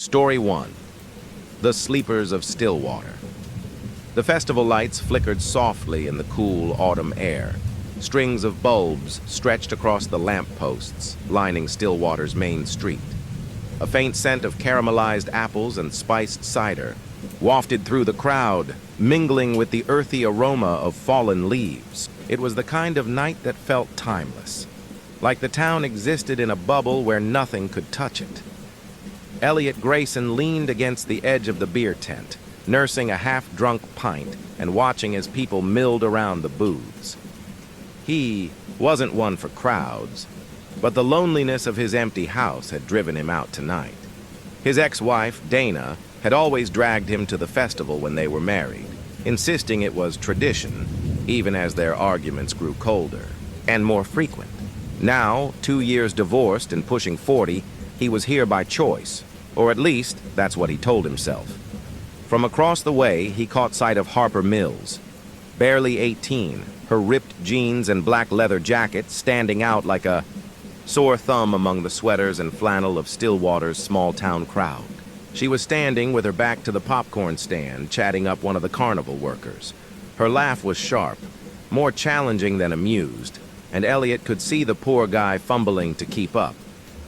Story 1. The Sleepers of Stillwater. The festival lights flickered softly in the cool autumn air. Strings of bulbs stretched across the lampposts lining Stillwater's main street. A faint scent of caramelized apples and spiced cider wafted through the crowd, mingling with the earthy aroma of fallen leaves. It was the kind of night that felt timeless, like the town existed in a bubble where nothing could touch it. Elliot Grayson leaned against the edge of the beer tent, nursing a half-drunk pint and watching as people milled around the booths. He wasn't one for crowds, but the loneliness of his empty house had driven him out tonight. His ex-wife, Dana, had always dragged him to the festival when they were married, insisting it was tradition, even as their arguments grew colder and more frequent. Now, 2 years divorced and pushing 40, he was here by choice, or at least that's what he told himself. From across the way, he caught sight of Harper Mills. Barely 18, her ripped jeans and black leather jacket standing out like a sore thumb among the sweaters and flannel of Stillwater's small-town crowd. She was standing with her back to the popcorn stand, chatting up one of the carnival workers. Her laugh was sharp, more challenging than amused, and Elliot could see the poor guy fumbling to keep up.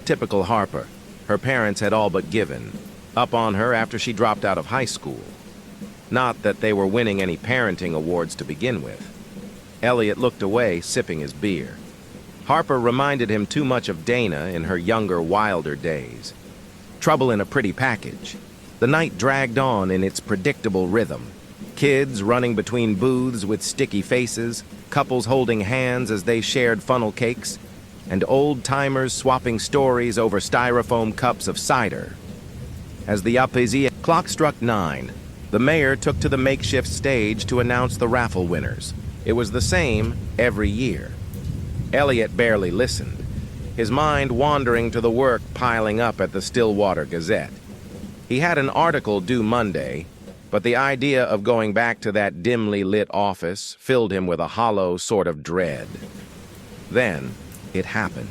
Typical Harper. Her parents had all but given up on her after she dropped out of high school. Not that they were winning any parenting awards to begin with. Elliot looked away, sipping his beer. Harper reminded him too much of Dana in her younger, wilder days. Trouble in a pretty package. The night dragged on in its predictable rhythm. Kids running between booths with sticky faces, couples holding hands as they shared funnel cakes, and old-timers swapping stories over styrofoam cups of cider. As the Apizia clock struck 9, the mayor took to the makeshift stage to announce the raffle winners. It was the same every year. Elliot barely listened, his mind wandering to the work piling up at the Stillwater Gazette. He had an article due Monday, but the idea of going back to that dimly lit office filled him with a hollow sort of dread. Then it happened.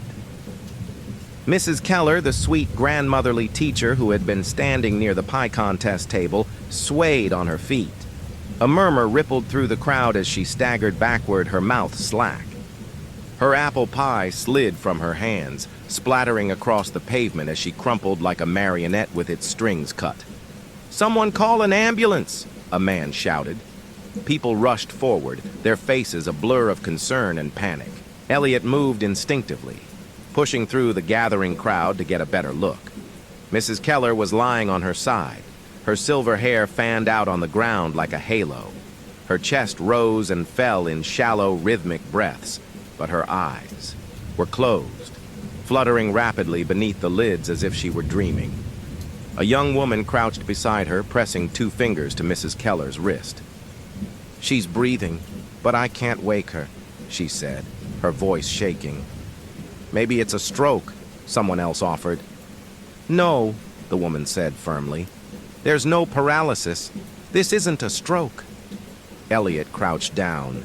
Mrs. Keller, the sweet grandmotherly teacher who had been standing near the pie contest table, swayed on her feet. A murmur rippled through the crowd as she staggered backward, her mouth slack. Her apple pie slid from her hands, splattering across the pavement as she crumpled like a marionette with its strings cut. "Someone call an ambulance!" a man shouted. People rushed forward, their faces a blur of concern and panic. Elliot moved instinctively, pushing through the gathering crowd to get a better look. Mrs. Keller was lying on her side, her silver hair fanned out on the ground like a halo. Her chest rose and fell in shallow, rhythmic breaths, but her eyes were closed, fluttering rapidly beneath the lids as if she were dreaming. A young woman crouched beside her, pressing 2 fingers to Mrs. Keller's wrist. "She's breathing, but I can't wake her," she said, her voice shaking. "Maybe it's a stroke," someone else offered. "No," the woman said firmly. "There's no paralysis. This isn't a stroke." Elliot crouched down,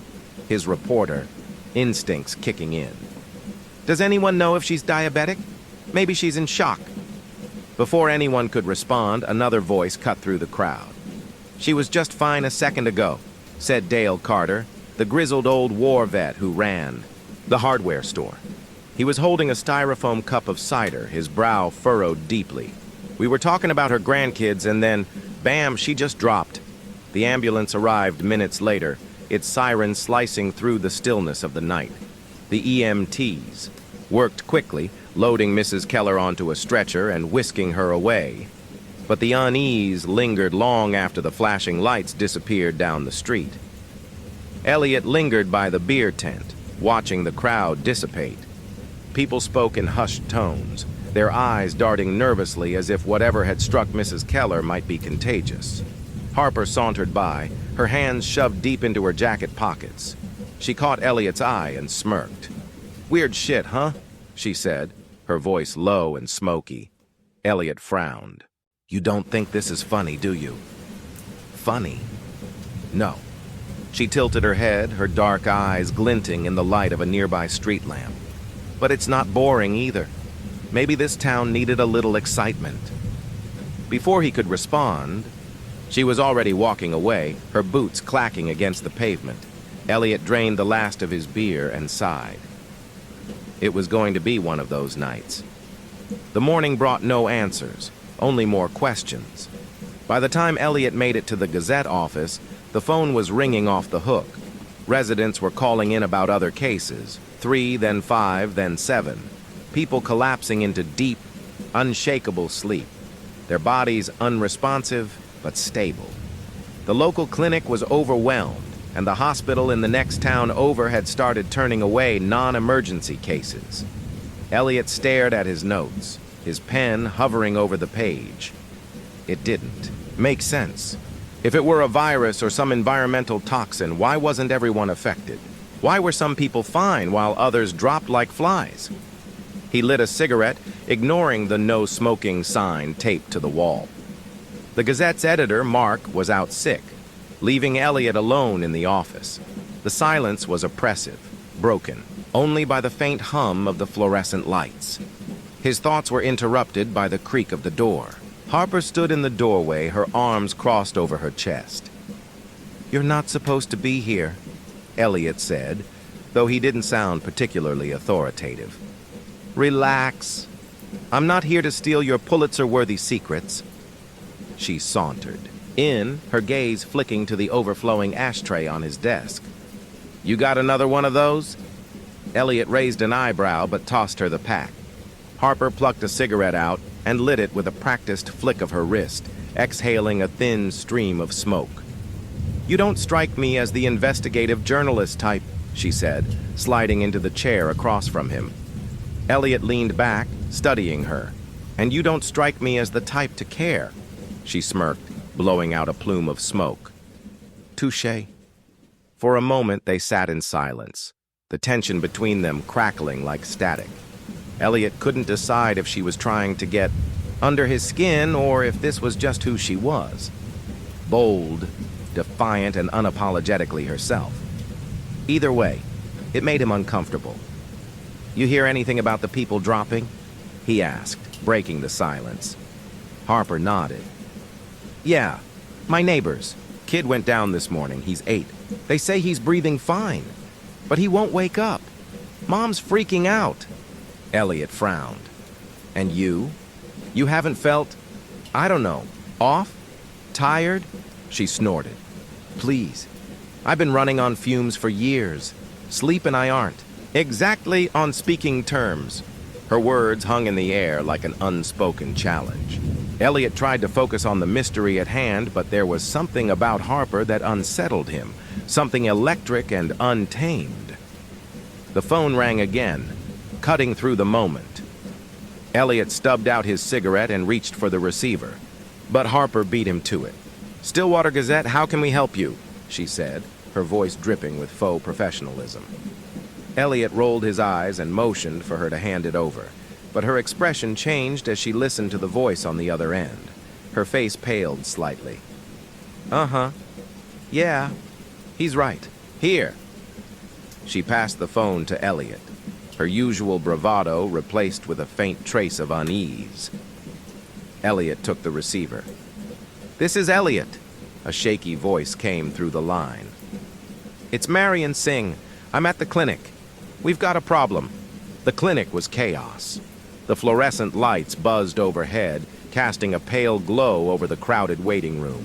his reporter instincts kicking in. "Does anyone know if she's diabetic? Maybe she's in shock." Before anyone could respond, another voice cut through the crowd. "She was just fine a second ago," said Dale Carter, the grizzled old war vet who ran the hardware store. He was holding a styrofoam cup of cider, his brow furrowed deeply. "We were talking about her grandkids and then, bam, she just dropped." The ambulance arrived minutes later, its siren slicing through the stillness of the night. The EMTs worked quickly, loading Mrs. Keller onto a stretcher and whisking her away. But the unease lingered long after the flashing lights disappeared down the street. Elliot lingered by the beer tent, watching the crowd dissipate. People spoke in hushed tones, their eyes darting nervously as if whatever had struck Mrs. Keller might be contagious. Harper sauntered by, her hands shoved deep into her jacket pockets. She caught Elliot's eye and smirked. "Weird shit, huh?" she said, her voice low and smoky. Elliot frowned. "You don't think this is funny, do you?" "Funny? No." She tilted her head, her dark eyes glinting in the light of a nearby street lamp. "But it's not boring either. Maybe this town needed a little excitement." Before he could respond, she was already walking away, her boots clacking against the pavement. Elliot drained the last of his beer and sighed. It was going to be one of those nights. The morning brought no answers, only more questions. By the time Elliot made it to the Gazette office, the phone was ringing off the hook. Residents were calling in about other cases, 3, then 5, then 7. People collapsing into deep, unshakable sleep, their bodies unresponsive but stable. The local clinic was overwhelmed, and the hospital in the next town over had started turning away non-emergency cases. Elliot stared at his notes, his pen hovering over the page. It didn't make sense. If it were a virus or some environmental toxin, why wasn't everyone affected? Why were some people fine while others dropped like flies? He lit a cigarette, ignoring the no smoking sign taped to the wall. The Gazette's editor, Mark, was out sick, leaving Elliot alone in the office. The silence was oppressive, broken only by the faint hum of the fluorescent lights. His thoughts were interrupted by the creak of the door. Harper stood in the doorway, her arms crossed over her chest. "You're not supposed to be here," Elliot said, though he didn't sound particularly authoritative. "Relax. I'm not here to steal your Pulitzer-worthy secrets." She sauntered in, her gaze flicking to the overflowing ashtray on his desk. "You got another one of those?" Elliot raised an eyebrow but tossed her the pack. Harper plucked a cigarette out and lit it with a practiced flick of her wrist, exhaling a thin stream of smoke. "You don't strike me as the investigative journalist type," she said, sliding into the chair across from him. Elliot leaned back, studying her. "And you don't strike me as the type to care," she smirked, blowing out a plume of smoke. "Touché." For a moment they sat in silence, the tension between them crackling like static. Elliot couldn't decide if she was trying to get under his skin or if this was just who she was. Bold, defiant, and unapologetically herself. Either way, it made him uncomfortable. "You hear anything about the people dropping?" he asked, breaking the silence. Harper nodded. "Yeah, my neighbors. Kid went down this morning. He's 8. They say he's breathing fine, but he won't wake up. Mom's freaking out." Elliot frowned. "And you? You haven't felt, I don't know, off? Tired?" She snorted. "Please. I've been running on fumes for years. Sleep and I aren't. Exactly on speaking terms." Her words hung in the air like an unspoken challenge. Elliot tried to focus on the mystery at hand, but there was something about Harper that unsettled him, something electric and untamed. The phone rang again, cutting through the moment. Elliot stubbed out his cigarette and reached for the receiver, but Harper beat him to it. "Stillwater Gazette, how can we help you?" she said, her voice dripping with faux professionalism. Elliot rolled his eyes and motioned for her to hand it over, but her expression changed as she listened to the voice on the other end. Her face paled slightly. "Uh-huh. Yeah, he's right. Here." She passed the phone to Elliot, her usual bravado replaced with a faint trace of unease. Elliot took the receiver. "This is Elliot," a shaky voice came through the line. "It's Marion Singh. I'm at the clinic. We've got a problem." The clinic was chaos. The fluorescent lights buzzed overhead, casting a pale glow over the crowded waiting room.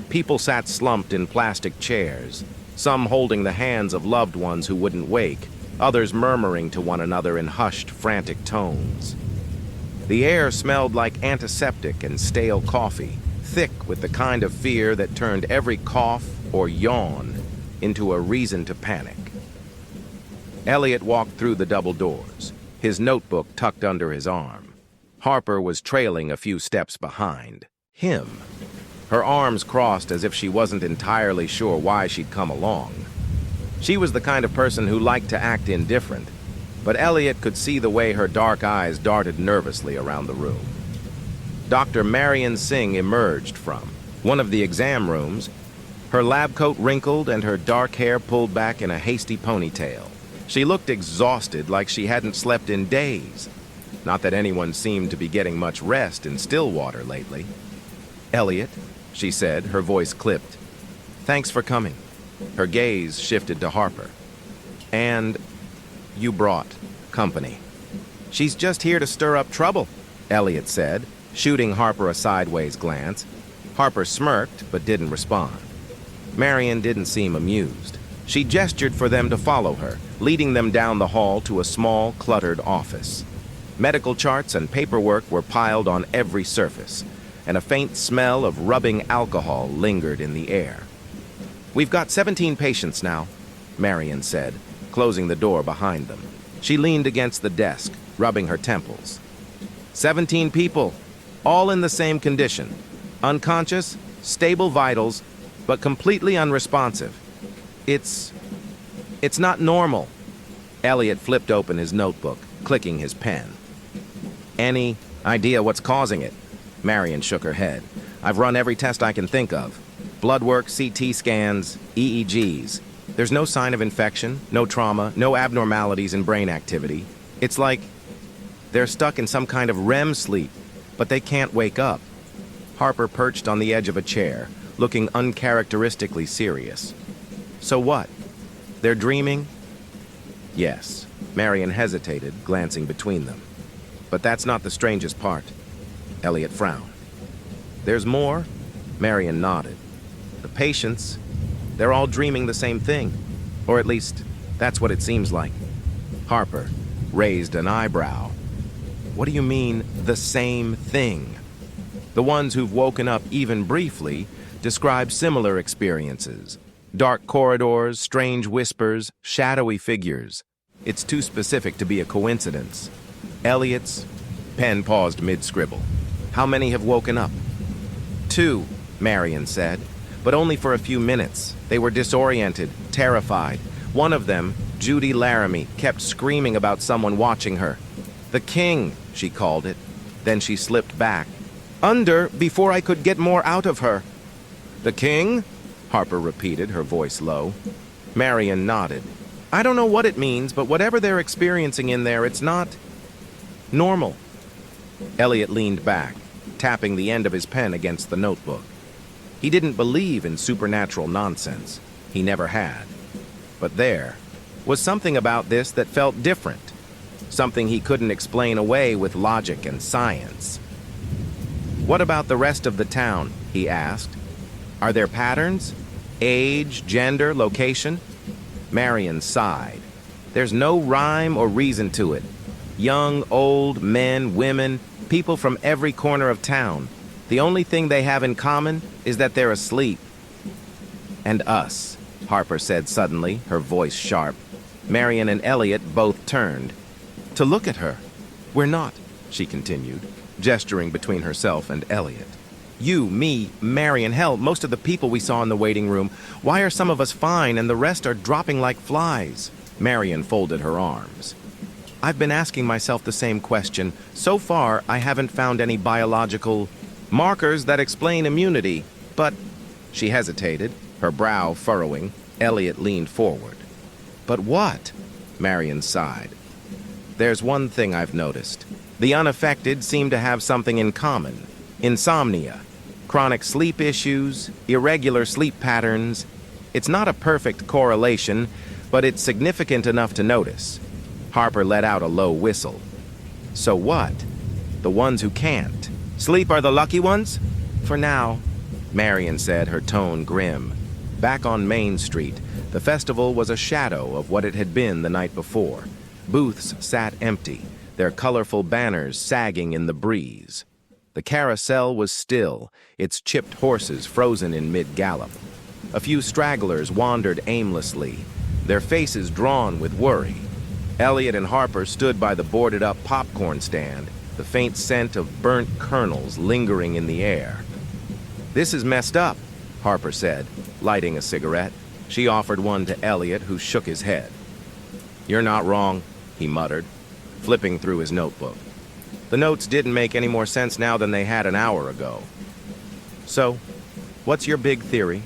People sat slumped in plastic chairs, some holding the hands of loved ones who wouldn't wake, others murmuring to one another in hushed, frantic tones. The air smelled like antiseptic and stale coffee, thick with the kind of fear that turned every cough or yawn into a reason to panic. Elliot walked through the double doors, his notebook tucked under his arm. Harper was trailing a few steps behind him, her arms crossed as if she wasn't entirely sure why she'd come along. She was the kind of person who liked to act indifferent, but Elliot could see the way her dark eyes darted nervously around the room. Dr. Marion Singh emerged from one of the exam rooms, her lab coat wrinkled and her dark hair pulled back in a hasty ponytail. She looked exhausted, like she hadn't slept in days. Not that anyone seemed to be getting much rest in Stillwater lately. "Elliot," she said, her voice clipped. "Thanks for coming." Her gaze shifted to Harper. "And you brought company." "She's just here to stir up trouble," Elliot said, shooting Harper a sideways glance. Harper smirked, but didn't respond. Marion didn't seem amused. She gestured for them to follow her, leading them down the hall to a small, cluttered office. Medical charts and paperwork were piled on every surface, and a faint smell of rubbing alcohol lingered in the air. "We've got 17 patients now," Marion said, closing the door behind them. She leaned against the desk, rubbing her temples. 17 people, all in the same condition. Unconscious, stable vitals, but completely unresponsive. It's not normal." Elliot flipped open his notebook, clicking his pen. "Any idea what's causing it?" Marion shook her head. "I've run every test I can think of. Blood work, CT scans, EEGs. There's no sign of infection, no trauma, no abnormalities in brain activity. It's like they're stuck in some kind of REM sleep, but they can't wake up." Harper perched on the edge of a chair, looking uncharacteristically serious. "So what? They're dreaming?" "Yes." Marion hesitated, glancing between them. "But that's not the strangest part." Elliot frowned. "There's more?" Marion nodded. "The patients, they're all dreaming the same thing. Or at least, that's what it seems like." Harper raised an eyebrow. "What do you mean, the same thing?" The ones who've woken up even briefly describe similar experiences. Dark corridors, strange whispers, shadowy figures. It's too specific to be a coincidence. Elliot's pen paused mid-scribble. "How many have woken up?" "2, Marion said, but only for a few minutes. They were disoriented, terrified. One of them, Judy Laramie, kept screaming about someone watching her. 'The king,' she called it. Then she slipped back. Under before I could get more out of her." "The king?" Harper repeated, her voice low. Marion nodded. "I don't know what it means, but whatever they're experiencing in there, it's not normal." Elliot leaned back, tapping the end of his pen against the notebook. He didn't believe in supernatural nonsense. He never had. But there was something about this that felt different. Something he couldn't explain away with logic and science. "What about the rest of the town?" he asked. "Are there patterns? Age, gender, location?" Marion sighed. "There's no rhyme or reason to it. Young, old, men, women, people from every corner of town. The only thing they have in common is that they're asleep." "And us," Harper said suddenly, her voice sharp. Marion and Elliot both turned to look at her. "We're not," she continued, gesturing between herself and Elliot. "You, me, Marion, hell, most of the people we saw in the waiting room. Why are some of us fine and the rest are dropping like flies?" Marion folded her arms. "I've been asking myself the same question. So far, I haven't found any biological markers that explain immunity, but..." She hesitated, her brow furrowing. Elliot leaned forward. "But what?" Marion sighed. "There's one thing I've noticed. The unaffected seem to have something in common. Insomnia, chronic sleep issues, irregular sleep patterns. It's not a perfect correlation, but it's significant enough to notice." Harper let out a low whistle. "So what? The ones who can't sleep are the lucky ones?" "For now," Marion said, her tone grim. Back on Main Street, the festival was a shadow of what it had been the night before. Booths sat empty, their colorful banners sagging in the breeze. The carousel was still, its chipped horses frozen in mid-gallop. A few stragglers wandered aimlessly, their faces drawn with worry. Elliot and Harper stood by the boarded-up popcorn stand, the faint scent of burnt kernels lingering in the air. "This is messed up," Harper said, lighting a cigarette. She offered one to Elliot, who shook his head. "You're not wrong," he muttered, flipping through his notebook. The notes didn't make any more sense now than they had an hour ago. "So, what's your big theory?"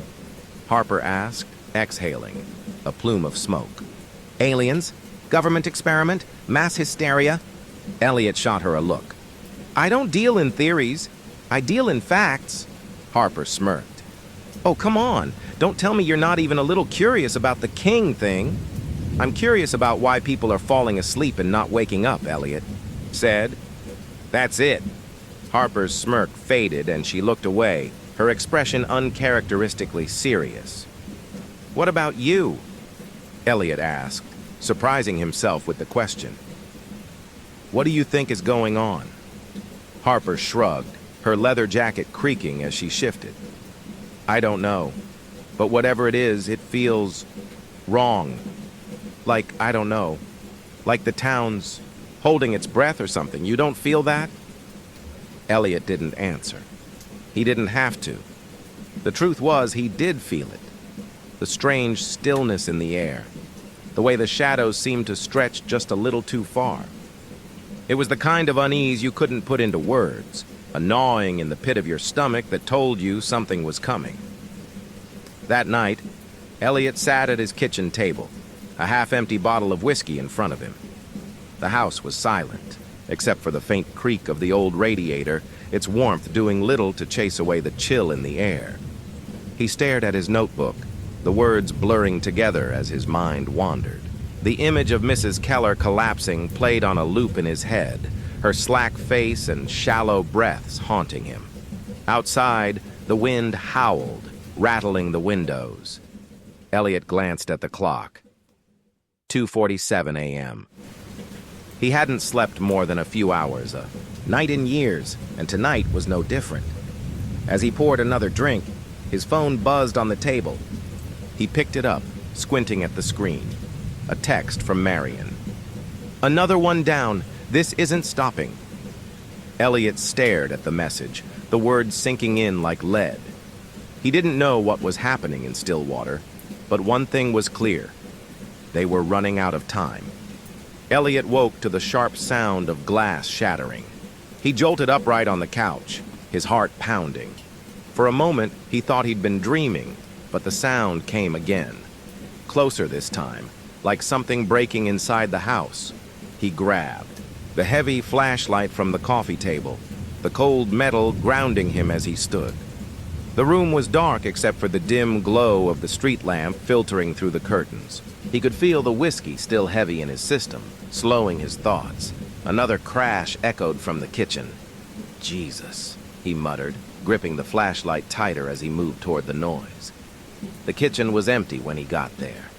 Harper asked, exhaling, a plume of smoke. "Aliens? Government experiment? Mass hysteria?" Elliot shot her a look. I don't deal in theories. I deal in facts. Harper smirked. Oh, come on. Don't tell me you're not even a little curious about the king thing. I'm curious about why people are falling asleep and not waking up, Elliot said. That's it. Harper's smirk faded and she looked away, her expression uncharacteristically serious. What about you? Elliot asked, surprising himself with the question. What do you think is going on? Harper shrugged, her leather jacket creaking as she shifted. I don't know, but whatever it is, it feels wrong. Like, I don't know, like the town's holding its breath or something. You don't feel that? Elliot didn't answer. He didn't have to. The truth was, he did feel it. The strange stillness in the air. The way the shadows seemed to stretch just a little too far. It was the kind of unease you couldn't put into words, a gnawing in the pit of your stomach that told you something was coming. That night, Elliot sat at his kitchen table, a half-empty bottle of whiskey in front of him. The house was silent, except for the faint creak of the old radiator, its warmth doing little to chase away the chill in the air. He stared at his notebook, the words blurring together as his mind wandered. The image of Mrs. Keller collapsing played on a loop in his head, her slack face and shallow breaths haunting him. Outside, the wind howled, rattling the windows. Elliot glanced at the clock. 2:47 a.m. He hadn't slept more than a few hours, a night in years, and tonight was no different. As he poured another drink, his phone buzzed on the table. He picked it up, squinting at the screen. A text from Marion. Another one down. This isn't stopping. Elliot stared at the message, the words sinking in like lead. He didn't know what was happening in Stillwater, but one thing was clear. They were running out of time. Elliot woke to the sharp sound of glass shattering. He jolted upright on the couch, his heart pounding. For a moment, he thought he'd been dreaming, but the sound came again. Closer this time, like something breaking inside the house. He grabbed the heavy flashlight from the coffee table, the cold metal grounding him as he stood. The room was dark except for the dim glow of the street lamp filtering through the curtains. He could feel the whiskey still heavy in his system, slowing his thoughts. Another crash echoed from the kitchen. Jesus, he muttered, gripping the flashlight tighter as he moved toward the noise. The kitchen was empty when he got there.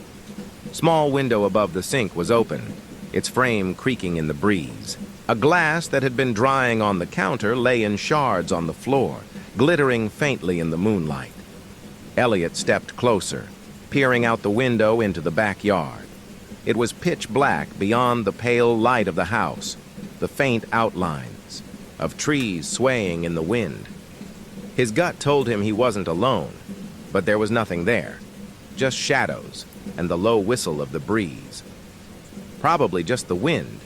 Small window above the sink was open, its frame creaking in the breeze. A glass that had been drying on the counter lay in shards on the floor, glittering faintly in the moonlight. Elliot stepped closer, peering out the window into the backyard. It was pitch black beyond the pale light of the house, the faint outlines of trees swaying in the wind. His gut told him he wasn't alone, but there was nothing there, just shadows and the low whistle of the breeze. Probably just the wind,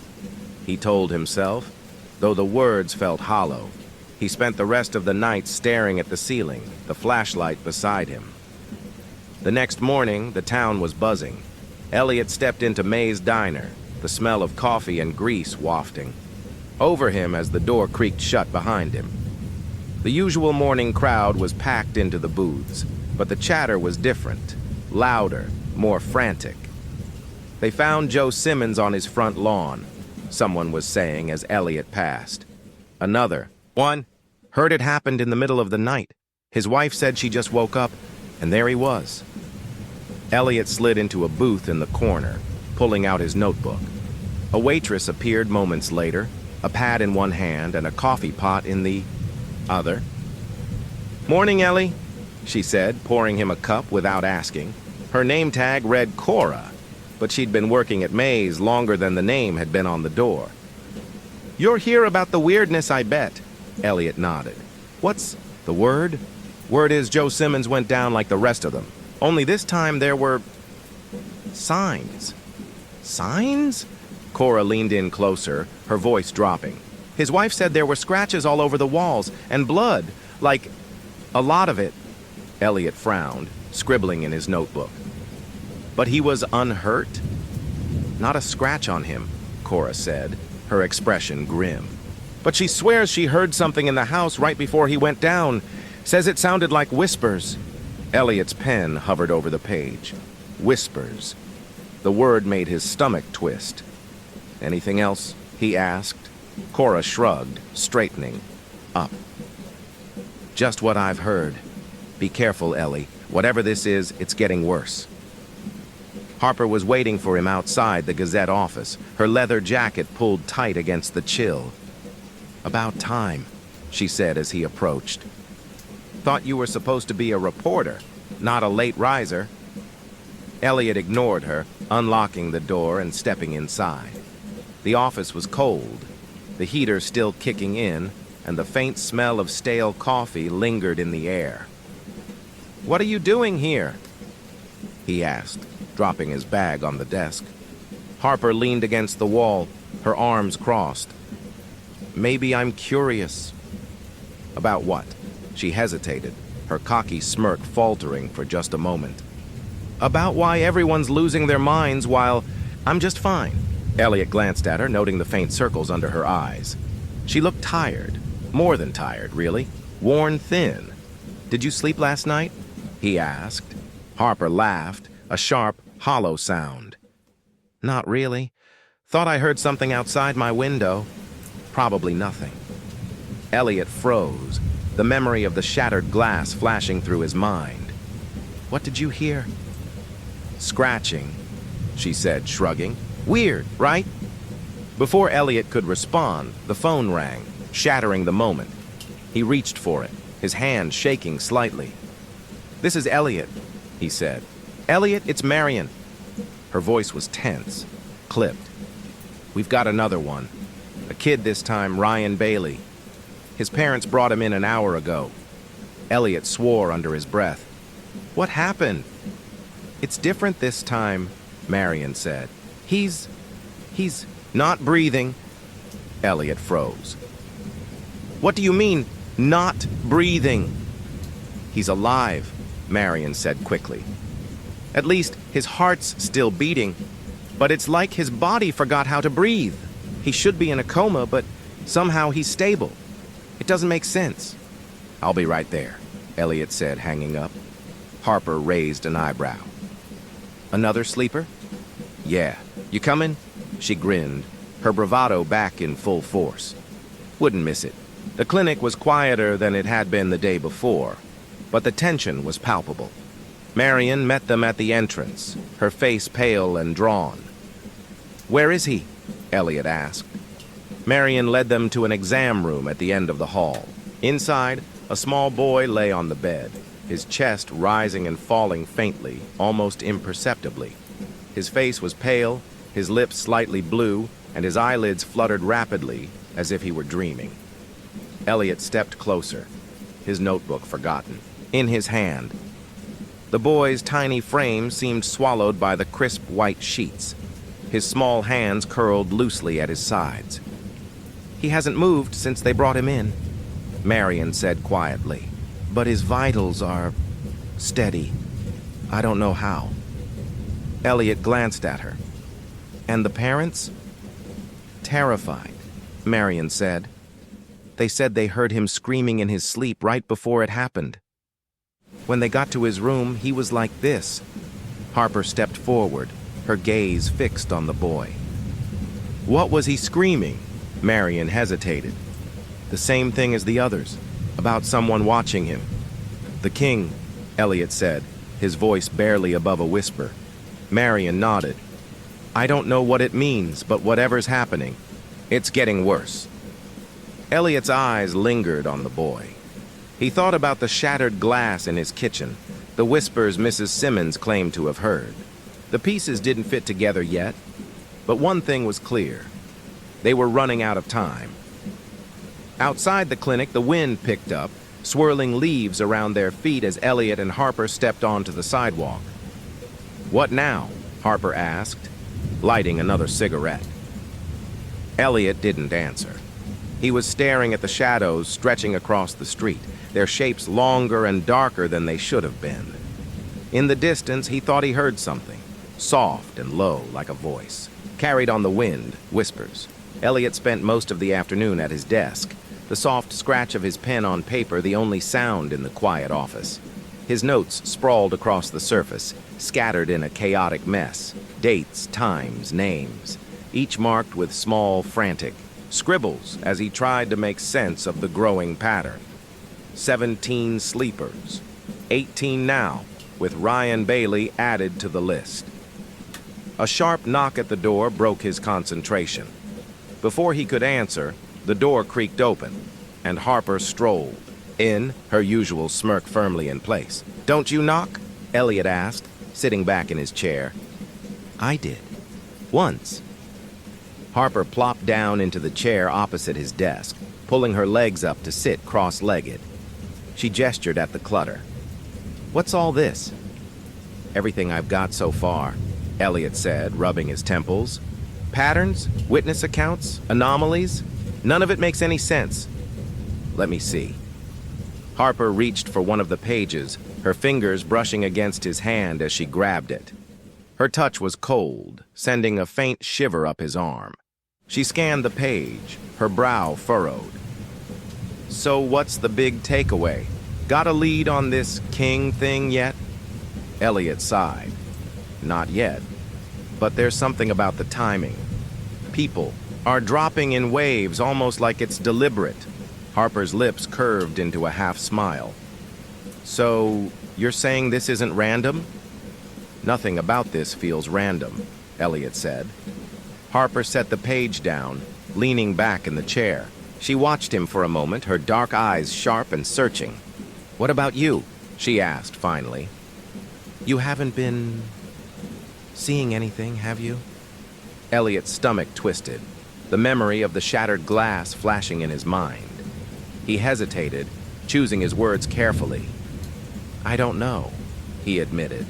he told himself, though the words felt hollow. He spent the rest of the night staring at the ceiling, the flashlight beside him. The next morning, the town was buzzing. Elliot stepped into May's diner, the smell of coffee and grease wafting over him as the door creaked shut behind him. The usual morning crowd was packed into the booths, but the chatter was different, louder, more frantic. They found Joe Simmons on his front lawn, someone was saying as Elliot passed. Another, one, heard it happened in the middle of the night. His wife said she just woke up, and there he was. Elliot slid into a booth in the corner, pulling out his notebook. A waitress appeared moments later, a pad in one hand and a coffee pot in the other. "Morning, Ellie," she said, pouring him a cup without asking. Her name tag read Cora, but she'd been working at May's longer than the name had been on the door. "You're here about the weirdness, I bet." Elliot nodded. "What's the word?" "Word is Joe Simmons went down like the rest of them. Only this time there were signs." "Signs?" Cora leaned in closer, her voice dropping. "His wife said there were scratches all over the walls and blood, like a lot of it." Elliot frowned, scribbling in his notebook. "But he was unhurt?" "Not a scratch on him," Cora said, her expression grim. "But she swears she heard something in the house right before he went down. Says it sounded like whispers." Elliot's pen hovered over the page. Whispers. The word made his stomach twist. "Anything else?" he asked. Cora shrugged, straightening up. "Just what I've heard. Be careful, Ellie. Whatever this is, it's getting worse." Harper was waiting for him outside the Gazette office, her leather jacket pulled tight against the chill. "About time," she said as he approached. "Thought you were supposed to be a reporter, not a late riser." Elliot ignored her, unlocking the door and stepping inside. The office was cold, the heater still kicking in, and the faint smell of stale coffee lingered in the air. "What are you doing here?" he asked, dropping his bag on the desk. Harper leaned against the wall, her arms crossed. "Maybe I'm curious." "About what?" She hesitated, her cocky smirk faltering for just a moment. "About why everyone's losing their minds while I'm just fine." Elliot glanced at her, noting the faint circles under her eyes. She looked tired, more than tired, really, worn thin. "Did you sleep last night?" he asked. Harper laughed, a sharp, hollow sound. "Not really. Thought I heard something outside my window. Probably nothing." Elliot froze, the memory of the shattered glass flashing through his mind. "What did you hear?" "Scratching," she said, shrugging. "Weird, right?" Before Elliot could respond, the phone rang, shattering the moment. He reached for it, his hand shaking slightly. "This is Elliot," he said. "Elliot, it's Marion." Her voice was tense, clipped. "We've got another one. A kid this time, Ryan Bailey. His parents brought him in an hour ago." Elliot swore under his breath. "What happened?" "It's different this time," Marion said. He's not breathing." Elliot froze. "What do you mean, not breathing?" "He's alive," Marion said quickly. "At least his heart's still beating, but it's like his body forgot how to breathe. He should be in a coma, but somehow he's stable. It doesn't make sense." "I'll be right there," Elliot said, hanging up. Harper raised an eyebrow. "Another sleeper?" "Yeah. You coming?" She grinned, her bravado back in full force. "Wouldn't miss it." The clinic was quieter than it had been the day before, but the tension was palpable. Marion met them at the entrance, her face pale and drawn. "Where is he?" Elliot asked. Marion led them to an exam room at the end of the hall. Inside, a small boy lay on the bed, his chest rising and falling faintly, almost imperceptibly. His face was pale, his lips slightly blue, and his eyelids fluttered rapidly, as if he were dreaming. Elliot stepped closer, his notebook forgotten, in his hand. The boy's tiny frame seemed swallowed by the crisp white sheets. His small hands curled loosely at his sides. "He hasn't moved since they brought him in," Marion said quietly. "But his vitals are steady. I don't know how." Elliot glanced at her. "And the parents?" "Terrified," Marion said. "They said they heard him screaming in his sleep right before it happened. When they got to his room, he was like this." Harper stepped forward, her gaze fixed on the boy. "What was he screaming?" Marion hesitated. "The same thing as the others, about someone watching him." "The king," Elliot said, his voice barely above a whisper. Marion nodded. "I don't know what it means, but whatever's happening, it's getting worse." Elliot's eyes lingered on the boy. He thought about the shattered glass in his kitchen, the whispers Mrs. Simmons claimed to have heard. The pieces didn't fit together yet, but one thing was clear. They were running out of time. Outside the clinic, the wind picked up, swirling leaves around their feet as Elliot and Harper stepped onto the sidewalk. "What now?" Harper asked, lighting another cigarette. Elliot didn't answer. He was staring at the shadows stretching across the street, their shapes longer and darker than they should have been. In the distance, he thought he heard something, soft and low like a voice, carried on the wind, whispers. Elliot spent most of the afternoon at his desk, the soft scratch of his pen on paper the only sound in the quiet office. His notes sprawled across the surface, scattered in a chaotic mess. Dates, times, names, each marked with small, frantic scribbles as he tried to make sense of the growing pattern. 17 sleepers, 18 now, with Ryan Bailey added to the list. A sharp knock at the door broke his concentration. Before he could answer, the door creaked open, and Harper strolled in, her usual smirk firmly in place. "Don't you knock?" Elliot asked, sitting back in his chair. "I did. Once." Harper plopped down into the chair opposite his desk, pulling her legs up to sit cross-legged. She gestured at the clutter. "What's all this?" "Everything I've got so far," Elliot said, rubbing his temples. "Patterns, witness accounts, anomalies. None of it makes any sense." "Let me see." Harper reached for one of the pages, her fingers brushing against his hand as she grabbed it. Her touch was cold, sending a faint shiver up his arm. She scanned the page, her brow furrowed. "So what's the big takeaway? Got a lead on this king thing yet?" Elliot sighed. "Not yet. But there's something about the timing. People are dropping in waves almost like it's deliberate." Harper's lips curved into a half smile. "So, you're saying this isn't random?" "Nothing about this feels random," Elliot said. Harper set the page down, leaning back in the chair. She watched him for a moment, her dark eyes sharp and searching. "What about you?" she asked finally. "You haven't been seeing anything, have you?" Elliot's stomach twisted, the memory of the shattered glass flashing in his mind. He hesitated, choosing his words carefully. "I don't know," he admitted.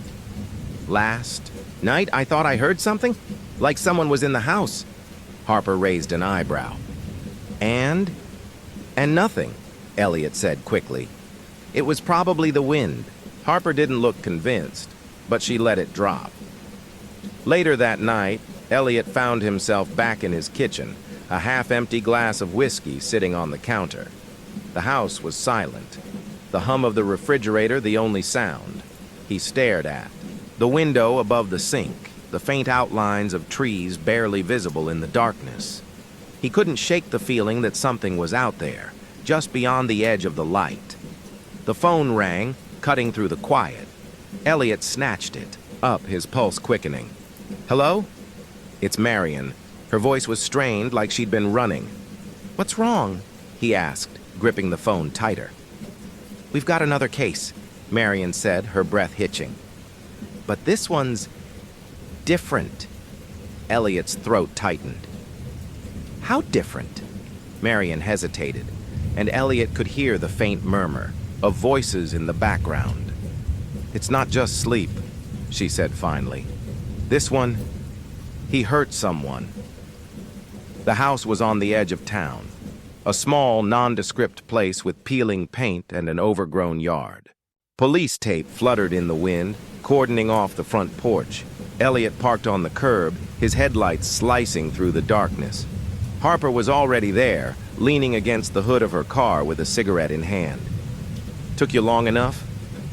"Last night I thought I heard something, like someone was in the house." Harper raised an eyebrow. And nothing," Elliot said quickly. "It was probably the wind." Harper didn't look convinced, but she let it drop. Later that night, Elliot found himself back in his kitchen, a half-empty glass of whiskey sitting on the counter. The house was silent, the hum of the refrigerator the only sound. He stared at the window above the sink, the faint outlines of trees barely visible in the darkness. He couldn't shake the feeling that something was out there, just beyond the edge of the light. The phone rang, cutting through the quiet. Elliot snatched it, up, his pulse quickening. "Hello?" "It's Marion." Her voice was strained, like she'd been running. "What's wrong?" he asked, gripping the phone tighter. "We've got another case," Marion said, her breath hitching. "But this one's different." Elliot's throat tightened. "How different?" Marion hesitated, and Elliot could hear the faint murmur of voices in the background. "It's not just sleep," she said finally. "This one, he hurt someone." The house was on the edge of town, a small, nondescript place with peeling paint and an overgrown yard. Police tape fluttered in the wind, cordoning off the front porch. Elliot parked on the curb, his headlights slicing through the darkness. Harper was already there, leaning against the hood of her car with a cigarette in hand. "Took you long enough?"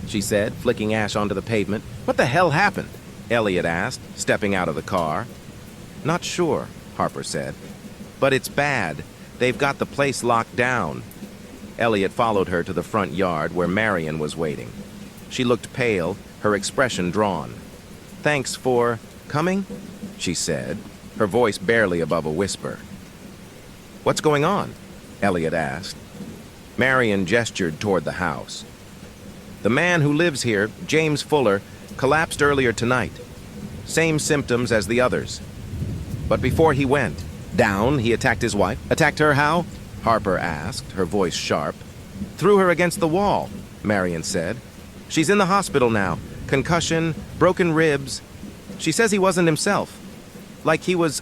she said, flicking ash onto the pavement. "What the hell happened?" Elliot asked, stepping out of the car. "Not sure," Harper said. "But it's bad. They've got the place locked down." Elliot followed her to the front yard where Marion was waiting. She looked pale, her expression drawn. "Thanks for coming," she said, her voice barely above a whisper. "What's going on?" Elliot asked. Marion gestured toward the house. "The man who lives here, James Fuller, collapsed earlier tonight. Same symptoms as the others. But before he went down, he attacked his wife." "Attacked her how?" Harper asked, her voice sharp. "Threw her against the wall," Marion said. "She's in the hospital now. Concussion, broken ribs. She says he wasn't himself. Like he was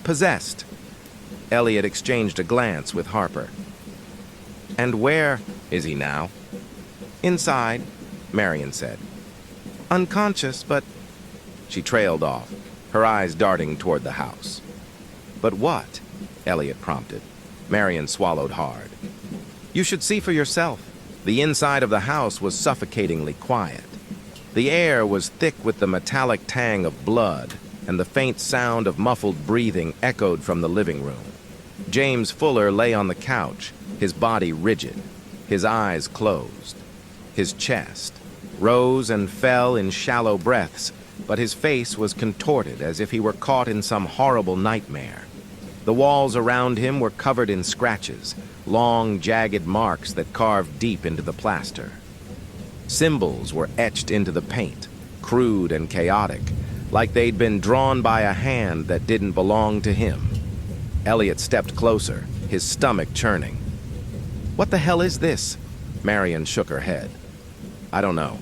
possessed." Elliot exchanged a glance with Harper. "And where is he now?" "Inside," Marion said. "Unconscious, but—" She trailed off, her eyes darting toward the house. "But what?" Elliot prompted. Marion swallowed hard. You should see for yourself. The inside of the house was suffocatingly quiet. The air was thick with the metallic tang of blood, and the faint sound of muffled breathing echoed from the living room. James Fuller lay on the couch, his body rigid, his eyes closed. His chest rose and fell in shallow breaths, but his face was contorted as if he were caught in some horrible nightmare. The walls around him were covered in scratches, long, jagged marks that carved deep into the plaster. Symbols were etched into the paint, crude and chaotic, like they'd been drawn by a hand that didn't belong to him. Elliot stepped closer, his stomach churning. What the hell is this? Marion shook her head. I don't know.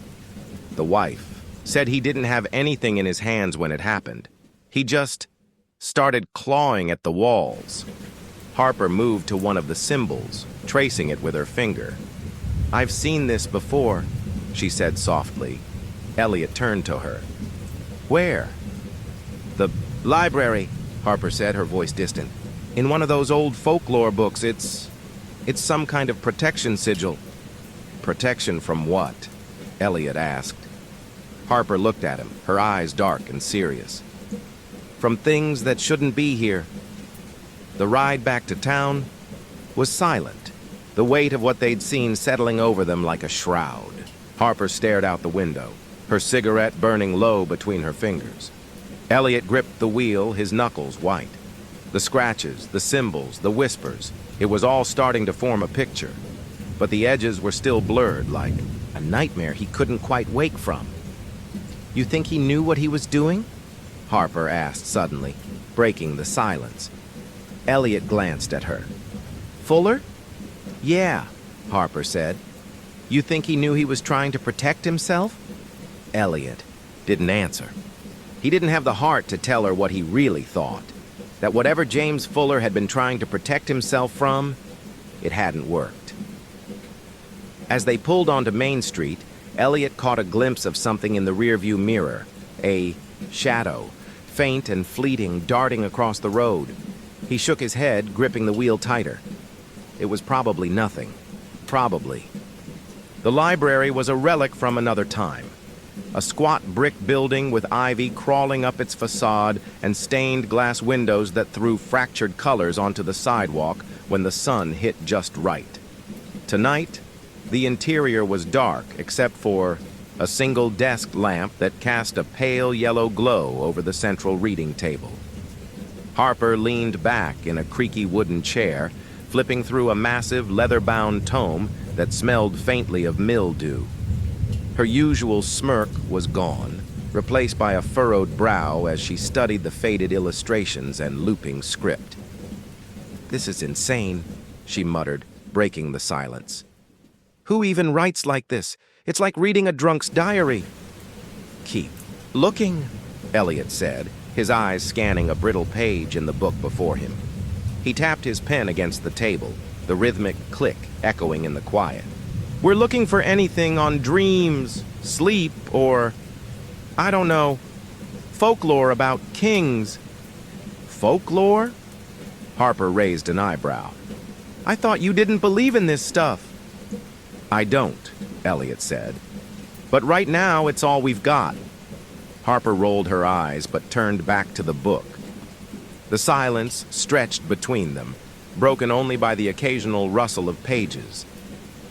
The wife said he didn't have anything in his hands when it happened. He just started clawing at the walls. Harper moved to one of the symbols, tracing it with her finger. I've seen this before, she said softly. Elliot turned to her. Where? The library, Harper said, her voice distant. In one of those old folklore books. It's some kind of protection sigil. Protection from what? Elliot asked. Harper looked at him, her eyes dark and serious. From things that shouldn't be here. The ride back to town was silent, the weight of what they'd seen settling over them like a shroud. Harper stared out the window, her cigarette burning low between her fingers. Elliot gripped the wheel, his knuckles white. The scratches, the symbols, the whispers, it was all starting to form a picture. But the edges were still blurred, like a nightmare he couldn't quite wake from. You think he knew what he was doing? Harper asked suddenly, breaking the silence. Elliot glanced at her. Fuller? Yeah, Harper said. You think he knew he was trying to protect himself? Elliot didn't answer. He didn't have the heart to tell her what he really thought. That whatever James Fuller had been trying to protect himself from, it hadn't worked. As they pulled onto Main Street, Elliot caught a glimpse of something in the rearview mirror, a shadow, faint and fleeting, darting across the road. He shook his head, gripping the wheel tighter. It was probably nothing. Probably. The library was a relic from another time. A squat brick building with ivy crawling up its facade and stained glass windows that threw fractured colors onto the sidewalk when the sun hit just right. Tonight, the interior was dark except for a single desk lamp that cast a pale yellow glow over the central reading table. Harper leaned back in a creaky wooden chair, flipping through a massive leather-bound tome that smelled faintly of mildew. Her usual smirk was gone, replaced by a furrowed brow as she studied the faded illustrations and looping script. This is insane, she muttered, breaking the silence. Who even writes like this? It's like reading a drunk's diary. Keep looking, Elliot said, his eyes scanning a brittle page in the book before him. He tapped his pen against the table, the rhythmic click echoing in the quiet. We're looking for anything on dreams, sleep, or, I don't know, folklore about kings. Folklore? Harper raised an eyebrow. I thought you didn't believe in this stuff. I don't, Elliot said. But right now, it's all we've got. Harper rolled her eyes, but turned back to the book. The silence stretched between them, broken only by the occasional rustle of pages.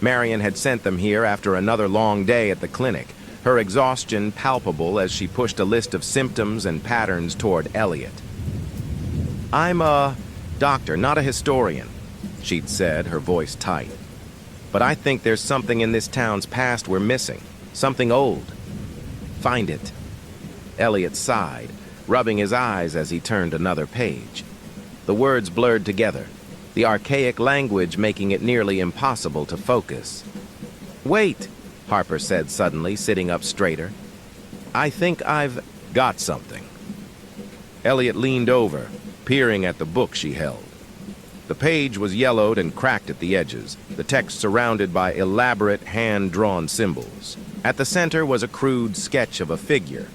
Marion had sent them here after another long day at the clinic, her exhaustion palpable as she pushed a list of symptoms and patterns toward Elliot. I'm a doctor, not a historian, she'd said, her voice tight. But I think there's something in this town's past we're missing, something old. Find it. Elliot sighed, rubbing his eyes as he turned another page. The words blurred together, the archaic language making it nearly impossible to focus. Wait, Harper said suddenly, sitting up straighter. I think I've got something. Elliot leaned over, peering at the book she held. The page was yellowed and cracked at the edges, the text surrounded by elaborate hand-drawn symbols. At the center was a crude sketch of a figure,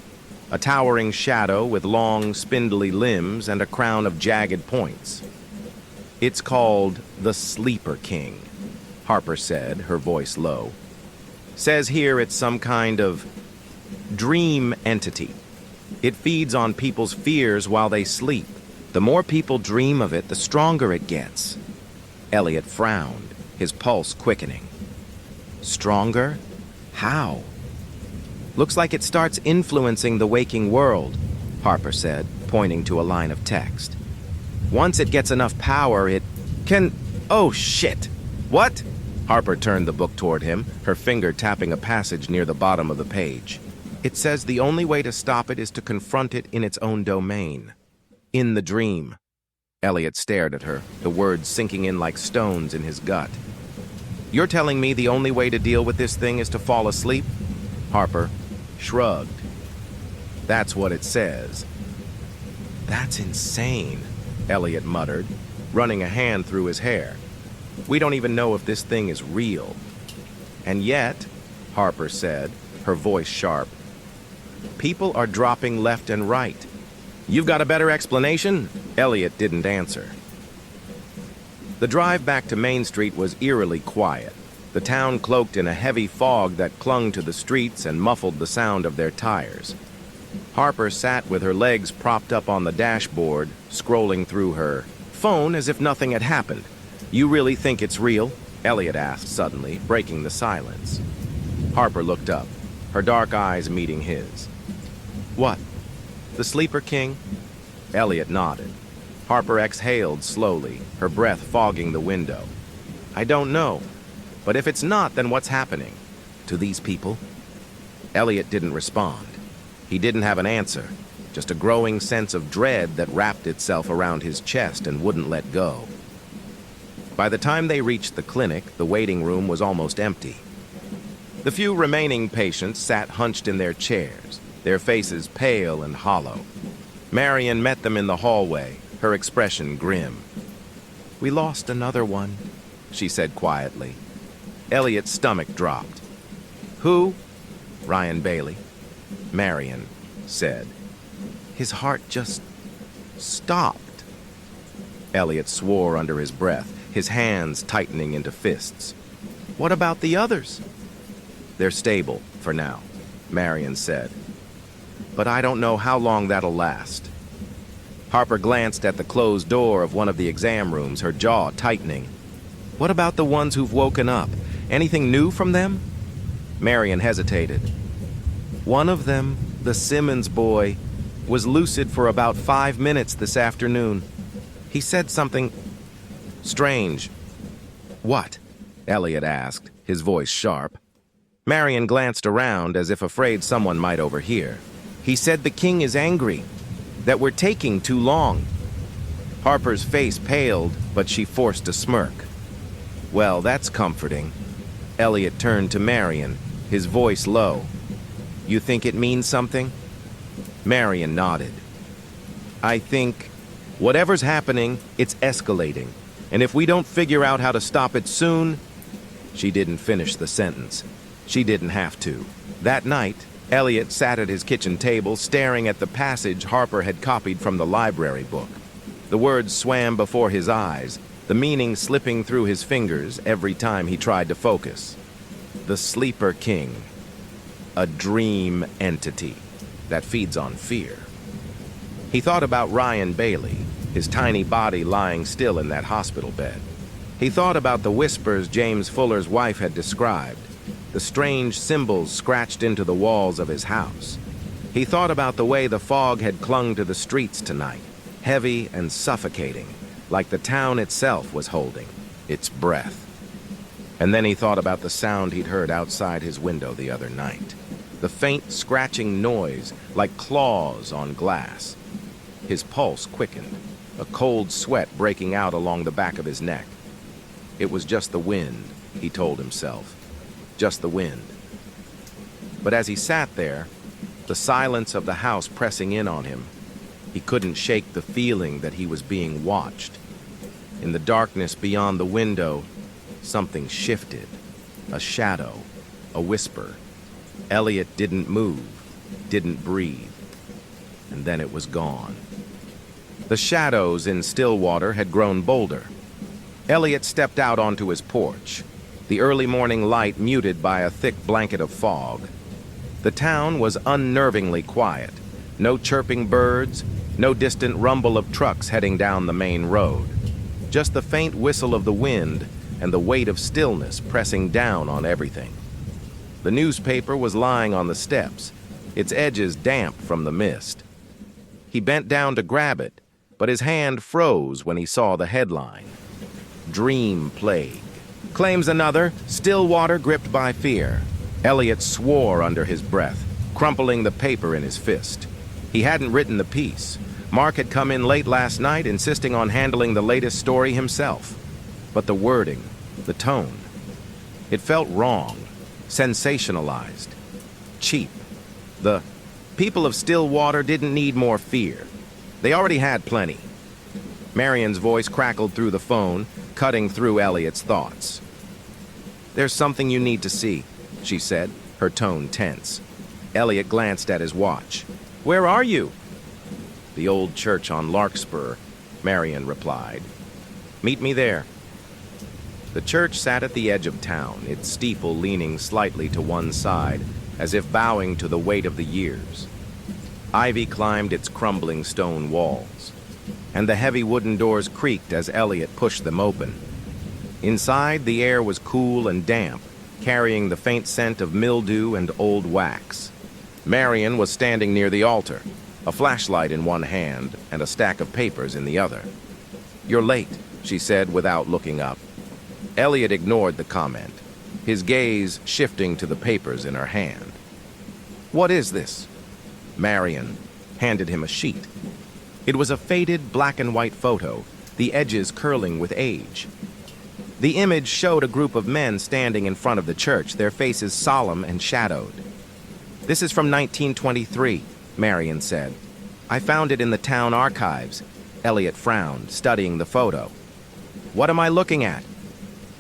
a towering shadow with long, spindly limbs and a crown of jagged points. It's called the Sleeper King, Harper said, her voice low. Says here it's some kind of dream entity. It feeds on people's fears while they sleep. The more people dream of it, the stronger it gets. Elliot frowned, his pulse quickening. Stronger? How? Looks like it starts influencing the waking world, Harper said, pointing to a line of text. Once it gets enough power, it can... Oh, shit! What? Harper turned the book toward him, her finger tapping a passage near the bottom of the page. It says the only way to stop it is to confront it in its own domain. In the dream. Elliot stared at her, the words sinking in like stones in his gut. You're telling me the only way to deal with this thing is to fall asleep? Harper shrugged. That's what it says. That's insane, Elliot muttered, running a hand through his hair. We don't even know if this thing is real. And yet, Harper said, her voice sharp, people are dropping left and right. You've got a better explanation? Elliot didn't answer. The drive back to Main Street was eerily quiet, the town cloaked in a heavy fog that clung to the streets and muffled the sound of their tires. Harper sat with her legs propped up on the dashboard, scrolling through her phone as if nothing had happened. You really think it's real? Elliot asked suddenly, breaking the silence. Harper looked up, her dark eyes meeting his. What? The Sleeper King? Elliot nodded. Harper exhaled slowly, her breath fogging the window. I don't know. But if it's not, then what's happening? To these people? Elliot didn't respond. He didn't have an answer, just a growing sense of dread that wrapped itself around his chest and wouldn't let go. By the time they reached the clinic, the waiting room was almost empty. The few remaining patients sat hunched in their chairs, their faces pale and hollow. Marion met them in the hallway, her expression grim. We lost another one, she said quietly. Elliot's stomach dropped. Who? Ryan Bailey. Marion said. His heart just stopped. Elliot swore under his breath, his hands tightening into fists. What about the others? They're stable for now, Marion said. But I don't know how long that'll last. Harper glanced at the closed door of one of the exam rooms, her jaw tightening. What about the ones who've woken up? Anything new from them? Marion hesitated. One of them, the Simmons boy, was lucid for about 5 minutes this afternoon. He said something strange. What? Elliot asked, his voice sharp. Marion glanced around as if afraid someone might overhear. He said the king is angry, that we're taking too long. Harper's face paled, but she forced a smirk. Well, that's comforting. Elliot turned to Marion, his voice low. You think it means something? Marion nodded. I think whatever's happening, it's escalating. And if we don't figure out how to stop it soon... She didn't finish the sentence. She didn't have to. That night, Elliot sat at his kitchen table staring at the passage Harper had copied from the library book. The words swam before his eyes, the meaning slipping through his fingers every time he tried to focus. The Sleeper King. A dream entity that feeds on fear. He thought about Ryan Bailey, his tiny body lying still in that hospital bed. He thought about the whispers James Fuller's wife had described, the strange symbols scratched into the walls of his house. He thought about the way the fog had clung to the streets tonight, heavy and suffocating, like the town itself was holding its breath. And then he thought about the sound he'd heard outside his window the other night, the faint scratching noise like claws on glass. His pulse quickened, a cold sweat breaking out along the back of his neck. It was just the wind, he told himself. Just the wind. But as he sat there, the silence of the house pressing in on him, he couldn't shake the feeling that he was being watched. In the darkness beyond the window, something shifted. A shadow, a whisper. Elliot didn't move, didn't breathe. And then it was gone. The shadows in Stillwater had grown bolder. Elliot stepped out onto his porch, the early morning light muted by a thick blanket of fog. The town was unnervingly quiet. No chirping birds, no distant rumble of trucks heading down the main road. Just the faint whistle of the wind and the weight of stillness pressing down on everything. The newspaper was lying on the steps, its edges damp from the mist. He bent down to grab it, but his hand froze when he saw the headline. Dream Plague. Claims another, Stillwater gripped by fear. Elliot swore under his breath, crumpling the paper in his fist. He hadn't written the piece. Mark had come in late last night, insisting on handling the latest story himself. But the wording, the tone, it felt wrong, sensationalized, cheap. The people of Stillwater didn't need more fear. They already had plenty. Marion's voice crackled through the phone, cutting through Elliot's thoughts. There's something you need to see, she said, her tone tense. Elliot glanced at his watch. Where are you? The old church on Larkspur, Marion replied. Meet me there. The church sat at the edge of town, its steeple leaning slightly to one side, as if bowing to the weight of the years. Ivy climbed its crumbling stone walls, and the heavy wooden doors creaked as Elliot pushed them open. Inside, the air was cool and damp, carrying the faint scent of mildew and old wax. Marion was standing near the altar, a flashlight in one hand and a stack of papers in the other. You're late, she said without looking up. Elliot ignored the comment, his gaze shifting to the papers in her hand. What is this? Marion handed him a sheet. It was a faded black and white photo, the edges curling with age. The image showed a group of men standing in front of the church, their faces solemn and shadowed. This is from 1923, Marion said. I found it in the town archives. Elliot frowned, studying the photo. What am I looking at?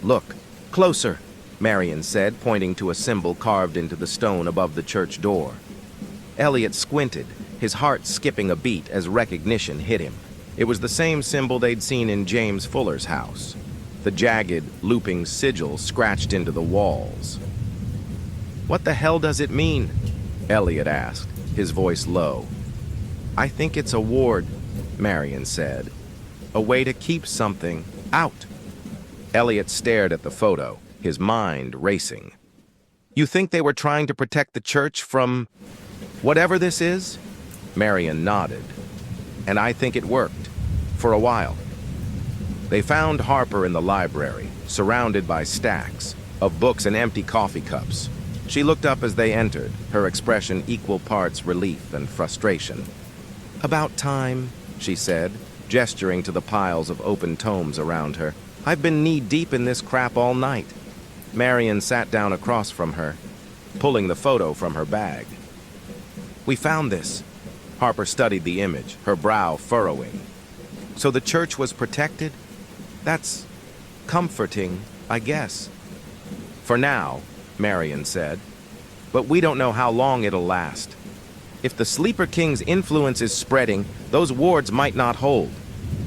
Look, closer, Marion said, pointing to a symbol carved into the stone above the church door. Elliot squinted, his heart skipping a beat as recognition hit him. It was the same symbol they'd seen in James Fuller's house, the jagged, looping sigil scratched into the walls. What the hell does it mean? Elliot asked, his voice low. I think it's a ward, Marion said. A way to keep something out. Elliot stared at the photo, his mind racing. You think they were trying to protect the church from whatever this is? Marion nodded. And I think it worked. For a while. They found Harper in the library, surrounded by stacks of books and empty coffee cups. She looked up as they entered, her expression equal parts relief and frustration. About time, she said, gesturing to the piles of open tomes around her. I've been knee-deep in this crap all night. Marion sat down across from her, pulling the photo from her bag. We found this. Harper studied the image, her brow furrowing. So the church was protected? That's comforting, I guess. For now, Marion said. But we don't know how long it'll last. If the Sleeper King's influence is spreading, those wards might not hold.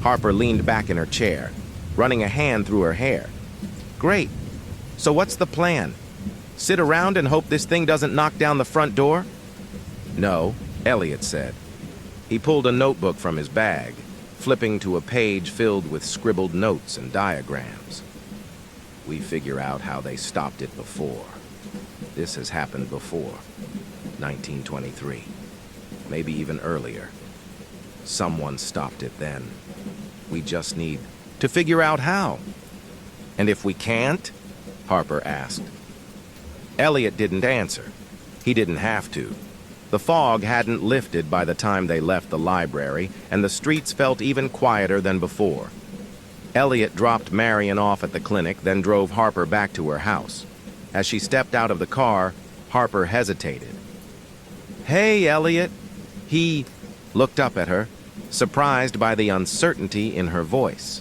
Harper leaned back in her chair, running a hand through her hair. Great. So what's the plan? Sit around and hope this thing doesn't knock down the front door? No, Elliot said. He pulled a notebook from his bag, flipping to a page filled with scribbled notes and diagrams. We figure out how they stopped it before. This has happened before. 1923. Maybe even earlier. Someone stopped it then. We just need to figure out how. And if we can't? Harper asked. Elliot didn't answer. He didn't have to. The fog hadn't lifted by the time they left the library, and the streets felt even quieter than before. Elliot dropped Marion off at the clinic, then drove Harper back to her house. As she stepped out of the car, Harper hesitated. Hey, Elliot. He looked up at her, surprised by the uncertainty in her voice.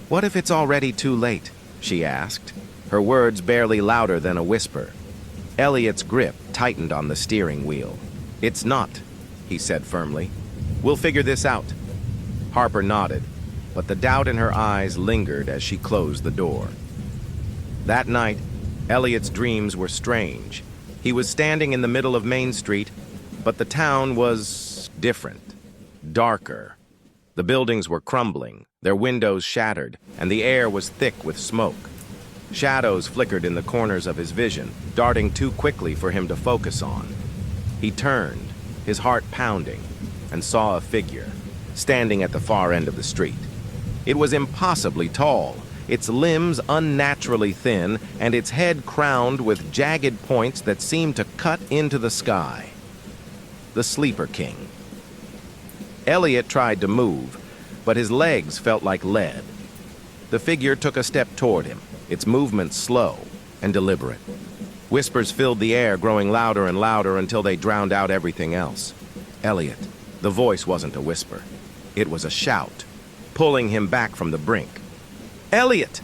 What if it's already too late? She asked, her words barely louder than a whisper. Elliot's grip tightened on the steering wheel. It's not, he said firmly. We'll figure this out. Harper nodded. but the doubt in her eyes lingered as she closed the door. That night, Elliot's dreams were strange. He was standing in the middle of Main Street, but the town was different, darker. The buildings were crumbling, their windows shattered, and the air was thick with smoke. Shadows flickered in the corners of his vision, darting too quickly for him to focus on. He turned, his heart pounding, and saw a figure, standing at the far end of the street. It was impossibly tall, its limbs unnaturally thin, and its head crowned with jagged points that seemed to cut into the sky. The Sleeper King. Elliot tried to move, but his legs felt like lead. The figure took a step toward him, its movement slow and deliberate. Whispers filled the air, growing louder and louder until they drowned out everything else. Elliot, the voice wasn't a whisper. It was a shout, pulling him back from the brink. Elliot!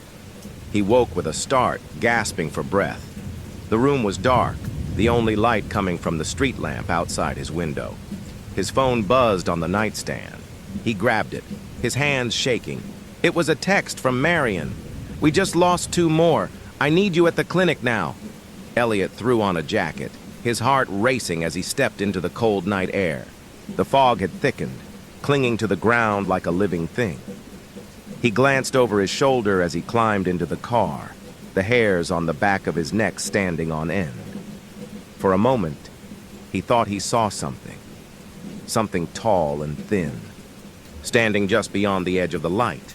He woke with a start, gasping for breath. The room was dark, the only light coming from the street lamp outside his window. His phone buzzed on the nightstand. He grabbed it, his hands shaking. It was a text from Marion. "We just lost 2 more. I need you at the clinic now." Elliot threw on a jacket, his heart racing as he stepped into the cold night air. The fog had thickened, clinging to the ground like a living thing. He glanced over his shoulder as he climbed into the car, the hairs on the back of his neck standing on end. For a moment, he thought he saw something tall and thin, standing just beyond the edge of the light.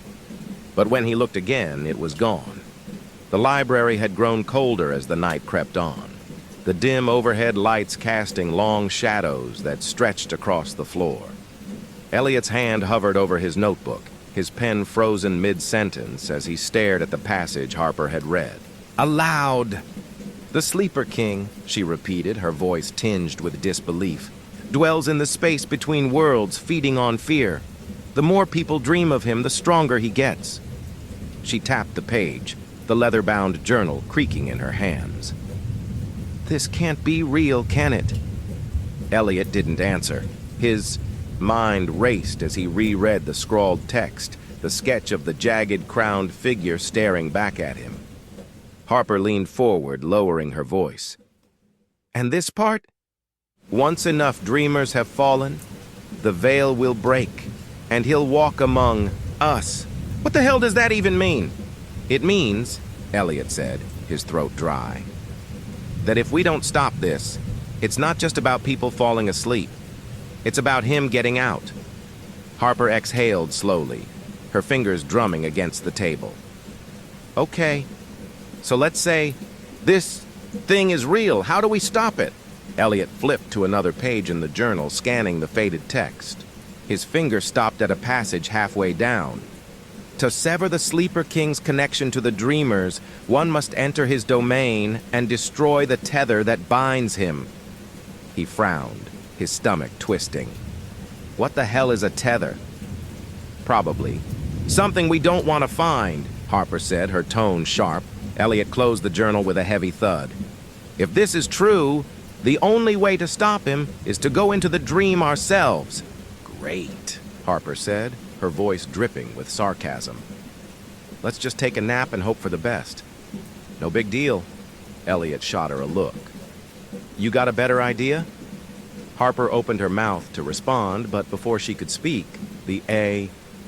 But when he looked again, it was gone. The library had grown colder as the night crept on, the dim overhead lights casting long shadows that stretched across the floor. Elliot's hand hovered over his notebook, his pen frozen mid-sentence as he stared at the passage Harper had read. Aloud! "The Sleeper King," she repeated, her voice tinged with disbelief, "dwells in the space between worlds, feeding on fear. The more people dream of him, the stronger he gets." She tapped the page, the leather-bound journal creaking in her hands. "This can't be real, can it?" Elliot didn't answer. His mind raced as he reread the scrawled text, the sketch of the jagged crowned figure staring back at him. Harper leaned forward, lowering her voice. "And this part? Once enough dreamers have fallen, the veil will break, and he'll walk among us." "What the hell does that even mean?" "It means," Elliot said, his throat dry, "that if we don't stop this, it's not just about people falling asleep. It's about him getting out." Harper exhaled slowly, her fingers drumming against the table. "Okay, so let's say this thing is real. How do we stop it?" Elliot flipped to another page in the journal, scanning the faded text. His finger stopped at a passage halfway down. "To sever the Sleeper King's connection to the dreamers, one must enter his domain and destroy the tether that binds him." He frowned, his stomach twisting. "What the hell is a tether?" "Probably something we don't want to find," Harper said, her tone sharp. Elliot closed the journal with a heavy thud. "If this is true, the only way to stop him is to go into the dream ourselves." "Great," Harper said, her voice dripping with sarcasm. "Let's just take a nap and hope for the best." "No big deal." Elliot shot her a look. "You got a better idea?" Harper opened her mouth to respond, but before she could speak, the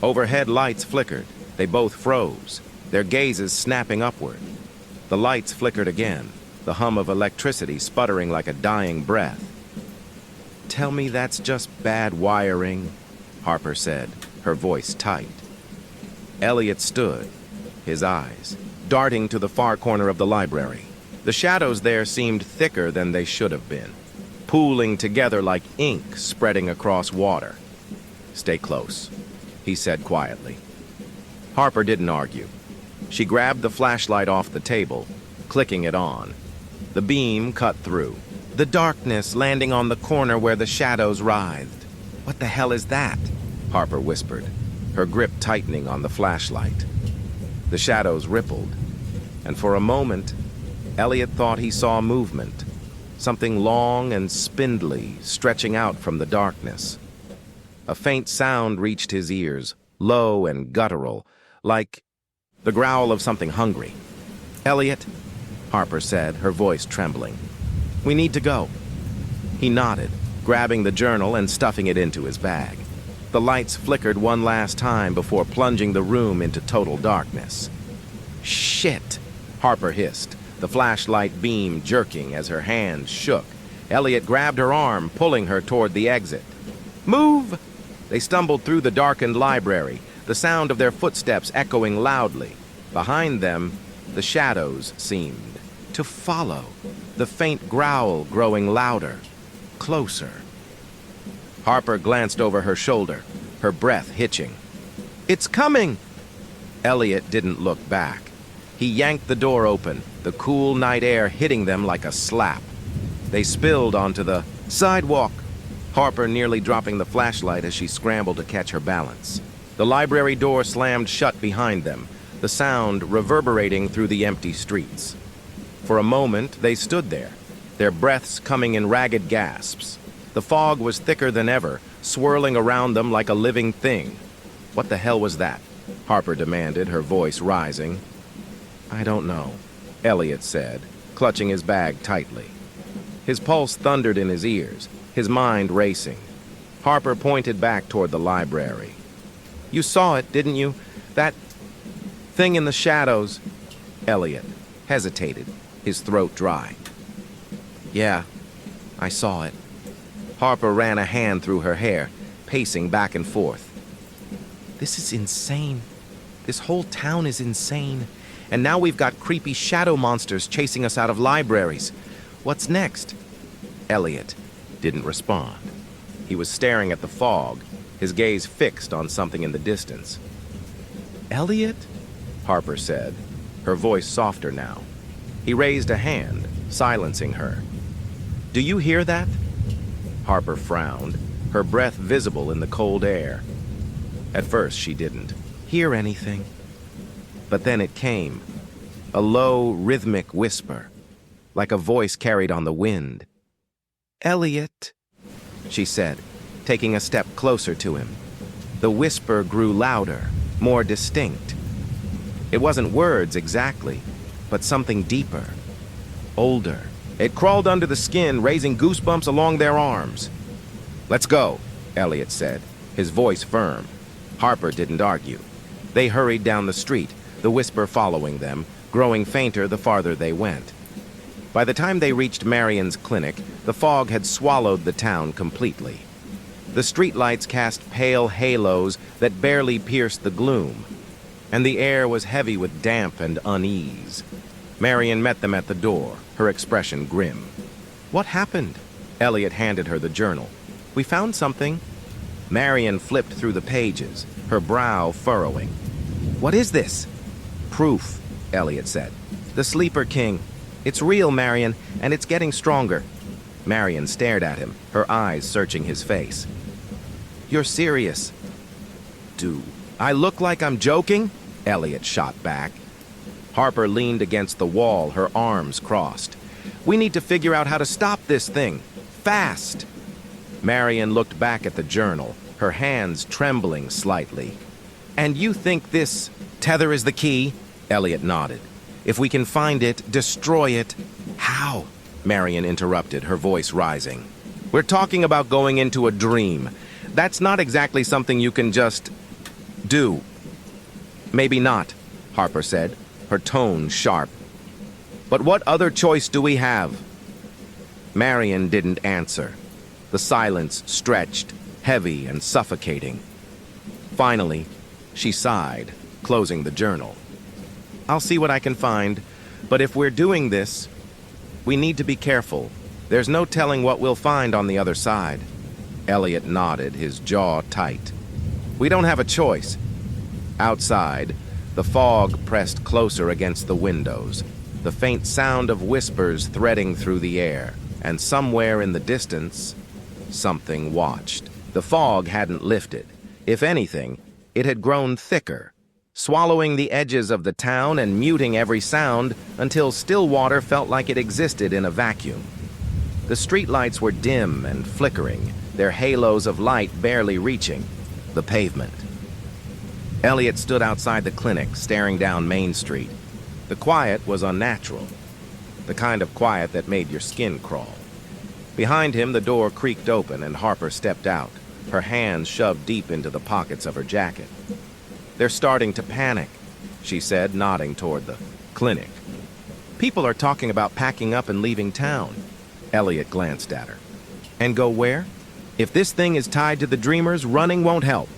overhead lights flickered. They both froze, their gazes snapping upward. The lights flickered again, the hum of electricity sputtering like a dying breath. "Tell me that's just bad wiring," Harper said, her voice tight. Elliot stood, his eyes darting to the far corner of the library. The shadows there seemed thicker than they should have been, pooling together like ink spreading across water. "Stay close," he said quietly. Harper didn't argue. She grabbed the flashlight off the table, clicking it on. The beam cut through, the darkness landing on the corner where the shadows writhed. "What the hell is that?" Harper whispered, her grip tightening on the flashlight. The shadows rippled, and for a moment, Elliot thought he saw movement, something long and spindly stretching out from the darkness. A faint sound reached his ears, low and guttural, like the growl of something hungry. "Elliot," Harper said, her voice trembling. "We need to go." He nodded, grabbing the journal and stuffing it into his bag. The lights flickered one last time before plunging the room into total darkness. "Shit," Harper hissed, the flashlight beam jerking as her hands shook. Elliot grabbed her arm, pulling her toward the exit. "Move!" They stumbled through the darkened library, the sound of their footsteps echoing loudly. Behind them, the shadows seemed to follow, the faint growl growing louder, closer. Harper glanced over her shoulder, her breath hitching. "It's coming!" Elliot didn't look back. He yanked the door open, the cool night air hitting them like a slap. They spilled onto the sidewalk, Harper nearly dropping the flashlight as she scrambled to catch her balance. The library door slammed shut behind them, the sound reverberating through the empty streets. For a moment, they stood there, their breaths coming in ragged gasps. The fog was thicker than ever, swirling around them like a living thing. "What the hell was that?" Harper demanded, her voice rising. "I don't know," Elliot said, clutching his bag tightly. His pulse thundered in his ears, his mind racing. Harper pointed back toward the library. "You saw it, didn't you? That thing in the shadows." Elliot hesitated, his throat dry. "Yeah, I saw it." Harper ran a hand through her hair, pacing back and forth. "This is insane. This whole town is insane. And now we've got creepy shadow monsters chasing us out of libraries. What's next?" Elliot didn't respond. He was staring at the fog, his gaze fixed on something in the distance. "Elliot?" Harper said, her voice softer now. He raised a hand, silencing her. "Do you hear that?" Harper frowned, her breath visible in the cold air. At first, she didn't hear anything. But then it came, a low, rhythmic whisper, like a voice carried on the wind. "Elliot," she said, taking a step closer to him. The whisper grew louder, more distinct. It wasn't words exactly, but something deeper, older. It crawled under the skin, raising goosebumps along their arms. "Let's go," Elliot said, his voice firm. Harper didn't argue. They hurried down the street, the whisper following them, growing fainter the farther they went. By the time they reached Marion's clinic, the fog had swallowed the town completely. The streetlights cast pale halos that barely pierced the gloom, and the air was heavy with damp and unease. Marion met them at the door, her expression grim. "What happened?" Elliot handed her the journal. "We found something." Marion flipped through the pages, her brow furrowing. "What is this?" "Proof," Elliot said. "The Sleeper King. It's real, Marion, and it's getting stronger." Marion stared at him, her eyes searching his face. "You're serious." "Do I look like I'm joking?" Elliot shot back. Harper leaned against the wall, her arms crossed. "We need to figure out how to stop this thing. Fast!" Marion looked back at the journal, her hands trembling slightly. "And you think this tether is the key?" Elliot nodded. "If we can find it, destroy it." "How?" Marion interrupted, her voice rising. "We're talking about going into a dream. That's not exactly something you can just do." "Maybe not," Harper said, her tone sharp. "But what other choice do we have?" Marion didn't answer. The silence stretched, heavy and suffocating. Finally, she sighed, closing the journal. "I'll see what I can find, but if we're doing this, we need to be careful. There's no telling what we'll find on the other side." Elliot nodded, his jaw tight. "We don't have a choice." Outside, the fog pressed closer against the windows, the faint sound of whispers threading through the air, and somewhere in the distance, something watched. The fog hadn't lifted. If anything, it had grown thicker, swallowing the edges of the town and muting every sound until Stillwater felt like it existed in a vacuum. The streetlights were dim and flickering, their halos of light barely reaching the pavement. Elliot stood outside the clinic, staring down Main Street. The quiet was unnatural, the kind of quiet that made your skin crawl. Behind him, the door creaked open and Harper stepped out, her hands shoved deep into the pockets of her jacket. "They're starting to panic," she said, nodding toward the clinic. "People are talking about packing up and leaving town." Elliot glanced at her. "And go where? If this thing is tied to the Dreamers, running won't help.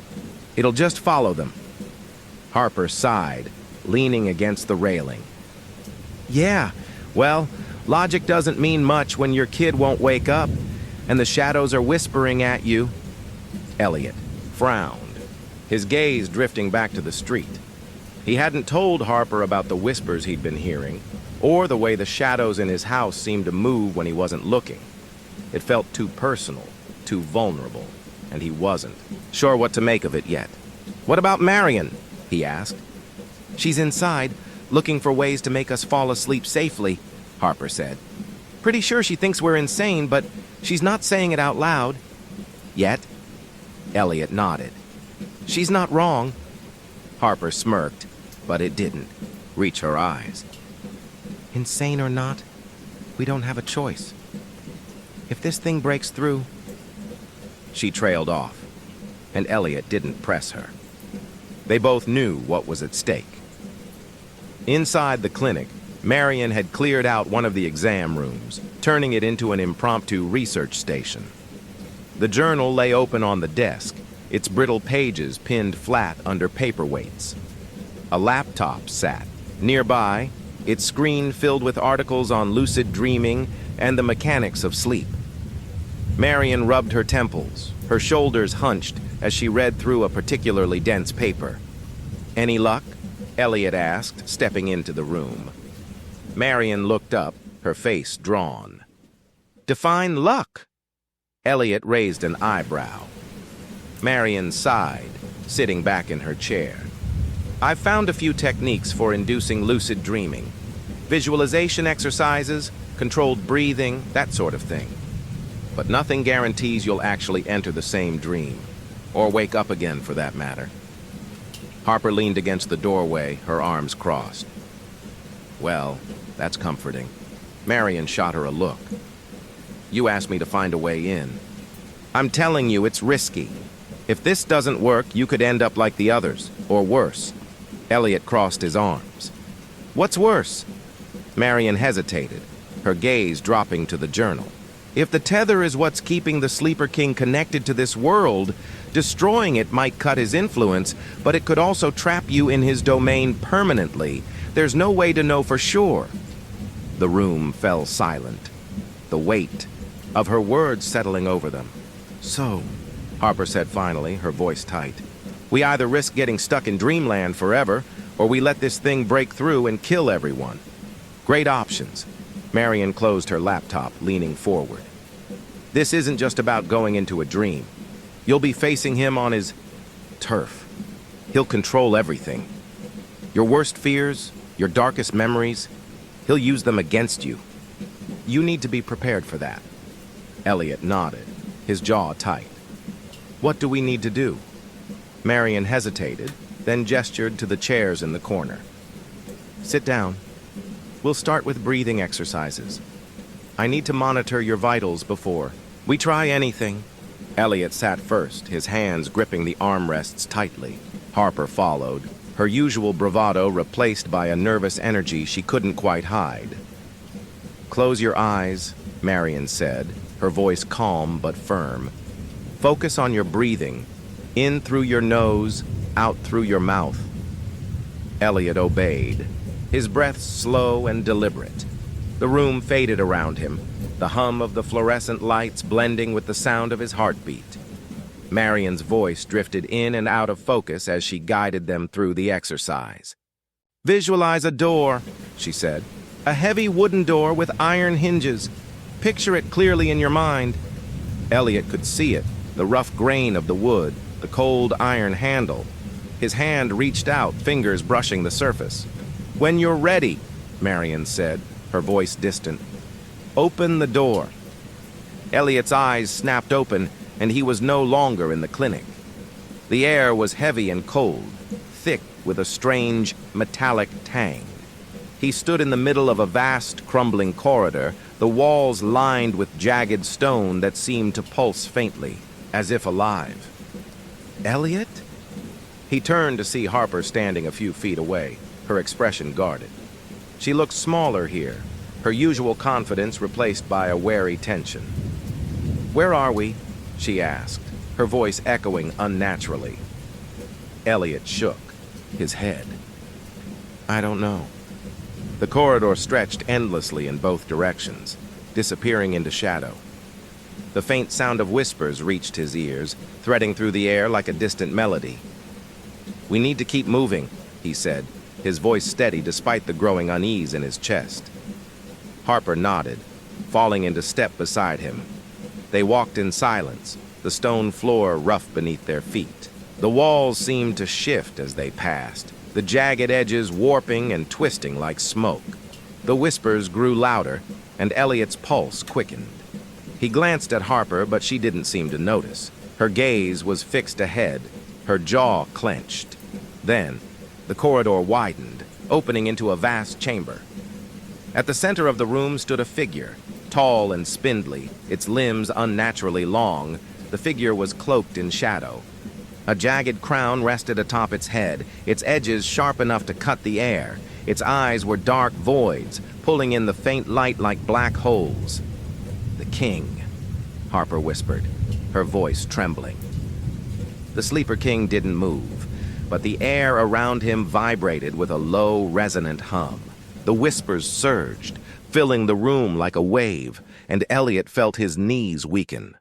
It'll just follow them." Harper sighed, leaning against the railing. "Yeah, well, logic doesn't mean much when your kid won't wake up, and the shadows are whispering at you." Elliot frowned, his gaze drifting back to the street. He hadn't told Harper about the whispers he'd been hearing, or the way the shadows in his house seemed to move when he wasn't looking. It felt too personal, too vulnerable, and he wasn't sure what to make of it yet. "What about Marion?" he asked. "She's inside, looking for ways to make us fall asleep safely," Harper said. "Pretty sure she thinks we're insane, but she's not saying it out loud. Yet?" Elliot nodded. "She's not wrong." Harper smirked, but it didn't reach her eyes. "Insane or not, we don't have a choice. If this thing breaks through..." She trailed off, and Elliot didn't press her. They both knew what was at stake. Inside the clinic, Marion had cleared out one of the exam rooms, turning it into an impromptu research station. The journal lay open on the desk, its brittle pages pinned flat under paperweights. A laptop sat nearby, its screen filled with articles on lucid dreaming and the mechanics of sleep. Marion rubbed her temples, her shoulders hunched as she read through a particularly dense paper. "Any luck?" Elliot asked, stepping into the room. Marion looked up, her face drawn. "Define luck." Elliot raised an eyebrow. Marion sighed, sitting back in her chair. "I've found a few techniques for inducing lucid dreaming. Visualization exercises, controlled breathing, that sort of thing. But nothing guarantees you'll actually enter the same dream, or wake up again for that matter." Harper leaned against the doorway, her arms crossed. "Well, that's comforting." Marion shot her a look. "You asked me to find a way in. I'm telling you, it's risky. If this doesn't work, you could end up like the others, or worse." Elliot crossed his arms. "What's worse?" Marion hesitated, her gaze dropping to the journal. "If the tether is what's keeping the Sleeper King connected to this world, destroying it might cut his influence, but it could also trap you in his domain permanently. There's no way to know for sure." The room fell silent, the weight of her words settling over them. "So," Harper said finally, her voice tight, "we either risk getting stuck in dreamland forever, or we let this thing break through and kill everyone. Great options." Marion closed her laptop, leaning forward. "This isn't just about going into a dream. You'll be facing him on his turf. He'll control everything. Your worst fears, your darkest memories, he'll use them against you. You need to be prepared for that." Elliot nodded, his jaw tight. "What do we need to do?" Marion hesitated, then gestured to the chairs in the corner. "Sit down. We'll start with breathing exercises. I need to monitor your vitals before we try anything." Elliot sat first, his hands gripping the armrests tightly. Harper followed, her usual bravado replaced by a nervous energy she couldn't quite hide. "Close your eyes," Marion said, her voice calm but firm. "Focus on your breathing, in through your nose, out through your mouth." Elliot obeyed, his breath slow and deliberate. The room faded around him, the hum of the fluorescent lights blending with the sound of his heartbeat. Marion's voice drifted in and out of focus as she guided them through the exercise. "Visualize a door," she said. "A heavy wooden door with iron hinges. Picture it clearly in your mind." Elliot could see it, the rough grain of the wood, the cold iron handle. His hand reached out, fingers brushing the surface. "When you're ready," Marion said, her voice distant, "open the door." Elliot's eyes snapped open, and he was no longer in the clinic. The air was heavy and cold, with a strange, metallic tang. He stood in the middle of a vast, crumbling corridor, the walls lined with jagged stone that seemed to pulse faintly, as if alive. Elliot? He turned to see Harper standing a few feet away, her expression guarded. She looked smaller here, her usual confidence replaced by a wary tension. "Where are we?" she asked, her voice echoing unnaturally. Elliot shook, his head. "I don't know." The corridor stretched endlessly in both directions, disappearing into shadow. The faint sound of whispers reached his ears, threading through the air like a distant melody. "We need to keep moving," he said, his voice steady despite the growing unease in his chest. Harper nodded, falling into step beside him. They walked in silence, the stone floor rough beneath their feet. The walls seemed to shift as they passed, the jagged edges warping and twisting like smoke. The whispers grew louder, and Elliot's pulse quickened. He glanced at Harper, but she didn't seem to notice. Her gaze was fixed ahead, her jaw clenched. Then, the corridor widened, opening into a vast chamber. At the center of the room stood a figure, tall and spindly, its limbs unnaturally long. The figure was cloaked in shadow. A jagged crown rested atop its head, its edges sharp enough to cut the air. Its eyes were dark voids, pulling in the faint light like black holes. "The king," Harper whispered, her voice trembling. The sleeper king didn't move, but the air around him vibrated with a low, resonant hum. The whispers surged, filling the room like a wave, and Elliot felt his knees weaken.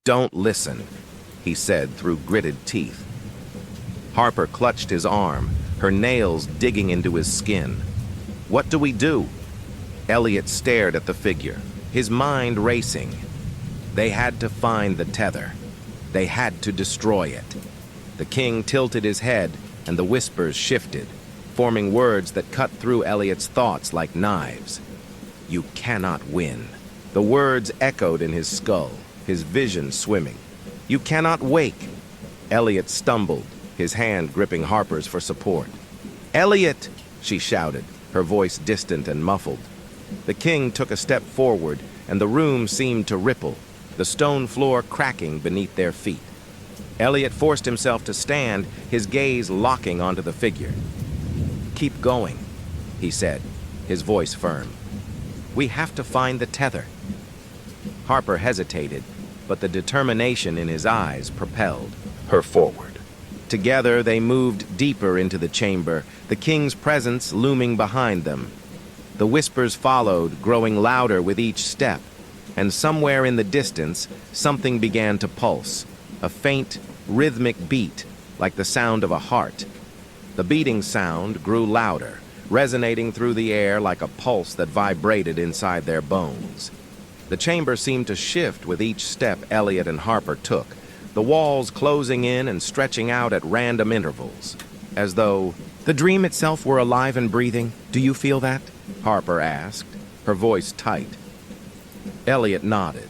"Don't listen," he said through gritted teeth. Harper clutched his arm, her nails digging into his skin. "What do we do?" Elliot stared at the figure, his mind racing. They had to find the tether. They had to destroy it. The king tilted his head, and the whispers shifted, forming words that cut through Elliot's thoughts like knives. "You cannot win." The words echoed in his skull, his vision swimming. "You cannot wake." Elliot stumbled, his hand gripping Harper's for support. "Elliot!" she shouted, her voice distant and muffled. The king took a step forward, and the room seemed to ripple, the stone floor cracking beneath their feet. Elliot forced himself to stand, his gaze locking onto the figure. "Keep going," he said, his voice firm. "We have to find the tether." Harper hesitated, but the determination in his eyes propelled her forward. Together they moved deeper into the chamber, the king's presence looming behind them. The whispers followed, growing louder with each step, and somewhere in the distance, something began to pulse, a faint, rhythmic beat, like the sound of a heart. The beating sound grew louder, resonating through the air like a pulse that vibrated inside their bones. The chamber seemed to shift with each step Elliot and Harper took, the walls closing in and stretching out at random intervals, as though the dream itself were alive and breathing. "Do you feel that?" Harper asked, her voice tight. Elliot nodded.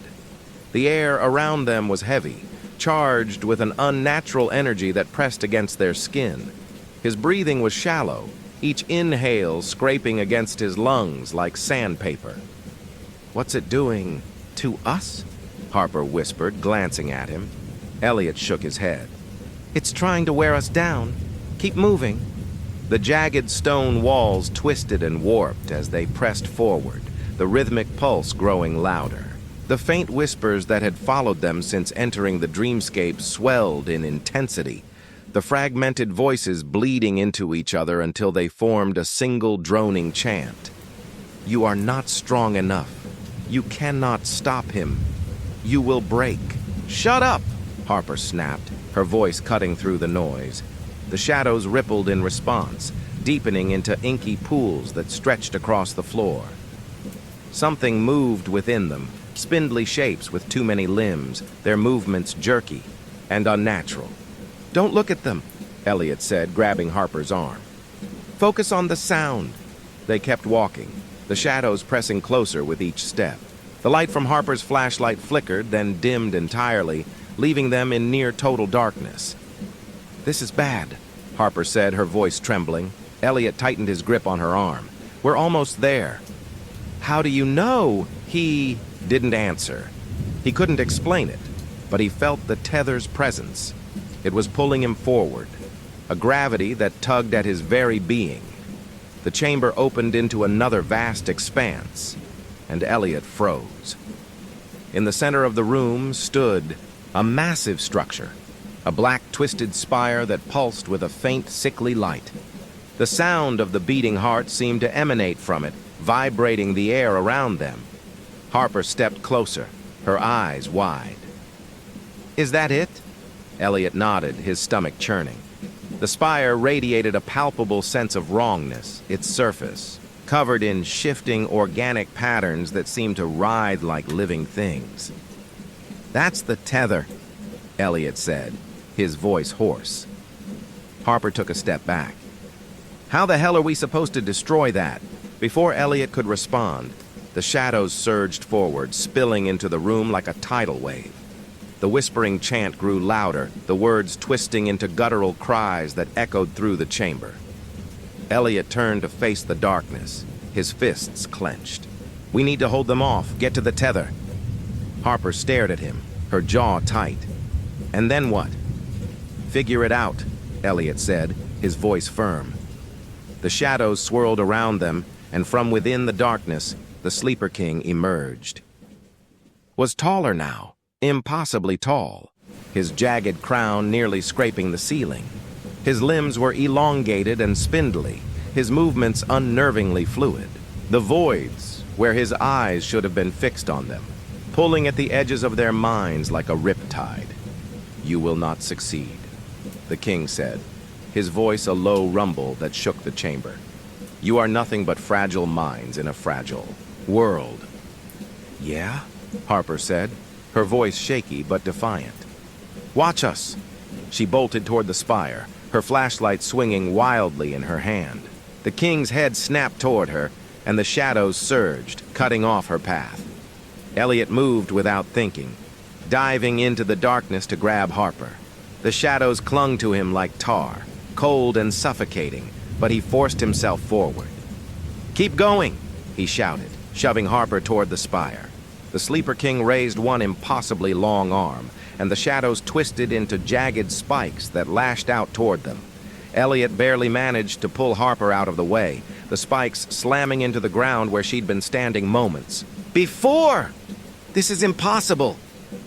The air around them was heavy, charged with an unnatural energy that pressed against their skin. His breathing was shallow, each inhale scraping against his lungs like sandpaper. "What's it doing to us?" Harper whispered, glancing at him. Elliot shook his head. "It's trying to wear us down. Keep moving." The jagged stone walls twisted and warped as they pressed forward, the rhythmic pulse growing louder. The faint whispers that had followed them since entering the dreamscape swelled in intensity, the fragmented voices bleeding into each other until they formed a single droning chant. "You are not strong enough. You cannot stop him. You will break." "Shut up!" Harper snapped, her voice cutting through the noise. The shadows rippled in response, deepening into inky pools that stretched across the floor. Something moved within them, spindly shapes with too many limbs, their movements jerky and unnatural. "Don't look at them," Elliot said, grabbing Harper's arm. "Focus on the sound." They kept walking, the shadows pressing closer with each step. The light from Harper's flashlight flickered, then dimmed entirely, leaving them in near total darkness. "This is bad," Harper said, her voice trembling. Elliot tightened his grip on her arm. We're almost there. How do you know? He didn't answer. He couldn't explain it, but he felt the tether's presence. It was pulling him forward, a gravity that tugged at his very being. The chamber opened into another vast expanse, and Elliot froze. In the center of the room stood a massive structure, a black twisted spire that pulsed with a faint, sickly light. The sound of the beating heart seemed to emanate from it, vibrating the air around them. Harper stepped closer, her eyes wide. Is that it? Elliot nodded, his stomach churning. The spire radiated a palpable sense of wrongness, its surface, covered in shifting organic patterns that seemed to writhe like living things. That's the tether, Elliot said, his voice hoarse. Harper took a step back. How the hell are we supposed to destroy that? Before Elliot could respond, the shadows surged forward, spilling into the room like a tidal wave. The whispering chant grew louder, the words twisting into guttural cries that echoed through the chamber. Elliot turned to face the darkness, his fists clenched. We need to hold them off, get to the tether. Harper stared at him, her jaw tight. And then what? Figure it out, Elliot said, his voice firm. The shadows swirled around them, and from within the darkness, the Sleeper King emerged. Was taller now, impossibly tall, his jagged crown nearly scraping the ceiling. His limbs were elongated and spindly, his movements unnervingly fluid. The voids, where his eyes should have been fixed on them, pulling at the edges of their minds like a riptide. You will not succeed, the king said, his voice a low rumble that shook the chamber. You are nothing but fragile minds in a fragile world. Yeah? Harper said, her voice shaky but defiant. Watch us. She bolted toward the spire, her flashlight swinging wildly in her hand. The king's head snapped toward her, and the shadows surged, cutting off her path. Elliot moved without thinking, diving into the darkness to grab Harper. The shadows clung to him like tar, cold and suffocating, but he forced himself forward. Keep going, he shouted, shoving Harper toward the spire. The Sleeper King raised one impossibly long arm, and the shadows twisted into jagged spikes that lashed out toward them. Elliot barely managed to pull Harper out of the way, the spikes slamming into the ground where she'd been standing moments. Before! This is impossible,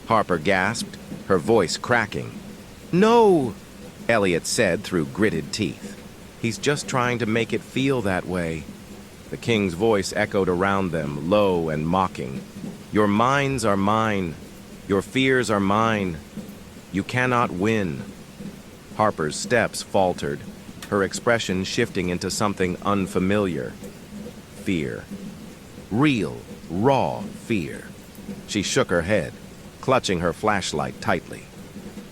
Harper gasped, her voice cracking. No, Elliot said through gritted teeth. He's just trying to make it feel that way. The king's voice echoed around them, low and mocking. Your minds are mine. Your fears are mine. You cannot win. Harper's steps faltered, her expression shifting into something unfamiliar. Fear. Real, raw fear. She shook her head, clutching her flashlight tightly.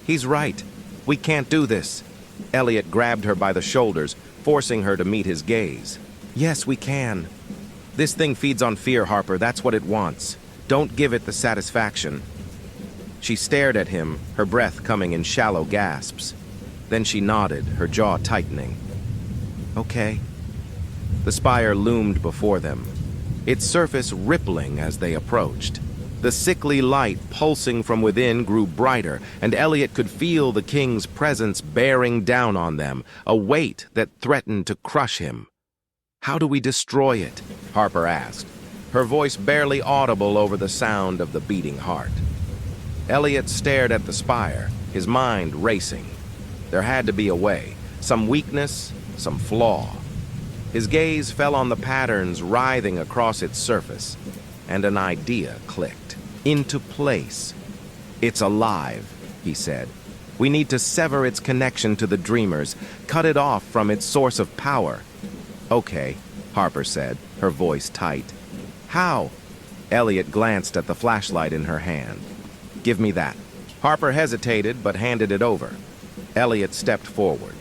He's right. We can't do this. Elliot grabbed her by the shoulders, forcing her to meet his gaze. Yes, we can. This thing feeds on fear, Harper. That's what it wants. Don't give it the satisfaction. She stared at him, her breath coming in shallow gasps. Then she nodded, her jaw tightening. Okay. The spire loomed before them, its surface rippling as they approached. The sickly light pulsing from within grew brighter, and Elliot could feel the king's presence bearing down on them, a weight that threatened to crush him. How do we destroy it? Harper asked, her voice barely audible over the sound of the beating heart. Elliot stared at the spire, his mind racing. There had to be a way, some weakness, some flaw. His gaze fell on the patterns writhing across its surface, and an idea clicked. Into place. It's alive, he said. We need to sever its connection to the dreamers, cut it off from its source of power. Okay, Harper said, her voice tight. How? Elliot glanced at the flashlight in her hand. Give me that. Harper hesitated but handed it over. Elliot stepped forward,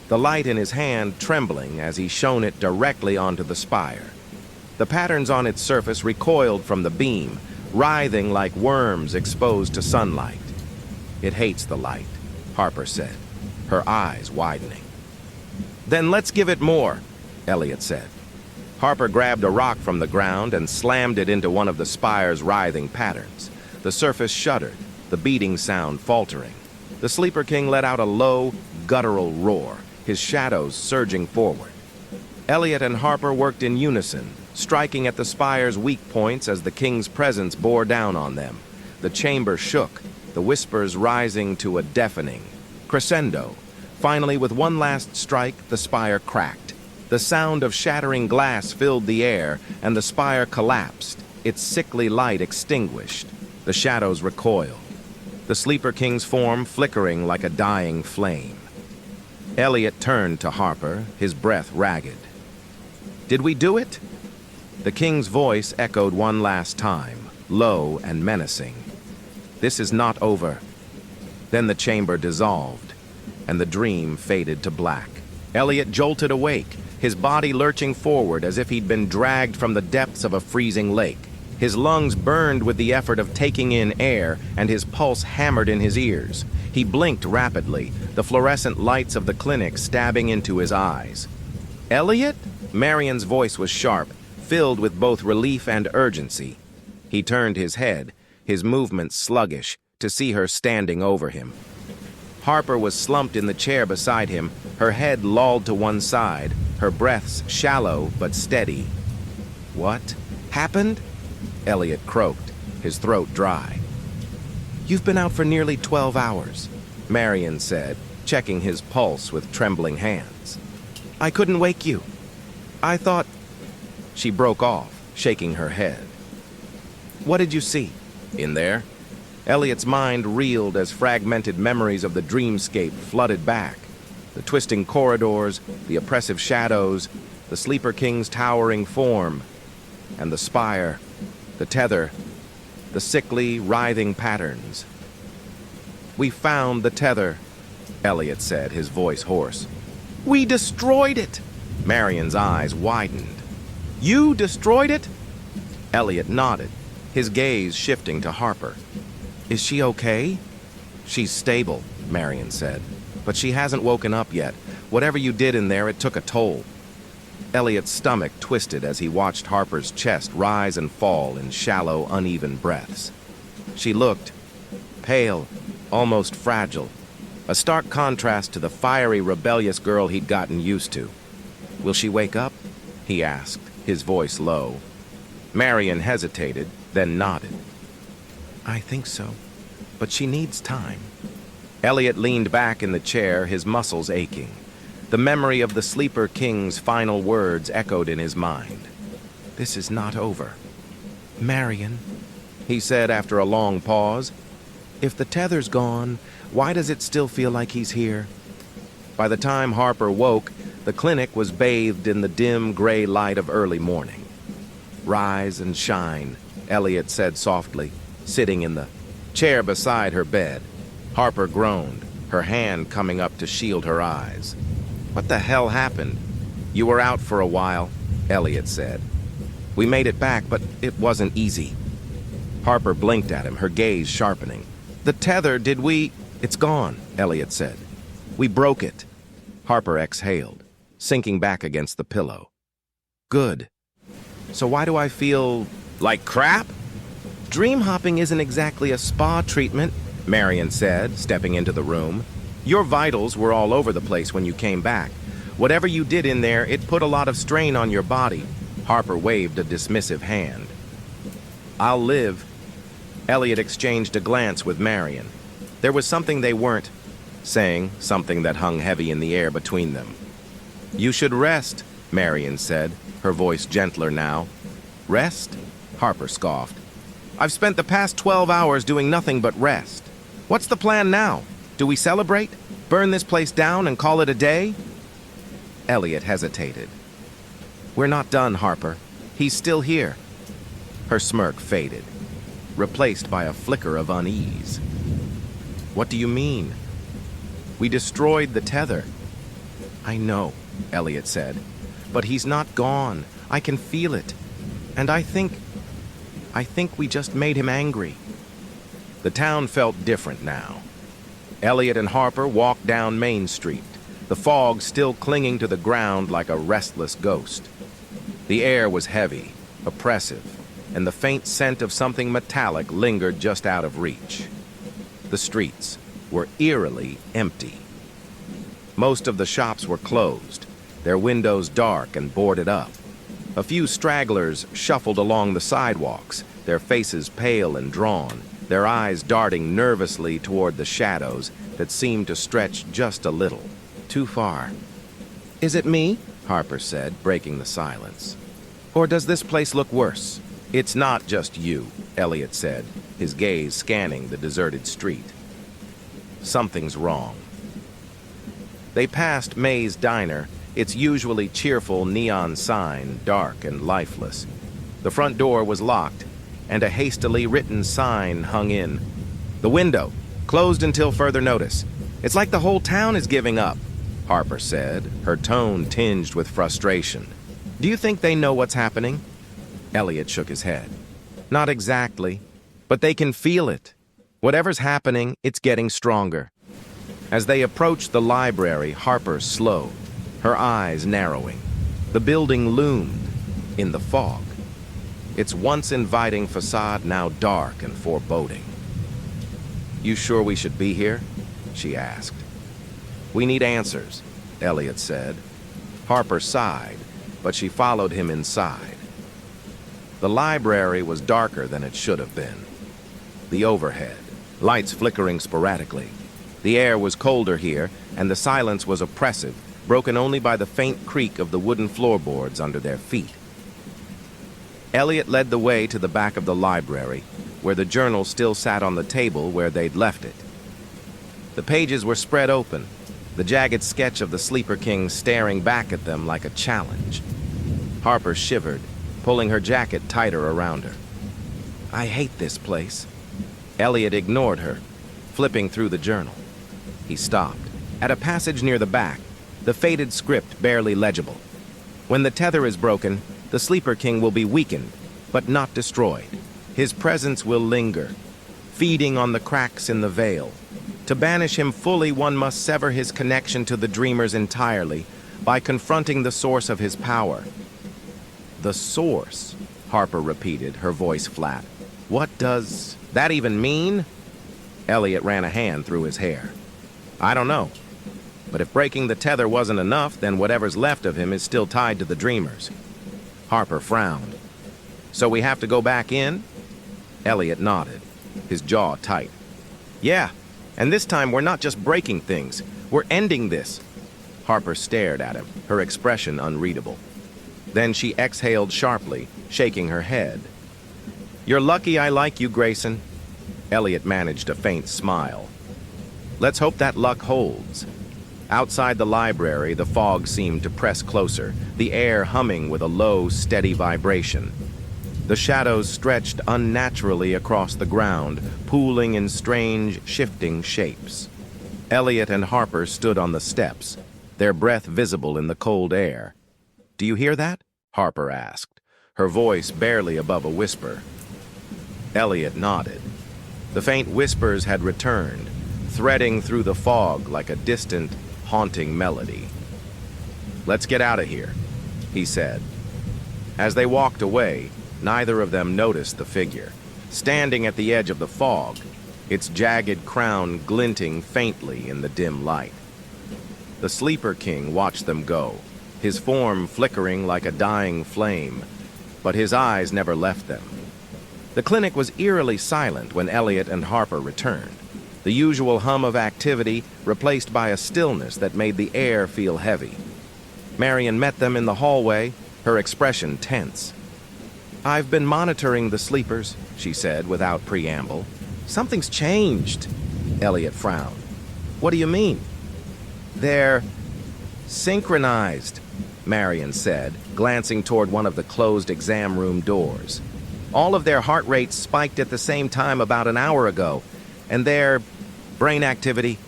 the light in his hand trembling as he shone it directly onto the spire. The patterns on its surface recoiled from the beam, writhing like worms exposed to sunlight. It hates the light, Harper said, her eyes widening. Then let's give it more, Elliot said. Harper grabbed a rock from the ground and slammed it into one of the spire's writhing patterns. The surface shuddered, the beating sound faltering. The Sleeper King let out a low, guttural roar, his shadows surging forward. Elliot and Harper worked in unison, striking at the spire's weak points as the king's presence bore down on them. The chamber shook, the whispers rising to a deafening crescendo. Finally, with one last strike, the spire cracked. The sound of shattering glass filled the air, and the spire collapsed, its sickly light extinguished. The shadows recoiled, the Sleeper King's form flickering like a dying flame. Elliot turned to Harper, his breath ragged. "Did we do it?" The king's voice echoed one last time, low and menacing. "This is not over." Then the chamber dissolved, and the dream faded to black. Elliot jolted awake, his body lurching forward as if he'd been dragged from the depths of a freezing lake. His lungs burned with the effort of taking in air, and his pulse hammered in his ears. He blinked rapidly, the fluorescent lights of the clinic stabbing into his eyes. "Elliot?" Marion's voice was sharp, filled with both relief and urgency. He turned his head, his movements sluggish, to see her standing over him. Harper was slumped in the chair beside him, her head lolled to one side, her breaths shallow but steady. "What happened?" Elliot croaked, his throat dry. "You've been out for nearly 12 hours, Marion said, checking his pulse with trembling hands. "I couldn't wake you. I thought—" She broke off, shaking her head. "What did you see in there?" Elliot's mind reeled as fragmented memories of the dreamscape flooded back. The twisting corridors, the oppressive shadows, the Sleeper King's towering form, and the spire, the tether, the sickly, writhing patterns. "We found the tether," Elliot said, his voice hoarse. "We destroyed it!" Marion's eyes widened. "You destroyed it?" Elliot nodded, his gaze shifting to Harper. "Is she okay?" "She's stable," Marion said, "but she hasn't woken up yet. Whatever you did in there, it took a toll." Elliot's stomach twisted as he watched Harper's chest rise and fall in shallow, uneven breaths. She looked pale, almost fragile, a stark contrast to the fiery, rebellious girl he'd gotten used to. "Will she wake up?" he asked, his voice low. Marion hesitated, then nodded. "I think so, but she needs time." Elliot leaned back in the chair, his muscles aching. The memory of the Sleeper King's final words echoed in his mind. "This is not over." "Marion," he said after a long pause, "if the tether's gone, why does it still feel like he's here?" By the time Harper woke, the clinic was bathed in the dim, gray light of early morning. "Rise and shine," Elliot said softly, sitting in the chair beside her bed. Harper groaned, her hand coming up to shield her eyes. "What the hell happened?" "You were out for a while," Elliot said. "We made it back, but it wasn't easy." Harper blinked at him, her gaze sharpening. "The tether, did we—" "It's gone," Elliot said. "We broke it." Harper exhaled, sinking back against the pillow. "Good. So why do I feel like crap?" "Dream hopping isn't exactly a spa treatment," Marion said, stepping into the room. "Your vitals were all over the place when you came back. Whatever you did in there, it put a lot of strain on your body." Harper waved a dismissive hand. "I'll live." Elliot exchanged a glance with Marion. There was something they weren't saying, something that hung heavy in the air between them. "You should rest," Marion said, her voice gentler now. "Rest?" Harper scoffed. "I've spent the past 12 hours doing nothing but rest. What's the plan now? Do we celebrate? Burn this place down and call it a day?" Elliot hesitated. "We're not done, Harper. He's still here." Her smirk faded, replaced by a flicker of unease. "What do you mean?" "We destroyed the tether." "I know," Elliot said, "but he's not gone. I can feel it. And I think we just made him angry." The town felt different now. Elliot and Harper walked down Main Street. the fog still clinging to the ground like a restless ghost. The air was heavy, oppressive, and the faint scent of something metallic lingered just out of reach. The streets were eerily empty. Most of the shops were closed, their windows dark and boarded up. A few stragglers shuffled along the sidewalks, their faces pale and drawn, their eyes darting nervously toward the shadows that seemed to stretch just a little, too far. "Is it me?" Harper said, breaking the silence. "Or does this place look worse?" "It's not just you," Elliot said, his gaze scanning the deserted street. "Something's wrong." They passed May's Diner, its usually cheerful neon sign dark and lifeless. The front door was locked, and a hastily written sign hung in. "The window, closed until further notice. It's like the whole town is giving up," Harper said, her tone tinged with frustration. "Do you think they know what's happening?" Elliot shook his head. "Not exactly, but they can feel it. Whatever's happening, it's getting stronger." As they approached the library, Harper slowed, her eyes narrowing. The building loomed in the fog, its once inviting facade now dark and foreboding. "You sure we should be here?" she asked. "We need answers," Elliot said. Harper sighed, but she followed him inside. The library was darker than it should have been. The overhead, lights flickering sporadically. The air was colder here, and the silence was oppressive, broken only by the faint creak of the wooden floorboards under their feet. Elliot led the way to the back of the library, where the journal still sat on the table where they'd left it. The pages were spread open, the jagged sketch of the Sleeper King staring back at them like a challenge. Harper shivered, pulling her jacket tighter around her. "I hate this place." Elliot ignored her, flipping through the journal. He stopped. At a passage near the back, the faded script barely legible. "When the tether is broken, the Sleeper King will be weakened, but not destroyed. His presence will linger, feeding on the cracks in the veil. To banish him fully, one must sever his connection to the dreamers entirely by confronting the source of his power." "The source," Harper repeated, her voice flat. "What does that even mean?" Elliot ran a hand through his hair. "I don't know. But if breaking the tether wasn't enough, then whatever's left of him is still tied to the dreamers." Harper frowned. "So we have to go back in?" Elliot nodded, his jaw tight. "Yeah, and this time we're not just breaking things. We're ending this." Harper stared at him, her expression unreadable. Then she exhaled sharply, shaking her head. "You're lucky I like you, Grayson." Elliot managed a faint smile. "Let's hope that luck holds." Outside the library, the fog seemed to press closer, the air humming with a low, steady vibration. The shadows stretched unnaturally across the ground, pooling in strange, shifting shapes. Elliot and Harper stood on the steps, their breath visible in the cold air. "Do you hear that?" Harper asked, her voice barely above a whisper. Elliot nodded. The faint whispers had returned, threading through the fog like a distant, haunting melody. "Let's get out of here," he said. As they walked away, neither of them noticed the figure, standing at the edge of the fog, its jagged crown glinting faintly in the dim light. The Sleeper King watched them go, his form flickering like a dying flame, but his eyes never left them. The clinic was eerily silent when Elliot and Harper returned, the usual hum of activity replaced by a stillness that made the air feel heavy. Marion met them in the hallway, her expression tense. "I've been monitoring the sleepers," she said without preamble. "Something's changed." Elliot frowned. "What do you mean?" "They're synchronized," Marion said, glancing toward one of the closed exam room doors. "All of their heart rates spiked at the same time about an hour ago, and their brain activity,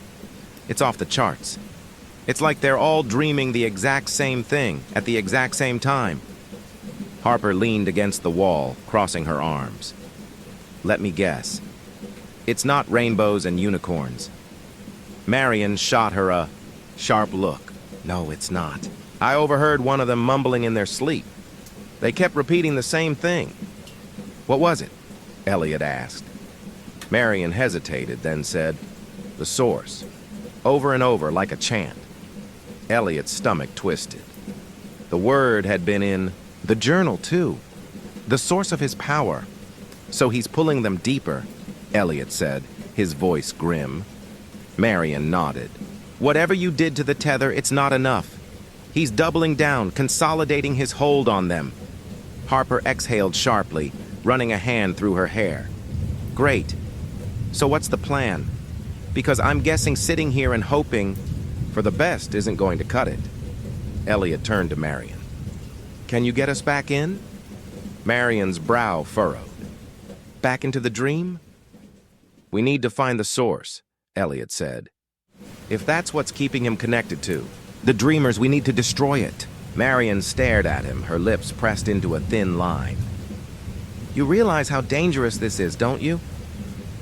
it's off the charts. It's like they're all dreaming the exact same thing at the exact same time." Harper leaned against the wall, crossing her arms. "Let me guess. It's not rainbows and unicorns." Marion shot her a sharp look. No, it's not. I overheard one of them mumbling in their sleep. They kept repeating the same thing. What was it? Elliot asked. Marion hesitated, then said, "The source." Over and over, like a chant. Elliot's stomach twisted. The word had been in the journal, too. The source of his power. So he's pulling them deeper, Elliot said, his voice grim. Marion nodded. Whatever you did to the tether, it's not enough. He's doubling down, consolidating his hold on them. Harper exhaled sharply, running a hand through her hair. Great. So what's the plan? Because I'm guessing sitting here and hoping for the best isn't going to cut it. Elliot turned to Marion. Can you get us back in? Marion's brow furrowed. Back into the dream? We need to find the source, Elliot said. If that's what's keeping him connected to the dreamers, we need to destroy it. Marion stared at him, her lips pressed into a thin line. You realize how dangerous this is, don't you?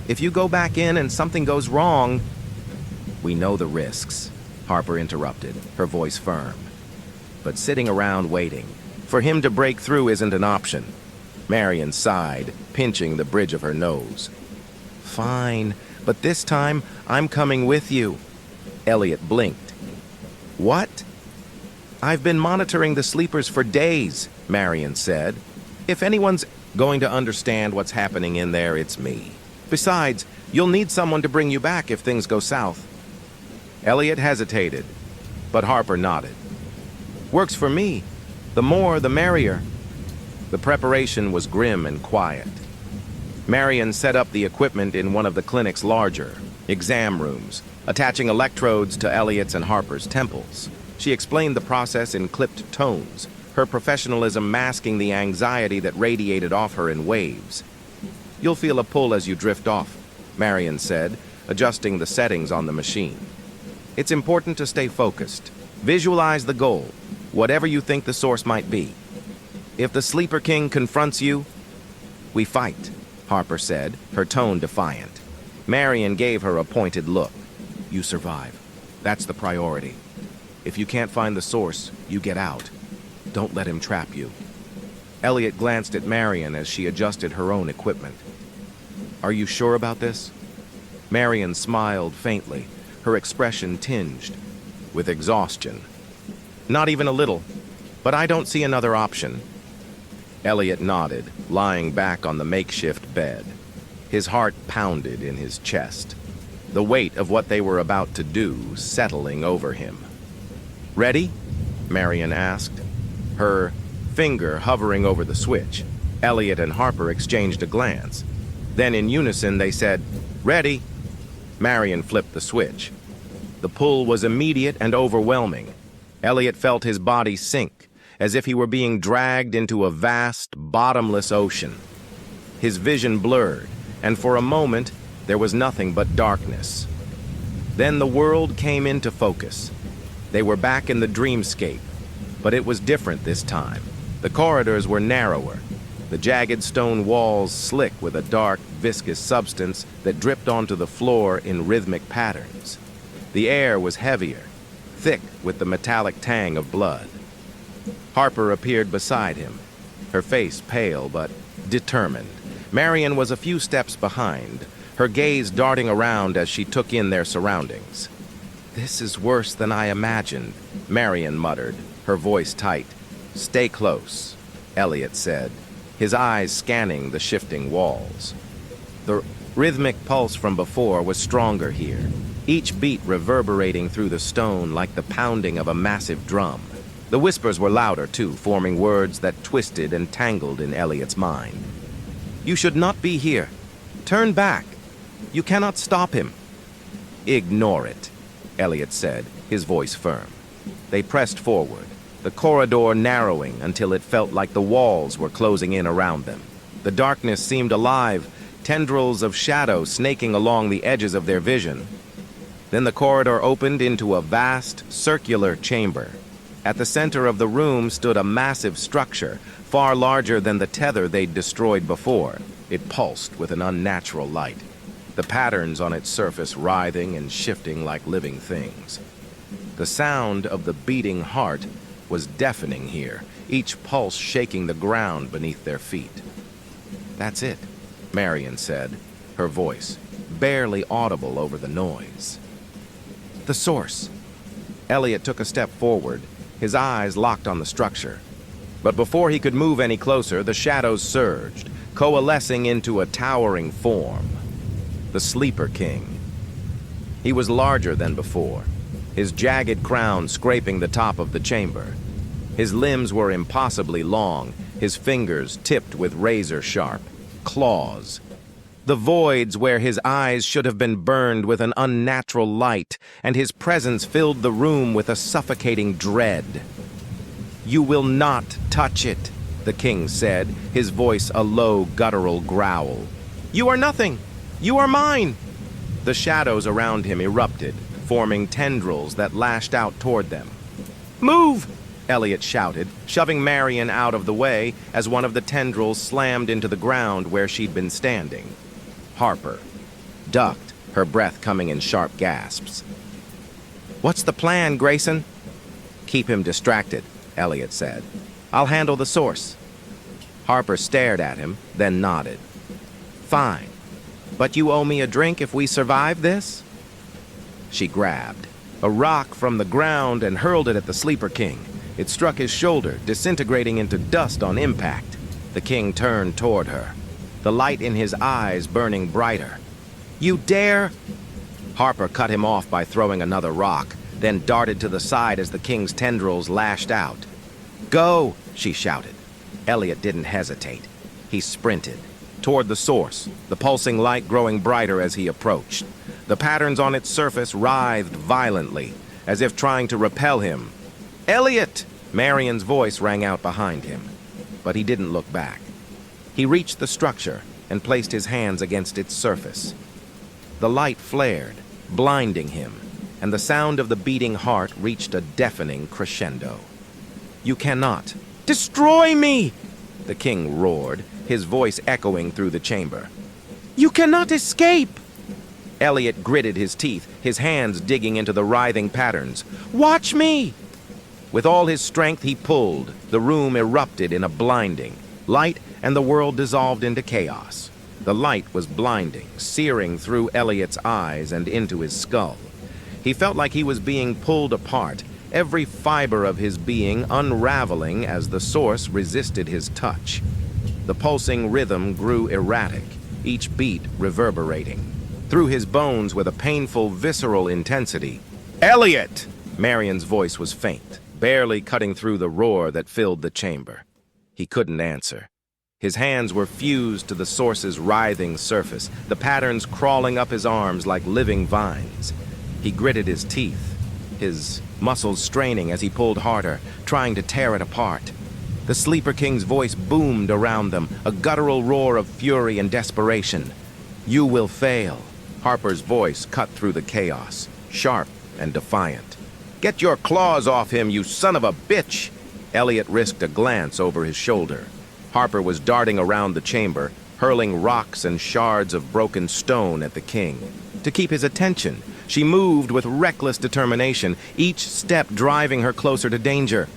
If you go back in and something goes wrong... We know the risks, Harper interrupted, her voice firm. But sitting around waiting, for him to break through isn't an option. Marion sighed, pinching the bridge of her nose. Fine, but this time I'm coming with you. Elliot blinked. What? I've been monitoring the sleepers for days, Marion said. If anyone's going to understand what's happening in there, it's me. Besides, you'll need someone to bring you back if things go south. Elliot hesitated, but Harper nodded. Works for me. The more, the merrier. The preparation was grim and quiet. Marion set up the equipment in one of the clinic's larger exam rooms, attaching electrodes to Elliot's and Harper's temples. She explained the process in clipped tones, her professionalism masking the anxiety that radiated off her in waves. You'll feel a pull as you drift off, Marion said, adjusting the settings on the machine. It's important to stay focused. Visualize the goal, whatever you think the source might be. If the Sleeper King confronts you, we fight, Harper said, her tone defiant. Marion gave her a pointed look. You survive. That's the priority. If you can't find the source, you get out. Don't let him trap you. Elliot glanced at Marion as she adjusted her own equipment. Are you sure about this? Marion smiled faintly, her expression tinged with exhaustion. Not even a little, but I don't see another option. Elliot nodded, lying back on the makeshift bed. His heart pounded in his chest, the weight of what they were about to do settling over him. Ready? Marion asked, her finger hovering over the switch. Elliot and Harper exchanged a glance. Then in unison they said, Ready? Marion flipped the switch. The pull was immediate and overwhelming. Elliot felt his body sink, as if he were being dragged into a vast, bottomless ocean. His vision blurred, and for a moment, there was nothing but darkness. Then the world came into focus. They were back in the dreamscape, but it was different this time. The corridors were narrower, the jagged stone walls slick with a dark, viscous substance that dripped onto the floor in rhythmic patterns. The air was heavier, thick with the metallic tang of blood. Harper appeared beside him, her face pale but determined. Marion was a few steps behind, her gaze darting around as she took in their surroundings. This is worse than I imagined, Marion muttered, her voice tight. Stay close, Elliot said, his eyes scanning the shifting walls. The rhythmic pulse from before was stronger here, each beat reverberating through the stone like the pounding of a massive drum. The whispers were louder, too, forming words that twisted and tangled in Elliot's mind. You should not be here. Turn back. You cannot stop him. Ignore it, Elliot said, his voice firm. They pressed forward, the corridor narrowing until it felt like the walls were closing in around them. The darkness seemed alive, tendrils of shadow snaking along the edges of their vision. Then the corridor opened into a vast, circular chamber. At the center of the room stood a massive structure, far larger than the tether they'd destroyed before. It pulsed with an unnatural light, the patterns on its surface writhing and shifting like living things. The sound of the beating heart was deafening here, each pulse shaking the ground beneath their feet. "That's it," Marion said, her voice barely audible over the noise. "The source." Elliot took a step forward, his eyes locked on the structure. But before he could move any closer, the shadows surged, coalescing into a towering form. The Sleeper King. He was larger than before, his jagged crown scraping the top of the chamber. His limbs were impossibly long, his fingers tipped with razor-sharp claws. The voids where his eyes should have been burned with an unnatural light, and his presence filled the room with a suffocating dread. "You will not touch it," the king said, his voice a low, guttural growl. "You are nothing. You are mine." The shadows around him erupted, forming tendrils that lashed out toward them. "Move!" Elliot shouted, shoving Marion out of the way as one of the tendrils slammed into the ground where she'd been standing. Harper ducked, her breath coming in sharp gasps. "What's the plan, Grayson?" "Keep him distracted," Elliot said. "I'll handle the source." Harper stared at him, then nodded. "Fine. But you owe me a drink if we survive this?" She grabbed a rock from the ground and hurled it at the Sleeper King. It struck his shoulder, disintegrating into dust on impact. The king turned toward her, the light in his eyes burning brighter. "You dare?" Harper cut him off by throwing another rock, then darted to the side as the king's tendrils lashed out. "Go!" she shouted. Elliot didn't hesitate. He sprinted toward the source, the pulsing light growing brighter as he approached. The patterns on its surface writhed violently, as if trying to repel him. "Elliot!" Marion's voice rang out behind him, but he didn't look back. He reached the structure and placed his hands against its surface. The light flared, blinding him, and the sound of the beating heart reached a deafening crescendo. "You cannot destroy me!" the king roared, his voice echoing through the chamber. "You cannot escape!" Elliot gritted his teeth, his hands digging into the writhing patterns. "Watch me!" With all his strength he pulled. The room erupted in a blinding light, and the world dissolved into chaos. The light was blinding, searing through Elliot's eyes and into his skull. He felt like he was being pulled apart, every fiber of his being unraveling as the source resisted his touch. The pulsing rhythm grew erratic, each beat reverberating through his bones with a painful, visceral intensity. "Elliot!" Marion's voice was faint, barely cutting through the roar that filled the chamber. He couldn't answer. His hands were fused to the source's writhing surface, the patterns crawling up his arms like living vines. He gritted his teeth, his muscles straining as he pulled harder, trying to tear it apart. The Sleeper King's voice boomed around them, a guttural roar of fury and desperation. "You will fail." Harper's voice cut through the chaos, sharp and defiant. "Get your claws off him, you son of a bitch!" Elliot risked a glance over his shoulder. Harper was darting around the chamber, hurling rocks and shards of broken stone at the king. To keep his attention, she moved with reckless determination, each step driving her closer to danger.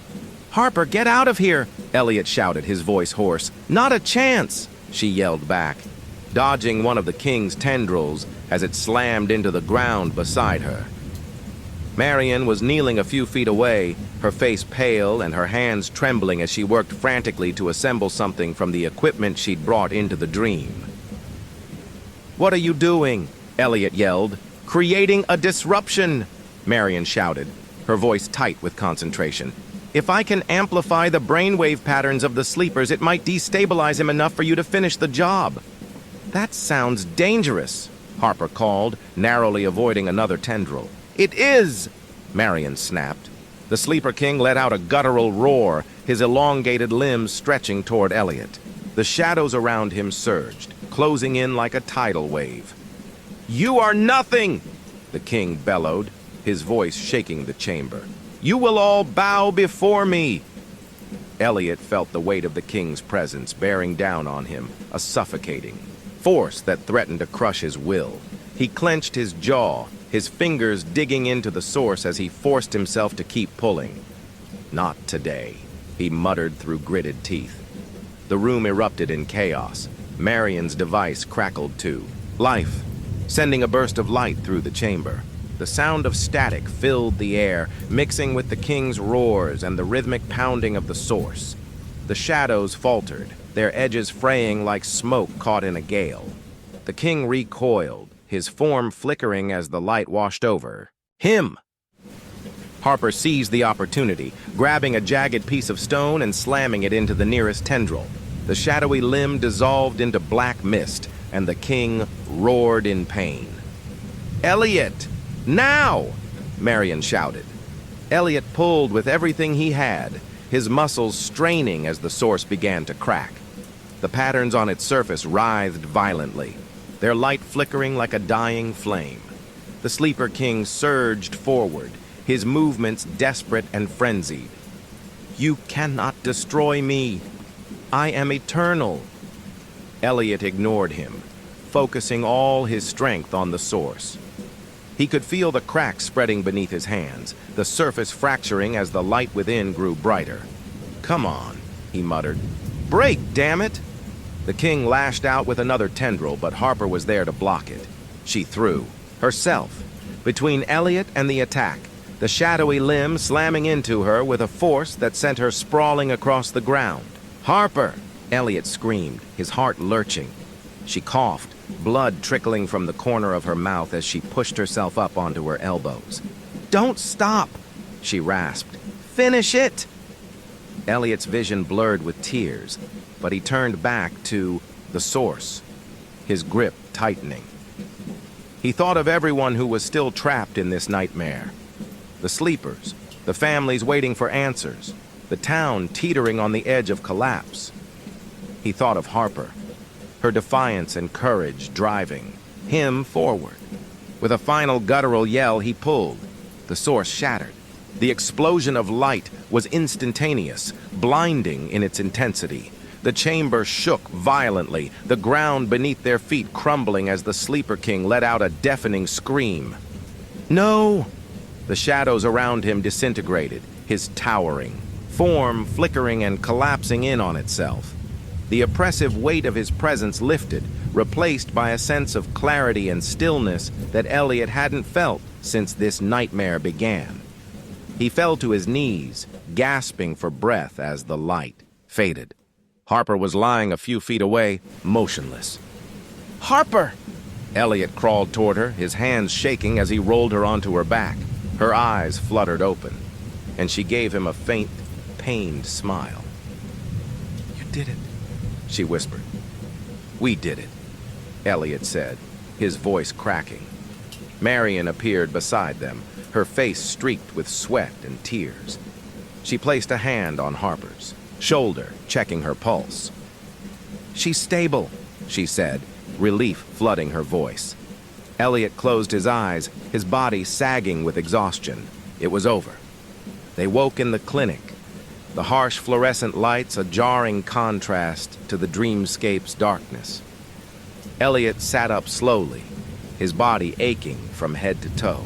"Harper, get out of here!" Elliot shouted, his voice hoarse. "Not a chance!" she yelled back, dodging one of the king's tendrils as it slammed into the ground beside her. Marion was kneeling a few feet away, her face pale and her hands trembling as she worked frantically to assemble something from the equipment she'd brought into the dream. "What are you doing?" Elliot yelled. "Creating a disruption!" Marion shouted, her voice tight with concentration. "If I can amplify the brainwave patterns of the sleepers, it might destabilize him enough for you to finish the job." "That sounds dangerous," Harper called, narrowly avoiding another tendril. "It is!" Marion snapped. The Sleeper King let out a guttural roar, his elongated limbs stretching toward Elliot. The shadows around him surged, closing in like a tidal wave. "You are nothing!" the king bellowed, his voice shaking the chamber. "You will all bow before me!" Elliot felt the weight of the king's presence bearing down on him, a suffocating force that threatened to crush his will. He clenched his jaw, his fingers digging into the source as he forced himself to keep pulling. "Not today," he muttered through gritted teeth. The room erupted in chaos. Marion's device crackled too. Life, sending a burst of light through the chamber. The sound of static filled the air, mixing with the king's roars and the rhythmic pounding of the source. The shadows faltered, their edges fraying like smoke caught in a gale. The king recoiled, his form flickering as the light washed over him. Harper seized the opportunity, grabbing a jagged piece of stone and slamming it into the nearest tendril. The shadowy limb dissolved into black mist, and the king roared in pain. "Elliot! Now!" Marion shouted. Elliot pulled with everything he had, his muscles straining as the source began to crack. The patterns on its surface writhed violently, their light flickering like a dying flame. The Sleeper King surged forward, his movements desperate and frenzied. "You cannot destroy me. I am eternal." Elliot ignored him, focusing all his strength on the source. He could feel the cracks spreading beneath his hands, the surface fracturing as the light within grew brighter. "Come on," he muttered. "Break, damn it!" The king lashed out with another tendril, but Harper was there to block it. She threw, herself, between Elliot and the attack, the shadowy limb slamming into her with a force that sent her sprawling across the ground. "Harper!" Elliot screamed, his heart lurching. She coughed, blood trickling from the corner of her mouth as she pushed herself up onto her elbows. "Don't stop!" she rasped. "Finish it!" Elliot's vision blurred with tears, but he turned back to the source, his grip tightening. He thought of everyone who was still trapped in this nightmare. The sleepers, the families waiting for answers, the town teetering on the edge of collapse. He thought of Harper, her defiance and courage driving him forward. With a final guttural yell, he pulled. The source shattered. The explosion of light was instantaneous, blinding in its intensity. The chamber shook violently, the ground beneath their feet crumbling as the Sleeper King let out a deafening scream. "No!" The shadows around him disintegrated, his towering form flickering and collapsing in on itself. The oppressive weight of his presence lifted, replaced by a sense of clarity and stillness that Elliot hadn't felt since this nightmare began. He fell to his knees, gasping for breath as the light faded. Harper was lying a few feet away, motionless. "Harper!" Elliot crawled toward her, his hands shaking as he rolled her onto her back. Her eyes fluttered open, and she gave him a faint, pained smile. "You did it," she whispered. "We did it," Elliot said, his voice cracking. Marion appeared beside them, her face streaked with sweat and tears. She placed a hand on Harper's shoulder, checking her pulse. "She's stable," she said, relief flooding her voice. Elliot closed his eyes, his body sagging with exhaustion. It was over. They woke in the clinic, the harsh fluorescent lights a jarring contrast to the dreamscape's darkness. Elliot sat up slowly, his body aching from head to toe.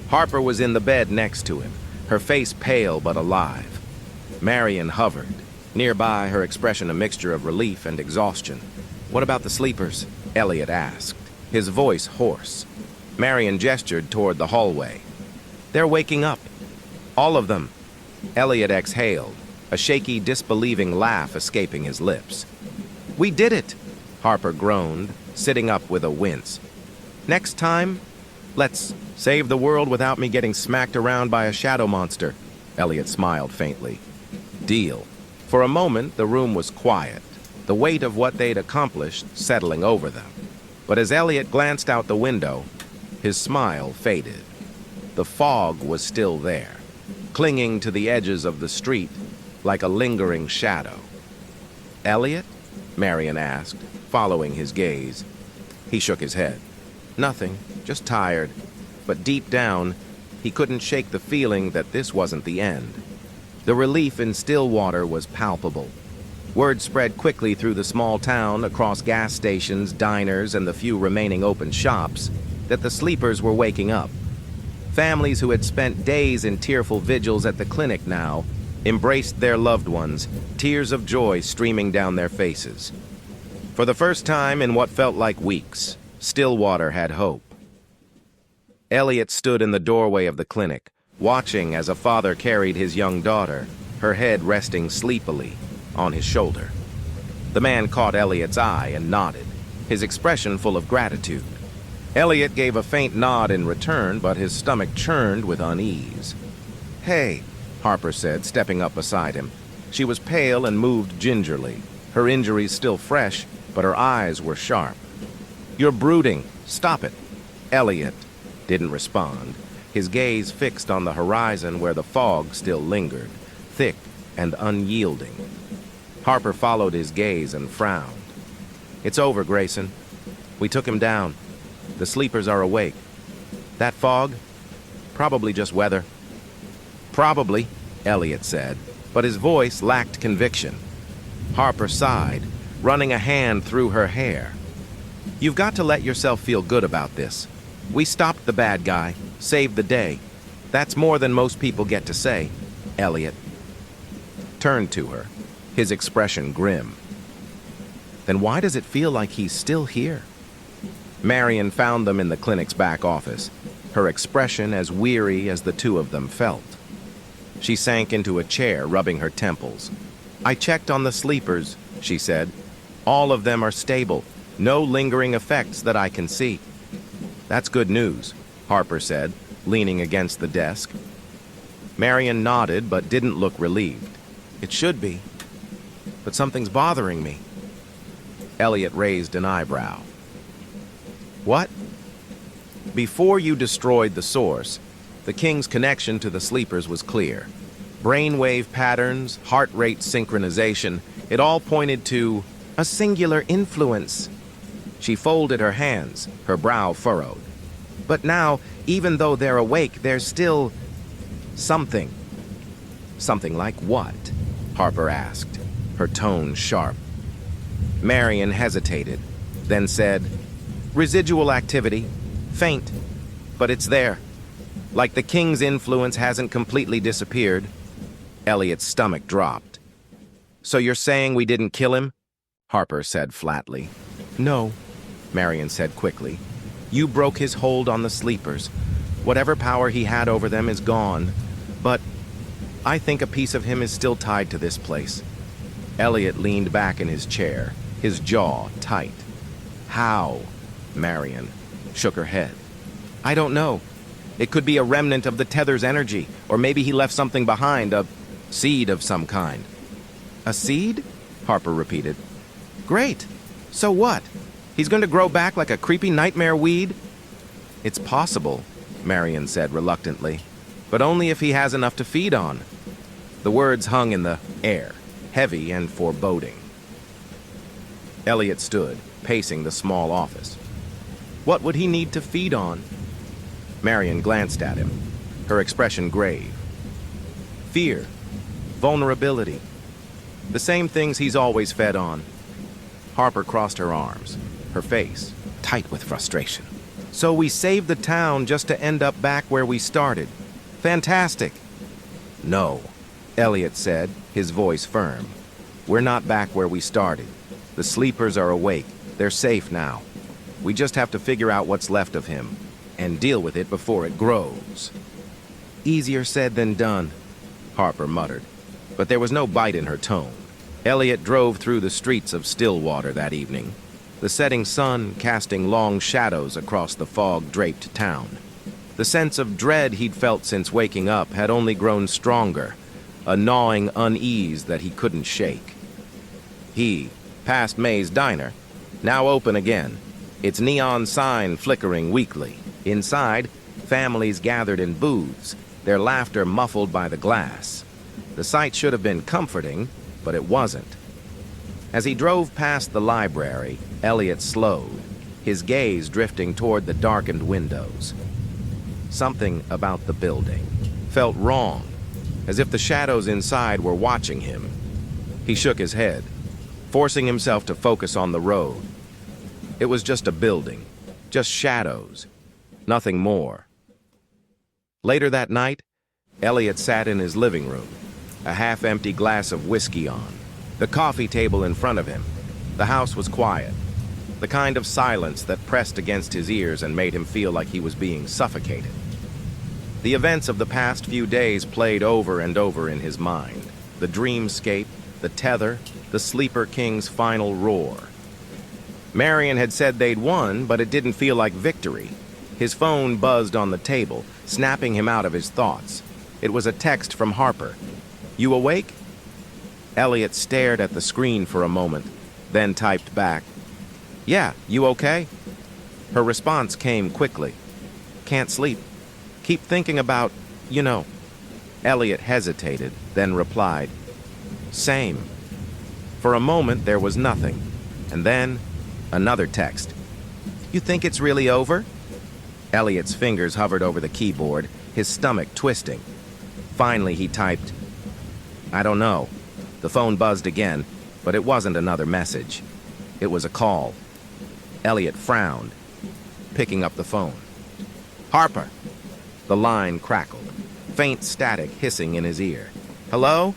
Harper was in the bed next to him, her face pale but alive. Marion hovered, nearby, her expression a mixture of relief and exhaustion. "What about the sleepers?" Elliot asked, his voice hoarse. Marion gestured toward the hallway. "They're waking up. All of them." Elliot exhaled, a shaky, disbelieving laugh escaping his lips. "We did it," Harper groaned, sitting up with a wince. "Next time, let's save the world without me getting smacked around by a shadow monster." Elliot smiled faintly. "Deal." For a moment, the room was quiet, the weight of what they'd accomplished settling over them. But as Elliot glanced out the window, his smile faded. The fog was still there, clinging to the edges of the street like a lingering shadow. "Elliot?" Marion asked, following his gaze. He shook his head. "Nothing, just tired." But deep down, he couldn't shake the feeling that this wasn't the end. The relief in Stillwater was palpable. Word spread quickly through the small town, across gas stations, diners, and the few remaining open shops. that the sleepers were waking up. Families who had spent days in tearful vigils at the clinic now embraced their loved ones, tears of joy streaming down their faces. For the first time in what felt like weeks, Stillwater had hope. Elliot stood in the doorway of the clinic, watching as a father carried his young daughter, her head resting sleepily on his shoulder. The man caught Elliot's eye and nodded, his expression full of gratitude. Elliot gave a faint nod in return, but his stomach churned with unease. "Hey," Harper said, stepping up beside him. She was pale and moved gingerly, her injuries still fresh, but her eyes were sharp. "You're brooding. Stop it." Elliot didn't respond, his gaze fixed on the horizon where the fog still lingered, thick and unyielding. Harper followed his gaze and frowned. "It's over, Grayson. We took him down. The sleepers are awake. That fog? Probably just weather." "Probably," Elliot said, but his voice lacked conviction. Harper sighed, running a hand through her hair. "You've got to let yourself feel good about this. We stopped the bad guy, saved the day. That's more than most people get to say." Elliot turned to her, his expression grim. "Then why does it feel like he's still here?" Marion found them in the clinic's back office, her expression as weary as the two of them felt. She sank into a chair, rubbing her temples. "I checked on the sleepers," she said. "All of them are stable, no lingering effects that I can see." "That's good news," Harper said, leaning against the desk. Marion nodded but didn't look relieved. "It should be, but something's bothering me." Elliot raised an eyebrow. "What?" "Before you destroyed the source, the King's connection to the sleepers was clear. Brainwave patterns, heart rate synchronization, it all pointed to a singular influence." She folded her hands, her brow furrowed. "But now, even though they're awake, there's still something." "Something like what?" Harper asked, her tone sharp. Marion hesitated, then said, "Residual activity, faint, but it's there. Like the King's influence hasn't completely disappeared." Elliot's stomach dropped. "So you're saying we didn't kill him?" Harper said flatly. "No," Marion said quickly. "You broke his hold on the sleepers. Whatever power he had over them is gone. But I think a piece of him is still tied to this place." Elliot leaned back in his chair, his jaw tight. "How?" Marion shook her head. "I don't know. It could be a remnant of the tether's energy, or maybe he left something behind, a seed of some kind." "A seed?" Harper repeated. "Great. So what? He's going to grow back like a creepy nightmare weed?" "It's possible," Marion said reluctantly, "but only if he has enough to feed on." The words hung in the air, heavy and foreboding. Elliot stood, pacing the small office. "What would he need to feed on?" Marion glanced at him, her expression grave. "Fear, vulnerability, the same things he's always fed on." Harper crossed her arms, her face tight with frustration. "So we saved the town just to end up back where we started. Fantastic." "No," Elliot said, his voice firm. "We're not back where we started. The sleepers are awake. They're safe now. We just have to figure out what's left of him and deal with it before it grows." "Easier said than done," Harper muttered, but there was no bite in her tone. Elliot drove through the streets of Stillwater that evening, the setting sun casting long shadows across the fog-draped town. The sense of dread he'd felt since waking up had only grown stronger, a gnawing unease that he couldn't shake. He passed May's Diner, now open again, its neon sign flickering weakly. Inside, families gathered in booths, their laughter muffled by the glass. The sight should have been comforting, but it wasn't. As he drove past the library, Elliot slowed, his gaze drifting toward the darkened windows. Something about the building felt wrong, as if the shadows inside were watching him. He shook his head, forcing himself to focus on the road. It was just a building, just shadows. Nothing more. Later that night, Elliot sat in his living room, a half-empty glass of whiskey on, the coffee table in front of him. The house was quiet, the kind of silence that pressed against his ears and made him feel like he was being suffocated. The events of the past few days played over and over in his mind. The dreamscape, the tether, the Sleeper King's final roar. Marion had said they'd won, but it didn't feel like victory. His phone buzzed on the table, snapping him out of his thoughts. It was a text from Harper. "You awake?" Elliot stared at the screen for a moment, then typed back, "Yeah, you okay?" Her response came quickly. "Can't sleep. Keep thinking about, you know." Elliot hesitated, then replied, "Same." For a moment, there was nothing. And then, another text. "You think it's really over?" Elliot's fingers hovered over the keyboard, his stomach twisting. Finally, he typed, "I don't know." The phone buzzed again, but it wasn't another message. It was a call. Elliot frowned, picking up the phone. "Harper." The line crackled, faint static hissing in his ear. "Hello?"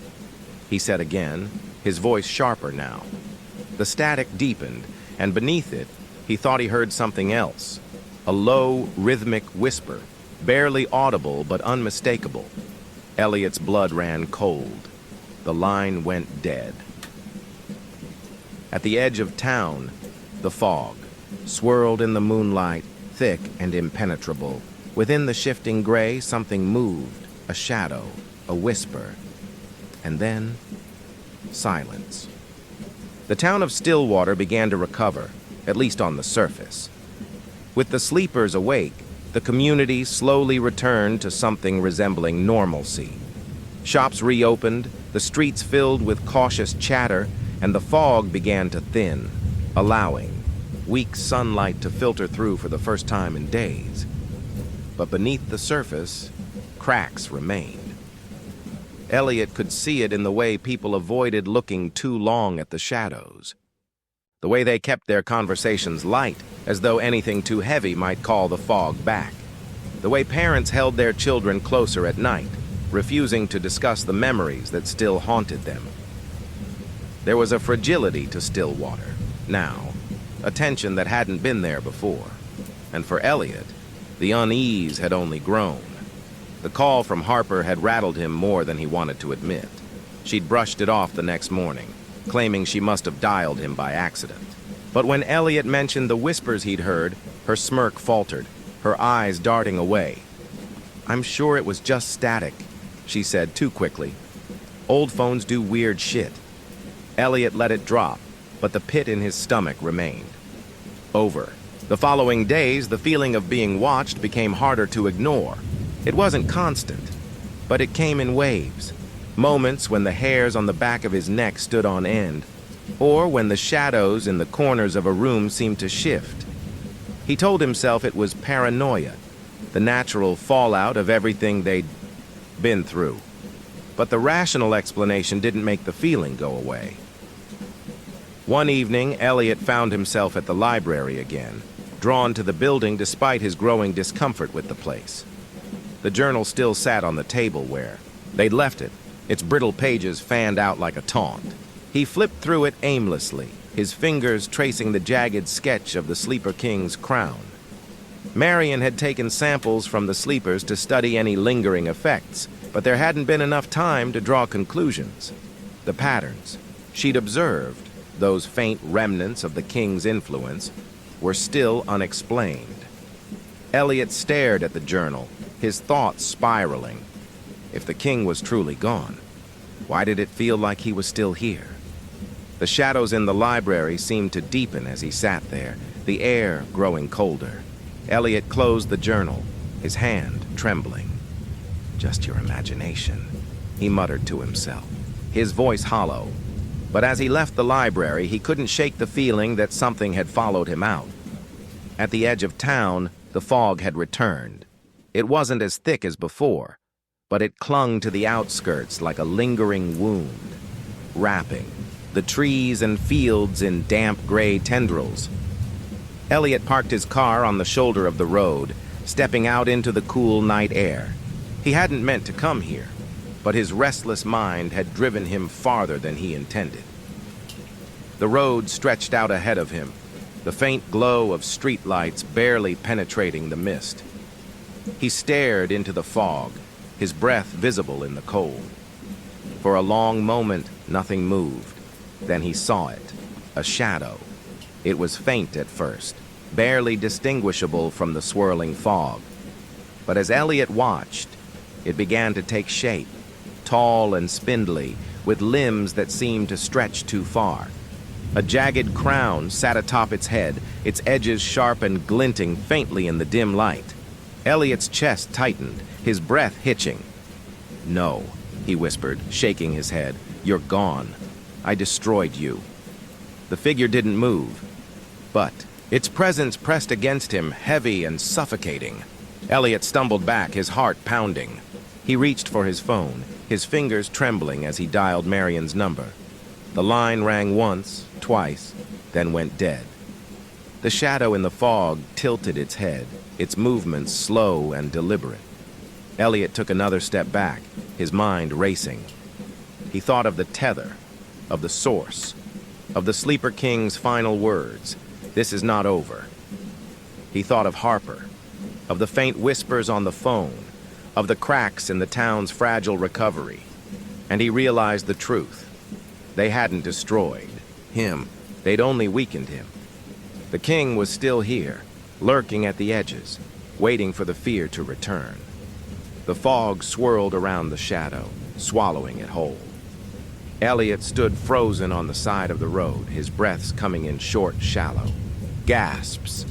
he said again, his voice sharper now. The static deepened, and beneath it, he thought he heard something else. A low, rhythmic whisper, barely audible but unmistakable. Elliot's blood ran cold. The line went dead. At the edge of town, the fog swirled in the moonlight, thick and impenetrable. Within the shifting gray, something moved, a shadow, a whisper, and then silence. The town of Stillwater began to recover, at least on the surface. With the sleepers awake, the community slowly returned to something resembling normalcy. Shops reopened, the streets filled with cautious chatter, and the fog began to thin, allowing weak sunlight to filter through for the first time in days. But beneath the surface, cracks remained. Elliot could see it in the way people avoided looking too long at the shadows. The way they kept their conversations light, as though anything too heavy might call the fog back. The way parents held their children closer at night, refusing to discuss the memories that still haunted them. There was a fragility to Stillwater, now, a tension that hadn't been there before. And for Elliot, the unease had only grown. The call from Harper had rattled him more than he wanted to admit. She'd brushed it off the next morning, claiming she must have dialed him by accident. But when Elliot mentioned the whispers he'd heard, her smirk faltered, her eyes darting away. "I'm sure it was just static," she said too quickly. "Old phones do weird shit." Elliot let it drop, but the pit in his stomach remained. Over. The following days, the feeling of being watched became harder to ignore. It wasn't constant, but it came in waves. Moments when the hairs on the back of his neck stood on end, or when the shadows in the corners of a room seemed to shift. He told himself it was paranoia, the natural fallout of everything they'd been through. But the rational explanation didn't make the feeling go away. One evening, Elliot found himself at the library again, drawn to the building despite his growing discomfort with the place. The journal still sat on the table where they'd left it, its brittle pages fanned out like a taunt. He flipped through it aimlessly, his fingers tracing the jagged sketch of the Sleeper King's crown. Marion had taken samples from the sleepers to study any lingering effects, but there hadn't been enough time to draw conclusions. The patterns she'd observed, those faint remnants of the king's influence, were still unexplained. Elliot stared at the journal, his thoughts spiraling. If the king was truly gone, why did it feel like he was still here? The shadows in the library seemed to deepen as he sat there, the air growing colder. Elliot closed the journal, his hand trembling. "Just your imagination," he muttered to himself, his voice hollow. But as he left the library, he couldn't shake the feeling that something had followed him out. At the edge of town, the fog had returned. It wasn't as thick as before, but it clung to the outskirts like a lingering wound, wrapping the trees and fields in damp gray tendrils. Elliot parked his car on the shoulder of the road, stepping out into the cool night air. He hadn't meant to come here, but his restless mind had driven him farther than he intended. The road stretched out ahead of him, the faint glow of streetlights barely penetrating the mist. He stared into the fog, his breath visible in the cold. For a long moment, nothing moved. Then he saw it, a shadow. It was faint at first, barely distinguishable from the swirling fog. But as Elliot watched, it began to take shape, tall and spindly, with limbs that seemed to stretch too far. A jagged crown sat atop its head, its edges sharp and glinting faintly in the dim light. Elliot's chest tightened, his breath hitching. "No," he whispered, shaking his head. "You're gone. I destroyed you." The figure didn't move, but its presence pressed against him, heavy and suffocating. Elliot stumbled back, his heart pounding. He reached for his phone, his fingers trembling as he dialed Marion's number. The line rang once, twice, then went dead. The shadow in the fog tilted its head, its movements slow and deliberate. Elliot took another step back, his mind racing. He thought of the tether, of the source, of the Sleeper King's final words, "This is not over." He thought of Harper, of the faint whispers on the phone, of the cracks in the town's fragile recovery. And he realized the truth. They hadn't destroyed him. They'd only weakened him. The king was still here, lurking at the edges, waiting for the fear to return. The fog swirled around the shadow, swallowing it whole. Elliot stood frozen on the side of the road, his breaths coming in short, shallow gasps.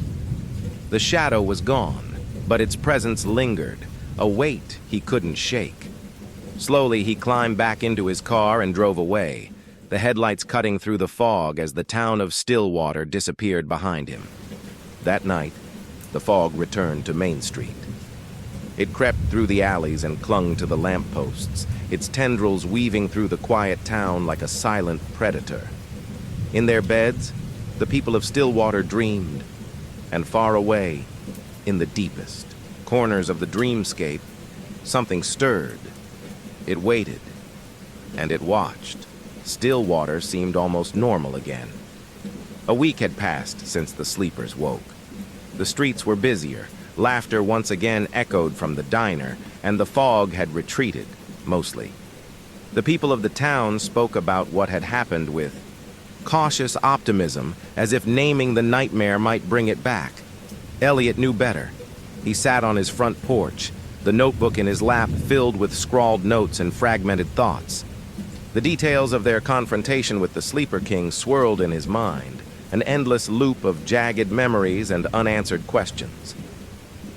The shadow was gone, but its presence lingered, a weight he couldn't shake. Slowly, he climbed back into his car and drove away, the headlights cutting through the fog as the town of Stillwater disappeared behind him. That night, the fog returned to Main Street. It crept through the alleys and clung to the lampposts, its tendrils weaving through the quiet town like a silent predator. In their beds, the people of Stillwater dreamed, and far away, in the deepest corners of the dreamscape, something stirred. It waited, and it watched. Stillwater seemed almost normal again. A week had passed since the sleepers woke. The streets were busier, laughter once again echoed from the diner, and the fog had retreated, mostly. The people of the town spoke about what had happened with cautious optimism, as if naming the nightmare might bring it back. Elliot knew better. He sat on his front porch, the notebook in his lap filled with scrawled notes and fragmented thoughts. The details of their confrontation with the Sleeper King swirled in his mind, an endless loop of jagged memories and unanswered questions.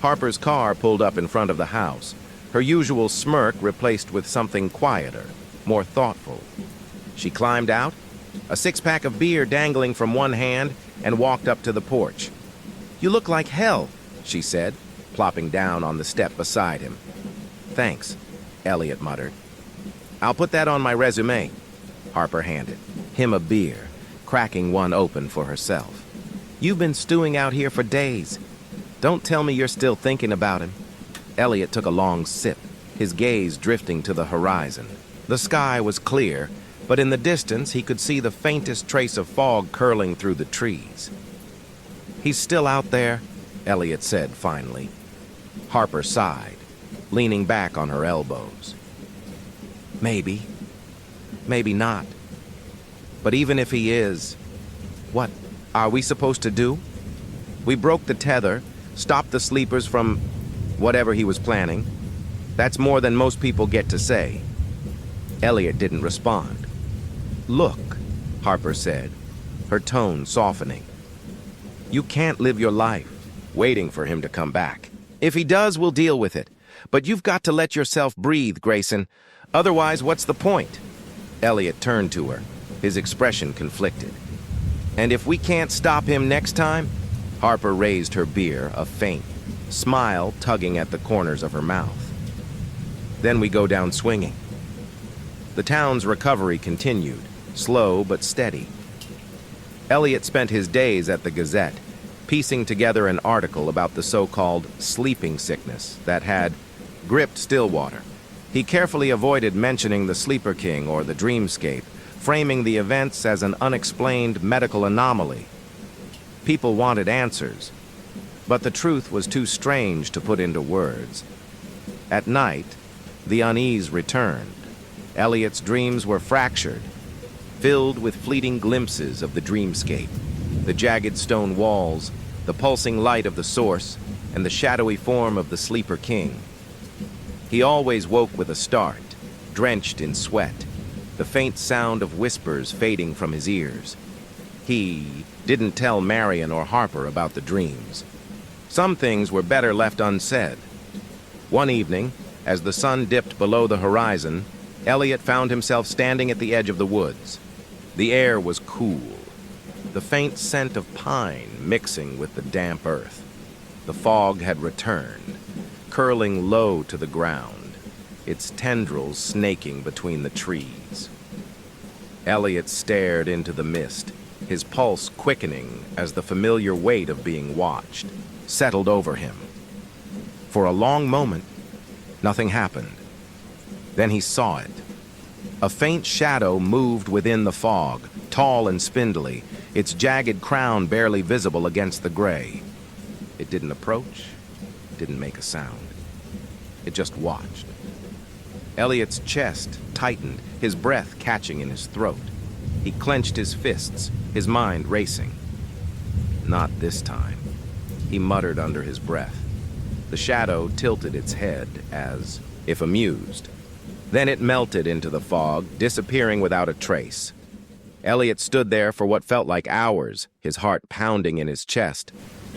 Harper's car pulled up in front of the house, her usual smirk replaced with something quieter, more thoughtful. She climbed out, a six-pack of beer dangling from one hand, and walked up to the porch. "You look like hell," she said, plopping down on the step beside him. "Thanks," Elliot muttered. "I'll put that on my resume." Harper handed him a beer, cracking one open for herself. "You've been stewing out here for days. Don't tell me you're still thinking about him." Elliot took a long sip, his gaze drifting to the horizon. The sky was clear, but in the distance he could see the faintest trace of fog curling through the trees. "He's still out there," Elliot said finally. Harper sighed, leaning back on her elbows. "Maybe. Maybe not. But even if he is, what are we supposed to do? We broke the tether, stopped the sleepers from whatever he was planning. That's more than most people get to say." Elliot didn't respond. "Look," Harper said, her tone softening. "You can't live your life waiting for him to come back. If he does, we'll deal with it. But you've got to let yourself breathe, Grayson. Otherwise, what's the point?" Elliot turned to her, his expression conflicted. "And if we can't stop him next time?" Harper raised her beer, a faint smile tugging at the corners of her mouth. "Then we go down swinging." The town's recovery continued, slow but steady. Elliot spent his days at the Gazette, piecing together an article about the so-called sleeping sickness that had gripped Stillwater. He carefully avoided mentioning the Sleeper King or the dreamscape, framing the events as an unexplained medical anomaly. People wanted answers, but the truth was too strange to put into words. At night, the unease returned. Elliot's dreams were fractured, filled with fleeting glimpses of the dreamscape, the jagged stone walls, the pulsing light of the source, and the shadowy form of the Sleeper King. He always woke with a start, drenched in sweat, the faint sound of whispers fading from his ears. He didn't tell Marion or Harper about the dreams. Some things were better left unsaid. One evening, as the sun dipped below the horizon, Elliot found himself standing at the edge of the woods. The air was cool, the faint scent of pine mixing with the damp earth. The fog had returned, curling low to the ground, its tendrils snaking between the trees. Elliot stared into the mist, his pulse quickening as the familiar weight of being watched settled over him. For a long moment, nothing happened. Then he saw it. A faint shadow moved within the fog, tall and spindly, its jagged crown barely visible against the gray. It didn't approach, didn't make a sound. It just watched. Elliot's chest tightened, his breath catching in his throat. He clenched his fists, his mind racing. Not this time, he muttered under his breath. The shadow tilted its head as if amused. Then it melted into the fog, disappearing without a trace. Elliot stood there for what felt like hours, his heart pounding in his chest.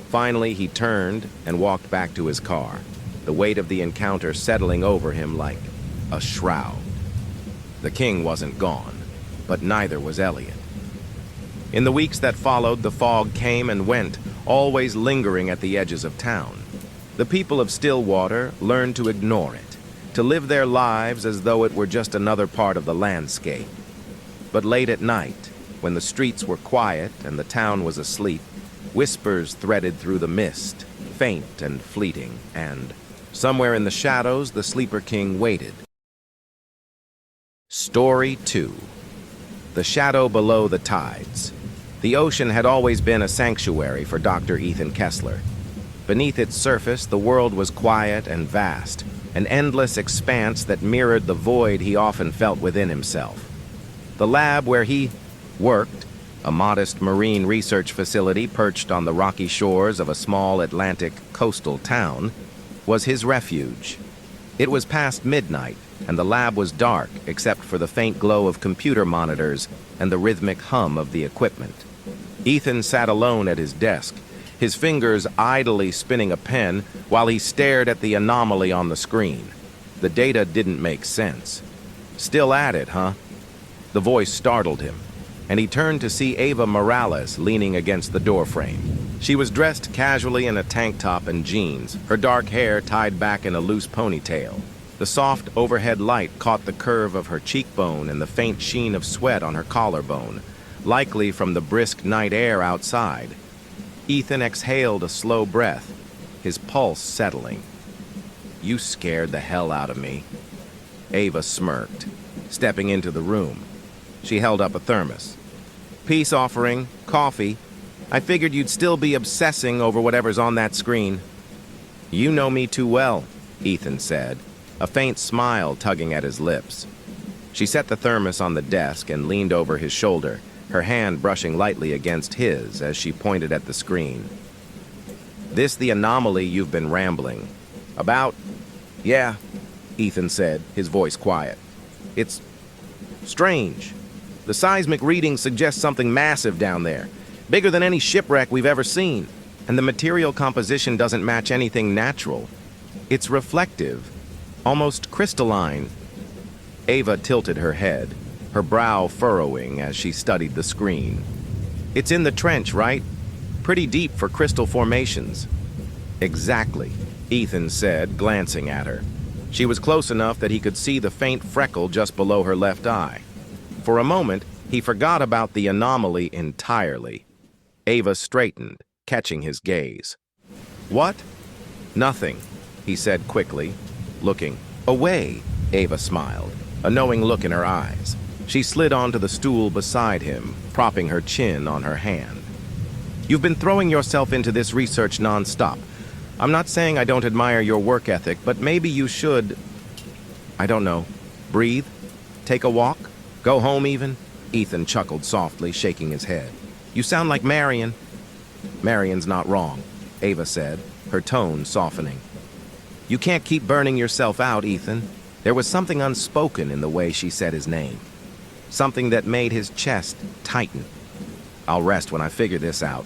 Finally, he turned and walked back to his car, the weight of the encounter settling over him like a shroud. The king wasn't gone, but neither was Elliot. In the weeks that followed, the fog came and went, always lingering at the edges of town. The people of Stillwater learned to ignore it, to live their lives as though it were just another part of the landscape. But late at night, when the streets were quiet and the town was asleep, whispers threaded through the mist, faint and fleeting, and somewhere in the shadows, the Sleeper King waited. Story 2. The Shadow Below the Tides. The ocean had always been a sanctuary for Dr. Ethan Kessler. Beneath its surface, the world was quiet and vast, an endless expanse that mirrored the void he often felt within himself. The lab where he worked, a modest marine research facility perched on the rocky shores of a small Atlantic coastal town, was his refuge. It was past midnight, and the lab was dark except for the faint glow of computer monitors and the rhythmic hum of the equipment. Ethan sat alone at his desk, his fingers idly spinning a pen while he stared at the anomaly on the screen. The data didn't make sense. Still at it, huh? The voice startled him, and he turned to see Ava Morales leaning against the doorframe. She was dressed casually in a tank top and jeans, her dark hair tied back in a loose ponytail. The soft overhead light caught the curve of her cheekbone and the faint sheen of sweat on her collarbone, likely from the brisk night air outside. Ethan exhaled a slow breath, his pulse settling. "You scared the hell out of me." Ava smirked, stepping into the room. She held up a thermos. "Peace offering, coffee. I figured you'd still be obsessing over whatever's on that screen." "You know me too well," Ethan said, a faint smile tugging at his lips. She set the thermos on the desk and leaned over his shoulder, her hand brushing lightly against his as she pointed at the screen. "This the anomaly you've been rambling about?" "Yeah," Ethan said, his voice quiet. "It's strange. The seismic readings suggest something massive down there, bigger than any shipwreck we've ever seen, and the material composition doesn't match anything natural. It's reflective, almost crystalline." Ava tilted her head, her brow furrowing as she studied the screen. "It's in the trench, right? Pretty deep for crystal formations." "Exactly," Ethan said, glancing at her. She was close enough that he could see the faint freckle just below her left eye. For a moment, he forgot about the anomaly entirely. Ava straightened, catching his gaze. "What?" "Nothing," he said quickly, looking away. Ava smiled, a knowing look in her eyes. She slid onto the stool beside him, propping her chin on her hand. "You've been throwing yourself into this research non-stop. I'm not saying I don't admire your work ethic, but maybe you should, I don't know, breathe? Take a walk? Go home even?" Ethan chuckled softly, shaking his head. "You sound like Marion." "Marion's not wrong," Ava said, her tone softening. "You can't keep burning yourself out, Ethan." There was something unspoken in the way she said his name. Something that made his chest tighten. "I'll rest when I figure this out,"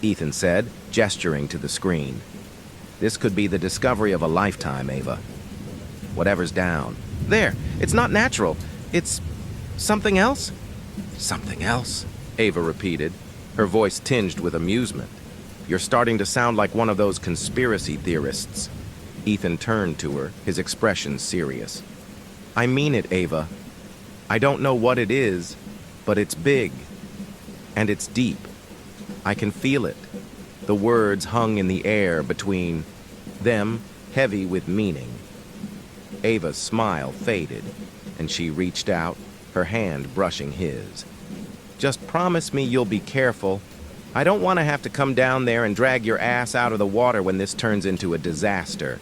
Ethan said, gesturing to the screen. "This could be the discovery of a lifetime, Ava. Whatever's down. There, it's not natural. It's something else?" "Something else?" Ava repeated, her voice tinged with amusement. "You're starting to sound like one of those conspiracy theorists." Ethan turned to her, his expression serious. "I mean it, Ava. I don't know what it is, but it's big. And it's deep. I can feel it." The words hung in the air between them, heavy with meaning. Ava's smile faded, and she reached out, her hand brushing his. "Just promise me you'll be careful. I don't want to have to come down there and drag your ass out of the water when this turns into a disaster."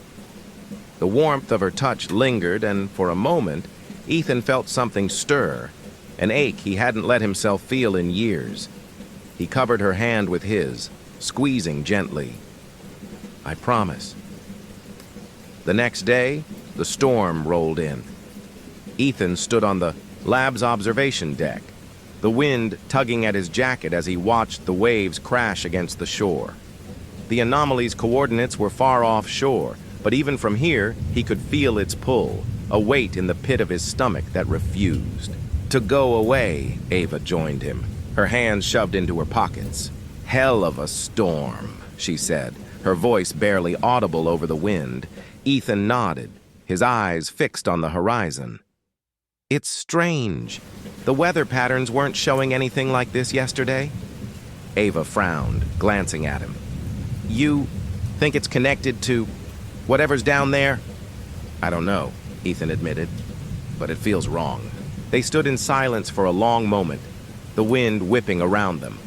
The warmth of her touch lingered, and for a moment, Ethan felt something stir, an ache he hadn't let himself feel in years. He covered her hand with his, squeezing gently. "I promise." The next day, the storm rolled in. Ethan stood on the lab's observation deck, the wind tugging at his jacket as he watched the waves crash against the shore. The anomaly's coordinates were far offshore, but even from here, he could feel its pull, a weight in the pit of his stomach that refused to go away. Ava joined him, her hands shoved into her pockets. "Hell of a storm," she said, her voice barely audible over the wind. Ethan nodded, his eyes fixed on the horizon. "It's strange. The weather patterns weren't showing anything like this yesterday." Ava frowned, glancing at him. "You think it's connected to whatever's down there?" "I don't know," Ethan admitted, "but it feels wrong." They stood in silence for a long moment, the wind whipping around them.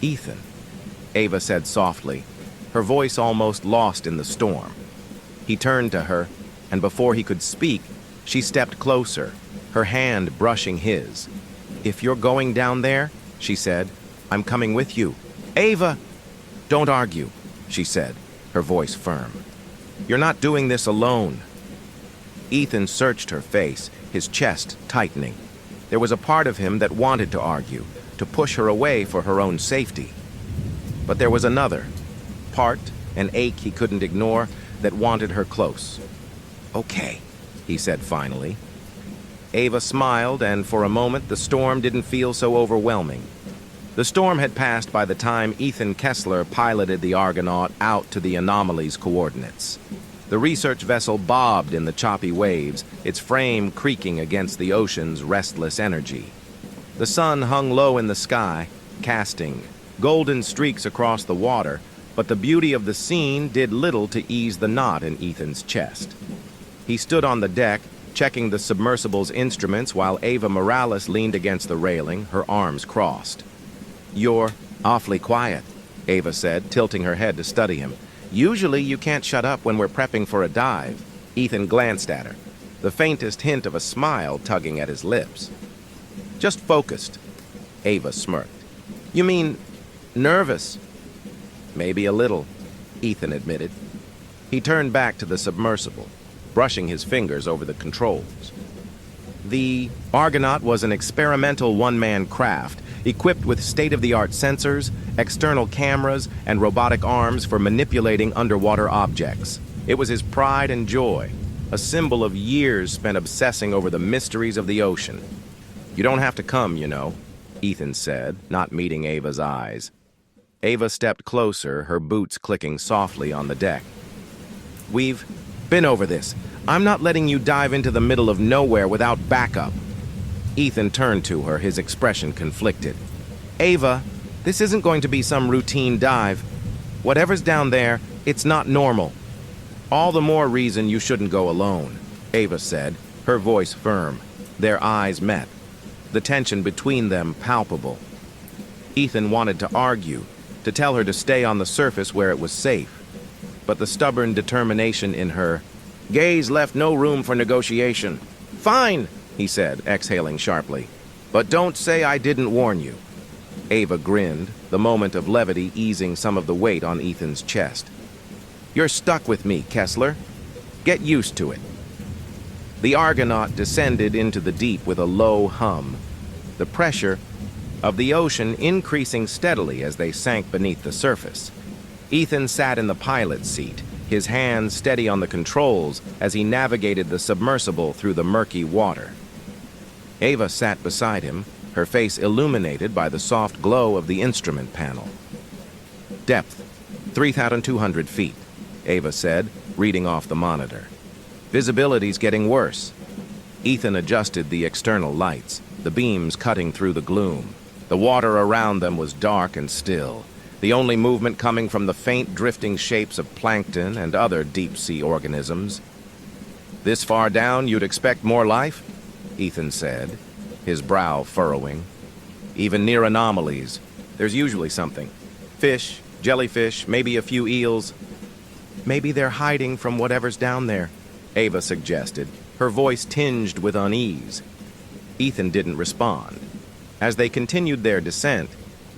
"Ethan," Ava said softly, her voice almost lost in the storm. He turned to her, and before he could speak, she stepped closer, her hand brushing his. "If you're going down there," she said, "I'm coming with you." "Ava!" "Don't argue," she said, her voice firm. "You're not doing this alone." Ethan searched her face, his chest tightening. There was a part of him that wanted to argue, to push her away for her own safety. But there was another part, an ache he couldn't ignore, that wanted her close. "Okay," he said finally. Ava smiled, and for a moment the storm didn't feel so overwhelming. The storm had passed by the time Ethan Kessler piloted the Argonaut out to the anomaly's coordinates. The research vessel bobbed in the choppy waves, its frame creaking against the ocean's restless energy. The sun hung low in the sky, casting golden streaks across the water, but the beauty of the scene did little to ease the knot in Ethan's chest. He stood on the deck, checking the submersible's instruments while Ava Morales leaned against the railing, her arms crossed. "You're awfully quiet," Ava said, tilting her head to study him. "Usually you can't shut up when we're prepping for a dive." Ethan glanced at her, the faintest hint of a smile tugging at his lips. "Just focused," Ava smirked. "You mean nervous?" "Maybe a little," Ethan admitted. He turned back to the submersible, brushing his fingers over the controls. The Argonaut was an experimental one-man craft, equipped with state-of-the-art sensors, external cameras, and robotic arms for manipulating underwater objects. It was his pride and joy, a symbol of years spent obsessing over the mysteries of the ocean. "You don't have to come, you know," Ethan said, not meeting Ava's eyes. Ava stepped closer, her boots clicking softly on the deck. "We've been over this. I'm not letting you dive into the middle of nowhere without backup." Ethan turned to her, his expression conflicted. "Ava, This isn't going to be some routine dive. Whatever's down there, it's not normal. All the more reason you shouldn't go alone, Ava said, her voice firm. Their eyes met, the tension between them palpable. Ethan wanted to argue, to tell her to stay on the surface where it was safe. But the stubborn determination in her gaze left no room for negotiation. "Fine," he said, exhaling sharply. "But don't say I didn't warn you." Ava grinned, the moment of levity easing some of the weight on Ethan's chest. "You're stuck with me, Kessler. Get used to it." The Argonaut descended into the deep with a low hum, the pressure of the ocean increasing steadily as they sank beneath the surface. Ethan sat in the pilot's seat, his hands steady on the controls as he navigated the submersible through the murky water. Ava sat beside him, her face illuminated by the soft glow of the instrument panel. "Depth, 3,200 feet, Ava said, reading off the monitor. "Visibility's getting worse." Ethan adjusted the external lights, the beams cutting through the gloom. The water around them was dark and still, the only movement coming from the faint drifting shapes of plankton and other deep-sea organisms. "This far down, you'd expect more life?" Ethan said, his brow furrowing. "Even near anomalies, there's usually something. Fish, jellyfish, maybe a few eels." "Maybe they're hiding from whatever's down there," Ava suggested, her voice tinged with unease. Ethan didn't respond. As they continued their descent,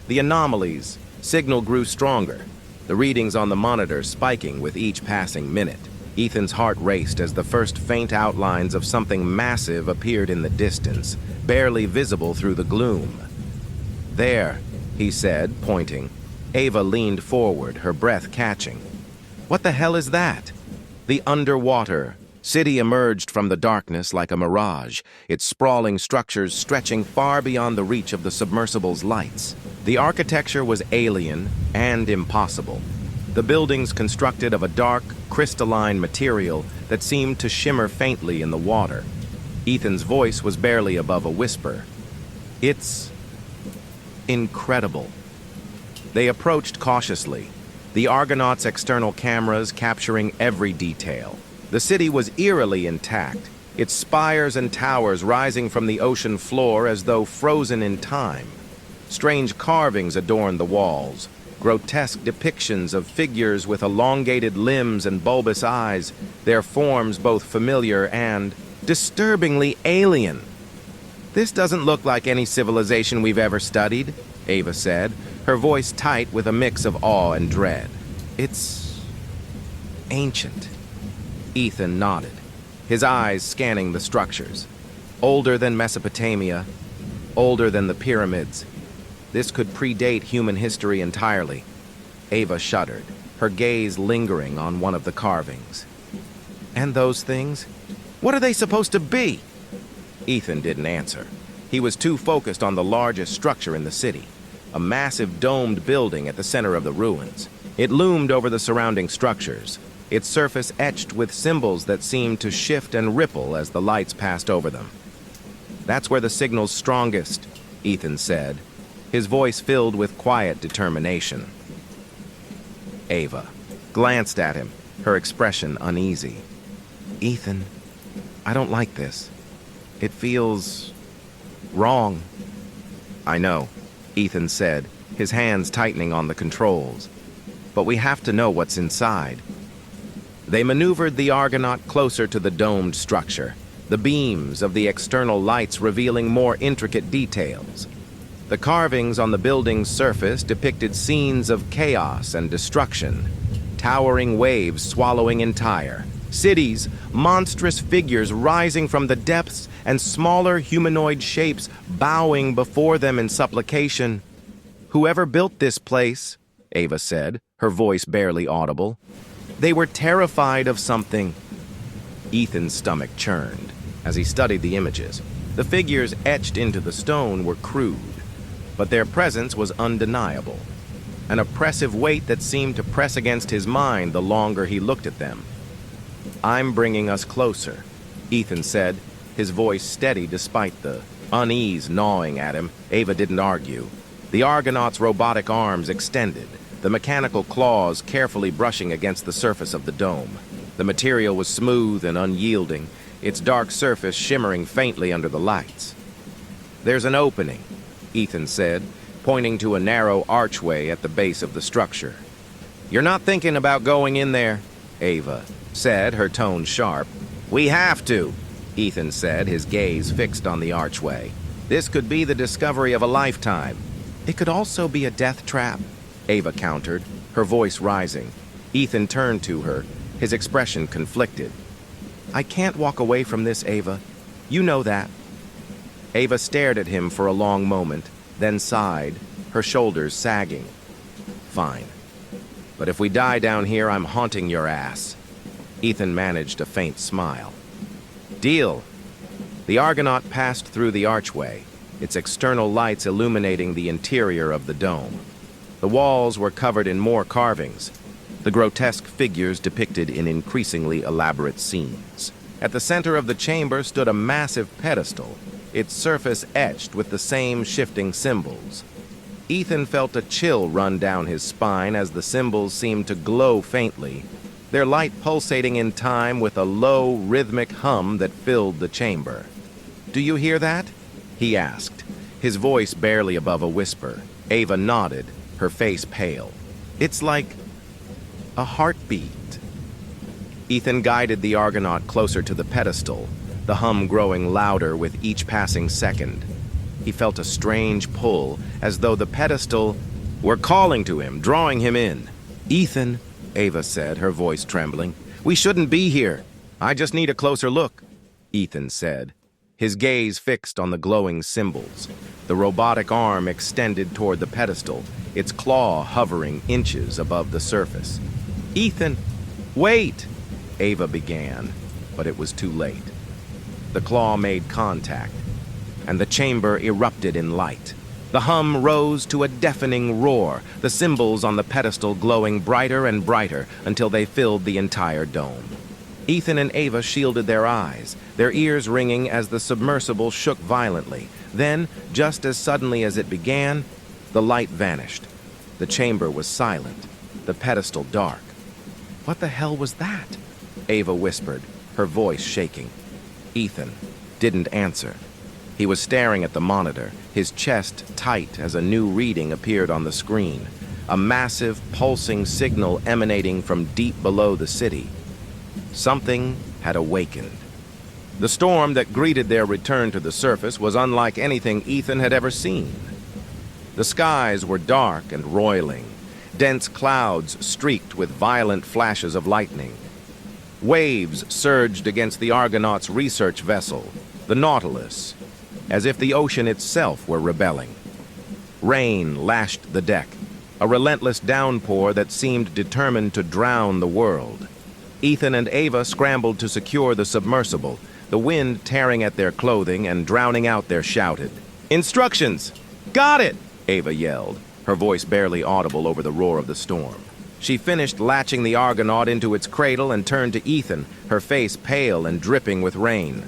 the anomalies' signal grew stronger, the readings on the monitor spiking with each passing minute. Ethan's heart raced as the first faint outlines of something massive appeared in the distance, barely visible through the gloom. "There," he said, pointing. Ava leaned forward, her breath catching. "What the hell is that?" The underwater city emerged from the darkness like a mirage, its sprawling structures stretching far beyond the reach of the submersible's lights. The architecture was alien and impossible. The buildings constructed of a dark, crystalline material that seemed to shimmer faintly in the water. Ethan's voice was barely above a whisper. "It's incredible." They approached cautiously, the Argonaut's external cameras capturing every detail. The city was eerily intact, its spires and towers rising from the ocean floor as though frozen in time. Strange carvings adorned the walls, grotesque depictions of figures with elongated limbs and bulbous eyes, their forms both familiar and disturbingly alien. "This doesn't look like any civilization we've ever studied," Ava said, her voice tight with a mix of awe and dread. "It's ancient." Ethan nodded, his eyes scanning the structures. Older than Mesopotamia, older than the pyramids. This could predate human history entirely. Ava shuddered, her gaze lingering on one of the carvings. "And those things? What are they supposed to be?" Ethan didn't answer. He was too focused on the largest structure in the city, a massive domed building at the center of the ruins. It loomed over the surrounding structures, its surface etched with symbols that seemed to shift and ripple as the lights passed over them. "That's where the signal's strongest," Ethan said, his voice filled with quiet determination. Ava glanced at him, her expression uneasy. "Ethan, I don't like this. It feels wrong." "I know," Ethan said, his hands tightening on the controls. "But we have to know what's inside." They maneuvered the Argonaut closer to the domed structure, the beams of the external lights revealing more intricate details. The carvings on the building's surface depicted scenes of chaos and destruction, towering waves swallowing entire cities, monstrous figures rising from the depths, and smaller humanoid shapes bowing before them in supplication. "Whoever built this place," Ava said, her voice barely audible, "they were terrified of something." Ethan's stomach churned as he studied the images. The figures etched into the stone were crude, but their presence was undeniable, an oppressive weight that seemed to press against his mind the longer he looked at them. "I'm bringing us closer," Ethan said, his voice steady despite the unease gnawing at him. Ava didn't argue. The Argonaut's robotic arms extended, the mechanical claws carefully brushing against the surface of the dome. The material was smooth and unyielding, its dark surface shimmering faintly under the lights. "There's an opening," Ethan said, pointing to a narrow archway at the base of the structure. "You're not thinking about going in there," Ava said, her tone sharp. "We have to," Ethan said, his gaze fixed on the archway. "This could be the discovery of a lifetime." "It could also be a death trap," Ava countered, her voice rising. Ethan turned to her, his expression conflicted. "I can't walk away from this, Ava. You know that." Ava stared at him for a long moment, then sighed, her shoulders sagging. "Fine. But if we die down here, I'm haunting your ass." Ethan managed a faint smile. "Deal." The Argonaut passed through the archway, its external lights illuminating the interior of the dome. The walls were covered in more carvings, the grotesque figures depicted in increasingly elaborate scenes. At the center of the chamber stood a massive pedestal, its surface etched with the same shifting symbols. Ethan felt a chill run down his spine as the symbols seemed to glow faintly, their light pulsating in time with a low, rhythmic hum that filled the chamber. "Do you hear that?" he asked, his voice barely above a whisper. Ava nodded, her face pale. "It's like a heartbeat." Ethan guided the Argonaut closer to the pedestal, the hum growing louder with each passing second. He felt a strange pull, as though the pedestal were calling to him, drawing him in. "Ethan," Ava said, her voice trembling, "we shouldn't be here. I just need a closer look," Ethan said, his gaze fixed on the glowing symbols. The robotic arm extended toward the pedestal, its claw hovering inches above the surface. "Ethan, wait!" Ava began, but it was too late. The claw made contact, and the chamber erupted in light. The hum rose to a deafening roar, the symbols on the pedestal glowing brighter and brighter until they filled the entire dome. Ethan and Ava shielded their eyes, their ears ringing as the submersible shook violently. Then, just as suddenly as it began, the light vanished. The chamber was silent, the pedestal dark. "What the hell was that?" Ava whispered, her voice shaking. Ethan didn't answer. He was staring at the monitor, his chest tight as a new reading appeared on the screen, a massive, pulsing signal emanating from deep below the city. Something had awakened. The storm that greeted their return to the surface was unlike anything Ethan had ever seen. The skies were dark and roiling, dense clouds streaked with violent flashes of lightning. Waves surged against the Argonaut's research vessel, the Nautilus, as if the ocean itself were rebelling. Rain lashed the deck, a relentless downpour that seemed determined to drown the world. Ethan and Ava scrambled to secure the submersible, the wind tearing at their clothing and drowning out their shouted. "Instructions! Got it!" Ava yelled, her voice barely audible over the roar of the storm. She finished latching the Argonaut into its cradle and turned to Ethan, her face pale and dripping with rain.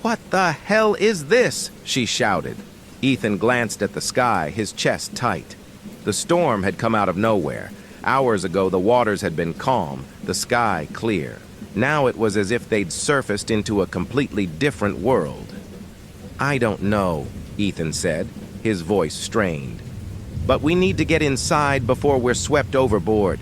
"What the hell is this?" she shouted. Ethan glanced at the sky, his chest tight. The storm had come out of nowhere. Hours ago, the waters had been calm, the sky clear. Now it was as if they'd surfaced into a completely different world. "I don't know," Ethan said, his voice strained. "But we need to get inside before we're swept overboard."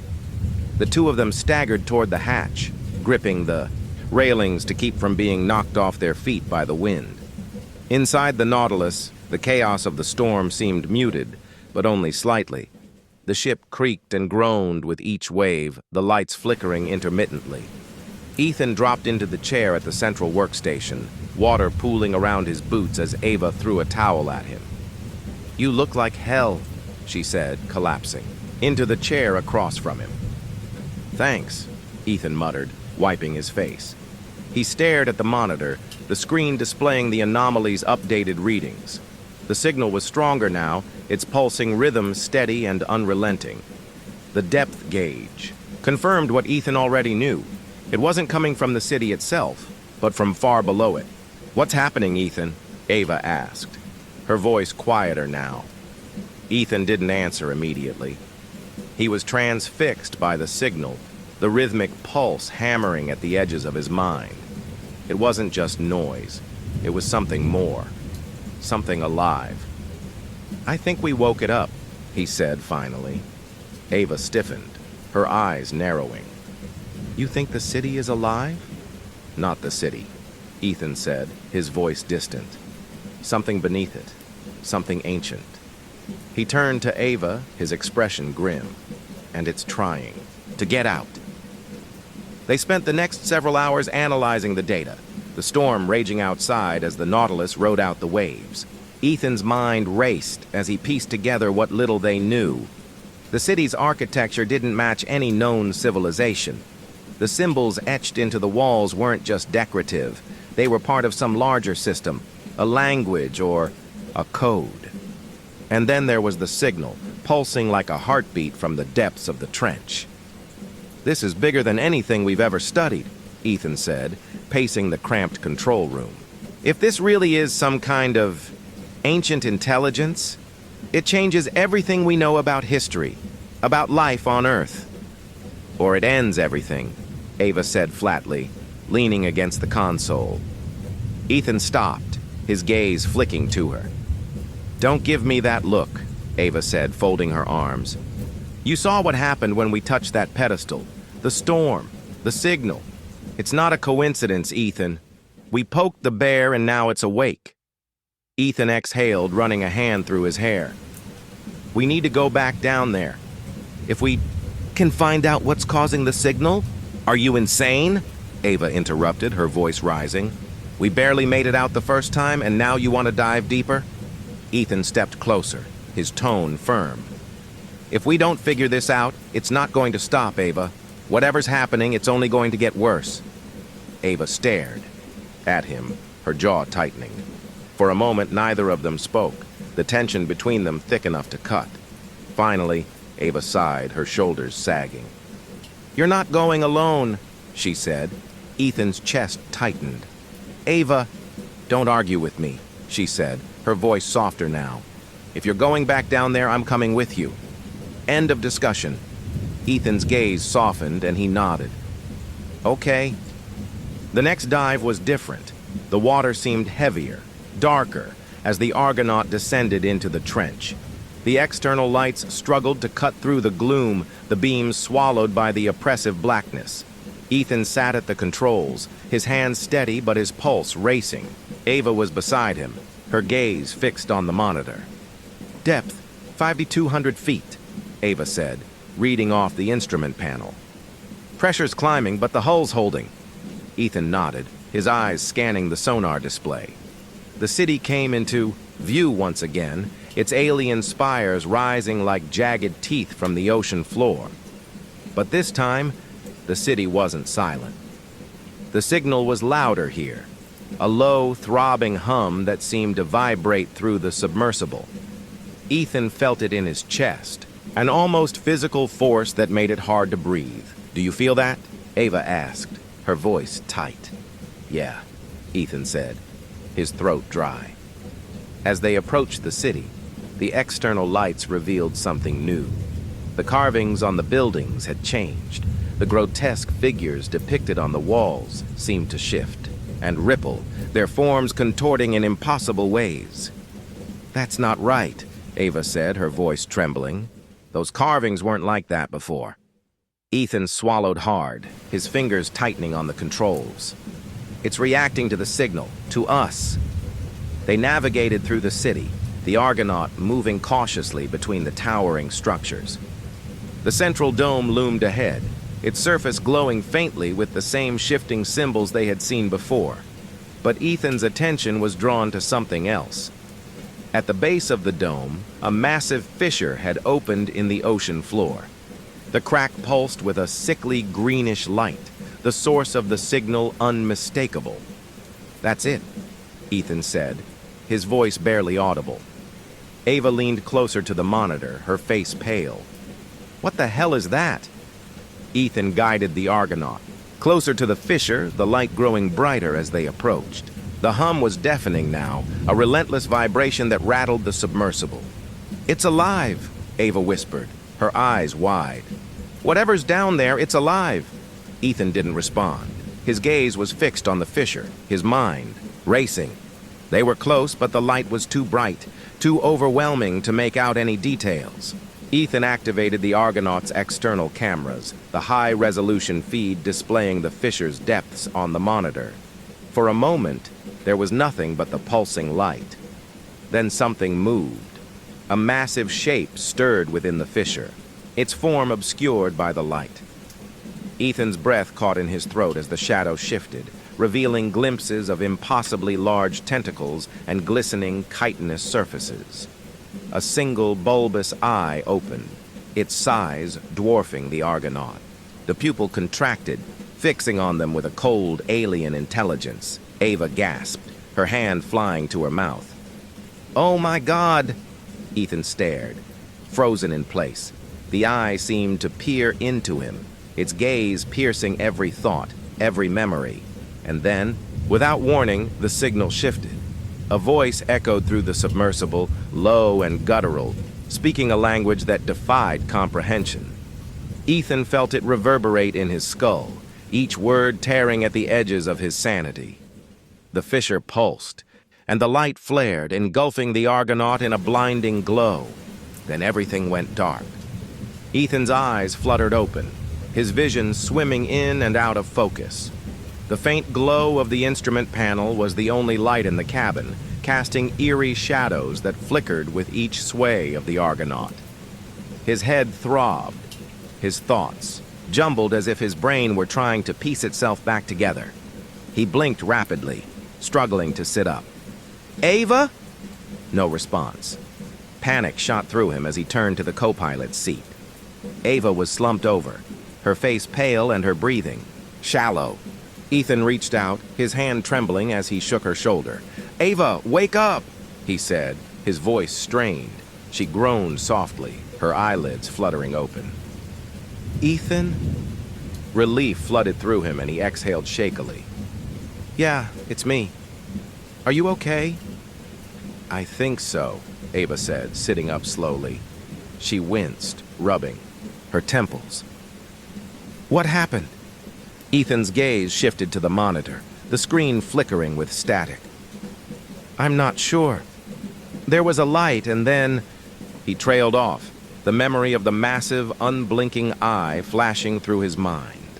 The two of them staggered toward the hatch, gripping the railings to keep from being knocked off their feet by the wind. Inside the Nautilus, the chaos of the storm seemed muted, but only slightly. The ship creaked and groaned with each wave, the lights flickering intermittently. Ethan dropped into the chair at the central workstation, water pooling around his boots as Ava threw a towel at him. "You look like hell," she said, collapsing into the chair across from him. "Thanks," Ethan muttered, wiping his face. He stared at the monitor, the screen displaying the anomaly's updated readings. The signal was stronger now, its pulsing rhythm steady and unrelenting. The depth gauge confirmed what Ethan already knew. It wasn't coming from the city itself, but from far below it. "What's happening, Ethan?" Ava asked, her voice quieter now. Ethan didn't answer immediately. He was transfixed by the signal, the rhythmic pulse hammering at the edges of his mind. It wasn't just noise. It was something more. Something alive. "I think we woke it up," he said finally. Ava stiffened, her eyes narrowing. "You think the city is alive?" "Not the city," Ethan said, his voice distant. "Something beneath it. Something ancient." He turned to Ava, his expression grim. "And it's trying to get out." They spent the next several hours analyzing the data, the storm raging outside as the Nautilus rode out the waves. Ethan's mind raced as he pieced together what little they knew. The city's architecture didn't match any known civilization. The symbols etched into the walls weren't just decorative. They were part of some larger system, a language or a code. And then there was the signal, pulsing like a heartbeat from the depths of the trench. "This is bigger than anything we've ever studied," Ethan said, pacing the cramped control room. "If this really is some kind of ancient intelligence, it changes everything we know about history, about life on Earth. Or it ends everything," Ava said flatly, leaning against the console. Ethan stopped, his gaze flicking to her. "Don't give me that look," Ava said, folding her arms. "You saw what happened when we touched that pedestal. The storm, the signal. It's not a coincidence, Ethan. We poked the bear and now it's awake." Ethan exhaled, running a hand through his hair. "We need to go back down there. If we can find out what's causing the signal." "Are you insane?" Ava interrupted, her voice rising. "We barely made it out the first time and now you want to dive deeper?" Ethan stepped closer, his tone firm. "If we don't figure this out, it's not going to stop, Ava. Whatever's happening, it's only going to get worse." Ava stared at him, her jaw tightening. For a moment, neither of them spoke, the tension between them thick enough to cut. Finally, Ava sighed, her shoulders sagging. "You're not going alone," she said. Ethan's chest tightened. "Ava, don't argue with me," she said, her voice softer now. "If you're going back down there, I'm coming with you. End of discussion." Ethan's gaze softened and he nodded. "Okay." The next dive was different. The water seemed heavier, darker, as the Argonaut descended into the trench. The external lights struggled to cut through the gloom, the beams swallowed by the oppressive blackness. Ethan sat at the controls, his hands steady but his pulse racing. Ava was beside him, her gaze fixed on the monitor. "Depth, 5,200 feet, Ava said, reading off the instrument panel. "Pressure's climbing, but the hull's holding." Ethan nodded, his eyes scanning the sonar display. The city came into view once again, its alien spires rising like jagged teeth from the ocean floor. But this time, the city wasn't silent. The signal was louder here, a low, throbbing hum that seemed to vibrate through the submersible. Ethan felt it in his chest, an almost physical force that made it hard to breathe. "Do you feel that?" Ava asked, her voice tight. "Yeah," Ethan said, his throat dry. As they approached the city, the external lights revealed something new. The carvings on the buildings had changed. The grotesque figures depicted on the walls seemed to shift and ripple, their forms contorting in impossible ways. "That's not right," Ava said, her voice trembling. "Those carvings weren't like that before." Ethan swallowed hard, his fingers tightening on the controls. "It's reacting to the signal, to us." They navigated through the city, the Argonaut moving cautiously between the towering structures. The central dome loomed ahead, its surface glowing faintly with the same shifting symbols they had seen before. But Ethan's attention was drawn to something else. At the base of the dome, a massive fissure had opened in the ocean floor. The crack pulsed with a sickly greenish light, the source of the signal unmistakable. "That's it," Ethan said, his voice barely audible. Ava leaned closer to the monitor, her face pale. "What the hell is that?" Ethan guided the Argonaut. Closer to the fissure, the light growing brighter as they approached. The hum was deafening now, a relentless vibration that rattled the submersible. It's alive, Ava whispered, her eyes wide. Whatever's down there, it's alive. Ethan didn't respond. His gaze was fixed on the fissure, his mind racing. They were close, but the light was too bright, too overwhelming to make out any details. Ethan activated the Argonaut's external cameras, the high-resolution feed displaying the fissure's depths on the monitor. For a moment, there was nothing but the pulsing light. Then something moved. A massive shape stirred within the fissure, its form obscured by the light. Ethan's breath caught in his throat as the shadow shifted, revealing glimpses of impossibly large tentacles and glistening chitinous surfaces. A single bulbous eye opened, its size dwarfing the Argonaut. The pupil contracted, fixing on them with a cold alien intelligence. Ava gasped, her hand flying to her mouth. "Oh my God!" Ethan stared, frozen in place. The eye seemed to peer into him, its gaze piercing every thought, every memory. And then, without warning, the signal shifted. A voice echoed through the submersible, low and guttural, speaking a language that defied comprehension. Ethan felt it reverberate in his skull, each word tearing at the edges of his sanity. The fissure pulsed, and the light flared, engulfing the Argonaut in a blinding glow. Then everything went dark. Ethan's eyes fluttered open, his vision swimming in and out of focus. The faint glow of the instrument panel was the only light in the cabin, casting eerie shadows that flickered with each sway of the Argonaut. His head throbbed, his thoughts jumbled as if his brain were trying to piece itself back together. He blinked rapidly, struggling to sit up. "Ava?" No response. Panic shot through him as he turned to the co-pilot's seat. Ava was slumped over, her face pale and her breathing shallow. Ethan reached out, his hand trembling as he shook her shoulder. "Ava, wake up!" he said, his voice strained. She groaned softly, her eyelids fluttering open. "Ethan?" Relief flooded through him and he exhaled shakily. "Yeah, it's me. Are you okay?" "I think so," Ava said, sitting up slowly. She winced, rubbing her temples. "What happened?" Ethan's gaze shifted to the monitor, the screen flickering with static. "I'm not sure. There was a light and then—" He trailed off, the memory of the massive, unblinking eye flashing through his mind.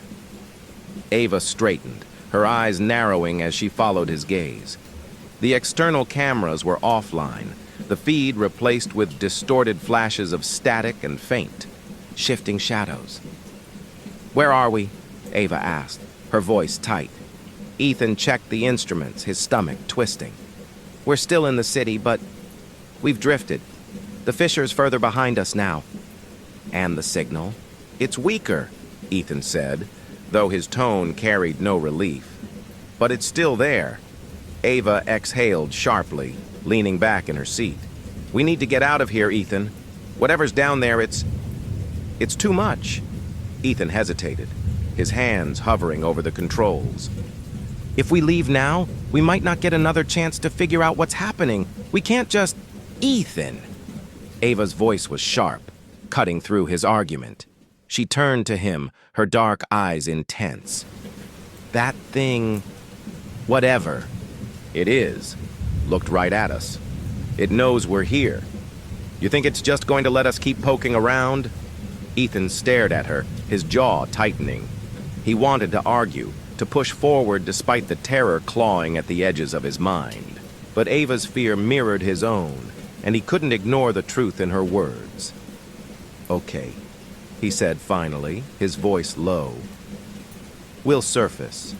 Ava straightened, her eyes narrowing as she followed his gaze. The external cameras were offline, the feed replaced with distorted flashes of static and faint, shifting shadows. "Where are we?" Ava asked, her voice tight. Ethan checked the instruments, his stomach twisting. "We're still in the city, but we've drifted. The fissure's further behind us now." "And the signal?" "It's weaker," Ethan said, though his tone carried no relief. "But it's still there." Ava exhaled sharply, leaning back in her seat. "We need to get out of here, Ethan. Whatever's down there, it's too much." Ethan hesitated, his hands hovering over the controls. "If we leave now, we might not get another chance to figure out what's happening. We can't just—" "Ethan!" Ava's voice was sharp, cutting through his argument. She turned to him, her dark eyes intense. "That thing, whatever it is, looked right at us. It knows we're here. You think it's just going to let us keep poking around?" Ethan stared at her, his jaw tightening. He wanted to argue, to push forward despite the terror clawing at the edges of his mind. But Ava's fear mirrored his own, and he couldn't ignore the truth in her words. "Okay," he said finally, his voice low. "We'll surface.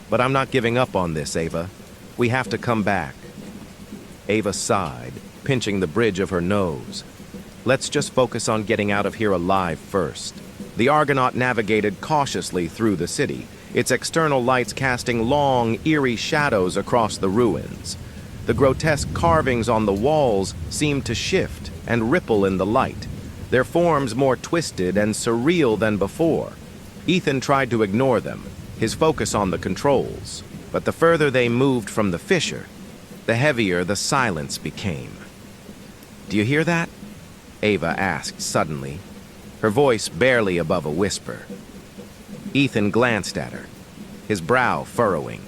But I'm not giving up on this, Ava. We have to come back." Ava sighed, pinching the bridge of her nose. "Let's just focus on getting out of here alive first." The Argonaut navigated cautiously through the city, its external lights casting long, eerie shadows across the ruins. The grotesque carvings on the walls seemed to shift and ripple in the light, their forms more twisted and surreal than before. Ethan tried to ignore them, his focus on the controls, but the further they moved from the fissure, the heavier the silence became. "Do you hear that?" Ava asked suddenly, her voice barely above a whisper. Ethan glanced at her, his brow furrowing.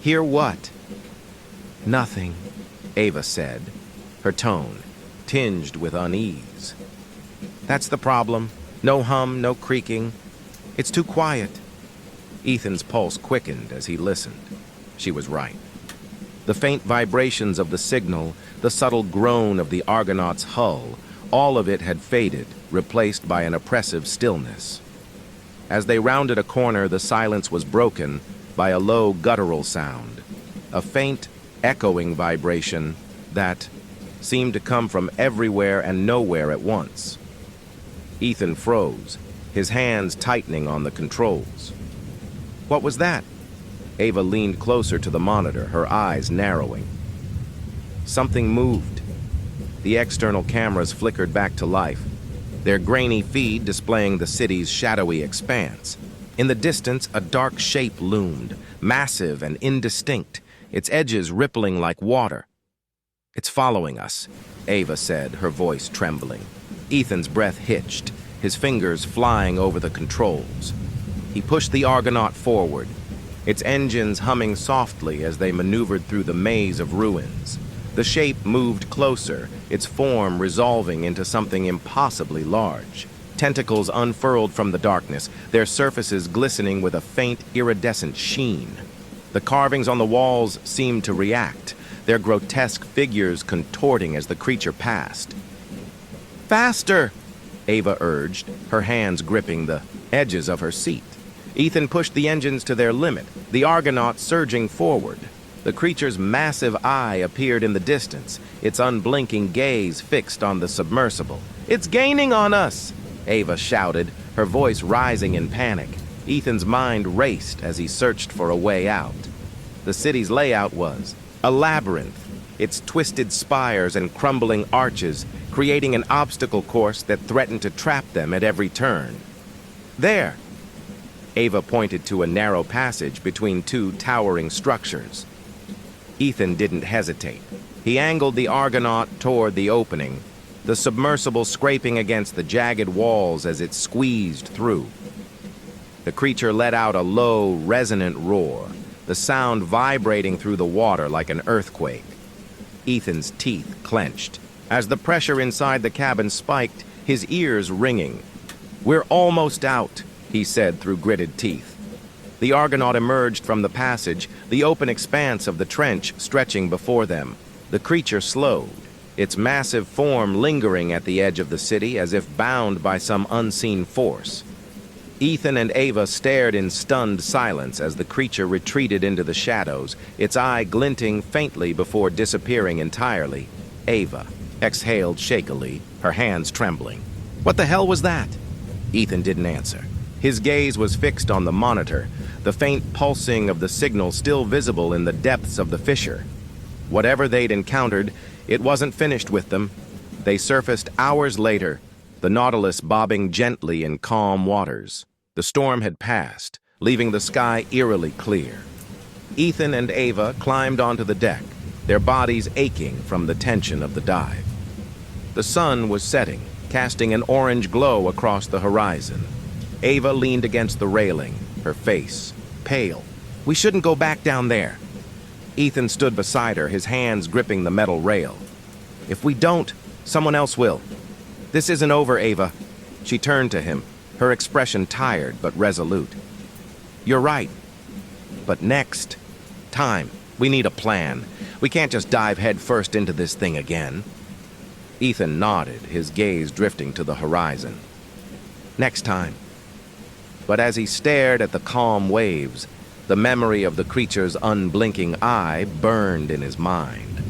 Hear what? Nothing, Ava said, her tone tinged with unease. That's the problem. No hum, no creaking. It's too quiet. Ethan's pulse quickened as he listened. She was right. The faint vibrations of the signal, the subtle groan of the Argonaut's hull, all of it had faded, replaced by an oppressive stillness. As they rounded a corner, the silence was broken by a low guttural sound, a faint, echoing vibration that seemed to come from everywhere and nowhere at once. Ethan froze, his hands tightening on the controls. What was that? Ava leaned closer to the monitor, her eyes narrowing. Something moved. The external cameras flickered back to life, their grainy feed displaying the city's shadowy expanse. In the distance, a dark shape loomed, massive and indistinct, its edges rippling like water. It's following us, Ava said, her voice trembling. Ethan's breath hitched, his fingers flying over the controls. He pushed the Argonaut forward, its engines humming softly as they maneuvered through the maze of ruins. The shape moved closer, its form resolving into something impossibly large. Tentacles unfurled from the darkness, their surfaces glistening with a faint, iridescent sheen. The carvings on the walls seemed to react, their grotesque figures contorting as the creature passed. Faster! Ava urged, her hands gripping the edges of her seat. Ethan pushed the engines to their limit, the Argonaut surging forward. The creature's massive eye appeared in the distance, its unblinking gaze fixed on the submersible. It's gaining on us! Ava shouted, her voice rising in panic. Ethan's mind raced as he searched for a way out. The city's layout was a labyrinth, its twisted spires and crumbling arches creating an obstacle course that threatened to trap them at every turn. There! Ava pointed to a narrow passage between two towering structures. Ethan didn't hesitate. He angled the Argonaut toward the opening, the submersible scraping against the jagged walls as it squeezed through. The creature let out a low, resonant roar, the sound vibrating through the water like an earthquake. Ethan's teeth clenched. As the pressure inside the cabin spiked, his ears ringing. We're almost out, he said through gritted teeth. The Argonaut emerged from the passage, the open expanse of the trench stretching before them. The creature slowed, its massive form lingering at the edge of the city as if bound by some unseen force. Ethan and Ava stared in stunned silence as the creature retreated into the shadows, its eye glinting faintly before disappearing entirely. Ava exhaled shakily, her hands trembling. What the hell was that? Ethan didn't answer. His gaze was fixed on the monitor, the faint pulsing of the signal still visible in the depths of the fissure. Whatever they'd encountered, it wasn't finished with them. They surfaced hours later, the Nautilus bobbing gently in calm waters. The storm had passed, leaving the sky eerily clear. Ethan and Ava climbed onto the deck, their bodies aching from the tension of the dive. The sun was setting, casting an orange glow across the horizon. Ava leaned against the railing, her face pale. We shouldn't go back down there. Ethan stood beside her, his hands gripping the metal rail. If we don't, someone else will. This isn't over, Ava. She turned to him, her expression tired but resolute. You're right. But next time, we need a plan. We can't just dive headfirst into this thing again. Ethan nodded, his gaze drifting to the horizon. Next time. But as he stared at the calm waves, the memory of the creature's unblinking eye burned in his mind.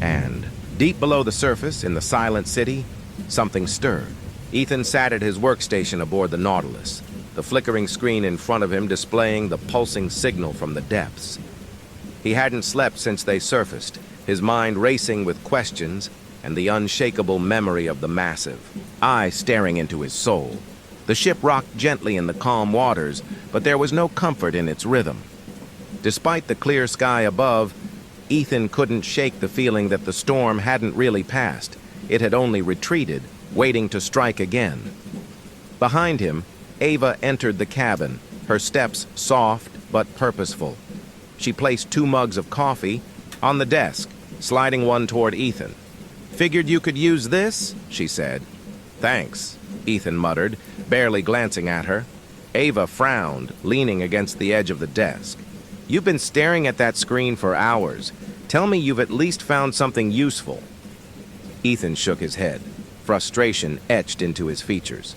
And, deep below the surface, in the silent city, something stirred. Ethan sat at his workstation aboard the Nautilus, the flickering screen in front of him displaying the pulsing signal from the depths. He hadn't slept since they surfaced, his mind racing with questions and the unshakable memory of the massive, eye staring into his soul. The ship rocked gently in the calm waters, but there was no comfort in its rhythm. Despite the clear sky above, Ethan couldn't shake the feeling that the storm hadn't really passed, It had only retreated, waiting to strike again. Behind him, Ava entered the cabin, her steps soft but purposeful. She placed 2 mugs of coffee on the desk, sliding one toward Ethan. "Figured you could use this?" she said. "Thanks," Ethan muttered, barely glancing at her. Ava frowned, leaning against the edge of the desk. "You've been staring at that screen for hours. Tell me you've at least found something useful." Ethan shook his head, frustration etched into his features.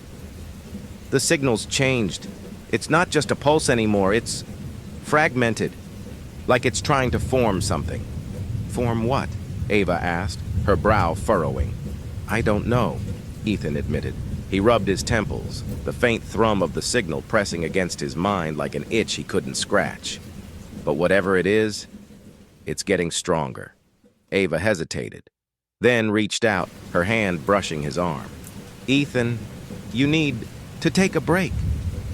"The signal's changed. It's not just a pulse anymore, it's fragmented, like it's trying to form something." "Form what?" Ava asked, her brow furrowing. "I don't know," Ethan admitted. He rubbed his temples, the faint thrum of the signal pressing against his mind like an itch he couldn't scratch. "But whatever it is, it's getting stronger." Ava hesitated, then reached out, her hand brushing his arm. "Ethan, you need to take a break.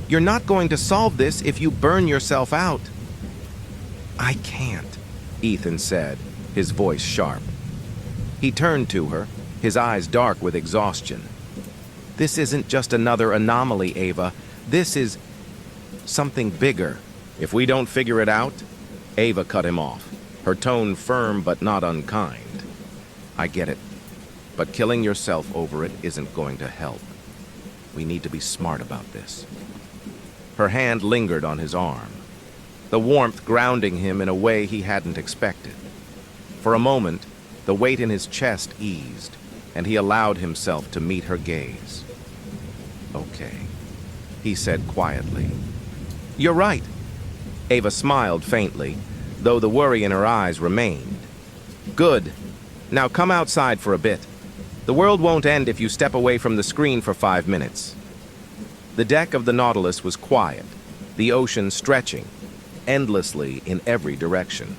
You're not going to solve this if you burn yourself out." "I can't," Ethan said, his voice sharp. He turned to her, his eyes dark with exhaustion. "This isn't just another anomaly, Ava. This is something bigger." "If we don't figure it out," Ava cut him off, her tone firm but not unkind. "I get it, but killing yourself over it isn't going to help. We need to be smart about this." Her hand lingered on his arm, the warmth grounding him in a way he hadn't expected. For a moment, the weight in his chest eased, and he allowed himself to meet her gaze. "Okay," he said quietly. "You're right." Ava smiled faintly, though the worry in her eyes remained. "Good. Now come outside for a bit. The world won't end if you step away from the screen for 5 minutes." The deck of the Nautilus was quiet, the ocean stretching, endlessly in every direction.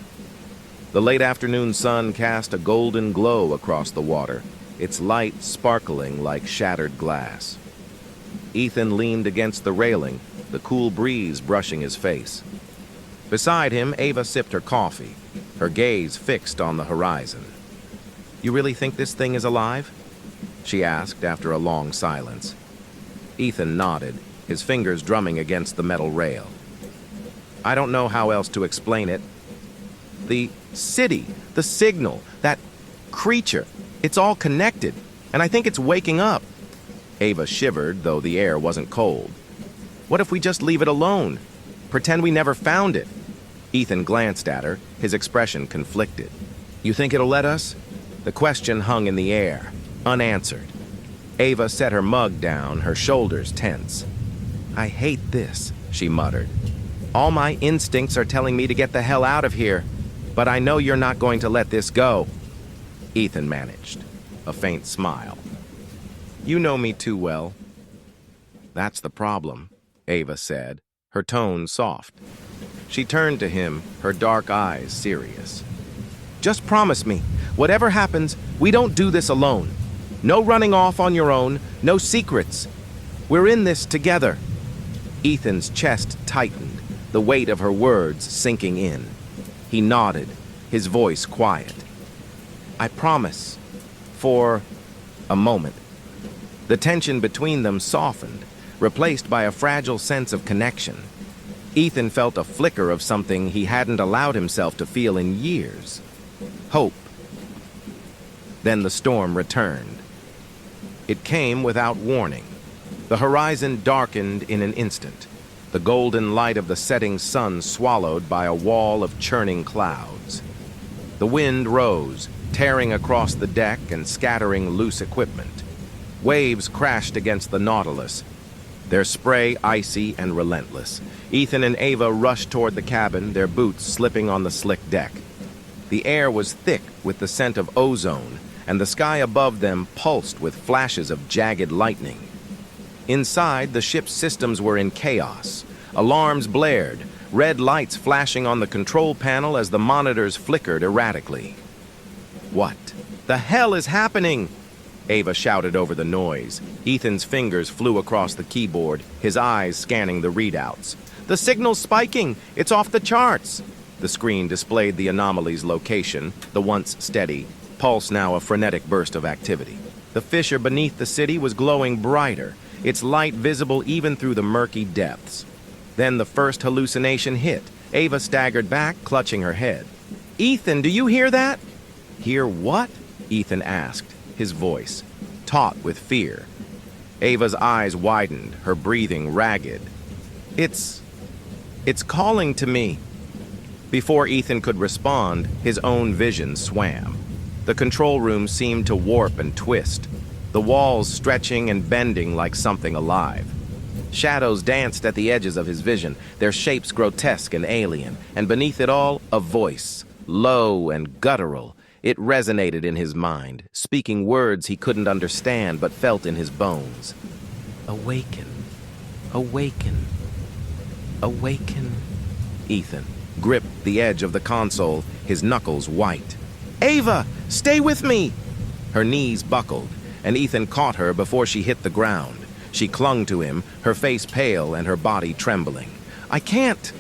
The late afternoon sun cast a golden glow across the water, its light sparkling like shattered glass. Ethan leaned against the railing, the cool breeze brushing his face. Beside him, Ava sipped her coffee, her gaze fixed on the horizon. "You really think this thing is alive?" she asked after a long silence. Ethan nodded, his fingers drumming against the metal rail. "I don't know how else to explain it. The city, the signal, that creature, it's all connected, and I think it's waking up." Ava shivered, though the air wasn't cold. "What if we just leave it alone? Pretend we never found it?" Ethan glanced at her, his expression conflicted. "You think it'll let us?" The question hung in the air, unanswered. Ava set her mug down, her shoulders tense. "I hate this," she muttered. "All my instincts are telling me to get the hell out of here, but I know you're not going to let this go." Ethan managed, a faint smile. "You know me too well." "That's the problem," Ava said, her tone soft. She turned to him, her dark eyes serious. "Just promise me, whatever happens, we don't do this alone. No running off on your own, no secrets. We're in this together." Ethan's chest tightened, the weight of her words sinking in. He nodded, his voice quiet. "I promise." For a moment. The tension between them softened, replaced by a fragile sense of connection. Ethan felt a flicker of something he hadn't allowed himself to feel in years. Hope. Then the storm returned. It came without warning. The horizon darkened in an instant, the golden light of the setting sun swallowed by a wall of churning clouds. The wind rose, tearing across the deck and scattering loose equipment. Waves crashed against the Nautilus, their spray icy and relentless. Ethan and Ava rushed toward the cabin, their boots slipping on the slick deck. The air was thick with the scent of ozone, and the sky above them pulsed with flashes of jagged lightning. Inside, the ship's systems were in chaos. Alarms blared, red lights flashing on the control panel as the monitors flickered erratically. "What the hell is happening?" Ava shouted over the noise. Ethan's fingers flew across the keyboard, his eyes scanning the readouts. "The signal's spiking! It's off the charts!" The screen displayed the anomaly's location, the once steady, pulse now a frenetic burst of activity. The fissure beneath the city was glowing brighter, its light visible even through the murky depths. Then the first hallucination hit. Ava staggered back, clutching her head. "Ethan, do you hear that?" "Hear what?" Ethan asked, his voice taut with fear. Ava's eyes widened, her breathing ragged. It's calling to me." Before Ethan could respond, his own vision swam. The control room seemed to warp and twist, the walls stretching and bending like something alive. Shadows danced at the edges of his vision, their shapes grotesque and alien, and beneath it all, a voice, low and guttural. It resonated in his mind, speaking words he couldn't understand but felt in his bones. "Awaken, awaken, awaken." Ethan gripped the edge of the console, his knuckles white. "Ava, stay with me!" Her knees buckled, and Ethan caught her before she hit the ground. She clung to him, her face pale and her body trembling. I can't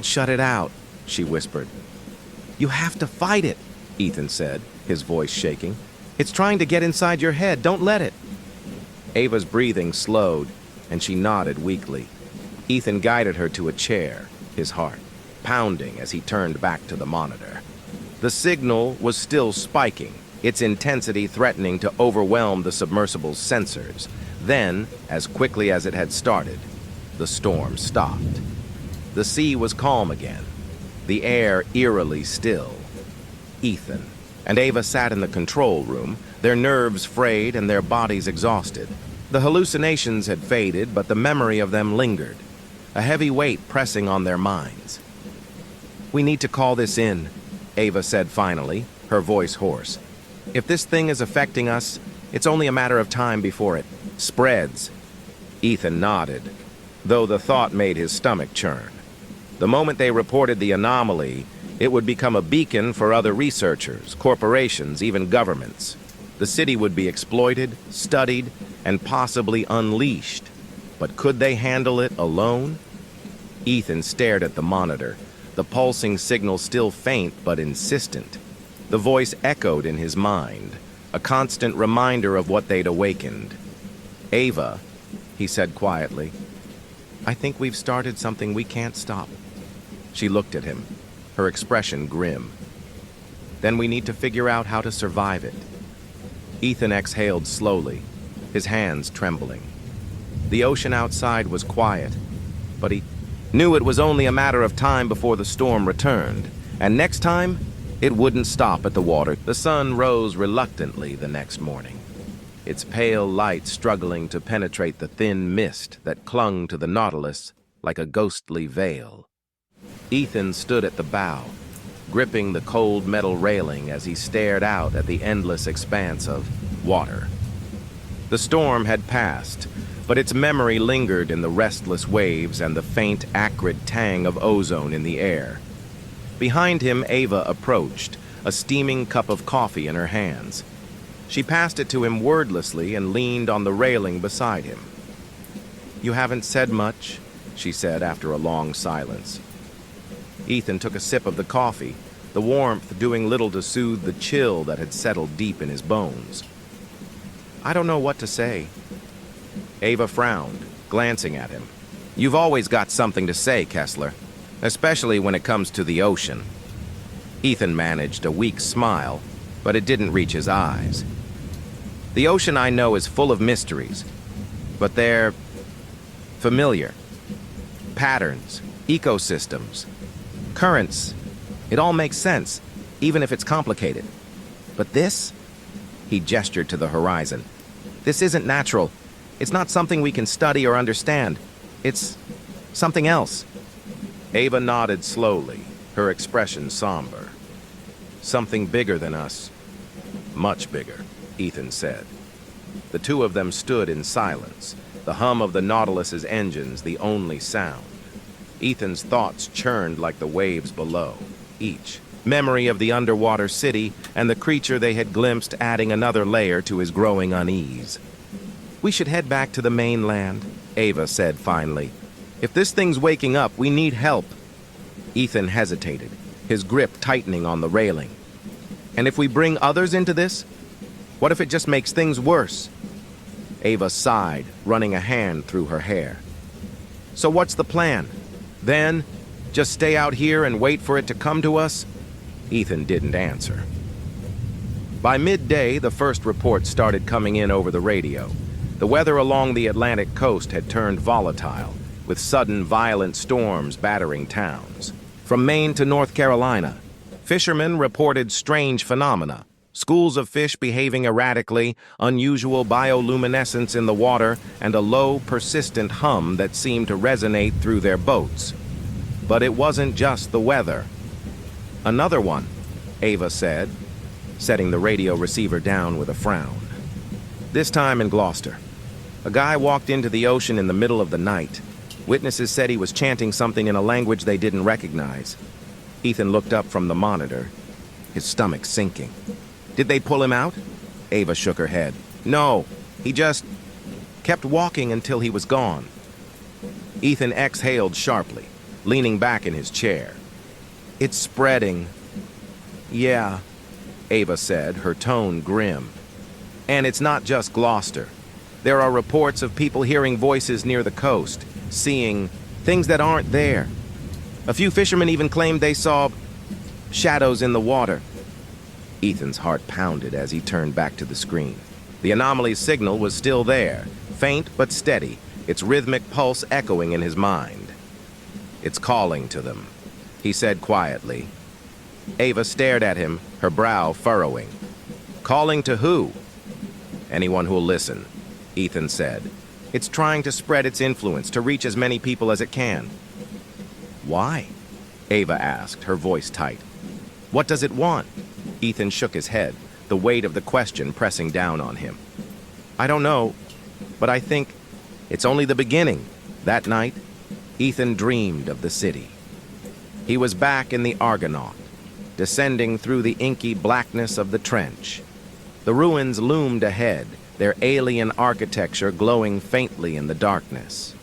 shut it out," she whispered. "You have to fight it," Ethan said, his voice shaking. "It's trying to get inside your head. Don't let it." Ava's breathing slowed, and she nodded weakly. Ethan guided her to a chair, his heart pounding as he turned back to the monitor. The signal was still spiking, its intensity threatening to overwhelm the submersible's sensors. Then, as quickly as it had started, the storm stopped. The sea was calm again, the air eerily still. Ethan and Ava sat in the control room, their nerves frayed and their bodies exhausted. The hallucinations had faded, but the memory of them lingered, a heavy weight pressing on their minds. "We need to call this in," Ava said finally, her voice hoarse. "If this thing is affecting us, it's only a matter of time before it spreads." Ethan nodded, though the thought made his stomach churn. The moment they reported the anomaly, it would become a beacon for other researchers, corporations, even governments. The city would be exploited, studied, and possibly unleashed. But could they handle it alone? Ethan stared at the monitor, the pulsing signal still faint but insistent. The voice echoed in his mind, a constant reminder of what they'd awakened. "Ava," he said quietly, "I think we've started something we can't stop." She looked at him, her expression grim. "Then we need to figure out how to survive it." Ethan exhaled slowly, his hands trembling. The ocean outside was quiet, but he knew it was only a matter of time before the storm returned, and next time, it wouldn't stop at the water. The sun rose reluctantly the next morning, its pale light struggling to penetrate the thin mist that clung to the Nautilus like a ghostly veil. Ethan stood at the bow, gripping the cold metal railing as he stared out at the endless expanse of water. The storm had passed, but its memory lingered in the restless waves and the faint, acrid tang of ozone in the air. Behind him, Ava approached, a steaming cup of coffee in her hands. She passed it to him wordlessly and leaned on the railing beside him. "You haven't said much," she said after a long silence. Ethan took a sip of the coffee, the warmth doing little to soothe the chill that had settled deep in his bones. "I don't know what to say." Ava frowned, glancing at him. "You've always got something to say, Kessler, especially when it comes to the ocean." Ethan managed a weak smile, but it didn't reach his eyes. "The ocean, I know, is full of mysteries, but they're familiar. Patterns, ecosystems, currents, it all makes sense, even if it's complicated. But this?" He gestured to the horizon. "This isn't natural. It's not something we can study or understand. It's something else." Ava nodded slowly, her expression somber. "Something bigger than us. Much bigger," Ethan said. The two of them stood in silence, the hum of the Nautilus's engines the only sound. Ethan's thoughts churned like the waves below, each memory of the underwater city and the creature they had glimpsed adding another layer to his growing unease. "We should head back to the mainland," Ava said finally. "If this thing's waking up, we need help." Ethan hesitated, his grip tightening on the railing. And if we bring others into this, what if it just makes things worse? Ava sighed, running a hand through her hair. So what's the plan? Then, just stay out here and wait for it to come to us? Ethan didn't answer. By midday, the first reports started coming in over the radio. The weather along the Atlantic coast had turned volatile, with sudden violent storms battering towns. From Maine to North Carolina, fishermen reported strange phenomena. Schools of fish behaving erratically, unusual bioluminescence in the water, and a low, persistent hum that seemed to resonate through their boats. But it wasn't just the weather. Another one, Ava said, setting the radio receiver down with a frown. This time in Gloucester. A guy walked into the ocean in the middle of the night. Witnesses said he was chanting something in a language they didn't recognize. Ethan looked up from the monitor, his stomach sinking. Did they pull him out? Ava shook her head. No, he just kept walking until he was gone. Ethan exhaled sharply, leaning back in his chair. It's spreading. Yeah, Ava said, her tone grim. And it's not just Gloucester. There are reports of people hearing voices near the coast, seeing things that aren't there. A few fishermen even claimed they saw shadows in the water. Ethan's heart pounded as he turned back to the screen. The anomaly's signal was still there, faint but steady, its rhythmic pulse echoing in his mind. It's calling to them, he said quietly. Ava stared at him, her brow furrowing. Calling to who? Anyone who'll listen, Ethan said. It's trying to spread its influence, to reach as many people as it can. Why? Ava asked, her voice tight. What does it want? Ethan shook his head, the weight of the question pressing down on him. I don't know, but I think it's only the beginning. That night, Ethan dreamed of the city. He was back in the Argonaut, descending through the inky blackness of the trench. The ruins loomed ahead, their alien architecture glowing faintly in the darkness.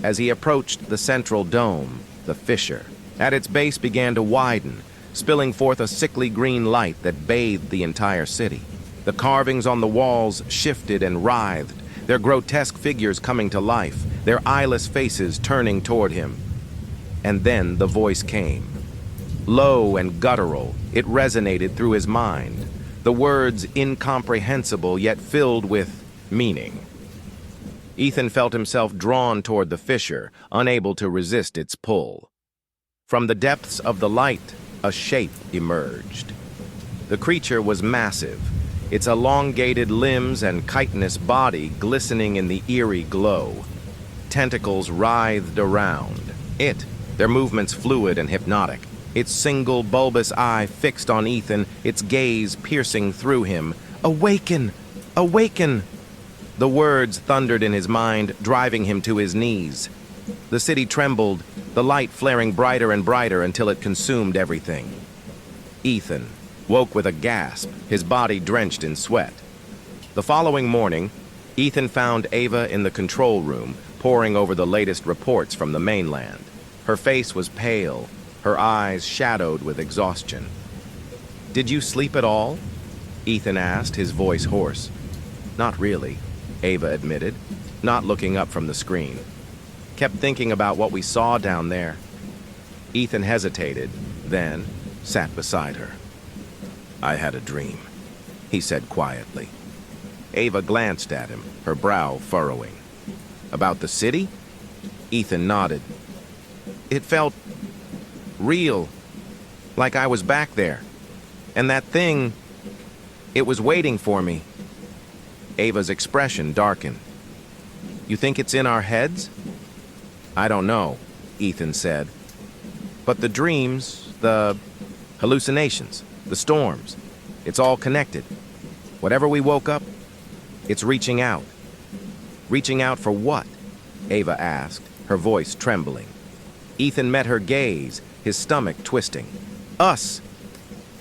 As he approached the central dome, the fissure, at its base began to widen, spilling forth a sickly green light that bathed the entire city. The carvings on the walls shifted and writhed, their grotesque figures coming to life, their eyeless faces turning toward him. And then the voice came. Low and guttural, it resonated through his mind, the words incomprehensible yet filled with meaning. Ethan felt himself drawn toward the fissure, unable to resist its pull. From the depths of the light, a shape emerged. The creature was massive, its elongated limbs and chitinous body glistening in the eerie glow. Tentacles writhed around. Their movements fluid and hypnotic. Its single bulbous eye fixed on Ethan, its gaze piercing through him. Awaken! Awaken! The words thundered in his mind, driving him to his knees. The city trembled, the light flaring brighter and brighter until it consumed everything. Ethan woke with a gasp, his body drenched in sweat. The following morning, Ethan found Ava in the control room, poring over the latest reports from the mainland. Her face was pale, her eyes shadowed with exhaustion. Did you sleep at all? Ethan asked, his voice hoarse. Not really, Ava admitted, not looking up from the screen. Kept thinking about what we saw down there. Ethan hesitated, then sat beside her. I had a dream, he said quietly. Ava glanced at him, her brow furrowing. About the city? Ethan nodded. It felt real, like I was back there. And that thing, it was waiting for me. Ava's expression darkened. You think it's in our heads? I don't know, Ethan said. But the dreams, the hallucinations, the storms, it's all connected. Whatever we woke up, it's reaching out. Reaching out for what? Ava asked, her voice trembling. Ethan met her gaze, his stomach twisting. Us.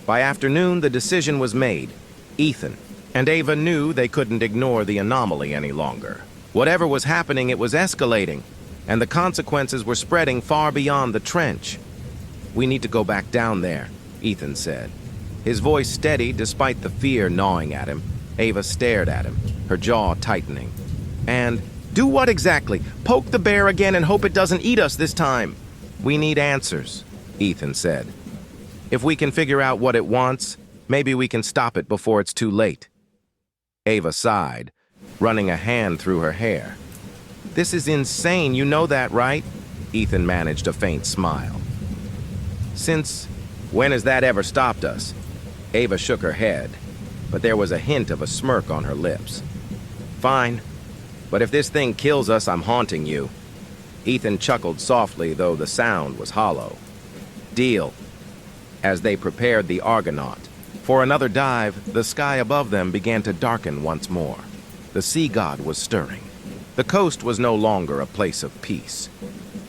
By afternoon, the decision was made. Ethan. And Ava knew they couldn't ignore the anomaly any longer. Whatever was happening, it was escalating, and the consequences were spreading far beyond the trench. We need to go back down there, Ethan said. His voice steady despite the fear gnawing at him. Ava stared at him, her jaw tightening. And, do what exactly? Poke the bear again and hope it doesn't eat us this time. We need answers, Ethan said. If we can figure out what it wants, maybe we can stop it before it's too late. Ava sighed, running a hand through her hair. This is insane, you know that, right? Ethan managed a faint smile. Since when has that ever stopped us? Ava shook her head, but there was a hint of a smirk on her lips. Fine, but if this thing kills us, I'm haunting you. Ethan chuckled softly, though the sound was hollow. Deal. As they prepared the Argonaut for another dive, the sky above them began to darken once more. The sea god was stirring. The coast was no longer a place of peace.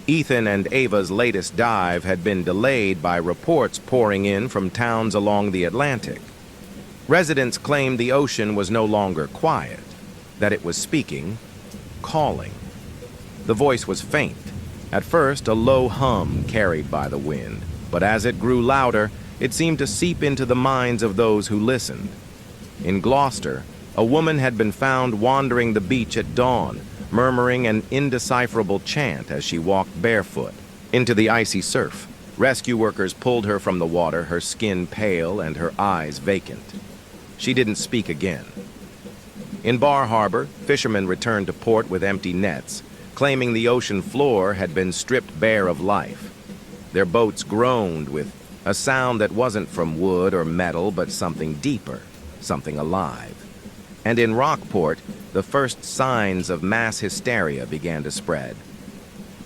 Ethan and Ava's latest dive had been delayed by reports pouring in from towns along the Atlantic. Residents claimed the ocean was no longer quiet, that it was speaking, calling. The voice was faint, at first a low hum carried by the wind, but as it grew louder, it seemed to seep into the minds of those who listened. In Gloucester, a woman had been found wandering the beach at dawn, murmuring an indecipherable chant as she walked barefoot into the icy surf. Rescue workers pulled her from the water, her skin pale and her eyes vacant. She didn't speak again. In Bar Harbor, fishermen returned to port with empty nets, claiming the ocean floor had been stripped bare of life. Their boats groaned with a sound that wasn't from wood or metal, but something deeper, something alive. And in Rockport, the first signs of mass hysteria began to spread.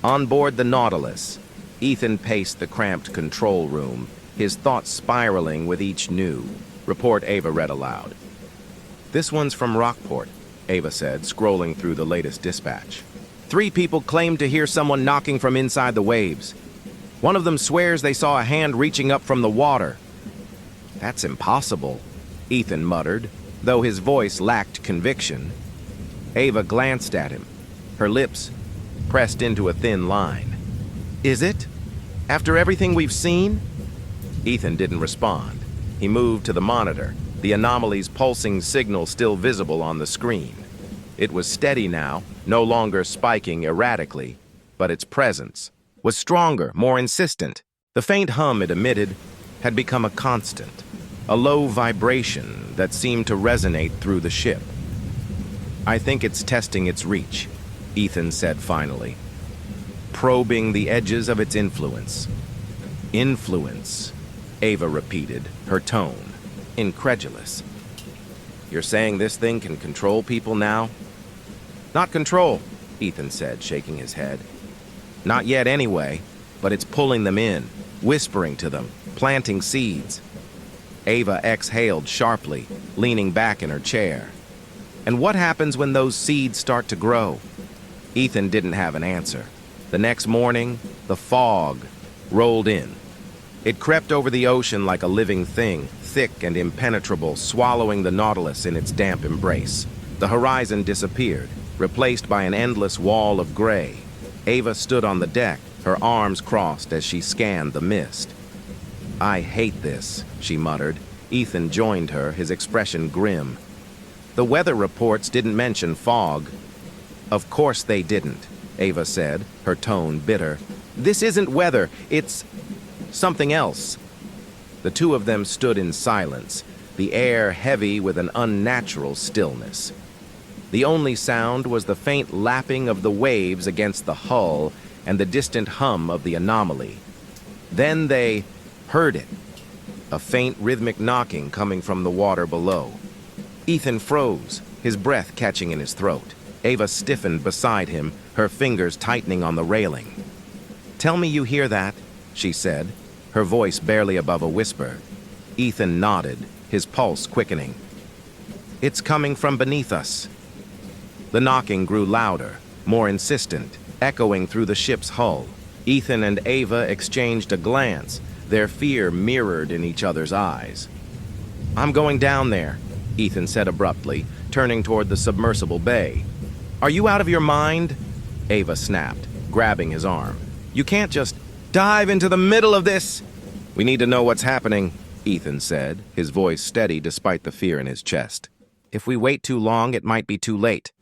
On board the Nautilus, Ethan paced the cramped control room, his thoughts spiraling with each new report. Ava read aloud. This one's from Rockport, Ava said, scrolling through the latest dispatch. 3 people claimed to hear someone knocking from inside the waves. One of them swears they saw a hand reaching up from the water. That's impossible, Ethan muttered, though his voice lacked conviction. Ava glanced at him, her lips pressed into a thin line. Is it? After everything we've seen? Ethan didn't respond. He moved to the monitor, the anomaly's pulsing signal still visible on the screen. It was steady now, no longer spiking erratically, but its presence was stronger, more insistent. The faint hum it emitted had become a constant, a low vibration that seemed to resonate through the ship. I think it's testing its reach, Ethan said finally, probing the edges of its influence. Influence, Ava repeated, her tone incredulous. You're saying this thing can control people now? Not control, Ethan said, shaking his head. Not yet anyway, but it's pulling them in, whispering to them, planting seeds. Ava exhaled sharply, leaning back in her chair. And what happens when those seeds start to grow? Ethan didn't have an answer. The next morning, the fog rolled in. It crept over the ocean like a living thing, thick and impenetrable, swallowing the Nautilus in its damp embrace. The horizon disappeared, replaced by an endless wall of gray. Ava stood on the deck, her arms crossed as she scanned the mist. I hate this, she muttered. Ethan joined her, his expression grim. The weather reports didn't mention fog. Of course they didn't, Ava said, her tone bitter. This isn't weather, it's something else. The two of them stood in silence, the air heavy with an unnatural stillness. The only sound was the faint lapping of the waves against the hull and the distant hum of the anomaly. Then they heard it, a faint rhythmic knocking coming from the water below. Ethan froze, his breath catching in his throat. Ava stiffened beside him, her fingers tightening on the railing. Tell me you hear that, she said, her voice barely above a whisper. Ethan nodded, his pulse quickening. It's coming from beneath us. The knocking grew louder, more insistent, echoing through the ship's hull. Ethan and Ava exchanged a glance, their fear mirrored in each other's eyes. I'm going down there, Ethan said abruptly, turning toward the submersible bay. Are you out of your mind? Ava snapped, grabbing his arm. You can't just dive into the middle of this. We need to know what's happening. Ethan said, his voice steady despite the fear in his chest. "If we wait too long, it might be too late."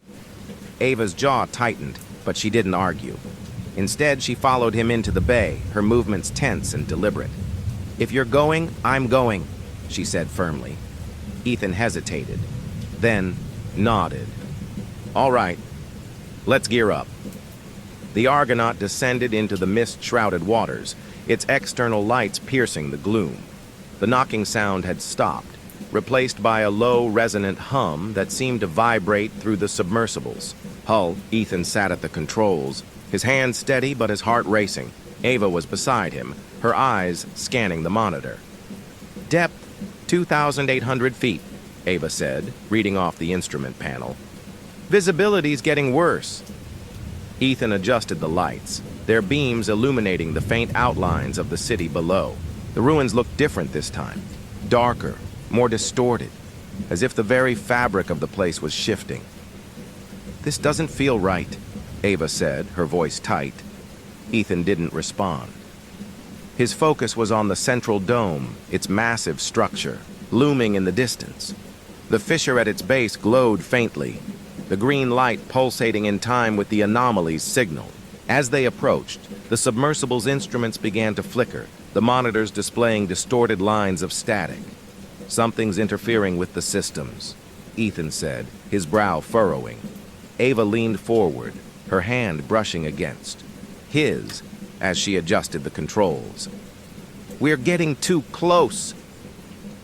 Ava's jaw tightened, but she didn't argue. Instead, she followed him into the bay, her movements tense and deliberate. "If you're going, I'm going," she said firmly. Ethan hesitated, then nodded. "All right, let's gear up." The Argonaut descended into the mist-shrouded waters, its external lights piercing the gloom. The knocking sound had stopped, replaced by a low, resonant hum that seemed to vibrate through the submersibles. Ethan sat at the controls, his hands steady but his heart racing. Ava was beside him, her eyes scanning the monitor. "Depth, 2,800 feet, Ava said, reading off the instrument panel. "Visibility's getting worse." Ethan adjusted the lights, their beams illuminating the faint outlines of the city below. The ruins looked different this time, darker, more distorted, as if the very fabric of the place was shifting. "This doesn't feel right," Ava said, her voice tight. Ethan didn't respond. His focus was on the central dome, its massive structure, looming in the distance. The fissure at its base glowed faintly, the green light pulsating in time with the anomaly's signal. As they approached, the submersible's instruments began to flicker, the monitors displaying distorted lines of static. "Something's interfering with the systems," Ethan said, his brow furrowing. Ava leaned forward, her hand brushing against his as she adjusted the controls. "We're getting too close."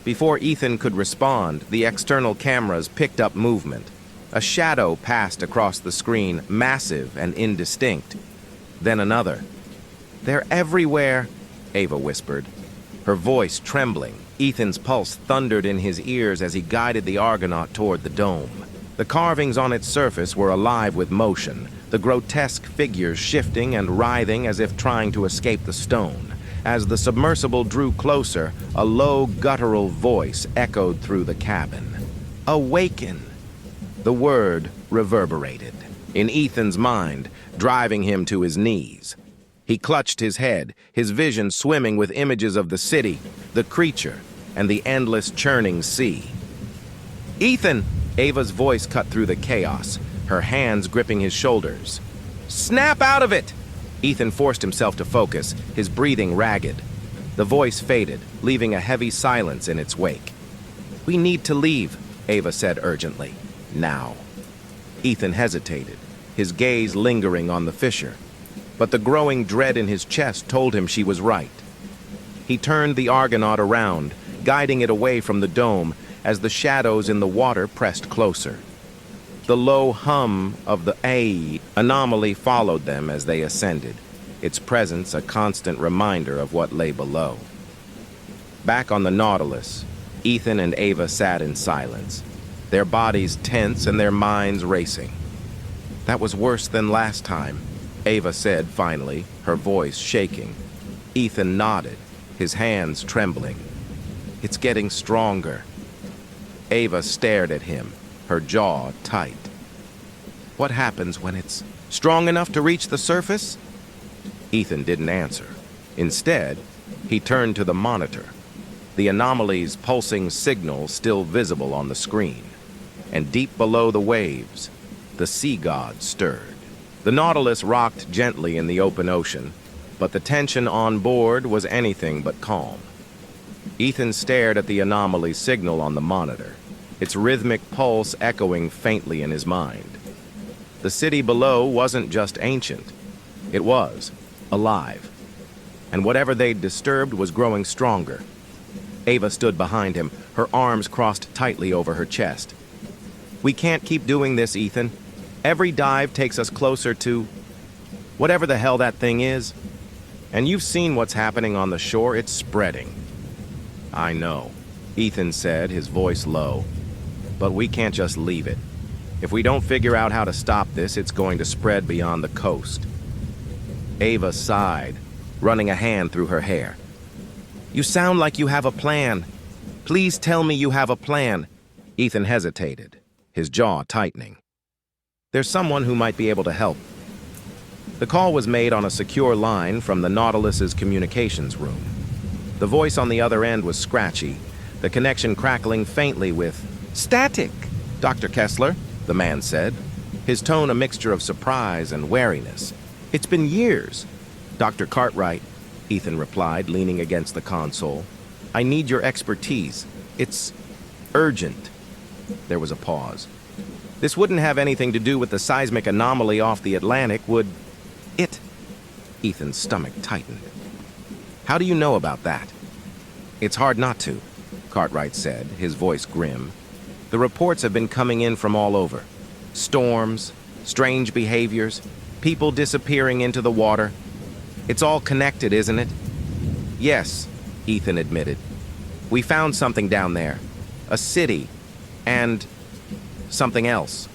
Before Ethan could respond, the external cameras picked up movement. A shadow passed across the screen, massive and indistinct. Then another. "They're everywhere," Ava whispered, her voice trembling. Ethan's pulse thundered in his ears as he guided the Argonaut toward the dome. The carvings on its surface were alive with motion, the grotesque figures shifting and writhing as if trying to escape the stone. As the submersible drew closer, a low, guttural voice echoed through the cabin. "Awaken!" The word reverberated in Ethan's mind, driving him to his knees. He clutched his head, his vision swimming with images of the city, the creature, and the endless churning sea. "Ethan!" Ava's voice cut through the chaos, her hands gripping his shoulders. "Snap out of it!" Ethan forced himself to focus, his breathing ragged. The voice faded, leaving a heavy silence in its wake. "We need to leave," Ava said urgently. "Now." Ethan hesitated, his gaze lingering on the fissure. But the growing dread in his chest told him she was right. He turned the Argonaut around, guiding it away from the dome as the shadows in the water pressed closer. The low hum of the anomaly followed them as they ascended, its presence a constant reminder of what lay below. Back on the Nautilus, Ethan and Ava sat in silence, their bodies tense and their minds racing. "That was worse than last time," Ava said finally, her voice shaking. Ethan nodded, his hands trembling. "It's getting stronger." Ava stared at him, her jaw tight. "What happens when it's strong enough to reach the surface?" Ethan didn't answer. Instead, he turned to the monitor, the anomaly's pulsing signal still visible on the screen. And deep below the waves, the sea god stirred. The Nautilus rocked gently in the open ocean, but the tension on board was anything but calm. Ethan stared at the anomaly signal on the monitor, its rhythmic pulse echoing faintly in his mind. The city below wasn't just ancient. It was alive. And whatever they'd disturbed was growing stronger. Ava stood behind him, her arms crossed tightly over her chest. "We can't keep doing this, Ethan. Every dive takes us closer to whatever the hell that thing is. And you've seen what's happening on the shore. It's spreading." "I know," Ethan said, his voice low. "But we can't just leave it. If we don't figure out how to stop this, it's going to spread beyond the coast." Ava sighed, running a hand through her hair. "You sound like you have a plan. Please tell me you have a plan." Ethan hesitated, his jaw tightening. "There's someone who might be able to help." The call was made on a secure line from the Nautilus's communications room. The voice on the other end was scratchy, the connection crackling faintly with static. "Dr. Kessler," the man said, his tone a mixture of surprise and wariness. "It's been years." "Dr. Cartwright," Ethan replied, leaning against the console. "I need your expertise. It's urgent." There was a pause. "This wouldn't have anything to do with the seismic anomaly off the Atlantic, would it?" Ethan's stomach tightened. "How do you know about that?" "It's hard not to," Cartwright said, his voice grim. "The reports have been coming in from all over. Storms, strange behaviors, people disappearing into the water. It's all connected, isn't it?" "Yes," Ethan admitted. "We found something down there. A city. And something else."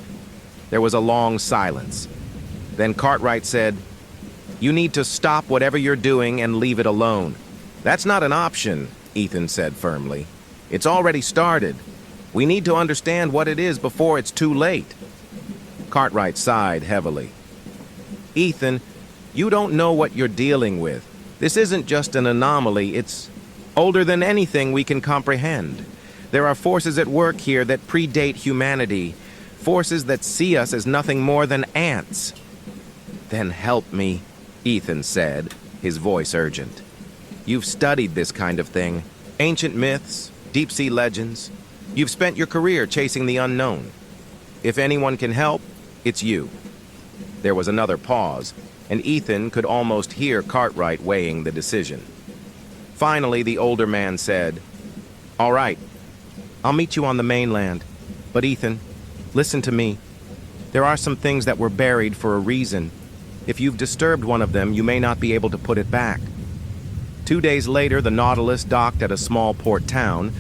There was a long silence. Then Cartwright said, "You need to stop whatever you're doing and leave it alone." "That's not an option," Ethan said firmly. "It's already started. We need to understand what it is before it's too late." Cartwright sighed heavily. "Ethan, you don't know what you're dealing with. This isn't just an anomaly, it's older than anything we can comprehend. There are forces at work here that predate humanity, forces that see us as nothing more than ants." "Then help me," Ethan said, his voice urgent. "You've studied this kind of thing, ancient myths, deep-sea legends. You've spent your career chasing the unknown. If anyone can help, it's you." There was another pause, and Ethan could almost hear Cartwright weighing the decision. Finally, the older man said, "All right, I'll meet you on the mainland. But Ethan, listen to me. There are some things that were buried for a reason. If you've disturbed one of them, you may not be able to put it back." 2 days later, the Nautilus docked at a small port town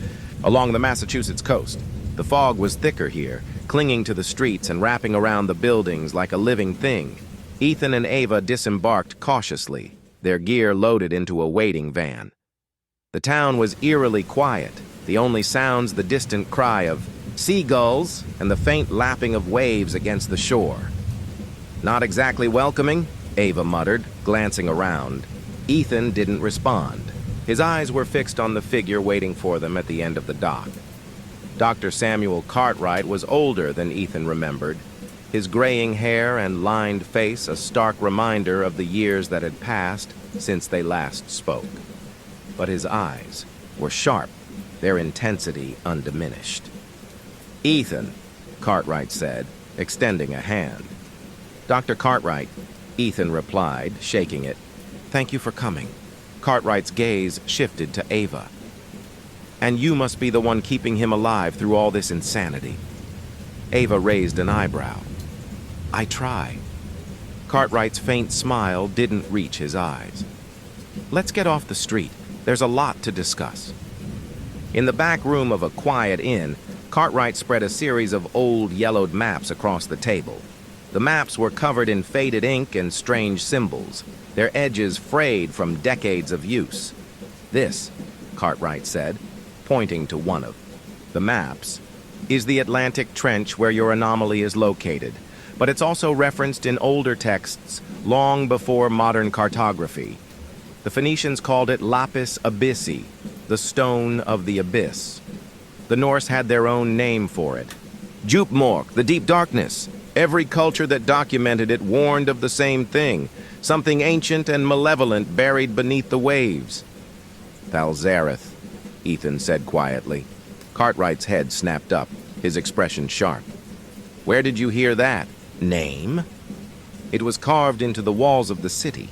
along the Massachusetts coast. The fog was thicker here, clinging to the streets and wrapping around the buildings like a living thing. Ethan and Ava disembarked cautiously, their gear loaded into a waiting van. The town was eerily quiet, the only sounds the distant cry of seagulls and the faint lapping of waves against the shore. "Not exactly welcoming," Ava muttered, glancing around. Ethan didn't respond. His eyes were fixed on the figure waiting for them at the end of the dock. Dr. Samuel Cartwright was older than Ethan remembered, his graying hair and lined face a stark reminder of the years that had passed since they last spoke. But his eyes were sharp, their intensity undiminished. "Ethan," Cartwright said, extending a hand. "Dr. Cartwright," Ethan replied, shaking it. "Thank you for coming." Cartwright's gaze shifted to Ava. "And you must be the one keeping him alive through all this insanity." Ava raised an eyebrow. "I try." Cartwright's faint smile didn't reach his eyes. "Let's get off the street. There's a lot to discuss." In the back room of a quiet inn, Cartwright spread a series of old yellowed maps across the table. The maps were covered in faded ink and strange symbols, their edges frayed from decades of use. "This," Cartwright said, pointing to one of the maps, "is the Atlantic Trench where your anomaly is located, but it's also referenced in older texts long before modern cartography. The Phoenicians called it lapis abyssi, the stone of the abyss. The Norse had their own name for it. Djupmork, the deep darkness. Every culture that documented it warned of the same thing, something ancient and malevolent buried beneath the waves." "Thalzareth," Ethan said quietly. Cartwright's head snapped up, his expression sharp. "Where did you hear that name?" "It was carved into the walls of the city,"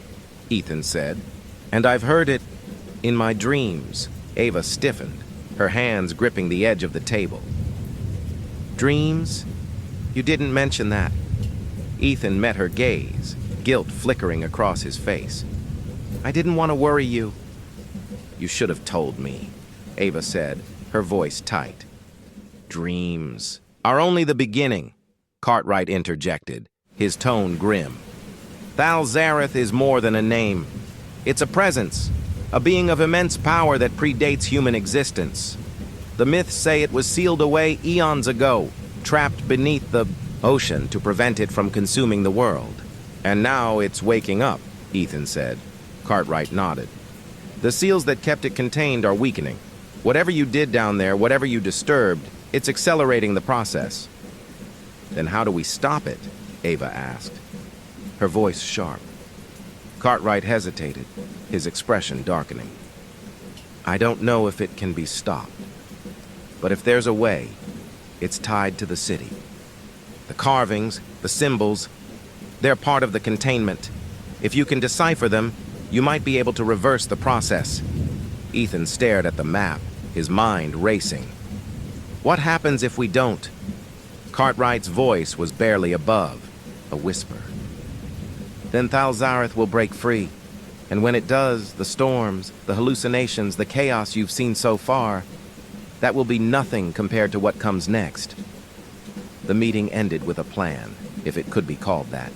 Ethan said. "And I've heard it in my dreams." Ava stiffened, her hands gripping the edge of the table. "Dreams? You didn't mention that." Ethan met her gaze, guilt flickering across his face. "I didn't want to worry you." "You should have told me," Ava said, her voice tight. "Dreams are only the beginning," Cartwright interjected, his tone grim. "Thalzareth is more than a name. It's a presence, a being of immense power that predates human existence. The myths say it was sealed away eons ago, trapped beneath the ocean to prevent it from consuming the world. And now it's waking up," Ethan said. Cartwright nodded. The seals that kept it contained are weakening. Whatever you did down there, whatever you disturbed, it's accelerating the process. Then how do we stop it? Ava asked, her voice sharp. Cartwright hesitated, his expression darkening. I don't know if it can be stopped, but if there's a way, it's tied to the city. The carvings, the symbols, they're part of the containment. If you can decipher them, you might be able to reverse the process. Ethan stared at the map, his mind racing. What happens if we don't? Cartwright's voice was barely above, a whisper. Then Thalzareth will break free, and when it does, the storms, the hallucinations, the chaos you've seen so far, that will be nothing compared to what comes next. The meeting ended with a plan, if it could be called that.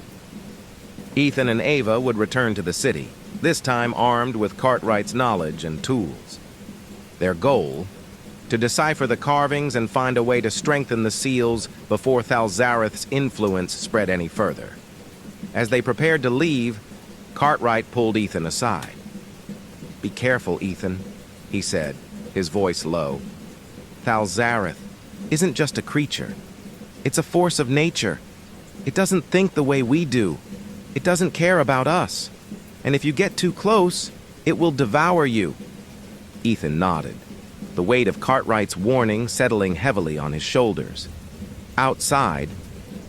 Ethan and Ava would return to the city, this time armed with Cartwright's knowledge and tools. Their goal? To decipher the carvings and find a way to strengthen the seals before Thalzareth's influence spread any further. As they prepared to leave, Cartwright pulled Ethan aside. Be careful, Ethan, he said, his voice low. Thalzareth isn't just a creature. It's a force of nature. It doesn't think the way we do. It doesn't care about us. And if you get too close, it will devour you. Ethan nodded, the weight of Cartwright's warning settling heavily on his shoulders. Outside,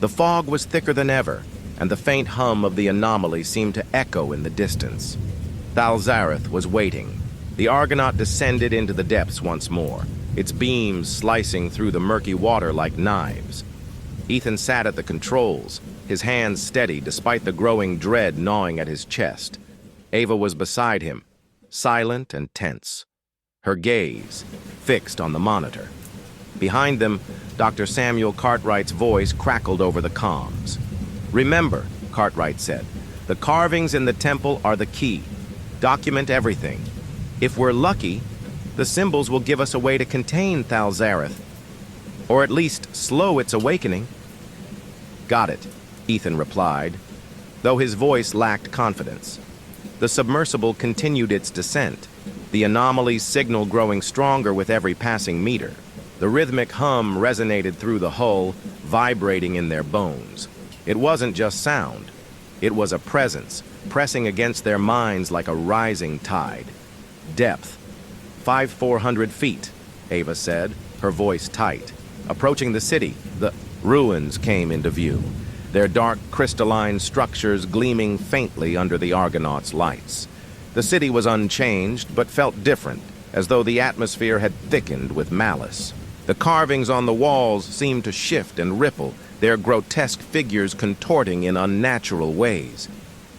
the fog was thicker than ever, and the faint hum of the anomaly seemed to echo in the distance. Thalzareth was waiting. The Argonaut descended into the depths once more, its beams slicing through the murky water like knives. Ethan sat at the controls, his hands steady despite the growing dread gnawing at his chest. Ava was beside him, silent and tense, her gaze fixed on the monitor. Behind them, Dr. Samuel Cartwright's voice crackled over the comms. Remember, Cartwright said, the carvings in the temple are the key. Document everything. If we're lucky, the symbols will give us a way to contain Thalzareth, or at least slow its awakening. Got it, Ethan replied, though his voice lacked confidence. The submersible continued its descent, the anomaly's signal growing stronger with every passing meter. The rhythmic hum resonated through the hull, vibrating in their bones. It wasn't just sound. It was a presence, pressing against their minds like a rising tide. Depth. 400 feet, Ava said, her voice tight. Approaching the city, the ruins came into view, their dark crystalline structures gleaming faintly under the Argonaut's lights. The city was unchanged, but felt different, as though the atmosphere had thickened with malice. The carvings on the walls seemed to shift and ripple, their grotesque figures contorting in unnatural ways.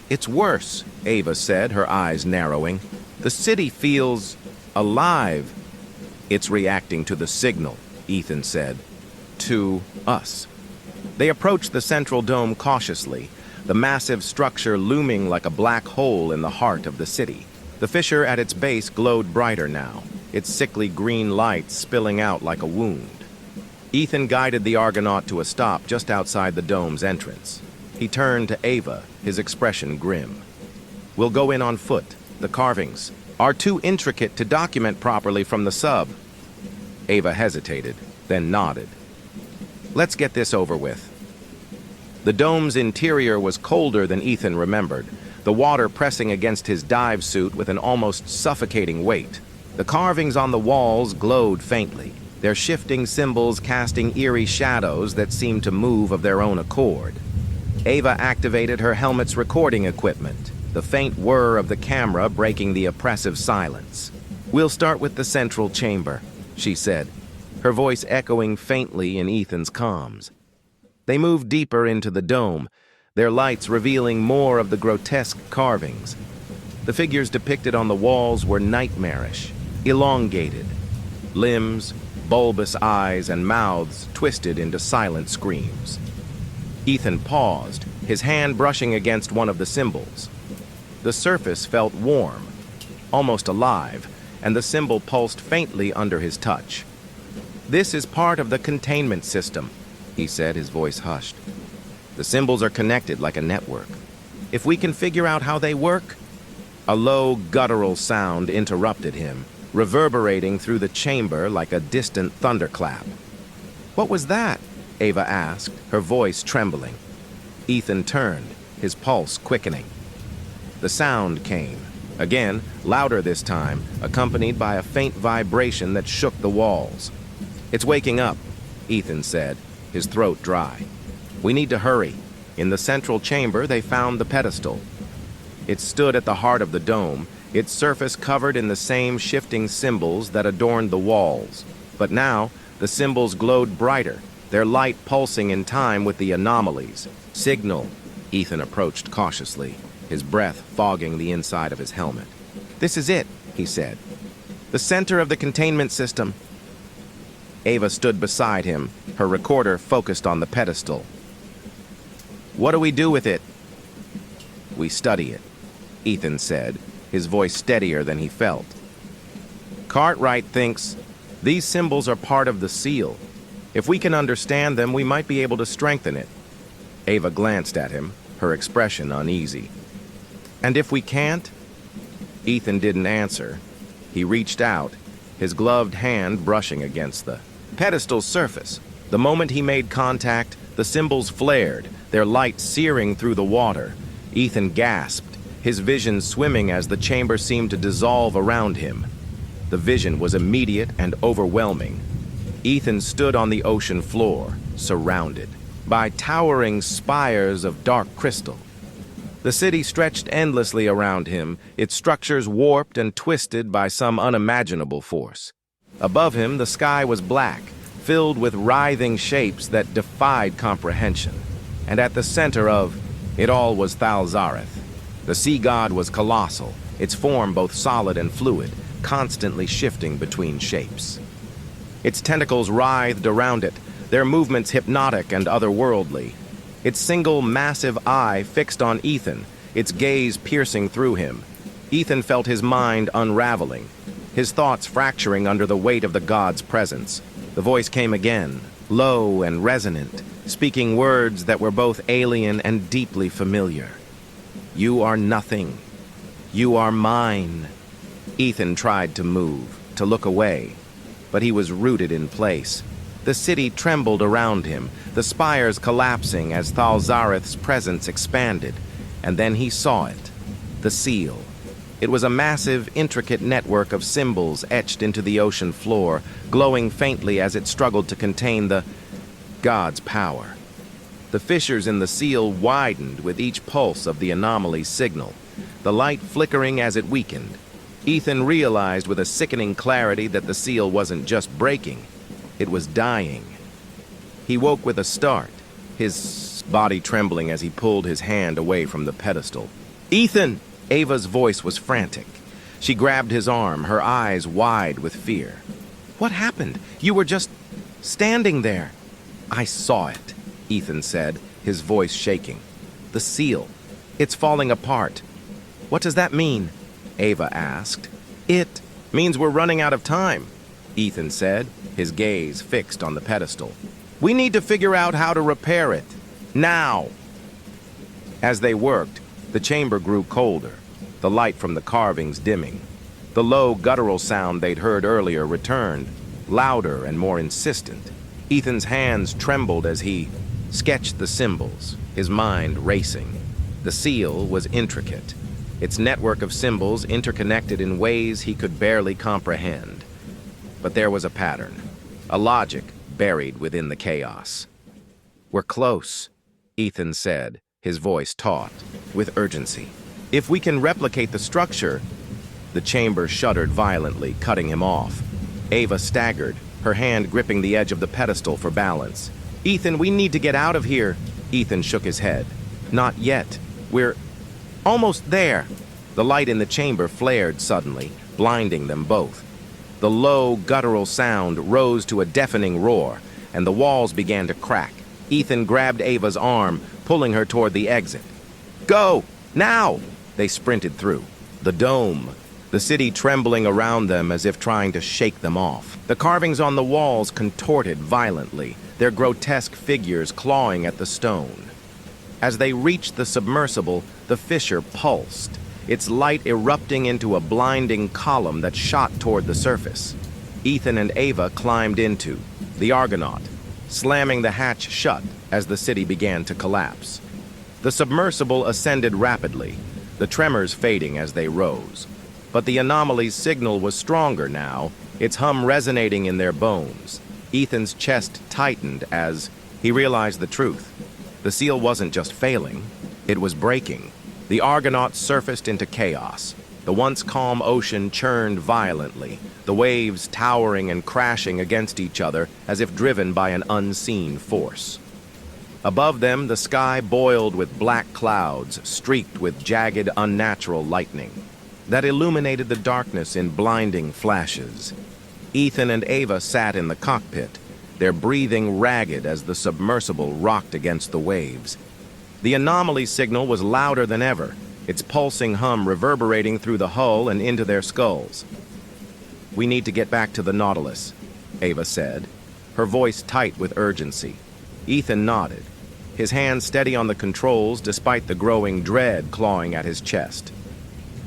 It's worse, Ava said, her eyes narrowing. The city feels alive. It's reacting to the signal, Ethan said. To us. They approached the central dome cautiously, the massive structure looming like a black hole in the heart of the city. The fissure at its base glowed brighter now, its sickly green light spilling out like a wound. Ethan guided the Argonaut to a stop just outside the dome's entrance. He turned to Ava, his expression grim. We'll go in on foot. The carvings are too intricate to document properly from the sub. Ava hesitated, then nodded. Let's get this over with. The dome's interior was colder than Ethan remembered, the water pressing against his dive suit with an almost suffocating weight. The carvings on the walls glowed faintly, their shifting symbols casting eerie shadows that seemed to move of their own accord. Ava activated her helmet's recording equipment, the faint whir of the camera breaking the oppressive silence. We'll start with the central chamber, she said, her voice echoing faintly in Ethan's comms. They moved deeper into the dome, their lights revealing more of the grotesque carvings. The figures depicted on the walls were nightmarish, elongated. Limbs, bulbous eyes, and mouths twisted into silent screams. Ethan paused, his hand brushing against one of the symbols. The surface felt warm, almost alive, and the symbol pulsed faintly under his touch. This is part of the containment system, he said, his voice hushed. The symbols are connected like a network. If we can figure out how they work, A low, guttural sound interrupted him, reverberating through the chamber like a distant thunderclap. "What was that?" Ava asked, her voice trembling. Ethan turned, his pulse quickening. The sound came, again, louder this time, accompanied by a faint vibration that shook the walls. "It's waking up," Ethan said, his throat dry. "We need to hurry." In the central chamber, they found the pedestal. It stood at the heart of the dome, its surface covered in the same shifting symbols that adorned the walls. But now, the symbols glowed brighter, their light pulsing in time with the anomalies. "Signal," Ethan approached cautiously, his breath fogging the inside of his helmet. "This is it," he said. "The center of the containment system." Ava stood beside him, her recorder focused on the pedestal. "What do we do with it?" "We study it," Ethan said, his voice steadier than he felt. "Cartwright thinks these symbols are part of the seal. If we can understand them, we might be able to strengthen it." Ava glanced at him, her expression uneasy. "And if we can't?" Ethan didn't answer. He reached out, his gloved hand brushing against the pedestal's surface. The moment he made contact, the symbols flared, their light searing through the water. Ethan gasped, his vision swimming as the chamber seemed to dissolve around him. The vision was immediate and overwhelming. Ethan stood on the ocean floor, surrounded by towering spires of dark crystal. The city stretched endlessly around him, its structures warped and twisted by some unimaginable force. Above him, the sky was black, filled with writhing shapes that defied comprehension. And at the center of it all was Thalzareth. The sea god was colossal, its form both solid and fluid, constantly shifting between shapes. Its tentacles writhed around it, their movements hypnotic and otherworldly. Its single massive eye fixed on Ethan, its gaze piercing through him. Ethan felt his mind unraveling, his thoughts fracturing under the weight of the god's presence. The voice came again, low and resonant, speaking words that were both alien and deeply familiar. "You are nothing. You are mine." Ethan tried to move, to look away, but he was rooted in place. The city trembled around him, the spires collapsing as Thalzareth's presence expanded. And then he saw it, the seal. It was a massive, intricate network of symbols etched into the ocean floor, glowing faintly as it struggled to contain the god's power. The fissures in the seal widened with each pulse of the anomaly's signal, the light flickering as it weakened. Ethan realized with a sickening clarity that the seal wasn't just breaking, it was dying. He woke with a start, his body trembling as he pulled his hand away from the pedestal. "Ethan!" Ava's voice was frantic. She grabbed his arm, her eyes wide with fear. "What happened? You were just standing there." "I saw it," Ethan said, his voice shaking. "The seal. It's falling apart." "What does that mean?" Ava asked. "It means we're running out of time," Ethan said, his gaze fixed on the pedestal. "We need to figure out how to repair it. Now!" As they worked, the chamber grew colder, the light from the carvings dimming. The low, guttural sound they'd heard earlier returned, louder and more insistent. Ethan's hands trembled as he sketched the symbols, his mind racing. The seal was intricate, its network of symbols interconnected in ways he could barely comprehend. But there was a pattern, a logic buried within the chaos. "We're close," Ethan said, his voice taut with urgency. "If we can replicate the structure—" The chamber shuddered violently, cutting him off. Ava staggered, her hand gripping the edge of the pedestal for balance. "Ethan, we need to get out of here." Ethan shook his head. "Not yet. We're almost there." The light in the chamber flared suddenly, blinding them both. The low, guttural sound rose to a deafening roar, and the walls began to crack. Ethan grabbed Ava's arm, pulling her toward the exit. "Go! Now!" They sprinted through. The dome, the city trembling around them as if trying to shake them off. The carvings on the walls contorted violently, their grotesque figures clawing at the stone. As they reached the submersible, the fissure pulsed, its light erupting into a blinding column that shot toward the surface. Ethan and Ava climbed into the Argonaut, slamming the hatch shut as the city began to collapse. The submersible ascended rapidly, the tremors fading as they rose. But the anomaly's signal was stronger now, its hum resonating in their bones. Ethan's chest tightened as he realized the truth. The seal wasn't just failing, it was breaking. The Argonaut surfaced into chaos. The once calm ocean churned violently, the waves towering and crashing against each other as if driven by an unseen force. Above them, the sky boiled with black clouds streaked with jagged, unnatural lightning that illuminated the darkness in blinding flashes. Ethan and Ava sat in the cockpit, their breathing ragged as the submersible rocked against the waves. The anomaly signal was louder than ever, its pulsing hum reverberating through the hull and into their skulls. "We need to get back to the Nautilus," Ava said, her voice tight with urgency. Ethan nodded, his hands steady on the controls despite the growing dread clawing at his chest.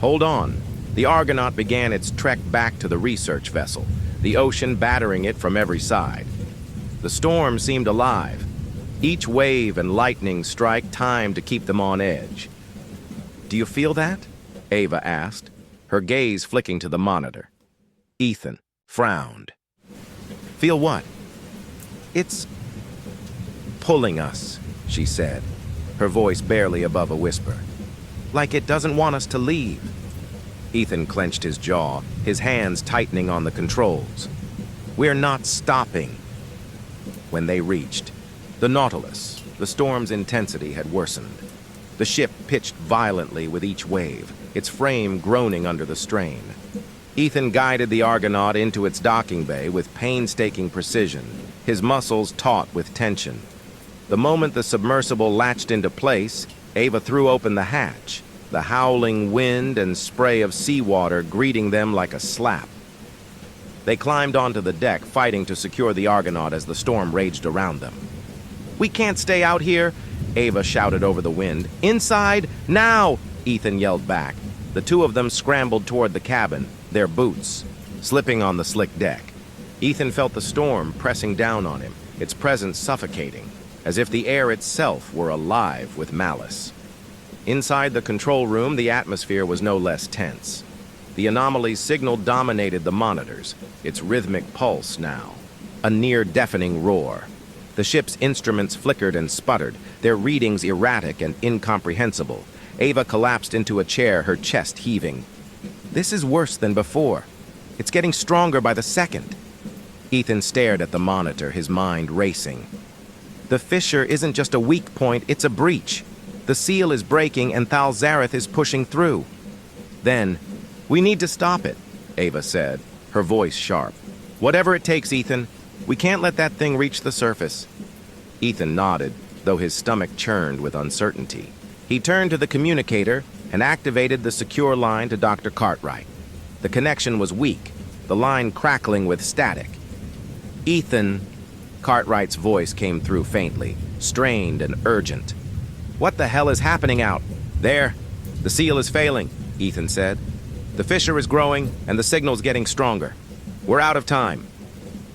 "Hold on." The Argonaut began its trek back to the research vessel, the ocean battering it from every side. The storm seemed alive, each wave and lightning strike timed to keep them on edge. "Do you feel that?" Ava asked, her gaze flicking to the monitor. Ethan frowned. "Feel what?" "It's pulling us," she said, her voice barely above a whisper. "Like it doesn't want us to leave." Ethan clenched his jaw, his hands tightening on the controls. "We're not stopping." When they reached the Nautilus, the storm's intensity had worsened. The ship pitched violently with each wave, its frame groaning under the strain. Ethan guided the Argonaut into its docking bay with painstaking precision, his muscles taut with tension. The moment the submersible latched into place, Ava threw open the hatch, the howling wind and spray of seawater greeting them like a slap. They climbed onto the deck, fighting to secure the Argonaut as the storm raged around them. "We can't stay out here," Ava shouted over the wind. "Inside, now!" Ethan yelled back. The two of them scrambled toward the cabin, their boots slipping on the slick deck. Ethan felt the storm pressing down on him, its presence suffocating, as if the air itself were alive with malice. Inside the control room, the atmosphere was no less tense. The anomaly's signal dominated the monitors, its rhythmic pulse now, a near-deafening roar. The ship's instruments flickered and sputtered, their readings erratic and incomprehensible. Ava collapsed into a chair, her chest heaving. "This is worse than before. It's getting stronger by the second." Ethan stared at the monitor, his mind racing. "The fissure isn't just a weak point, it's a breach. The seal is breaking and Thalzareth is pushing through." Then, "We need to stop it," Ava said, her voice sharp. "Whatever it takes, Ethan. We can't let that thing reach the surface." Ethan nodded, though his stomach churned with uncertainty. He turned to the communicator and activated the secure line to Dr. Cartwright. The connection was weak, the line crackling with static. "Ethan," Cartwright's voice came through faintly, strained and urgent. "What the hell is happening out there?" "The seal is failing," Ethan said. "The fissure is growing and the signal's getting stronger. We're out of time."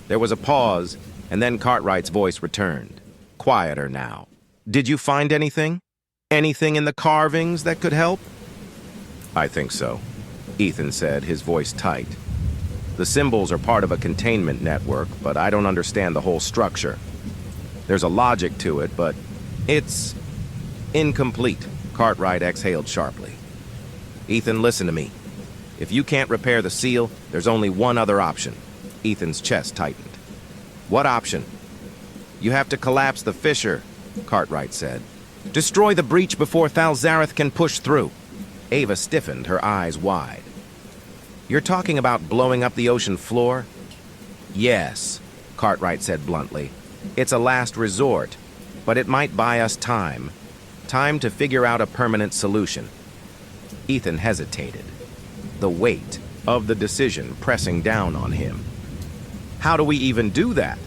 There was a pause, and then Cartwright's voice returned, quieter now. "Did you find anything? Anything in the carvings that could help?" "I think so," Ethan said, his voice tight. "The symbols are part of a containment network, but I don't understand the whole structure. There's a logic to it, but it's incomplete." Cartwright exhaled sharply. "Ethan, listen to me. If you can't repair the seal, there's only one other option." Ethan's chest tightened. "What option?" "You have to collapse the fissure," Cartwright said. "Destroy the breach before Thalzareth can push through." Ava stiffened, her eyes wide. "You're talking about blowing up the ocean floor?" "Yes," Cartwright said bluntly. "It's a last resort, but it might buy us time. Time to figure out a permanent solution." Ethan hesitated, the weight of the decision pressing down on him. "How do we even do that?"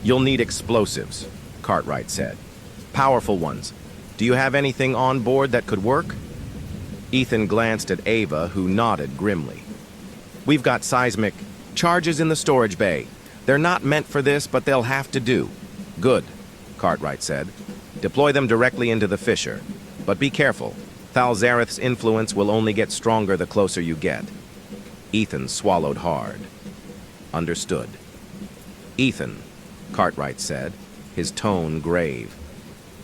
"You'll need explosives," Cartwright said. "Powerful ones. Do you have anything on board that could work?" Ethan glanced at Ava, who nodded grimly. "We've got seismic charges in the storage bay. They're not meant for this, but they'll have to do." "Good," Cartwright said. "Deploy them directly into the fissure. But be careful. Thalzareth's influence will only get stronger the closer you get." Ethan swallowed hard. "Understood." "Ethan," Cartwright said, his tone grave.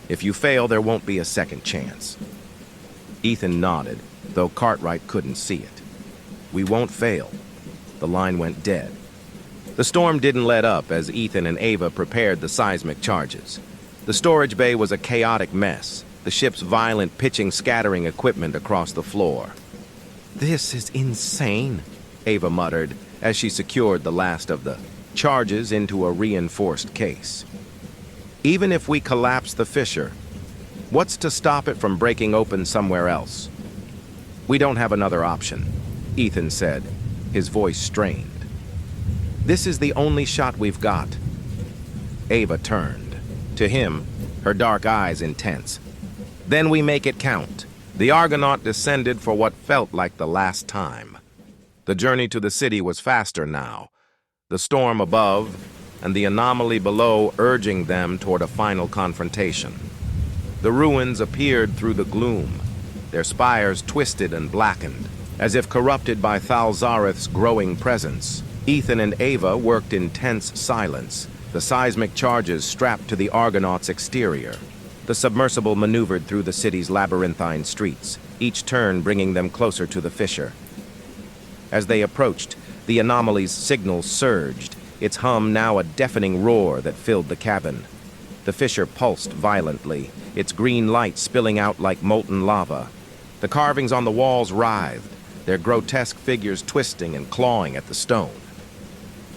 "If you fail, there won't be a second chance." Ethan nodded, though Cartwright couldn't see it. "We won't fail." The line went dead. The storm didn't let up as Ethan and Ava prepared the seismic charges. The storage bay was a chaotic mess, the ship's violent pitching scattering equipment across the floor. "This is insane," Ava muttered as she secured the last of the charges into a reinforced case. "Even if we collapse the fissure, what's to stop it from breaking open somewhere else?" "We don't have another option," Ethan said, his voice strained. "This is the only shot we've got." Ava turned. To him, her dark eyes intense. "Then we make it count." The Argonaut descended for what felt like the last time. The journey to the city was faster now, the storm above and the anomaly below urging them toward a final confrontation. The ruins appeared through the gloom, their spires twisted and blackened, as if corrupted by Thalzareth's growing presence. Ethan and Ava worked in tense silence, the seismic charges strapped to the Argonaut's exterior. The submersible maneuvered through the city's labyrinthine streets, each turn bringing them closer to the fissure. As they approached, the anomaly's signal surged, its hum now a deafening roar that filled the cabin. The fissure pulsed violently, its green light spilling out like molten lava. The carvings on the walls writhed, their grotesque figures twisting and clawing at the stone.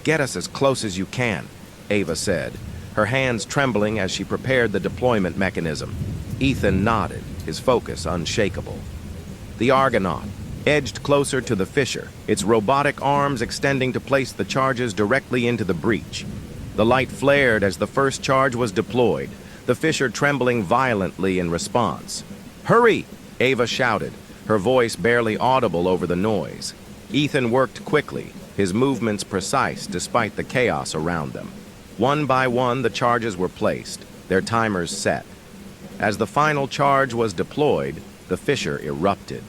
"Get us as close as you can," Ava said, her hands trembling as she prepared the deployment mechanism. Ethan nodded, his focus unshakable. The Argonaut edged closer to the fissure, its robotic arms extending to place the charges directly into the breach. The light flared as the first charge was deployed, the fissure trembling violently in response. "Hurry!" Ava shouted, her voice barely audible over the noise. Ethan worked quickly, his movements precise despite the chaos around them. One by one, the charges were placed, their timers set. As the final charge was deployed, the fissure erupted.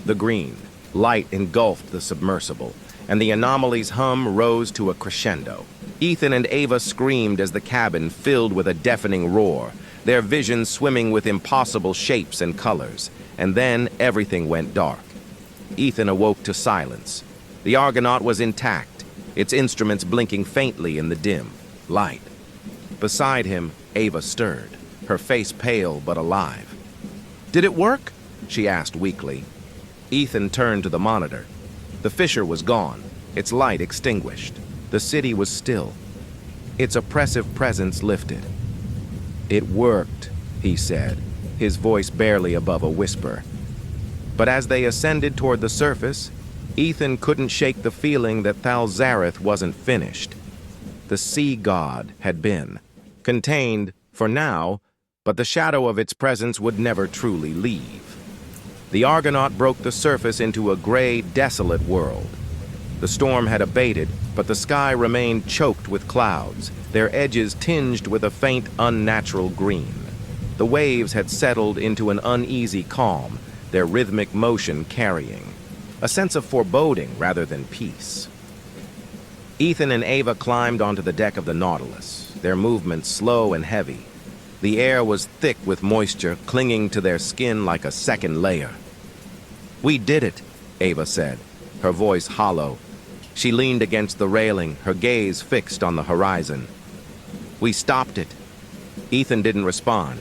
The green light engulfed the submersible, and the anomaly's hum rose to a crescendo. Ethan and Ava screamed as the cabin filled with a deafening roar, their vision swimming with impossible shapes and colors, and then everything went dark. Ethan awoke to silence. The Argonaut was intact, its instruments blinking faintly in the dim light. Beside him, Ava stirred, her face pale but alive. "Did it work?" she asked weakly. Ethan turned to the monitor. The fissure was gone, its light extinguished. The city was still, its oppressive presence lifted. "It worked," he said, his voice barely above a whisper. But as they ascended toward the surface, Ethan couldn't shake the feeling that Thalzareth wasn't finished. The sea god had been, contained for now, but the shadow of its presence would never truly leave. The Argonaut broke the surface into a gray, desolate world. The storm had abated, but the sky remained choked with clouds, their edges tinged with a faint, unnatural green. The waves had settled into an uneasy calm, their rhythmic motion carrying a sense of foreboding rather than peace. Ethan and Ava climbed onto the deck of the Nautilus, their movements slow and heavy. The air was thick with moisture clinging to their skin like a second layer. "We did it," Ava said, her voice hollow. She leaned against the railing, her gaze fixed on the horizon. "We stopped it." Ethan didn't respond.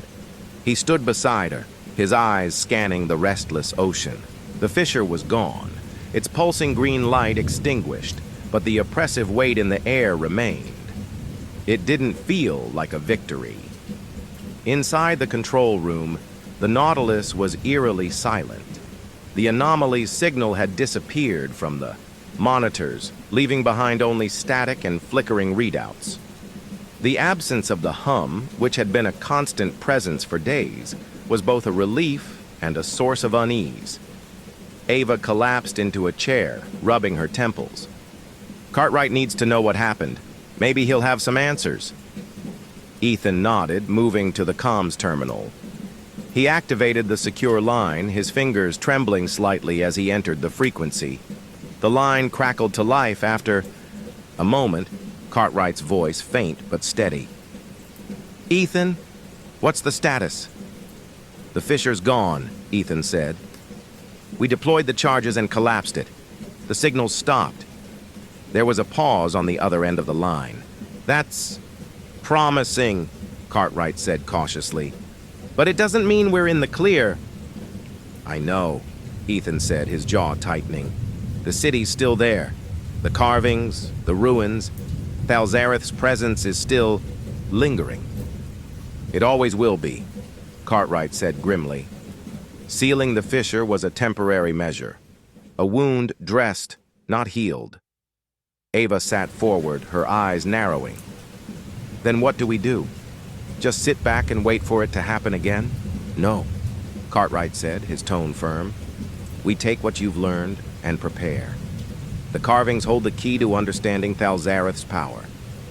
He stood beside her, his eyes scanning the restless ocean. The fissure was gone, its pulsing green light extinguished, but the oppressive weight in the air remained. It didn't feel like a victory. Inside the control room, the Nautilus was eerily silent. The anomaly's signal had disappeared from the monitors, leaving behind only static and flickering readouts. The absence of the hum, which had been a constant presence for days, was both a relief and a source of unease. Ava collapsed into a chair, rubbing her temples. Cartwright needs to know what happened. Maybe he'll have some answers. Ethan nodded, moving to the comms terminal. He activated the secure line, his fingers trembling slightly as he entered the frequency. The line crackled to life after a moment, Cartwright's voice faint but steady. "Ethan, what's the status?" "The fisher's gone," Ethan said. "We deployed the charges and collapsed it. The signals stopped." There was a pause on the other end of the line. "That's promising," Cartwright said cautiously. "But it doesn't mean we're in the clear." "I know," Ethan said, his jaw tightening. "The city's still there. The carvings, the ruins. Thalzareth's presence is still lingering." "It always will be," Cartwright said grimly. Sealing the fissure was a temporary measure. A wound dressed, not healed. Ava sat forward, her eyes narrowing. "Then what do we do? Just sit back and wait for it to happen again?" "No," Cartwright said, his tone firm. "We take what you've learned and prepare. The carvings hold the key to understanding Thalzareth's power.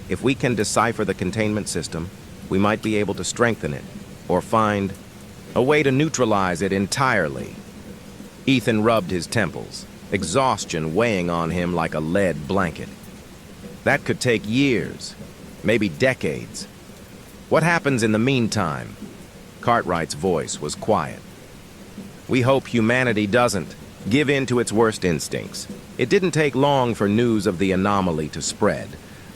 If we can decipher the containment system, we might be able to strengthen it, or find a way to neutralize it entirely." Ethan rubbed his temples, exhaustion weighing on him like a lead blanket. "That could take years, maybe decades. What happens in the meantime?" Cartwright's voice was quiet. "We hope humanity doesn't give in to its worst instincts." It didn't take long for news of the anomaly to spread.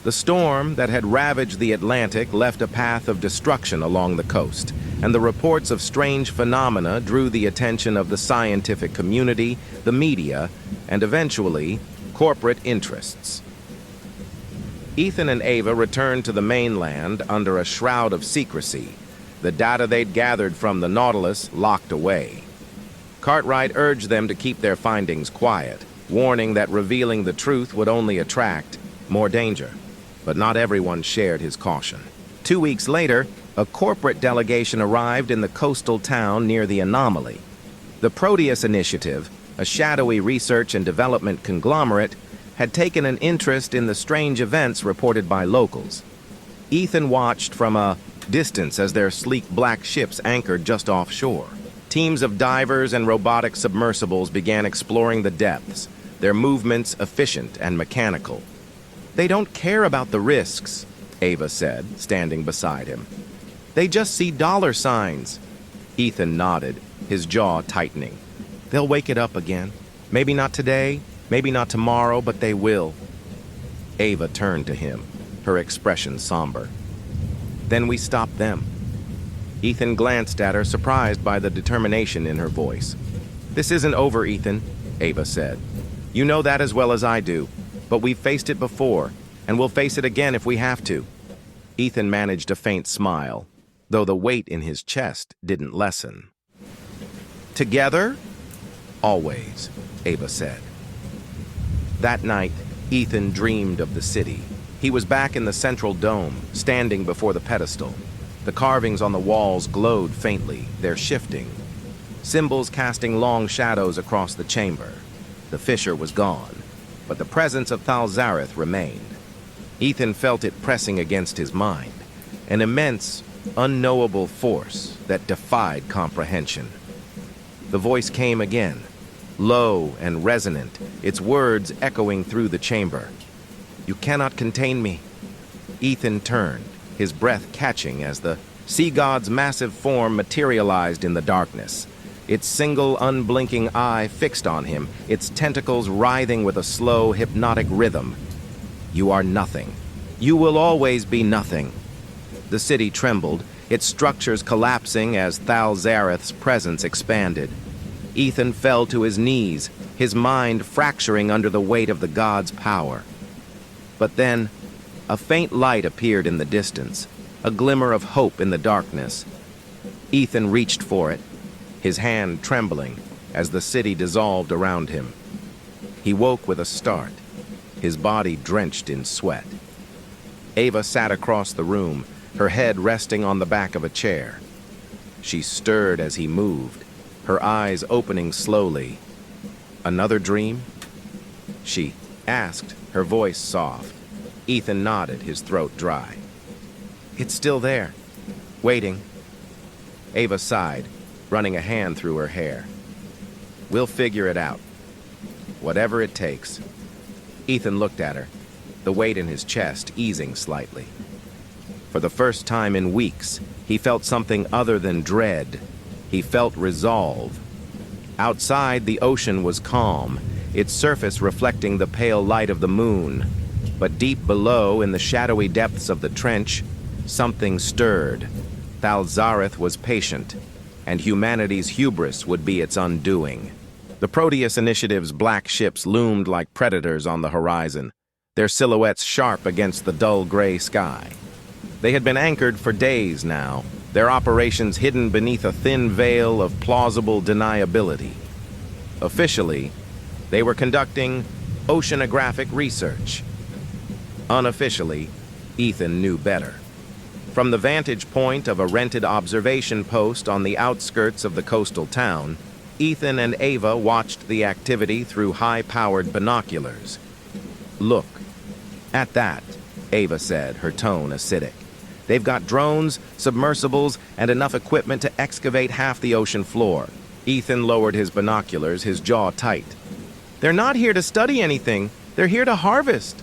The storm that had ravaged the Atlantic left a path of destruction along the coast, and the reports of strange phenomena drew the attention of the scientific community, the media, and eventually, corporate interests. Ethan and Ava returned to the mainland under a shroud of secrecy, the data they'd gathered from the Nautilus locked away. Cartwright urged them to keep their findings quiet, warning that revealing the truth would only attract more danger. But not everyone shared his caution. 2 weeks later, a corporate delegation arrived in the coastal town near the anomaly. The Proteus Initiative, a shadowy research and development conglomerate, had taken an interest in the strange events reported by locals. Ethan watched from a distance as their sleek black ships anchored just offshore. Teams of divers and robotic submersibles began exploring the depths, their movements efficient and mechanical. "They don't care about the risks," Ava said, standing beside him. "They just see dollar signs." Ethan nodded, his jaw tightening. "They'll wake it up again. Maybe not today, maybe not tomorrow, but they will." Ava turned to him, her expression somber. "Then we stop them." Ethan glanced at her, surprised by the determination in her voice. "This isn't over, Ethan," Ava said. "You know that as well as I do, but we've faced it before, and we'll face it again if we have to." Ethan managed a faint smile, though the weight in his chest didn't lessen. "Together?" "Always," Ava said. That night, Ethan dreamed of the city. He was back in the central dome, standing before the pedestal. The carvings on the walls glowed faintly, their shifting, symbols casting long shadows across the chamber. The fissure was gone, but the presence of Thalzareth remained. Ethan felt it pressing against his mind, an immense, unknowable force that defied comprehension. The voice came again, low and resonant, its words echoing through the chamber. "You cannot contain me." Ethan turned, his breath catching as the sea god's massive form materialized in the darkness. Its single, unblinking eye fixed on him, its tentacles writhing with a slow, hypnotic rhythm. "You are nothing. You will always be nothing." The city trembled, its structures collapsing as Thalzareth's presence expanded. Ethan fell to his knees, his mind fracturing under the weight of the god's power. But then, a faint light appeared in the distance, a glimmer of hope in the darkness. Ethan reached for it, his hand trembling as the city dissolved around him. He woke with a start, his body drenched in sweat. Ava sat across the room, her head resting on the back of a chair. She stirred as he moved, her eyes opening slowly. Another dream? She asked, her voice soft. Ethan nodded, his throat dry. It's still there, waiting. Ava sighed, running a hand through her hair. We'll figure it out. Whatever it takes. Ethan looked at her, the weight in his chest easing slightly. For the first time in weeks, he felt something other than dread. He felt resolve. Outside, the ocean was calm, its surface reflecting the pale light of the moon. But deep below, in the shadowy depths of the trench, something stirred. Thalzareth was patient, and humanity's hubris would be its undoing. The Proteus Initiative's black ships loomed like predators on the horizon, their silhouettes sharp against the dull gray sky. They had been anchored for days now, their operations hidden beneath a thin veil of plausible deniability. Officially, they were conducting oceanographic research. Unofficially, Ethan knew better. From the vantage point of a rented observation post on the outskirts of the coastal town, Ethan and Ava watched the activity through high-powered binoculars. Look. At that, Ava said, her tone acidic. They've got drones, submersibles, and enough equipment to excavate half the ocean floor. Ethan lowered his binoculars, his jaw tight. They're not here to study anything. They're here to harvest.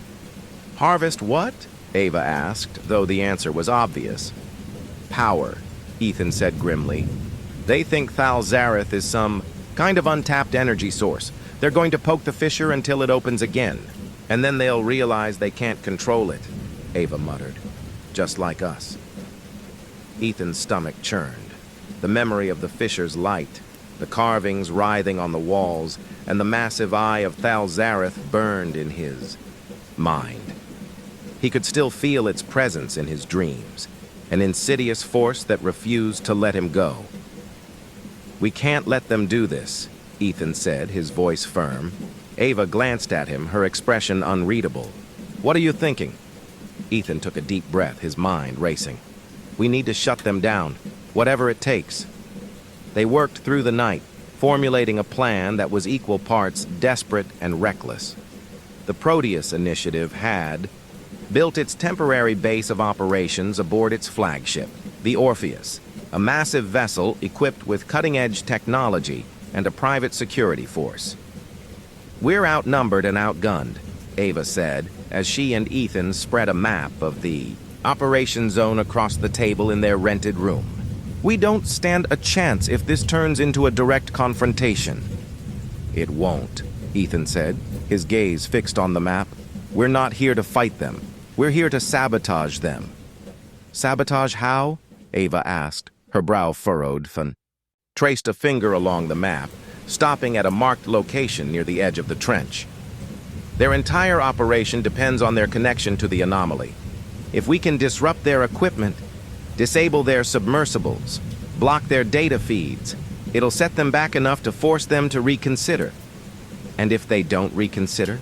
Harvest what? Ava asked, though the answer was obvious. Power, Ethan said grimly. They think Thalzareth is some kind of untapped energy source. They're going to poke the fissure until it opens again, and then they'll realize they can't control it, Ava muttered. Just like us. Ethan's stomach churned. The memory of the fissure's light, the carvings writhing on the walls, and the massive eye of Thalzareth burned in his mind. He could still feel its presence in his dreams, an insidious force that refused to let him go. We can't let them do this, Ethan said, his voice firm. Ava glanced at him, her expression unreadable. What are you thinking? Ethan took a deep breath, his mind racing. We need to shut them down, whatever it takes. They worked through the night, formulating a plan that was equal parts desperate and reckless. The Proteus Initiative had built its temporary base of operations aboard its flagship, the Orpheus, a massive vessel equipped with cutting-edge technology and a private security force. We're outnumbered and outgunned, Ava said, as she and Ethan spread a map of the operation zone across the table in their rented room. We don't stand a chance if this turns into a direct confrontation. It won't, Ethan said, his gaze fixed on the map. We're not here to fight them. We're here to sabotage them. Sabotage how? Ava asked, her brow furrowed. Traced a finger along the map, stopping at a marked location near the edge of the trench. Their entire operation depends on their connection to the anomaly. If we can disrupt their equipment, disable their submersibles, block their data feeds, it'll set them back enough to force them to reconsider. And if they don't reconsider?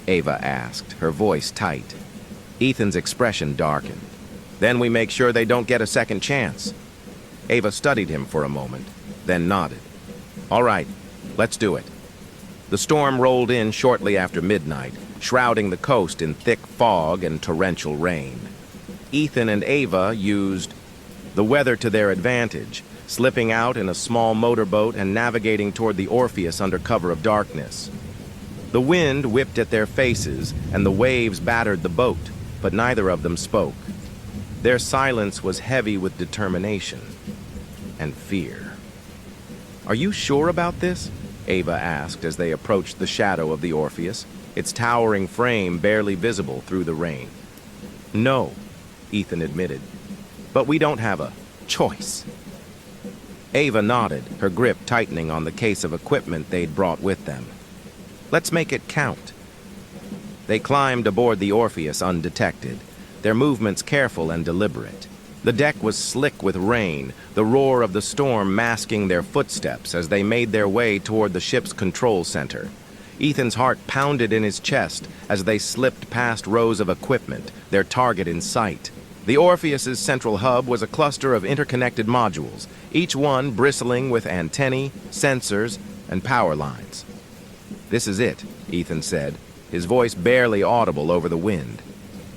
Ava asked, her voice tight. Ethan's expression darkened. Then we make sure they don't get a second chance. Ava studied him for a moment, then nodded. All right, let's do it. The storm rolled in shortly after midnight, shrouding the coast in thick fog and torrential rain. Ethan and Ava used the weather to their advantage, slipping out in a small motorboat and navigating toward the Orpheus under cover of darkness. The wind whipped at their faces, and the waves battered the boat, but neither of them spoke. Their silence was heavy with determination and fear. Are you sure about this? Ava asked as they approached the shadow of the Orpheus, its towering frame barely visible through the rain. No, Ethan admitted, but we don't have a choice. Ava nodded, her grip tightening on the case of equipment they'd brought with them. Let's make it count. They climbed aboard the Orpheus undetected, their movements careful and deliberate. The deck was slick with rain, the roar of the storm masking their footsteps as they made their way toward the ship's control center. Ethan's heart pounded in his chest as they slipped past rows of equipment, their target in sight. The Orpheus's central hub was a cluster of interconnected modules, each one bristling with antennae, sensors, and power lines. "This is it," Ethan said, his voice barely audible over the wind.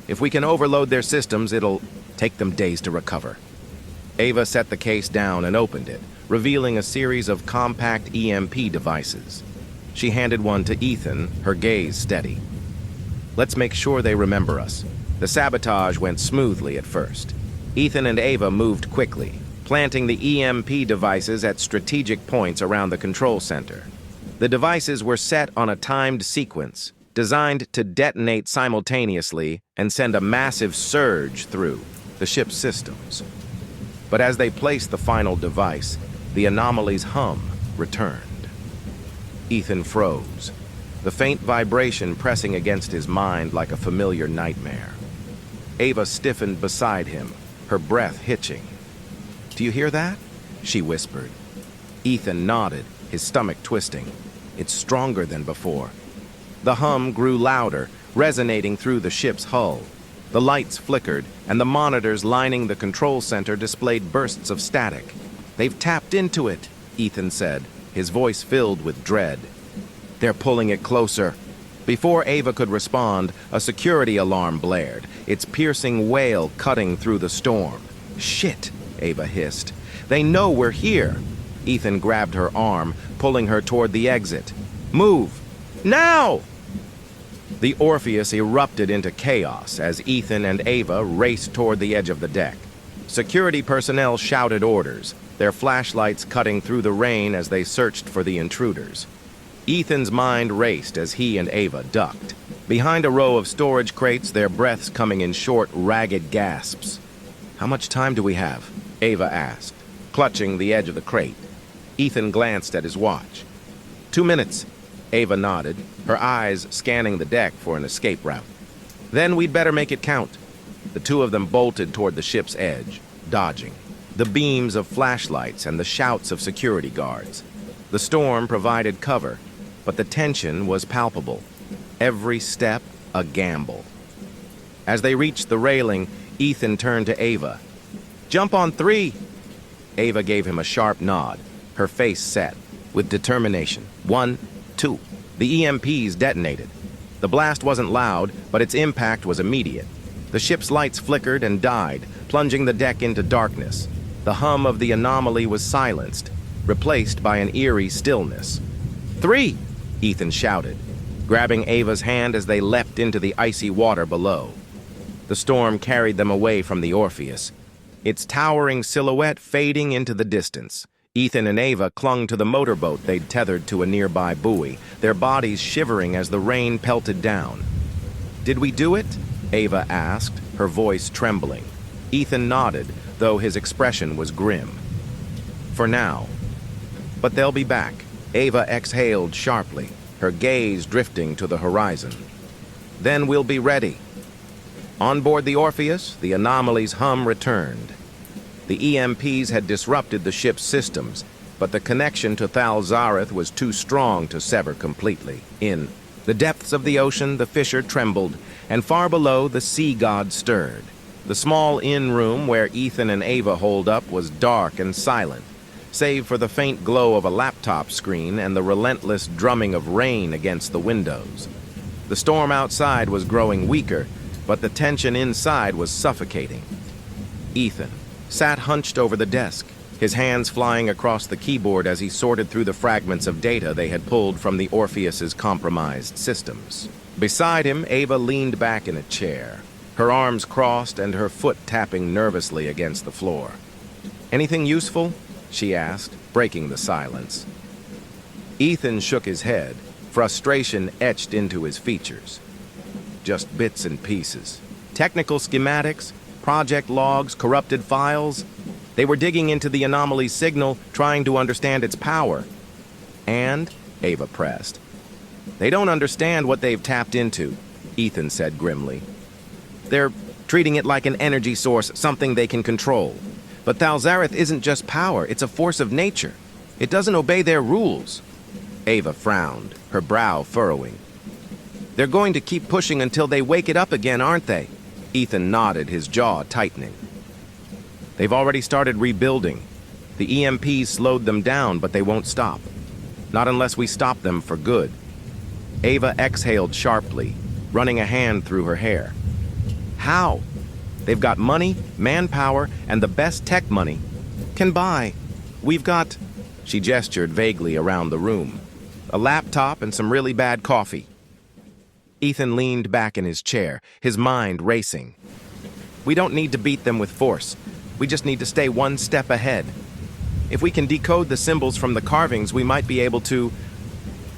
"If we can overload their systems, it'll take them days to recover." Ava set the case down and opened it, revealing a series of compact EMP devices. She handed one to Ethan, her gaze steady. "Let's make sure they remember us." The sabotage went smoothly at first. Ethan and Ava moved quickly, planting the EMP devices at strategic points around the control center. The devices were set on a timed sequence, designed to detonate simultaneously and send a massive surge through the ship's systems. But as they placed the final device, the anomaly's hum returned. Ethan froze, the faint vibration pressing against his mind like a familiar nightmare. Ava stiffened beside him, her breath hitching. "Do you hear that?" she whispered. Ethan nodded, his stomach twisting. "It's stronger than before." The hum grew louder, resonating through the ship's hull. The lights flickered, and the monitors lining the control center displayed bursts of static. "They've tapped into it," Ethan said, his voice filled with dread. "They're pulling it closer." Before Ava could respond, a security alarm blared, its piercing wail cutting through the storm. "Shit," Ava hissed. "They know we're here." Ethan grabbed her arm, pulling her toward the exit. "Move! Now!" The Orpheus erupted into chaos as Ethan and Ava raced toward the edge of the deck. Security personnel shouted orders, their flashlights cutting through the rain as they searched for the intruders. Ethan's mind raced as he and Ava ducked. Behind a row of storage crates, their breaths coming in short, ragged gasps. "How much time do we have?" Ava asked, clutching the edge of the crate. Ethan glanced at his watch. 2 minutes. Ava nodded, her eyes scanning the deck for an escape route. "Then we'd better make it count." The two of them bolted toward the ship's edge, dodging the beams of flashlights and the shouts of security guards. The storm provided cover, but the tension was palpable. Every step a gamble. As they reached the railing, Ethan turned to Ava. "Jump on 3!" Ava gave him a sharp nod, her face set with determination. 1, 2. The EMPs detonated. The blast wasn't loud, but its impact was immediate. The ship's lights flickered and died, plunging the deck into darkness. The hum of the anomaly was silenced, replaced by an eerie stillness. 3! Ethan shouted, grabbing Ava's hand as they leapt into the icy water below. The storm carried them away from the Orpheus, its towering silhouette fading into the distance. Ethan and Ava clung to the motorboat they'd tethered to a nearby buoy, their bodies shivering as the rain pelted down. "Did we do it?" Ava asked, her voice trembling. Ethan nodded, though his expression was grim. "For now. But they'll be back." Ava exhaled sharply, her gaze drifting to the horizon. "Then we'll be ready." On board the Orpheus, the anomaly's hum returned. The EMPs had disrupted the ship's systems, but the connection to Thal Zareth was too strong to sever completely. In the depths of the ocean, the fissure trembled, and far below, the sea god stirred. The small inn room where Ethan and Ava holed up was dark and silent, save for the faint glow of a laptop screen and the relentless drumming of rain against the windows. The storm outside was growing weaker, but the tension inside was suffocating. Ethan sat hunched over the desk, his hands flying across the keyboard as he sorted through the fragments of data they had pulled from the Orpheus's compromised systems. Beside him, Ava leaned back in a chair, her arms crossed and her foot tapping nervously against the floor. "Anything useful?" she asked, breaking the silence. Ethan shook his head, frustration etched into his features. "Just bits and pieces. Technical schematics, project logs, corrupted files. They were digging into the anomaly's signal, trying to understand its power." "And?" Ava pressed. "They don't understand what they've tapped into," Ethan said grimly. "They're treating it like an energy source, something they can control. But Thal Zareth isn't just power, it's a force of nature. It doesn't obey their rules." Ava frowned, her brow furrowing. "They're going to keep pushing until they wake it up again, aren't they?" Ethan nodded, his jaw tightening. They've already started rebuilding. The EMPs slowed them down, but they won't stop. Not unless we stop them for good. Ava exhaled sharply, running a hand through her hair. How? They've got money, manpower, and the best tech money can buy. We've got, she gestured vaguely around the room, a laptop and some really bad coffee. Ethan leaned back in his chair, his mind racing. We don't need to beat them with force. We just need to stay one step ahead. If we can decode the symbols from the carvings, we might be able to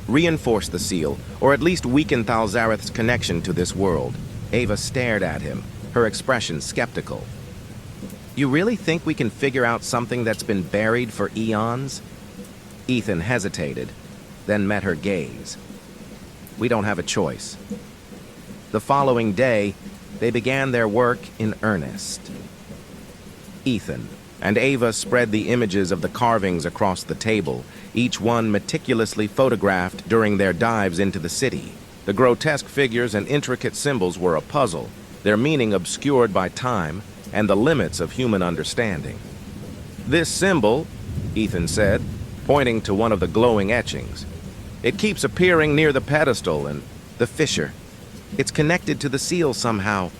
reinforce the seal, or at least weaken Thalzareth's connection to this world. Ava stared at him, her expression skeptical. You really think we can figure out something that's been buried for eons? Ethan hesitated, then met her gaze. We don't have a choice. The following day, they began their work in earnest. Ethan and Ava spread the images of the carvings across the table, each one meticulously photographed during their dives into the city. The grotesque figures and intricate symbols were a puzzle, their meaning obscured by time and the limits of human understanding. This symbol, Ethan said, pointing to one of the glowing etchings, it keeps appearing near the pedestal and the fissure. It's connected to the seal somehow.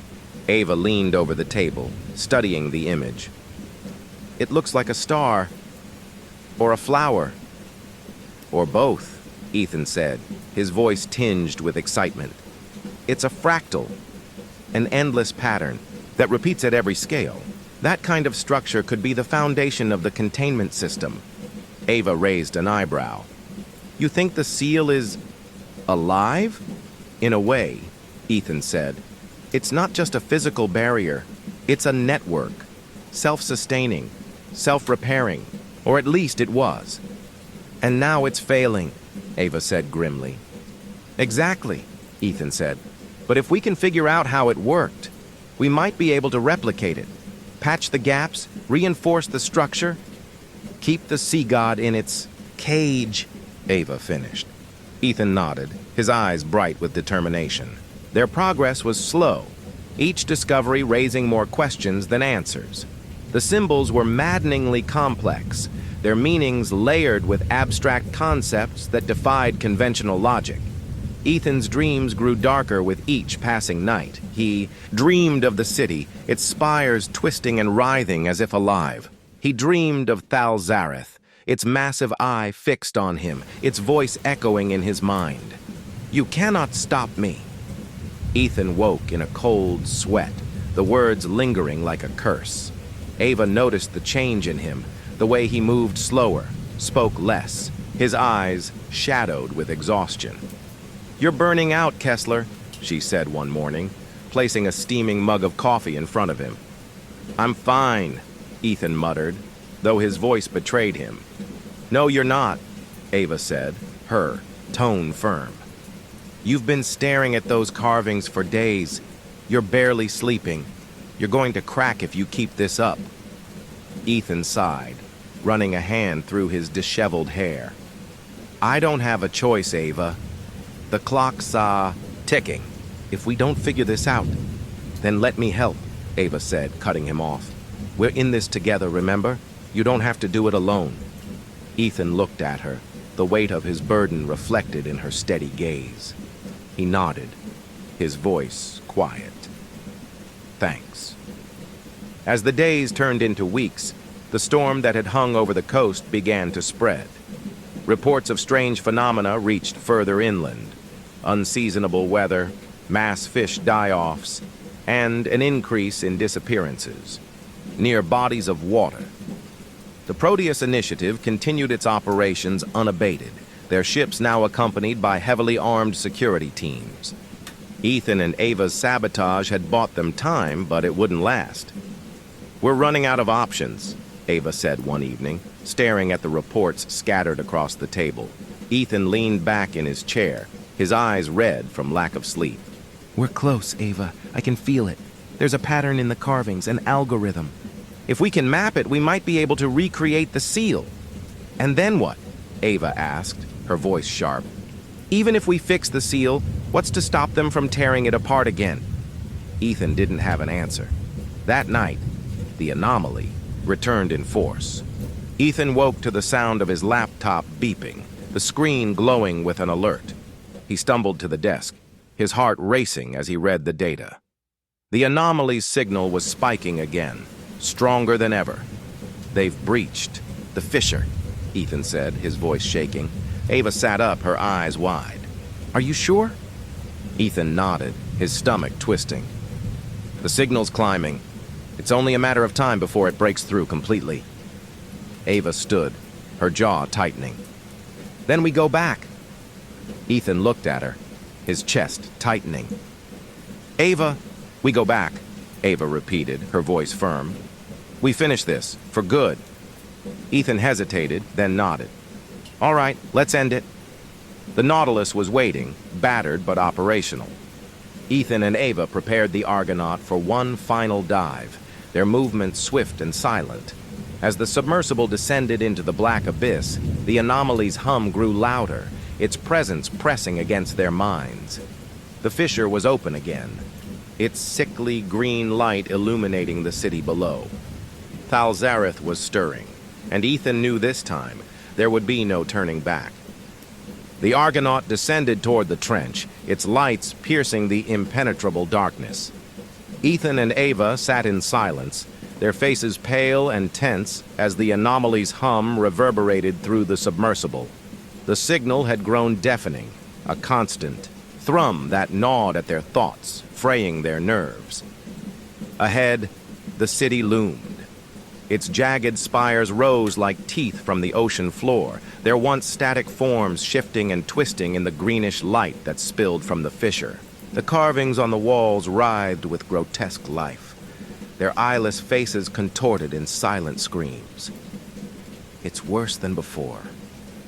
Ava leaned over the table, studying the image. It looks like a star, or a flower, or both, Ethan said, his voice tinged with excitement. It's a fractal, an endless pattern that repeats at every scale. That kind of structure could be the foundation of the containment system. Ava raised an eyebrow. You think the seal is alive? In a way, Ethan said. It's not just a physical barrier. It's a network, self-sustaining, self-repairing, or at least it was. And now it's failing, Ava said grimly. Exactly, Ethan said. But if we can figure out how it worked, we might be able to replicate it, patch the gaps, reinforce the structure, keep the sea god in its cage, Ava finished. Ethan nodded, his eyes bright with determination. Their progress was slow, each discovery raising more questions than answers. The symbols were maddeningly complex, their meanings layered with abstract concepts that defied conventional logic. Ethan's dreams grew darker with each passing night. He dreamed of the city, its spires twisting and writhing as if alive. He dreamed of Thalzareth, its massive eye fixed on him, its voice echoing in his mind. You cannot stop me. Ethan woke in a cold sweat, the words lingering like a curse. Ava noticed the change in him, the way he moved slower, spoke less, his eyes shadowed with exhaustion. You're burning out, Kessler, she said one morning, placing a steaming mug of coffee in front of him. I'm fine, Ethan muttered, though his voice betrayed him. No, you're not, Ava said, her tone firm. You've been staring at those carvings for days. You're barely sleeping. You're going to crack if you keep this up. Ethan sighed, running a hand through his disheveled hair. I don't have a choice, Ava. The clock's, ticking. If we don't figure this out, then let me help, Ava said, cutting him off. We're in this together, remember? You don't have to do it alone. Ethan looked at her, the weight of his burden reflected in her steady gaze. He nodded, his voice quiet. Thanks. As the days turned into weeks, the storm that had hung over the coast began to spread. Reports of strange phenomena reached further inland. Unseasonable weather, mass fish die-offs, and an increase in disappearances near bodies of water. The Proteus Initiative continued its operations unabated, their ships now accompanied by heavily armed security teams. Ethan and Ava's sabotage had bought them time, but it wouldn't last. We're running out of options, Ava said one evening, staring at the reports scattered across the table. Ethan leaned back in his chair, his eyes red from lack of sleep. We're close, Ava. I can feel it. There's a pattern in the carvings, an algorithm. If we can map it, we might be able to recreate the seal. And then what? Ava asked, her voice sharp. Even if we fix the seal, what's to stop them from tearing it apart again? Ethan didn't have an answer. That night, the anomaly returned in force. Ethan woke to the sound of his laptop beeping, the screen glowing with an alert. He stumbled to the desk, his heart racing as he read the data. The anomaly's signal was spiking again, stronger than ever. "They've breached the fissure," Ethan said, his voice shaking. Ava sat up, her eyes wide. "Are you sure?" Ethan nodded, his stomach twisting. "The signal's climbing. It's only a matter of time before it breaks through completely." Ava stood, her jaw tightening. "Then we go back." Ethan looked at her, his chest tightening. "Ava, we go back," Ava repeated, her voice firm. "We finish this, for good." Ethan hesitated, then nodded. "All right, let's end it." The Nautilus was waiting, battered but operational. Ethan and Ava prepared the Argonaut for one final dive, their movements swift and silent. As the submersible descended into the black abyss, the anomaly's hum grew louder, its presence pressing against their minds. The fissure was open again, its sickly green light illuminating the city below. Thalzareth was stirring, and Ethan knew this time there would be no turning back. The Argonaut descended toward the trench, its lights piercing the impenetrable darkness. Ethan and Ava sat in silence, their faces pale and tense as the anomaly's hum reverberated through the submersible. The signal had grown deafening, a constant thrum that gnawed at their thoughts, fraying their nerves. Ahead, the city loomed. Its jagged spires rose like teeth from the ocean floor, their once static forms shifting and twisting in the greenish light that spilled from the fissure. The carvings on the walls writhed with grotesque life, their eyeless faces contorted in silent screams. "It's worse than before,"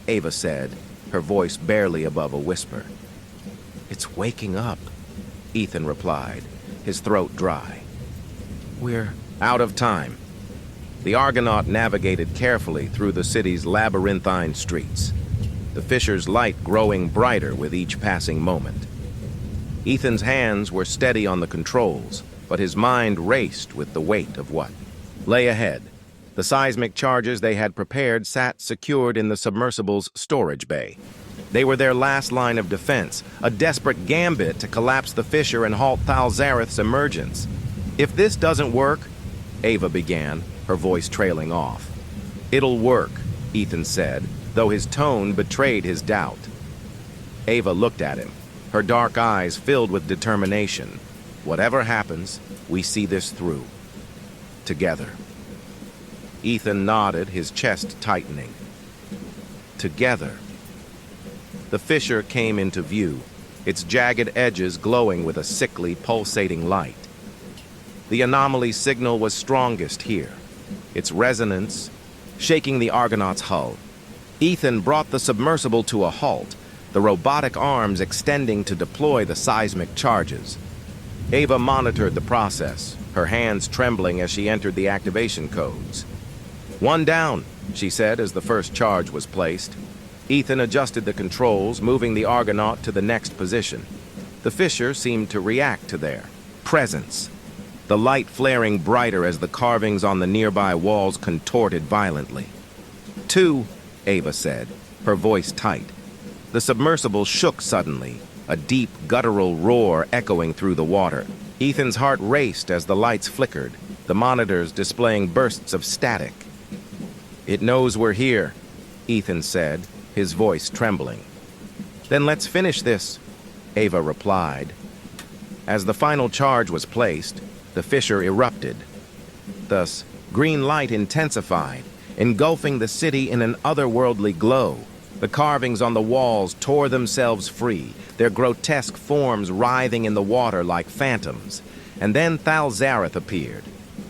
Ava said, her voice barely above a whisper. "It's waking up," Ethan replied, his throat dry. "We're out of time." The Argonaut navigated carefully through the city's labyrinthine streets, the fissure's light growing brighter with each passing moment. Ethan's hands were steady on the controls, but his mind raced with the weight of what lay ahead. The seismic charges they had prepared sat secured in the submersible's storage bay. They were their last line of defense, a desperate gambit to collapse the fissure and halt Thalzareth's emergence. "If this doesn't work," Ava began, her voice trailing off. "It'll work," Ethan said, though his tone betrayed his doubt. Ava looked at him, her dark eyes filled with determination. "Whatever happens, we see this through. Together." Ethan nodded, his chest tightening. Together. The fissure came into view, its jagged edges glowing with a sickly, pulsating light. The anomaly signal was strongest here, its resonance shaking the Argonaut's hull. Ethan brought the submersible to a halt, the robotic arms extending to deploy the seismic charges. Ava monitored the process, her hands trembling as she entered the activation codes. "One down," she said as the first charge was placed. Ethan adjusted the controls, moving the Argonaut to the next position. The fissure seemed to react to their presence, the light flaring brighter as the carvings on the nearby walls contorted violently. "Two," Ava said, her voice tight. The submersible shook suddenly, a deep, guttural roar echoing through the water. Ethan's heart raced as the lights flickered, the monitors displaying bursts of static. "It knows we're here," Ethan said, his voice trembling. "Then let's finish this," Ava replied. As the final charge was placed, the fissure erupted. Thus, green light intensified, engulfing the city in an otherworldly glow. The carvings on the walls tore themselves free, their grotesque forms writhing in the water like phantoms. And then Thalzareth appeared.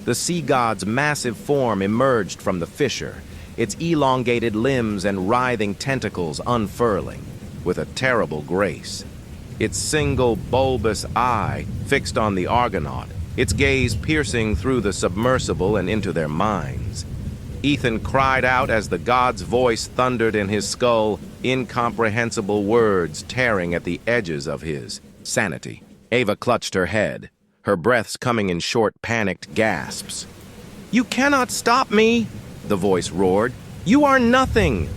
The sea god's massive form emerged from the fissure, its elongated limbs and writhing tentacles unfurling with a terrible grace. Its single bulbous eye fixed on the Argonaut, its gaze piercing through the submersible and into their minds. Ethan cried out as the god's voice thundered in his skull, incomprehensible words tearing at the edges of his sanity. Ava clutched her head, her breaths coming in short, panicked gasps. "You cannot stop me!" the voice roared. "You are nothing!"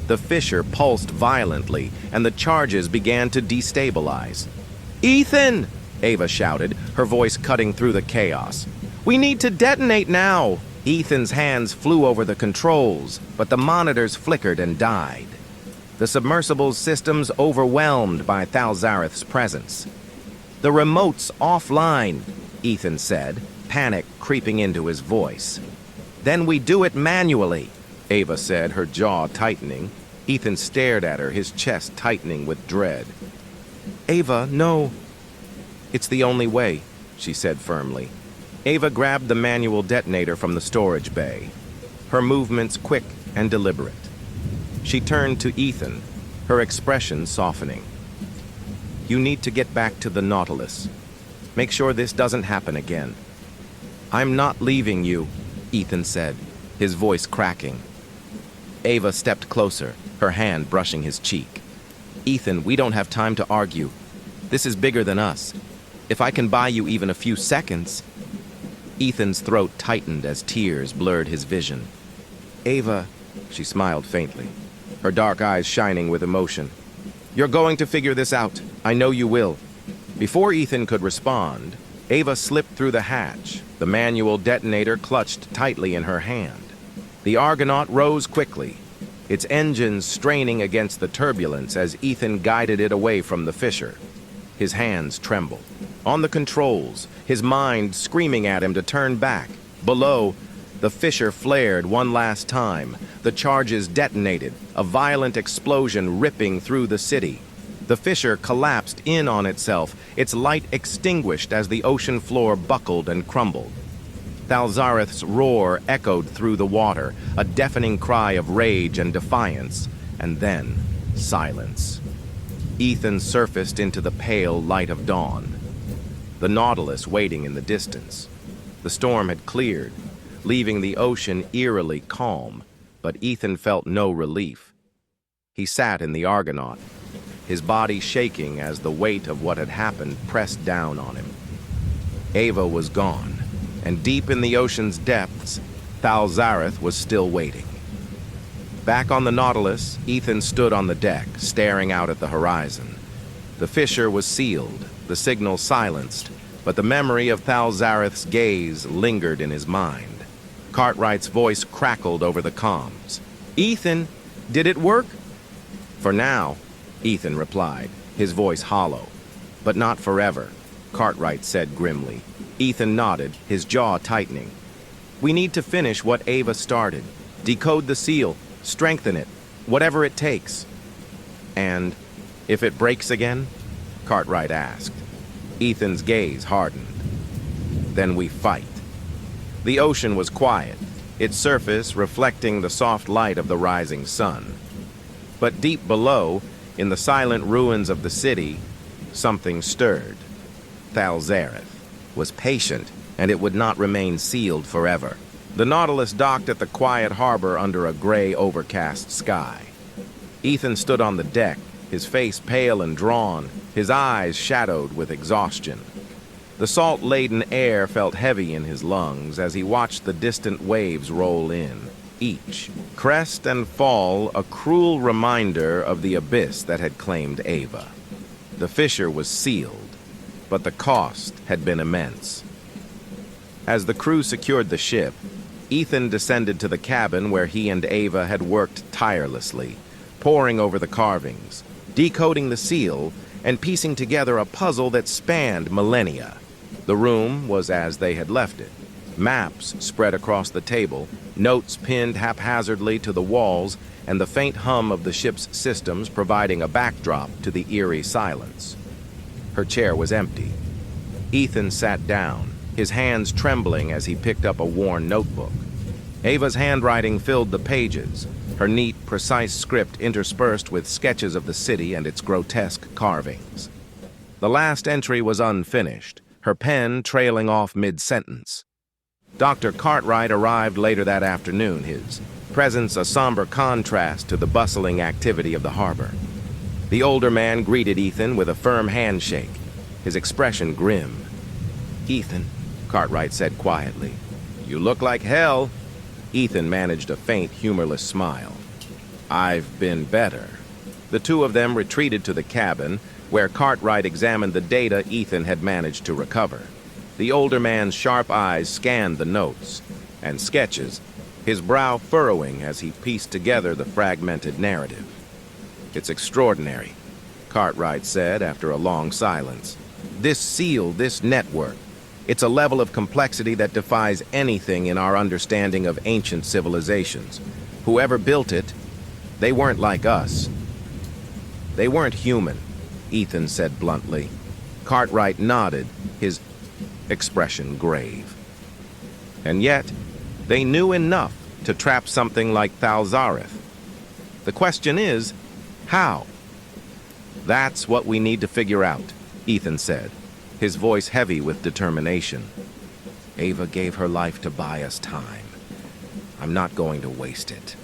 The fissure pulsed violently, and the charges began to destabilize. "Ethan!" Ava shouted, her voice cutting through the chaos. "We need to detonate now!" Ethan's hands flew over the controls, but the monitors flickered and died. The submersible's systems overwhelmed by Thalzareth's presence. "The remote's offline," Ethan said, panic creeping into his voice. "Then we do it manually," Ava said, her jaw tightening. Ethan stared at her, his chest tightening with dread. "Ava, no." "It's the only way," she said firmly. Ava grabbed the manual detonator from the storage bay, her movements quick and deliberate. She turned to Ethan, her expression softening. "You need to get back to the Nautilus. Make sure this doesn't happen again." "I'm not leaving you," Ethan said, his voice cracking. Ava stepped closer, her hand brushing his cheek. "Ethan, we don't have time to argue. This is bigger than us. If I can buy you even a few seconds..." Ethan's throat tightened as tears blurred his vision. "Ava," she smiled faintly, her dark eyes shining with emotion. "You're going to figure this out. I know you will." Before Ethan could respond, Ava slipped through the hatch, the manual detonator clutched tightly in her hand. The Argonaut rose quickly, its engines straining against the turbulence as Ethan guided it away from the fissure. His hands trembled. On the controls, his mind screaming at him to turn back. Below, the fissure flared one last time. The charges detonated, a violent explosion ripping through the city. The fissure collapsed in on itself, its light extinguished as the ocean floor buckled and crumbled. Thalzareth's roar echoed through the water, a deafening cry of rage and defiance, and then silence. Ethan surfaced into the pale light of dawn. The Nautilus waiting in the distance. The storm had cleared, leaving the ocean eerily calm, but Ethan felt no relief. He sat in the Argonaut, his body shaking as the weight of what had happened pressed down on him. Ava was gone, and deep in the ocean's depths, Thalzareth was still waiting. Back on the Nautilus, Ethan stood on the deck, staring out at the horizon. The fissure was sealed, the signal silenced, but the memory of Thalzareth's gaze lingered in his mind. Cartwright's voice crackled over the comms. "Ethan, did it work?" "For now," Ethan replied, his voice hollow. "But not forever," Cartwright said grimly. Ethan nodded, his jaw tightening. "We need to finish what Ava started. Decode the seal, strengthen it, whatever it takes." "And if it breaks again?" Cartwright asked. Ethan's gaze hardened. "Then we fight." The ocean was quiet, its surface reflecting the soft light of the rising sun. But deep below, in the silent ruins of the city, something stirred. Thalzareth was patient, and it would not remain sealed forever. The Nautilus docked at the quiet harbor under a gray, overcast sky. Ethan stood on the deck, his face pale and drawn, his eyes shadowed with exhaustion. The salt-laden air felt heavy in his lungs as he watched the distant waves roll in, each crest and fall a cruel reminder of the abyss that had claimed Ava. The fissure was sealed, but the cost had been immense. As the crew secured the ship, Ethan descended to the cabin where he and Ava had worked tirelessly, poring over the carvings, decoding the seal, and piecing together a puzzle that spanned millennia. The room was as they had left it. Maps spread across the table, notes pinned haphazardly to the walls, and the faint hum of the ship's systems providing a backdrop to the eerie silence. Her chair was empty. Ethan sat down, his hands trembling as he picked up a worn notebook. Ava's handwriting filled the pages, her neat, precise script interspersed with sketches of the city and its grotesque carvings. The last entry was unfinished, her pen trailing off mid-sentence. Dr. Cartwright arrived later that afternoon, his presence a somber contrast to the bustling activity of the harbor. The older man greeted Ethan with a firm handshake, his expression grim. "Ethan," Cartwright said quietly. "You look like hell." Ethan managed a faint, humorless smile. "I've been better." The two of them retreated to the cabin, where Cartwright examined the data Ethan had managed to recover. The older man's sharp eyes scanned the notes and sketches, his brow furrowing as he pieced together the fragmented narrative. "It's extraordinary," Cartwright said after a long silence. "This seal, this network, it's a level of complexity that defies anything in our understanding of ancient civilizations. Whoever built it, they weren't like us. They weren't human," Ethan said bluntly. Cartwright nodded, his expression grave. "And yet, they knew enough to trap something like Thalzareth. The question is, how?" "That's what we need to figure out," Ethan said, his voice heavy with determination. "Ava gave her life to buy us time. I'm not going to waste it."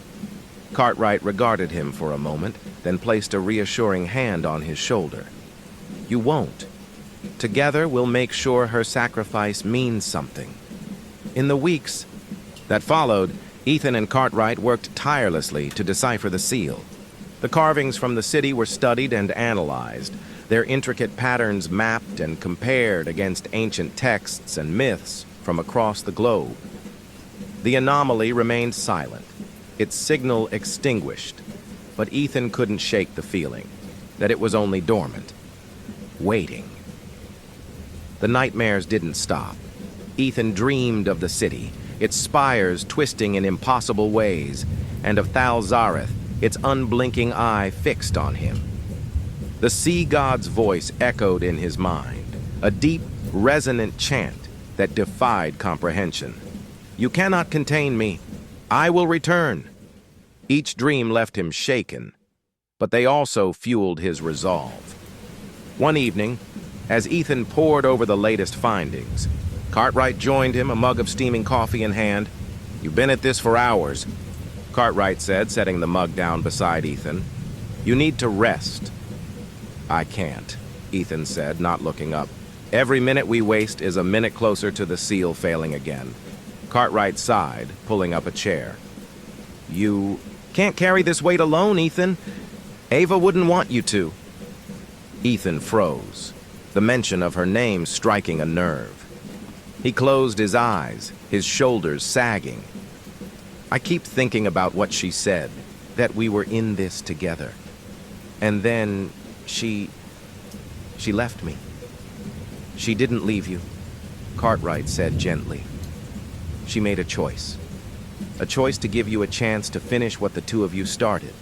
Cartwright regarded him for a moment, then placed a reassuring hand on his shoulder. "You won't. Together, we'll make sure her sacrifice means something." In the weeks that followed, Ethan and Cartwright worked tirelessly to decipher the seal. The carvings from the city were studied and analyzed, their intricate patterns mapped and compared against ancient texts and myths from across the globe. The anomaly remained silent, its signal extinguished, but Ethan couldn't shake the feeling that it was only dormant, waiting. The nightmares didn't stop. Ethan dreamed of the city, its spires twisting in impossible ways, and of Thalzareth, its unblinking eye fixed on him. The sea god's voice echoed in his mind, a deep, resonant chant that defied comprehension. "You cannot contain me. I will return." Each dream left him shaken, but they also fueled his resolve. One evening, as Ethan pored over the latest findings, Cartwright joined him, a mug of steaming coffee in hand. "You've been at this for hours," Cartwright said, setting the mug down beside Ethan. "You need to rest." "I can't," Ethan said, not looking up. "Every minute we waste is a minute closer to the seal failing again." Cartwright sighed, pulling up a chair. "You can't carry this weight alone, Ethan. Ava wouldn't want you to." Ethan froze, the mention of her name striking a nerve. He closed his eyes, his shoulders sagging. "I keep thinking about what she said, that we were in this together. And then she left me." "She didn't leave you," Cartwright said gently. "She made a choice to give you a chance to finish what the two of you started."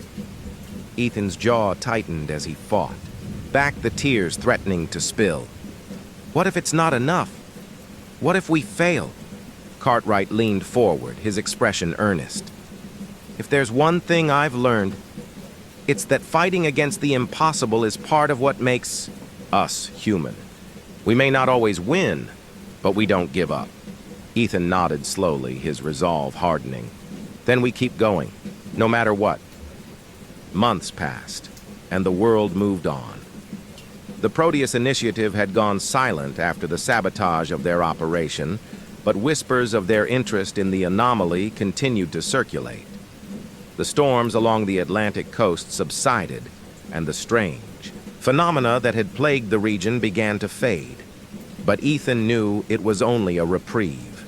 Ethan's jaw tightened as he fought, back the tears threatening to spill. "What if it's not enough? What if we fail?" Cartwright leaned forward, his expression earnest. "If there's one thing I've learned, it's that fighting against the impossible is part of what makes us human. We may not always win, but we don't give up." Ethan nodded slowly, his resolve hardening. "Then we keep going, no matter what." Months passed, and the world moved on. The Proteus Initiative had gone silent after the sabotage of their operation, but whispers of their interest in the anomaly continued to circulate. The storms along the Atlantic coast subsided, and the strange phenomena that had plagued the region began to fade. But Ethan knew it was only a reprieve.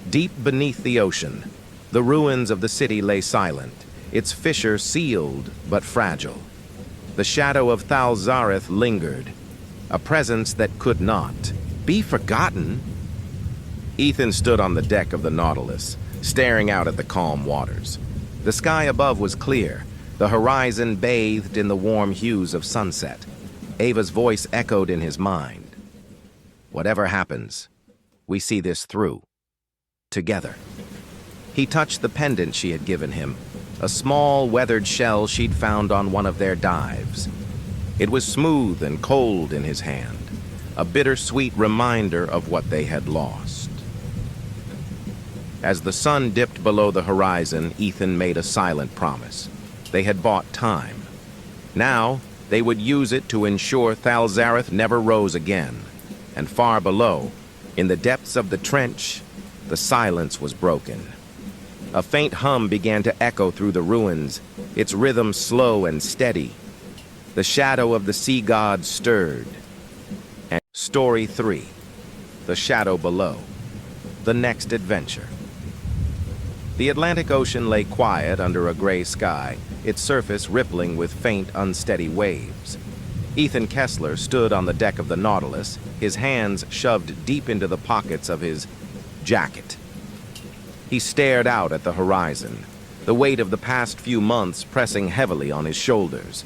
Deep beneath the ocean, the ruins of the city lay silent, its fissure sealed but fragile. The shadow of Thalzareth lingered, a presence that could not be forgotten. Ethan stood on the deck of the Nautilus, staring out at the calm waters. The sky above was clear, the horizon bathed in the warm hues of sunset. Ava's voice echoed in his mind. "Whatever happens, we see this through. Together." He touched the pendant she had given him, a small weathered shell she'd found on one of their dives. It was smooth and cold in his hand, a bittersweet reminder of what they had lost. As the sun dipped below the horizon, Ethan made a silent promise. They had bought time. Now, they would use it to ensure Thalzareth never rose again. And far below, In the depths of the trench, the silence was broken. A faint hum began to echo through the ruins, its rhythm slow and steady. The shadow of the sea god stirred. And Story 3, The Shadow Below, The Next Adventure. The Atlantic Ocean lay quiet under a gray sky, its surface rippling with faint, unsteady waves. Ethan Kessler stood on the deck of the Nautilus, his hands shoved deep into the pockets of his jacket. He stared out at the horizon, the weight of the past few months pressing heavily on his shoulders.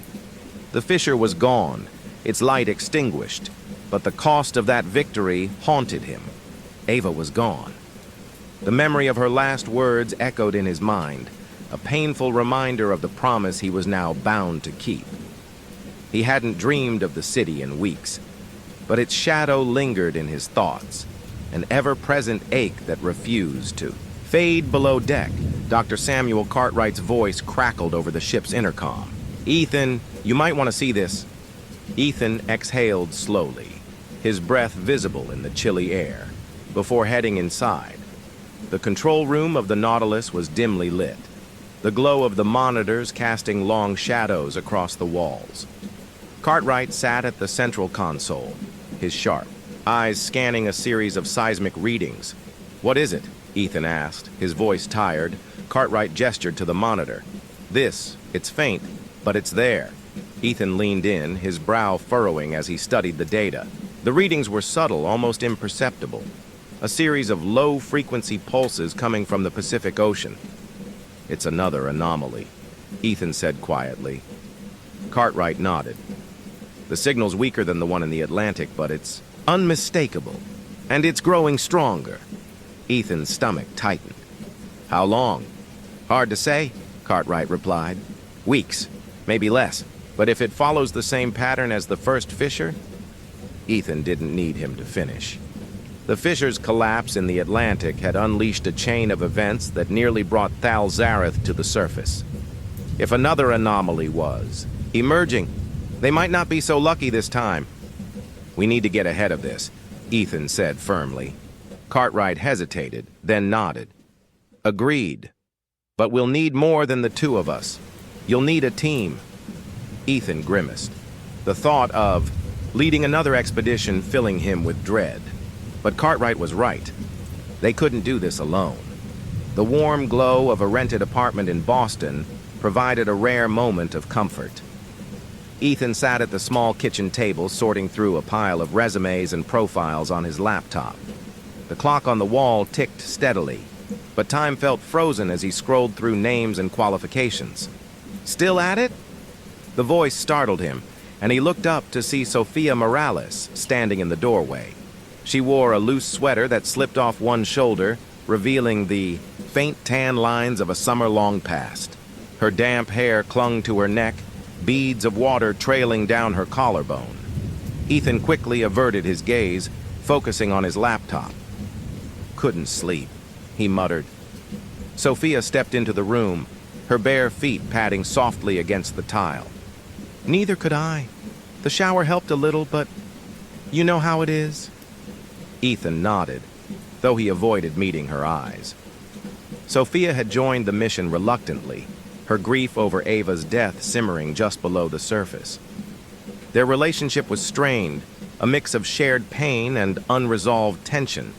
The fissure was gone, its light extinguished, but the cost of that victory haunted him. Ava was gone. The memory of her last words echoed in his mind, a painful reminder of the promise he was now bound to keep. He hadn't dreamed of the city in weeks, but its shadow lingered in his thoughts, an ever-present ache that refused to fade. Below deck, Dr. Samuel Cartwright's voice crackled over the ship's intercom. "Ethan, you might want to see this." Ethan exhaled slowly, his breath visible in the chilly air, before heading inside. The control room of the Nautilus was dimly lit, the glow of the monitors casting long shadows across the walls. Cartwright sat at the central console, his sharp eyes scanning a series of seismic readings. "What is it?" Ethan asked, his voice tired. Cartwright gestured to the monitor. It's faint, but it's there." Ethan leaned in, his brow furrowing as he studied the data. The readings were subtle, almost imperceptible. A series of low-frequency pulses coming from the Pacific Ocean. "It's another anomaly," Ethan said quietly. Cartwright nodded. "The signal's weaker than the one in the Atlantic, but it's unmistakable. And it's growing stronger." Ethan's stomach tightened. "How long?" "Hard to say," Cartwright replied. "Weeks, maybe less. But if it follows the same pattern as the first fissure..." Ethan didn't need him to finish. The fissure's collapse in the Atlantic had unleashed a chain of events that nearly brought Thal Zareth to the surface. If another anomaly was emerging, they might not be so lucky this time. "We need to get ahead of this," Ethan said firmly. Cartwright hesitated, then nodded. "Agreed. But we'll need more than the two of us. You'll need a team." Ethan grimaced, the thought of leading another expedition filling him with dread. But Cartwright was right. They couldn't do this alone. The warm glow of a rented apartment in Boston provided a rare moment of comfort. Ethan sat at the small kitchen table sorting through a pile of resumes and profiles on his laptop. The clock on the wall ticked steadily, but time felt frozen as he scrolled through names and qualifications. "Still at it?" The voice startled him, and he looked up to see Sophia Morales standing in the doorway. She wore a loose sweater that slipped off one shoulder, revealing the faint tan lines of a summer long past. Her damp hair clung to her neck, beads of water trailing down her collarbone. Ethan quickly averted his gaze, focusing on his laptop. "Couldn't sleep," he muttered. Sophia stepped into the room, her bare feet padding softly against the tile. "Neither could I. The shower helped a little, but you know how it is." Ethan nodded, though he avoided meeting her eyes. Sophia had joined the mission reluctantly, her grief over Ava's death simmering just below the surface. Their relationship was strained, a mix of shared pain and unresolved tension.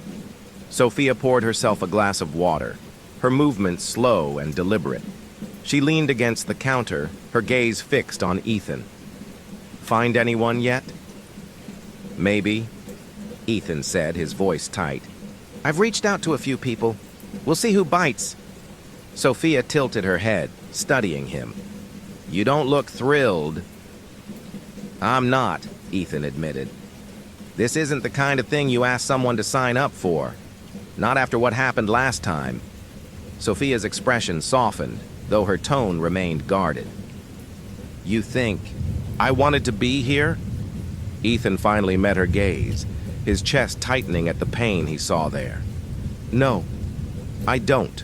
Sophia poured herself a glass of water, her movements slow and deliberate. She leaned against the counter, her gaze fixed on Ethan. "Find anyone yet?" "Maybe," Ethan said, his voice tight. "I've reached out to a few people. We'll see who bites." Sophia tilted her head, studying him. "You don't look thrilled." "I'm not," Ethan admitted. "This isn't the kind of thing you ask someone to sign up for. Not after what happened last time." Sophia's expression softened, though her tone remained guarded. "You think I wanted to be here?" Ethan finally met her gaze, his chest tightening at the pain he saw there. "No, I don't."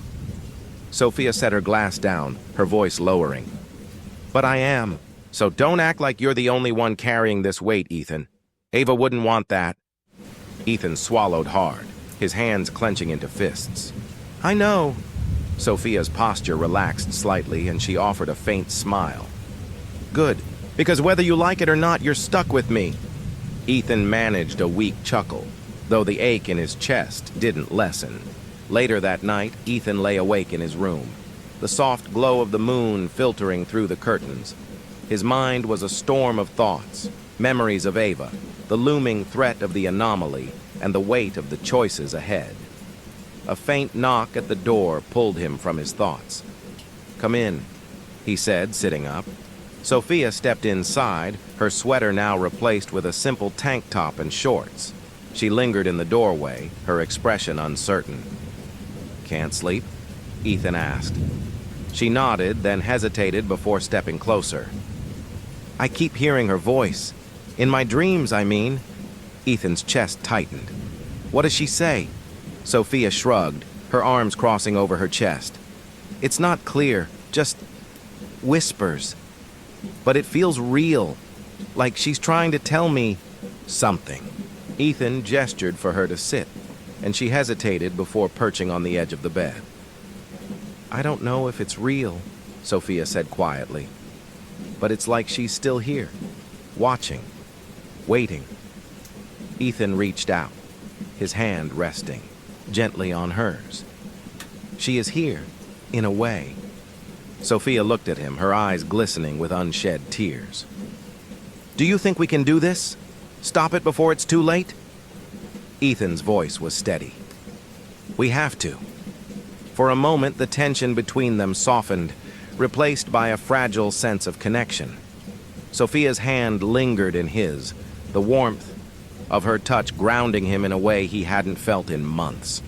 Sophia set her glass down, her voice lowering. "But I am, so don't act like you're the only one carrying this weight, Ethan. Ava wouldn't want that." Ethan swallowed hard, his hands clenching into fists. I know. Sophia's posture relaxed slightly, and she offered a faint smile. Good, because whether you like it or not, you're stuck with me. Ethan managed a weak chuckle, though the ache in his chest didn't lessen. Later that night, Ethan lay awake in his room, the soft glow of the moon filtering through the curtains. His mind was a storm of thoughts, memories of Ava, the looming threat of the anomaly, and the weight of the choices ahead. A faint knock at the door pulled him from his thoughts. Come in, he said, sitting up. Sophia stepped inside, her sweater now replaced with a simple tank top and shorts. She lingered in the doorway, her expression uncertain. Can't sleep? Ethan asked. She nodded, then hesitated before stepping closer. I keep hearing her voice. In my dreams, I mean. Ethan's chest tightened. What does she say? Sophia shrugged, her arms crossing over her chest. It's not clear, just whispers. But it feels real, like she's trying to tell me something. Ethan gestured for her to sit, and she hesitated before perching on the edge of the bed. I don't know if it's real, Sophia said quietly, but it's like she's still here, watching, waiting. Ethan reached out, his hand resting gently on hers. She is here, in a way. Sophia looked at him, her eyes glistening with unshed tears. Do you think we can do this? Stop it before it's too late? Ethan's voice was steady. We have to. For a moment, the tension between them softened, replaced by a fragile sense of connection. Sophia's hand lingered in his, the warmth of her touch grounding him in a way he hadn't felt in months.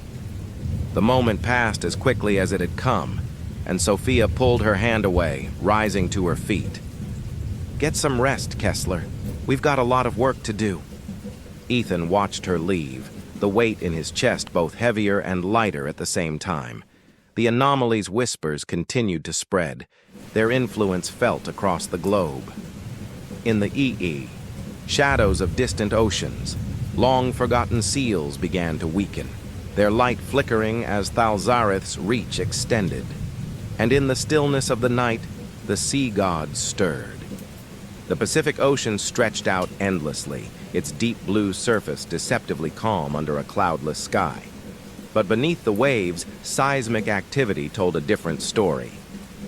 The moment passed as quickly as it had come, and Sophia pulled her hand away, rising to her feet. Get some rest, Kessler. We've got a lot of work to do. Ethan watched her leave, the weight in his chest both heavier and lighter at the same time. The anomaly's whispers continued to spread, their influence felt across the globe. In the EE, shadows of distant oceans, long-forgotten seals began to weaken, their light flickering as Thalzareth's reach extended. And in the stillness of the night, the sea gods stirred. The Pacific Ocean stretched out endlessly, its deep blue surface deceptively calm under a cloudless sky. But beneath the waves, seismic activity told a different story.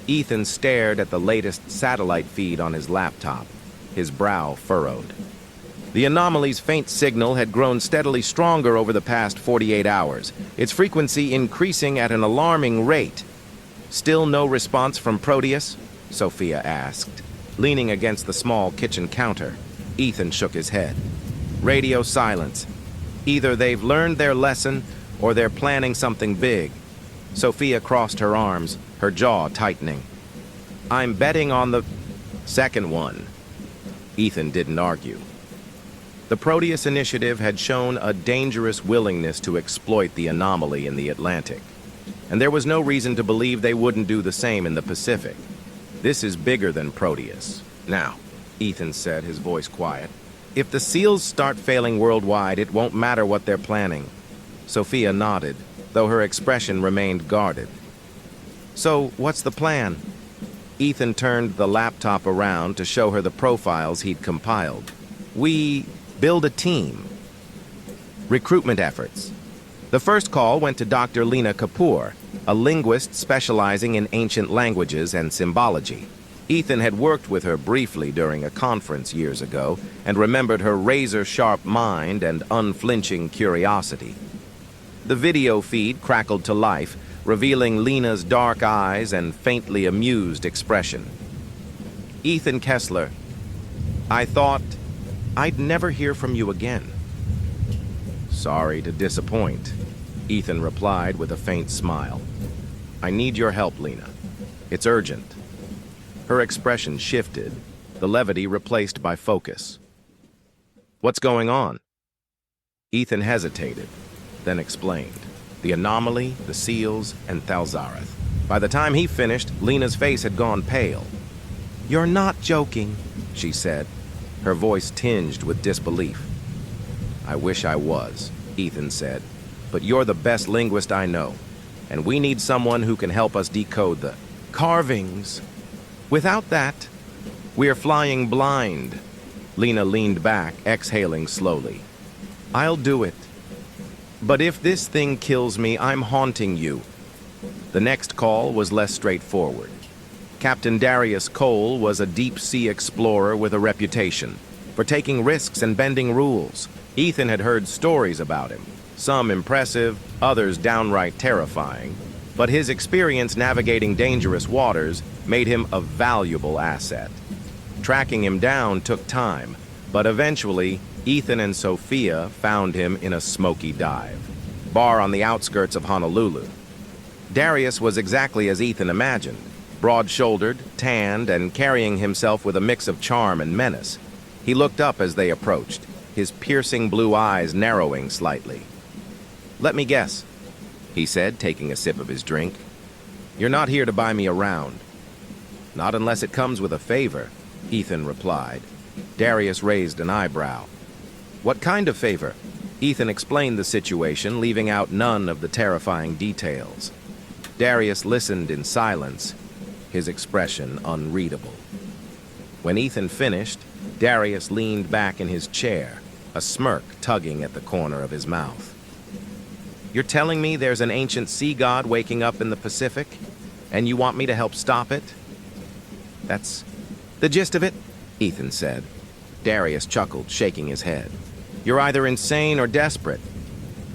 Ethan stared at the latest satellite feed on his laptop, his brow furrowed. The anomaly's faint signal had grown steadily stronger over the past 48 hours, its frequency increasing at an alarming rate. Still no response from Proteus? Sophia asked. Leaning against the small kitchen counter, Ethan shook his head. Radio silence. Either they've learned their lesson, or they're planning something big. Sophia crossed her arms, her jaw tightening. I'm betting on the second one. Ethan didn't argue. The Proteus initiative had shown a dangerous willingness to exploit the anomaly in the Atlantic, and there was no reason to believe they wouldn't do the same in the Pacific. This is bigger than Proteus. Now, Ethan said, his voice quiet, if the seals start failing worldwide, it won't matter what they're planning. Sophia nodded, though her expression remained guarded. So, what's the plan? Ethan turned the laptop around to show her the profiles he'd compiled. We build a team. Recruitment efforts. The first call went to Dr. Lena Kapoor, a linguist specializing in ancient languages and symbology. Ethan had worked with her briefly during a conference years ago and remembered her razor-sharp mind and unflinching curiosity. The video feed crackled to life, revealing Lena's dark eyes and faintly amused expression. Ethan Kessler, I thought I'd never hear from you again. Sorry to disappoint, Ethan replied with a faint smile. I need your help, Lena. It's urgent. Her expression shifted, the levity replaced by focus. What's going on? Ethan hesitated, then explained. The anomaly, the seals, and Thalzareth. By the time he finished, Lena's face had gone pale. You're not joking, she said, her voice tinged with disbelief. I wish I was, Ethan said, "but you're the best linguist I know, and we need someone who can help us decode the carvings. Without that, we're flying blind." Lena leaned back, exhaling slowly. "I'll do it. But if this thing kills me, I'm haunting you." The next call was less straightforward. Captain Darius Cole was a deep-sea explorer with a reputation for taking risks and bending rules. Ethan had heard stories about him, some impressive, others downright terrifying, but his experience navigating dangerous waters made him a valuable asset. Tracking him down took time, but eventually, Ethan and Sophia found him in a smoky dive bar on the outskirts of Honolulu. Darius was exactly as Ethan imagined, broad-shouldered, tanned, and carrying himself with a mix of charm and menace. He looked up as they approached, his piercing blue eyes narrowing slightly. "Let me guess," he said, taking a sip of his drink. "You're not here to buy me around." "Not unless it comes with a favor," Ethan replied. Darius raised an eyebrow. "What kind of favor?" Ethan explained the situation, leaving out none of the terrifying details. Darius listened in silence, his expression unreadable. When Ethan finished, Darius leaned back in his chair, a smirk tugging at the corner of his mouth. "You're telling me there's an ancient sea god waking up in the Pacific, and you want me to help stop it?" "That's the gist of it," Ethan said. Darius chuckled, shaking his head. "You're either insane or desperate."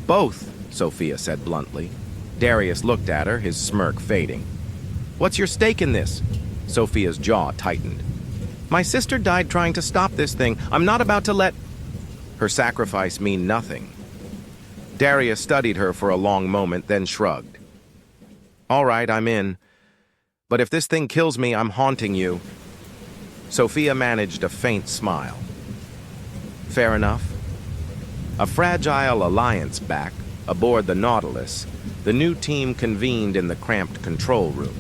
"Both," Sophia said bluntly. Darius looked at her, his smirk fading. "What's your stake in this?" Sophia's jaw tightened. "My sister died trying to stop this thing. I'm not about to let her sacrifice mean nothing." Darius studied her for a long moment, then shrugged. "All right, I'm in. But if this thing kills me, I'm haunting you." Sophia managed a faint smile. "Fair enough." A fragile alliance back, aboard the Nautilus, the new team convened in the cramped control room.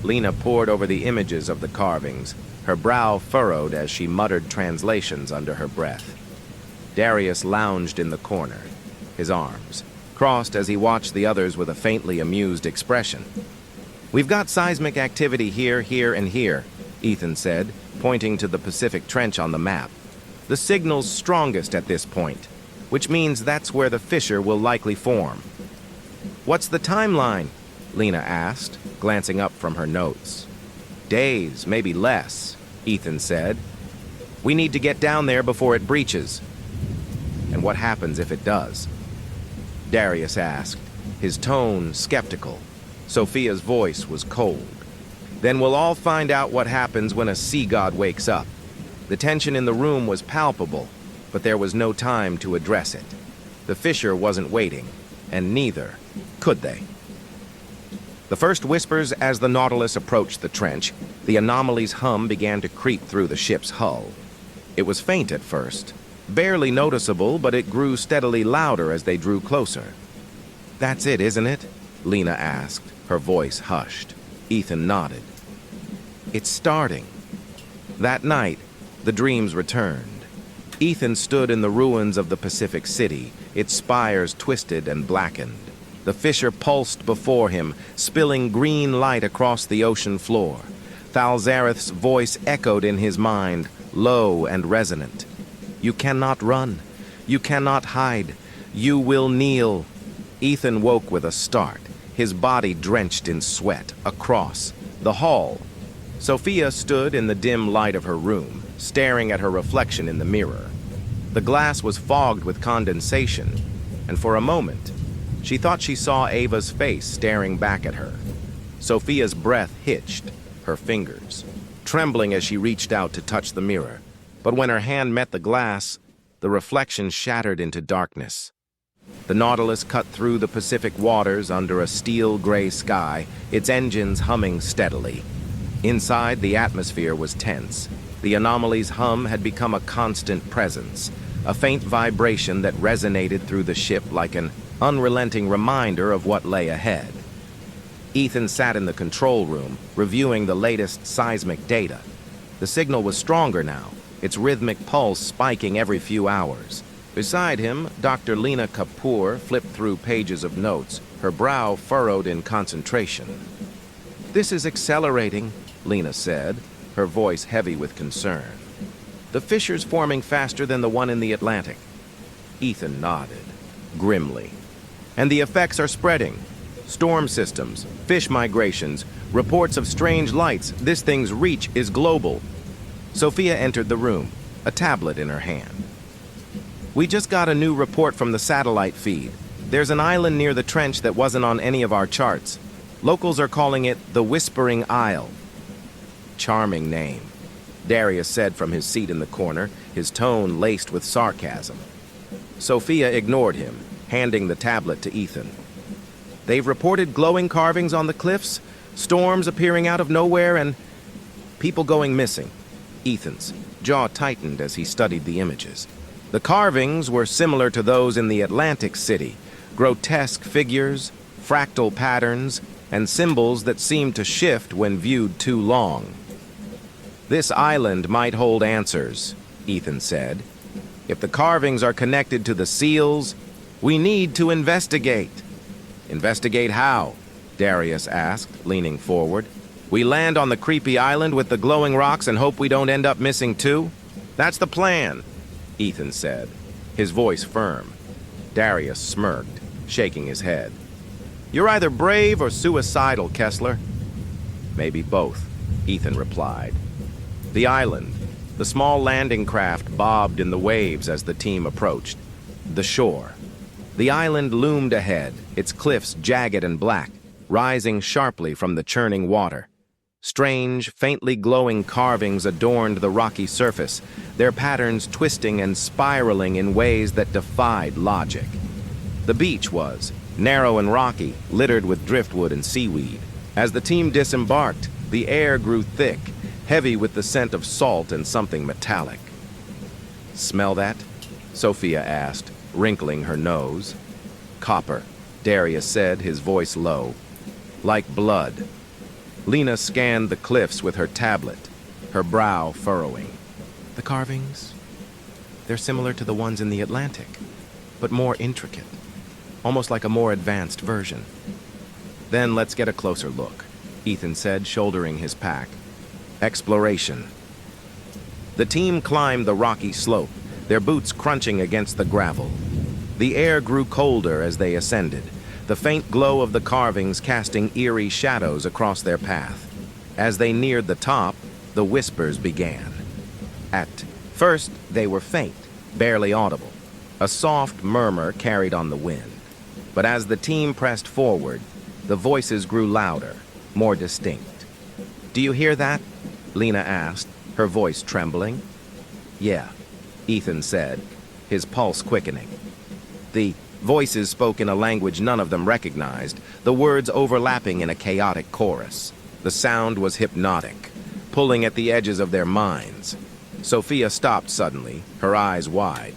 Lena pored over the images of the carvings, her brow furrowed as she muttered translations under her breath. Darius lounged in the corner, his arms crossed as he watched the others with a faintly amused expression. "We've got seismic activity here, here, and here," Ethan said, pointing to the Pacific Trench on the map. "The signal's strongest at this point, which means that's where the fissure will likely form." "What's the timeline?" Lena asked, glancing up from her notes. "Days, maybe less," Ethan said. "We need to get down there before it breaches." "And what happens if it does?" Darius asked, his tone skeptical. Sophia's voice was cold. "Then we'll all find out what happens when a sea god wakes up." The tension in the room was palpable, but there was no time to address it. The fissure wasn't waiting, and neither could they. The first whispers as the Nautilus approached the trench, the anomaly's hum began to creep through the ship's hull. It was faint at first, barely noticeable, but it grew steadily louder as they drew closer. "That's it, isn't it?" Lena asked, her voice hushed. Ethan nodded. "It's starting." That night, the dreams returned. Ethan stood in the ruins of the Pacific City, its spires twisted and blackened. The fissure pulsed before him, spilling green light across the ocean floor. Thalzareth's voice echoed in his mind, low and resonant. "You cannot run. You cannot hide. You will kneel." Ethan woke with a start, his body drenched in sweat, across the hall. Sophia stood in the dim light of her room, staring at her reflection in the mirror. The glass was fogged with condensation, and for a moment, she thought she saw Ava's face staring back at her. Sophia's breath hitched, her fingers trembling as she reached out to touch the mirror. But when her hand met the glass, the reflection shattered into darkness. The Nautilus cut through the Pacific waters under a steel-gray sky, its engines humming steadily. Inside, the atmosphere was tense. The anomaly's hum had become a constant presence, a faint vibration that resonated through the ship like an unrelenting reminder of what lay ahead. Ethan sat in the control room, reviewing the latest seismic data. The signal was stronger now, its rhythmic pulse spiking every few hours. Beside him, Dr. Lena Kapoor flipped through pages of notes, her brow furrowed in concentration. "This is accelerating," Lena said, her voice heavy with concern. "The fissure's forming faster than the one in the Atlantic." Ethan nodded, grimly. "And the effects are spreading. Storm systems, fish migrations, reports of strange lights. This thing's reach is global." Sophia entered the room, a tablet in her hand. "We just got a new report from the satellite feed. There's an island near the trench that wasn't on any of our charts. Locals are calling it the Whispering Isle." "Charming name," Darius said from his seat in the corner, his tone laced with sarcasm. Sophia ignored him, handing the tablet to Ethan. "They've reported glowing carvings on the cliffs, storms appearing out of nowhere, and people going missing." Ethan's jaw tightened as he studied the images. The carvings were similar to those in the Atlantic City, grotesque figures, fractal patterns, and symbols that seemed to shift when viewed too long. "This island might hold answers," Ethan said. "If the carvings are connected to the seals, we need to investigate." "Investigate how?" Darius asked, leaning forward. "We land on the creepy island with the glowing rocks and hope we don't end up missing too? That's the plan," Ethan said, his voice firm. Darius smirked, shaking his head. "You're either brave or suicidal, Kessler." "Maybe both," Ethan replied. The island, the small landing craft bobbed in the waves as the team approached. The shore. The island loomed ahead, its cliffs jagged and black, rising sharply from the churning water. Strange, faintly glowing carvings adorned the rocky surface, their patterns twisting and spiraling in ways that defied logic. The beach was narrow and rocky, littered with driftwood and seaweed. As the team disembarked, the air grew thick, heavy with the scent of salt and something metallic. "Smell that?" Sophia asked, wrinkling her nose. "Copper," Darius said, his voice low. "Like blood." Lena scanned the cliffs with her tablet, her brow furrowing. "The carvings? They're similar to the ones in the Atlantic, but more intricate, almost like a more advanced version." "Then let's get a closer look," Ethan said, shouldering his pack. Exploration. The team climbed the rocky slope, their boots crunching against the gravel. The air grew colder as they ascended, the faint glow of the carvings casting eerie shadows across their path. As they neared the top, the whispers began. At first, they were faint, barely audible. A soft murmur carried on the wind. But as the team pressed forward, the voices grew louder, more distinct. "Do you hear that?" Lena asked, her voice trembling. "Yeah," Ethan said, his pulse quickening. The voices spoke in a language none of them recognized, the words overlapping in a chaotic chorus. The sound was hypnotic, pulling at the edges of their minds. Sophia stopped suddenly, her eyes wide.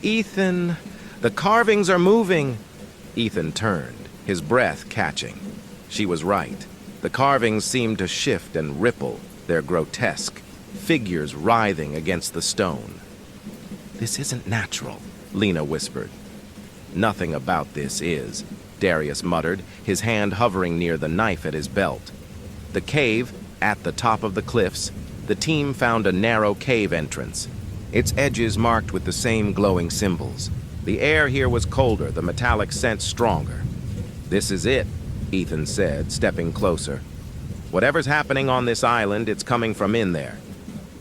"Ethan, the carvings are moving!" Ethan turned, his breath catching. She was right. The carvings seemed to shift and ripple, their grotesque, figures writhing against the stone. "This isn't natural," Lena whispered. "Nothing about this is," Darius muttered, his hand hovering near the knife at his belt. The cave, at the top of the cliffs, the team found a narrow cave entrance, its edges marked with the same glowing symbols. The air here was colder, the metallic scent stronger. "This is it," Ethan said, stepping closer. "Whatever's happening on this island, it's coming from in there."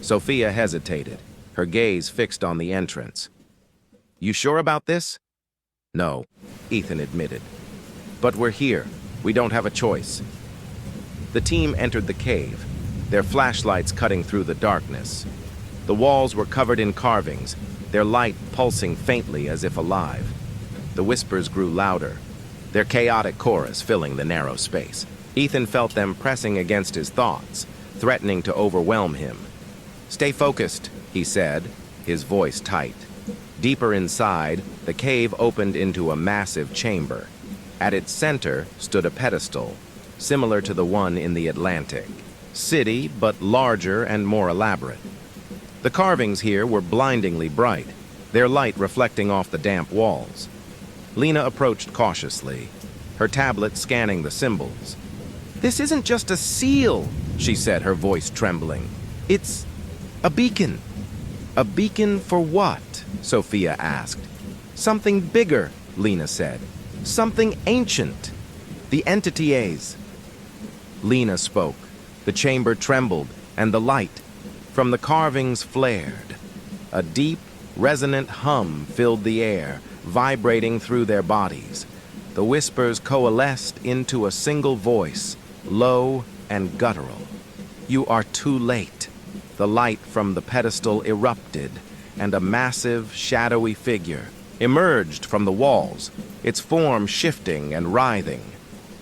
Sophia hesitated, her gaze fixed on the entrance. "You sure about this?" "No," Ethan admitted. "But we're here. We don't have a choice." The team entered the cave, their flashlights cutting through the darkness. The walls were covered in carvings, their light pulsing faintly as if alive. The whispers grew louder, their chaotic chorus filling the narrow space. Ethan felt them pressing against his thoughts, threatening to overwhelm him. "Stay focused," he said, his voice tight. Deeper inside, the cave opened into a massive chamber. At its center stood a pedestal, similar to the one in the Atlantic. City, but larger and more elaborate. The carvings here were blindingly bright, their light reflecting off the damp walls. Lena approached cautiously, her tablet scanning the symbols. "This isn't just a seal," she said, her voice trembling. "It's a beacon." "A beacon for what?" Sophia asked. "Something bigger," Lena said. "Something ancient. The entities." Lena spoke. The chamber trembled, and the light from the carvings flared. A deep, resonant hum filled the air, vibrating through their bodies. The whispers coalesced into a single voice, low and guttural. "You are too late." The light from the pedestal erupted, and a massive, shadowy figure emerged from the walls, its form shifting and writhing.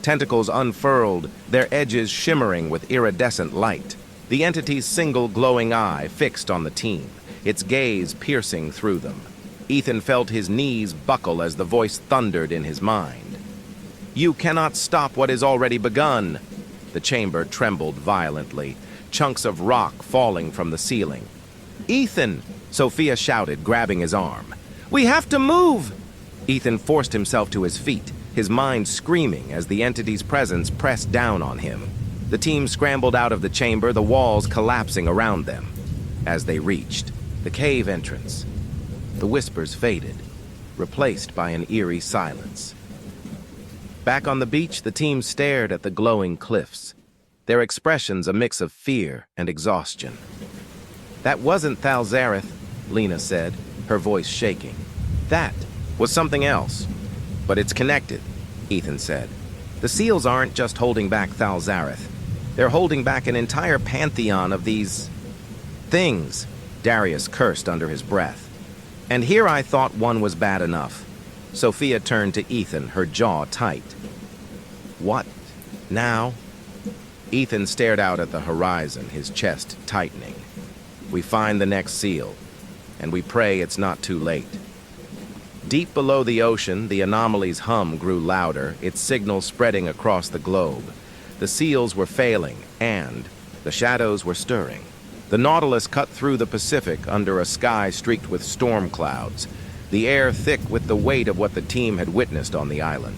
Tentacles unfurled, their edges shimmering with iridescent light. The entity's single glowing eye fixed on the team, its gaze piercing through them. Ethan felt his knees buckle as the voice thundered in his mind. "You cannot stop what is already begun." The chamber trembled violently, chunks of rock falling from the ceiling. "Ethan!" Sophia shouted, grabbing his arm. "We have to move!" Ethan forced himself to his feet, his mind screaming as the entity's presence pressed down on him. The team scrambled out of the chamber, the walls collapsing around them. As they reached the cave entrance, the whispers faded, replaced by an eerie silence. Back on the beach, the team stared at the glowing cliffs, their expressions a mix of fear and exhaustion. "That wasn't Thalzareth," Lena said, her voice shaking. "That was something else. But it's connected," Ethan said. "The seals aren't just holding back Thalzareth. They're holding back an entire pantheon of these things," Darius cursed under his breath. "And here I thought one was bad enough." Sophia turned to Ethan, her jaw tight. "What now?" Ethan stared out at the horizon, his chest tightening. "We find the next seal, and we pray it's not too late." Deep below the ocean, the anomaly's hum grew louder, its signal spreading across the globe. The seals were failing, and the shadows were stirring. The Nautilus cut through the Pacific under a sky streaked with storm clouds, the air thick with the weight of what the team had witnessed on the island.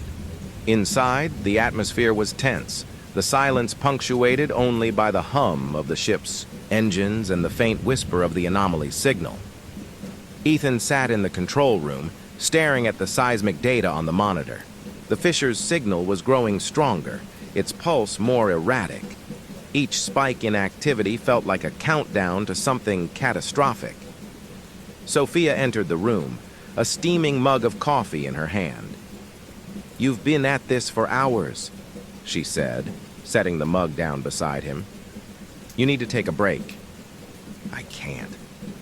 Inside, the atmosphere was tense, the silence punctuated only by the hum of the ship's engines and the faint whisper of the anomaly's signal. Ethan sat in the control room, staring at the seismic data on the monitor. The fisher's signal was growing stronger, its pulse more erratic. Each spike in activity felt like a countdown to something catastrophic. Sophia entered the room, a steaming mug of coffee in her hand. "You've been at this for hours," she said, setting the mug down beside him. "You need to take a break." "I can't,"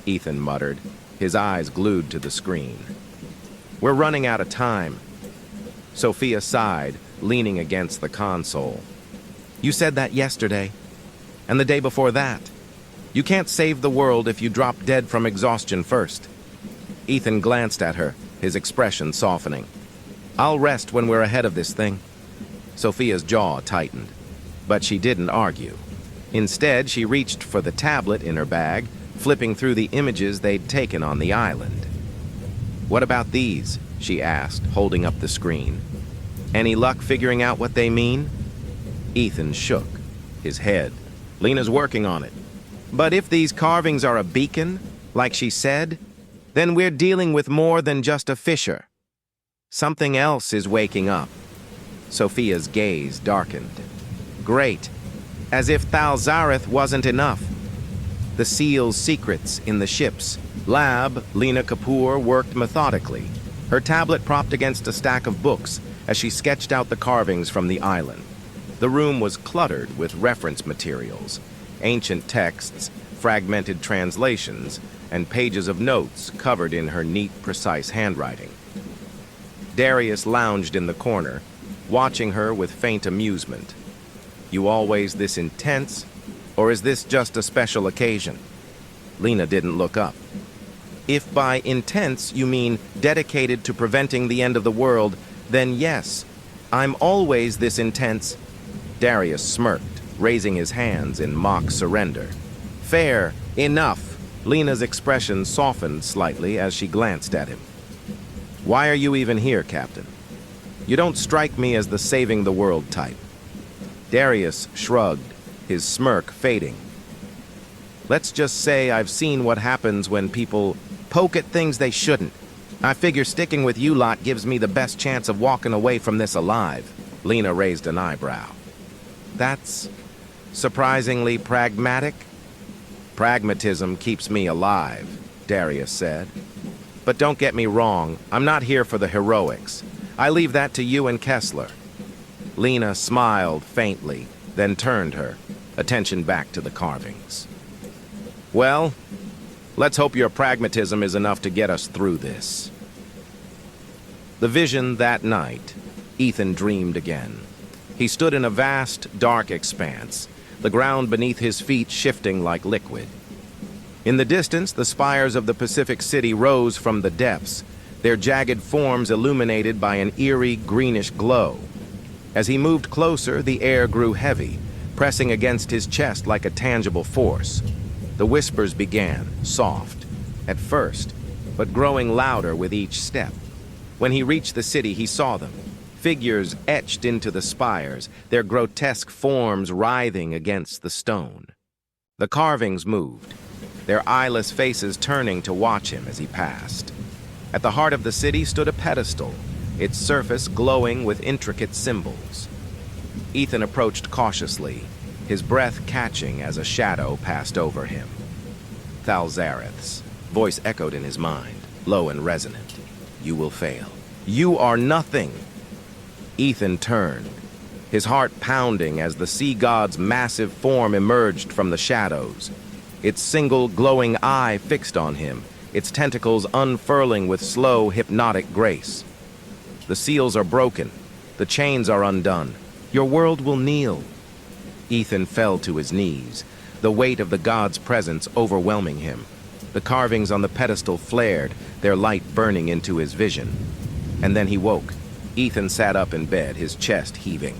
Ethan muttered, his eyes glued to the screen. "We're running out of time." Sophia sighed, leaning against the console. "You said that yesterday, and the day before that. You can't save the world if you drop dead from exhaustion first." Ethan glanced at her, his expression softening. "I'll rest when we're ahead of this thing." Sophia's jaw tightened, but she didn't argue. Instead, she reached for the tablet in her bag, flipping through the images they'd taken on the island. "What about these?" she asked, holding up the screen. "Any luck figuring out what they mean?" Ethan shook his head. "Lena's working on it. But if these carvings are a beacon, like she said, then we're dealing with more than just a fisher. Something else is waking up." Sophia's gaze darkened. "Great. As if Thalzareth wasn't enough. The seal's secrets in the ship's lab." Lena Kapoor worked methodically, her tablet propped against a stack of books as she sketched out the carvings from the island. The room was cluttered with reference materials, ancient texts, fragmented translations, and pages of notes covered in her neat, precise handwriting. Darius lounged in the corner, watching her with faint amusement. "You always this intense, or is this just a special occasion?" Lena didn't look up. "If by intense you mean dedicated to preventing the end of the world, then yes, I'm always this intense." Darius smirked, raising his hands in mock surrender. "Fair enough." Lena's expression softened slightly as she glanced at him. "Why are you even here, Captain? You don't strike me as the saving the world type." Darius shrugged, his smirk fading. "Let's just say I've seen what happens when people poke at things they shouldn't. I figure sticking with you lot gives me the best chance of walking away from this alive." Lena raised an eyebrow. "That's surprisingly pragmatic." "Pragmatism keeps me alive," Darius said. "But don't get me wrong, I'm not here for the heroics. I leave that to you and Kessler." Lena smiled faintly, then turned her attention back to the carvings. "Well, let's hope your pragmatism is enough to get us through this." The vision that night, Ethan dreamed again. He stood in a vast, dark expanse, the ground beneath his feet shifting like liquid. In the distance, the spires of the Pacific City rose from the depths, their jagged forms illuminated by an eerie greenish glow. As he moved closer, the air grew heavy, pressing against his chest like a tangible force. The whispers began, soft, at first, but growing louder with each step. When he reached the city, he saw them, figures etched into the spires, their grotesque forms writhing against the stone. The carvings moved, their eyeless faces turning to watch him as he passed. At the heart of the city stood a pedestal, its surface glowing with intricate symbols. Ethan approached cautiously, his breath catching as a shadow passed over him. Thalzareth's voice echoed in his mind, low and resonant. "You will fail. You are nothing." Ethan turned, his heart pounding as the sea god's massive form emerged from the shadows, its single glowing eye fixed on him, its tentacles unfurling with slow, hypnotic grace. "The seals are broken. The chains are undone. Your world will kneel." Ethan fell to his knees, the weight of the god's presence overwhelming him. The carvings on the pedestal flared, their light burning into his vision. And then he woke. Ethan sat up in bed, his chest heaving.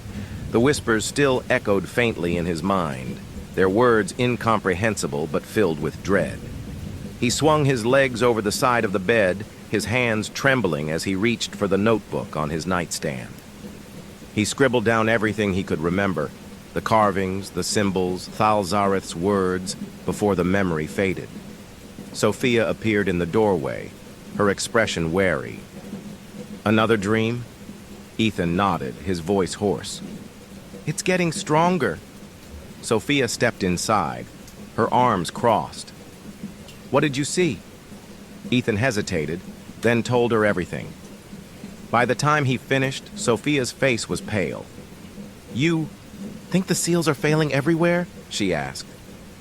The whispers still echoed faintly in his mind, their words incomprehensible but filled with dread. He swung his legs over the side of the bed, his hands trembling as he reached for the notebook on his nightstand. He scribbled down everything he could remember, the carvings, the symbols, Thalzareth's words, before the memory faded. Sophia appeared in the doorway, her expression wary. "Another dream?" Ethan nodded, his voice hoarse. "It's getting stronger." Sophia stepped inside, her arms crossed. "What did you see?" Ethan hesitated, then told her everything. By the time he finished, Sophia's face was pale. "You think the seals are failing everywhere?" she asked.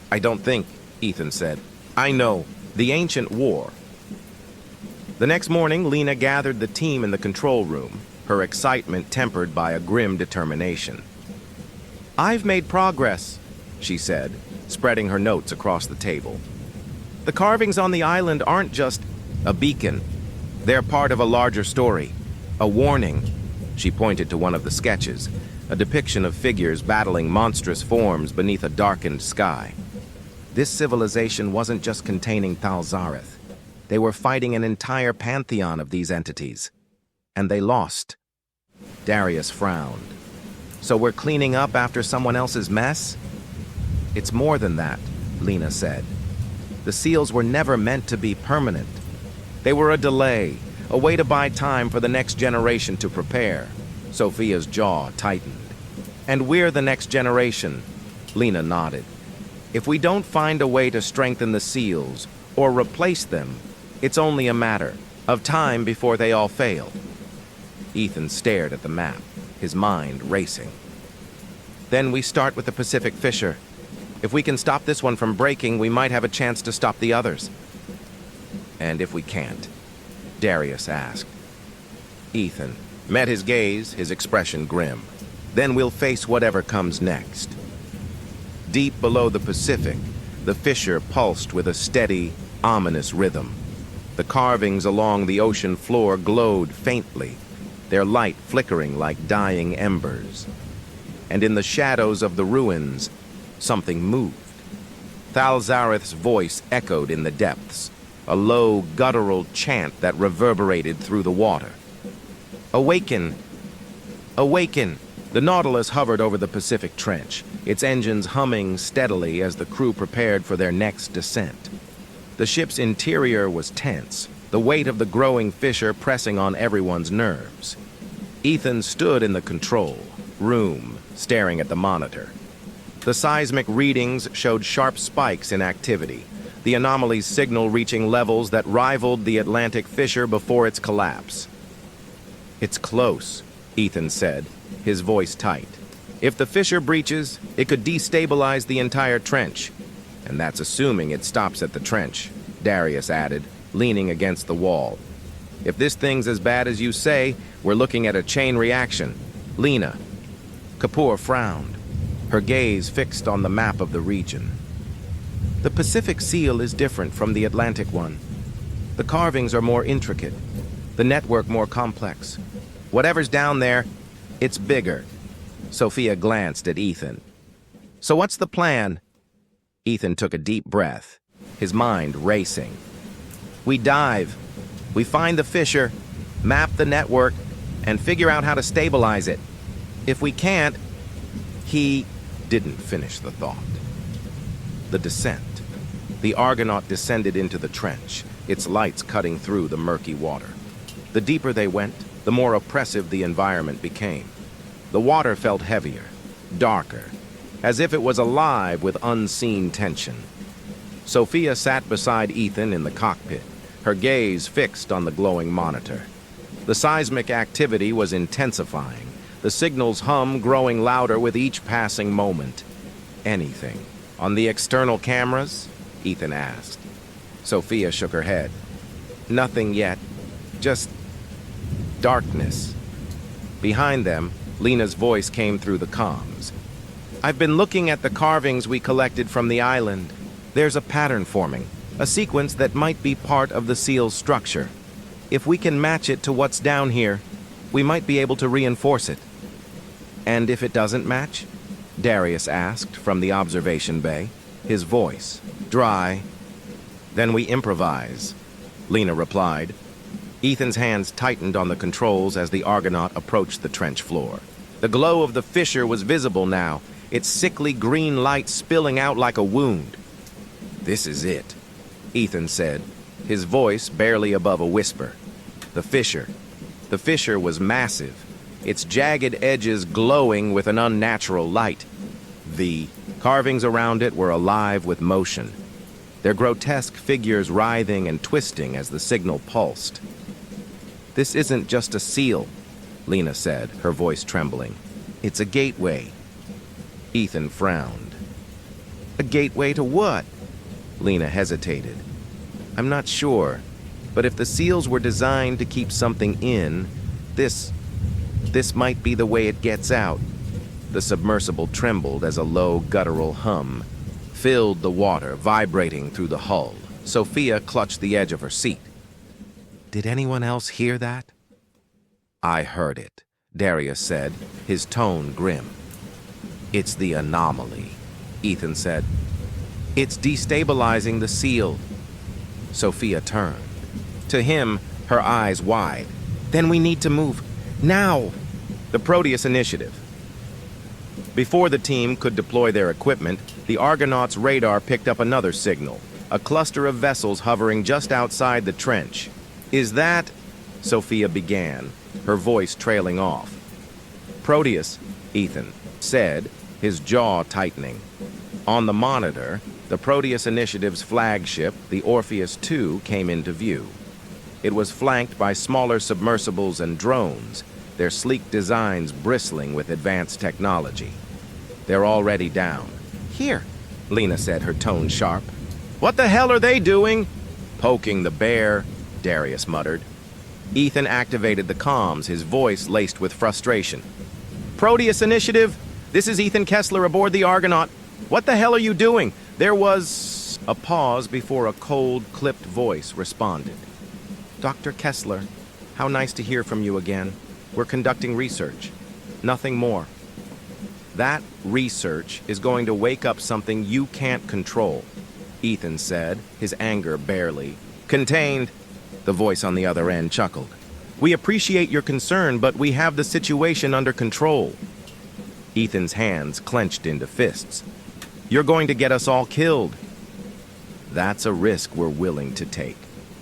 "I don't think," Ethan said. "I know. The ancient war." The next morning, Lena gathered the team in the control room, her excitement tempered by a grim determination. "I've made progress," she said, spreading her notes across the table. "The carvings on the island aren't just a beacon. They're part of a larger story, a warning." She pointed to one of the sketches, a depiction of figures battling monstrous forms beneath a darkened sky. This civilization wasn't just containing Thalzareth. They were fighting an entire pantheon of these entities. And they lost. Darius frowned. "So we're cleaning up after someone else's mess?" "It's more than that," Lena said. "The seals were never meant to be permanent. They were a delay, a way to buy time for the next generation to prepare." Sophia's jaw tightened. "And we're the next generation," Lena nodded. "If we don't find a way to strengthen the seals, or replace them, it's only a matter of time before they all fail." Ethan stared at the map, his mind racing. "Then we start with the Pacific Fissure. If we can stop this one from breaking, we might have a chance to stop the others." "And if we can't?" Darius asked. Ethan met his gaze, his expression grim. "Then we'll face whatever comes next." Deep below the Pacific, the fissure pulsed with a steady, ominous rhythm. The carvings along the ocean floor glowed faintly, their light flickering like dying embers. And in the shadows of the ruins, something moved. Thalzareth's voice echoed in the depths, a low, guttural chant that reverberated through the water. Awaken! Awaken! The Nautilus hovered over the Pacific Trench, its engines humming steadily as the crew prepared for their next descent. The ship's interior was tense, the weight of the growing fissure pressing on everyone's nerves. Ethan stood in the control room, staring at the monitor. The seismic readings showed sharp spikes in activity, the anomaly's signal reaching levels that rivaled the Atlantic fissure before its collapse. "It's close," Ethan said, his voice tight. "If the fissure breaches, it could destabilize the entire trench. And that's assuming it stops at the trench," Darius added, leaning against the wall. "If this thing's as bad as you say, we're looking at a chain reaction. Lena." Kapoor frowned, her gaze fixed on the map of the region. "The Pacific Seal is different from the Atlantic one. The carvings are more intricate, the network more complex. Whatever's down there, it's bigger." Sophia glanced at Ethan. "So what's the plan?" Ethan took a deep breath, his mind racing. "We dive. We find the fissure, map the network, and figure out how to stabilize it. If we can't..." He didn't finish the thought. The descent. The Argonaut descended into the trench, its lights cutting through the murky water. The deeper they went, the more oppressive the environment became. The water felt heavier, darker, as if it was alive with unseen tension. Sophia sat beside Ethan in the cockpit, her gaze fixed on the glowing monitor. The seismic activity was intensifying, the signal's hum growing louder with each passing moment. "Anything on the external cameras?" Ethan asked. Sophia shook her head. "Nothing yet. Just darkness." Behind them, Lena's voice came through the comms. "I've been looking at the carvings we collected from the island. There's a pattern forming, a sequence that might be part of the seal's structure. If we can match it to what's down here, we might be able to reinforce it." "And if it doesn't match?" Darius asked from the observation bay, his voice dry. "Then we improvise," Lena replied. Ethan's hands tightened on the controls as the Argonaut approached the trench floor. The glow of the fissure was visible now, its sickly green light spilling out like a wound. "This is it," Ethan said, his voice barely above a whisper. The fissure was massive, its jagged edges glowing with an unnatural light. The carvings around it were alive with motion, their grotesque figures writhing and twisting as the signal pulsed. "This isn't just a seal," Lena said, her voice trembling. "It's a gateway." Ethan frowned. "A gateway to what?" Lena hesitated. "I'm not sure, but if the seals were designed to keep something in, this might be the way it gets out." The submersible trembled as a low, guttural hum filled the water, vibrating through the hull. Sophia clutched the edge of her seat. "Did anyone else hear that?" "I heard it," Darius said, his tone grim. "It's the anomaly," Ethan said. "It's destabilizing the seal." Sophia turned. To him, her eyes wide. "Then we need to move. Now!" The Proteus Initiative. Before the team could deploy their equipment, the Argonaut's radar picked up another signal, a cluster of vessels hovering just outside the trench. "Is that..." Sophia began, her voice trailing off. "Proteus," Ethan said, his jaw tightening. On the monitor, the Proteus Initiative's flagship, the Orpheus II, came into view. It was flanked by smaller submersibles and drones, their sleek designs bristling with advanced technology. "They're already down." "Here," Lena said, her tone sharp. "What the hell are they doing?" "Poking the bear," Darius muttered. Ethan activated the comms, his voice laced with frustration. "Proteus Initiative, this is Ethan Kessler aboard the Argonaut. What the hell are you doing?" There was a pause before a cold, clipped voice responded. "Dr. Kessler, how nice to hear from you again. We're conducting research. Nothing more." "That research is going to wake up something you can't control," Ethan said, his anger barely contained. The voice on the other end chuckled. We appreciate your concern, but we have the situation under control. Ethan's hands clenched into fists. You're going to get us all killed. That's a risk we're willing to take,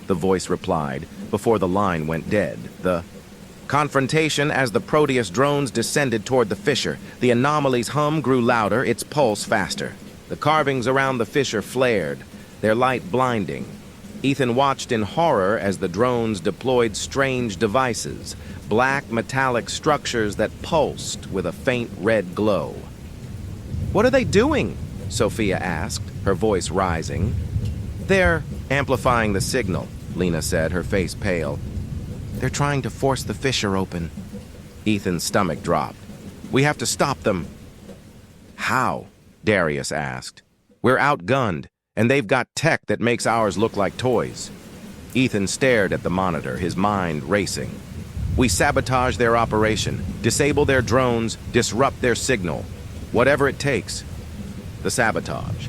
the voice replied before the line went dead. The confrontation as the Proteus drones descended toward the fissure. The anomaly's hum grew louder, its pulse faster. The carvings around the fissure flared, their light blinding. Ethan watched in horror as the drones deployed strange devices, black metallic structures that pulsed with a faint red glow. What are they doing? Sophia asked, her voice rising. They're amplifying the signal, Lena said, her face pale. They're trying to force the fissure open. Ethan's stomach dropped. We have to stop them. How? Darius asked. We're outgunned, and they've got tech that makes ours look like toys. Ethan stared at the monitor, his mind racing. We sabotage their operation, disable their drones, disrupt their signal. Whatever it takes. The sabotage.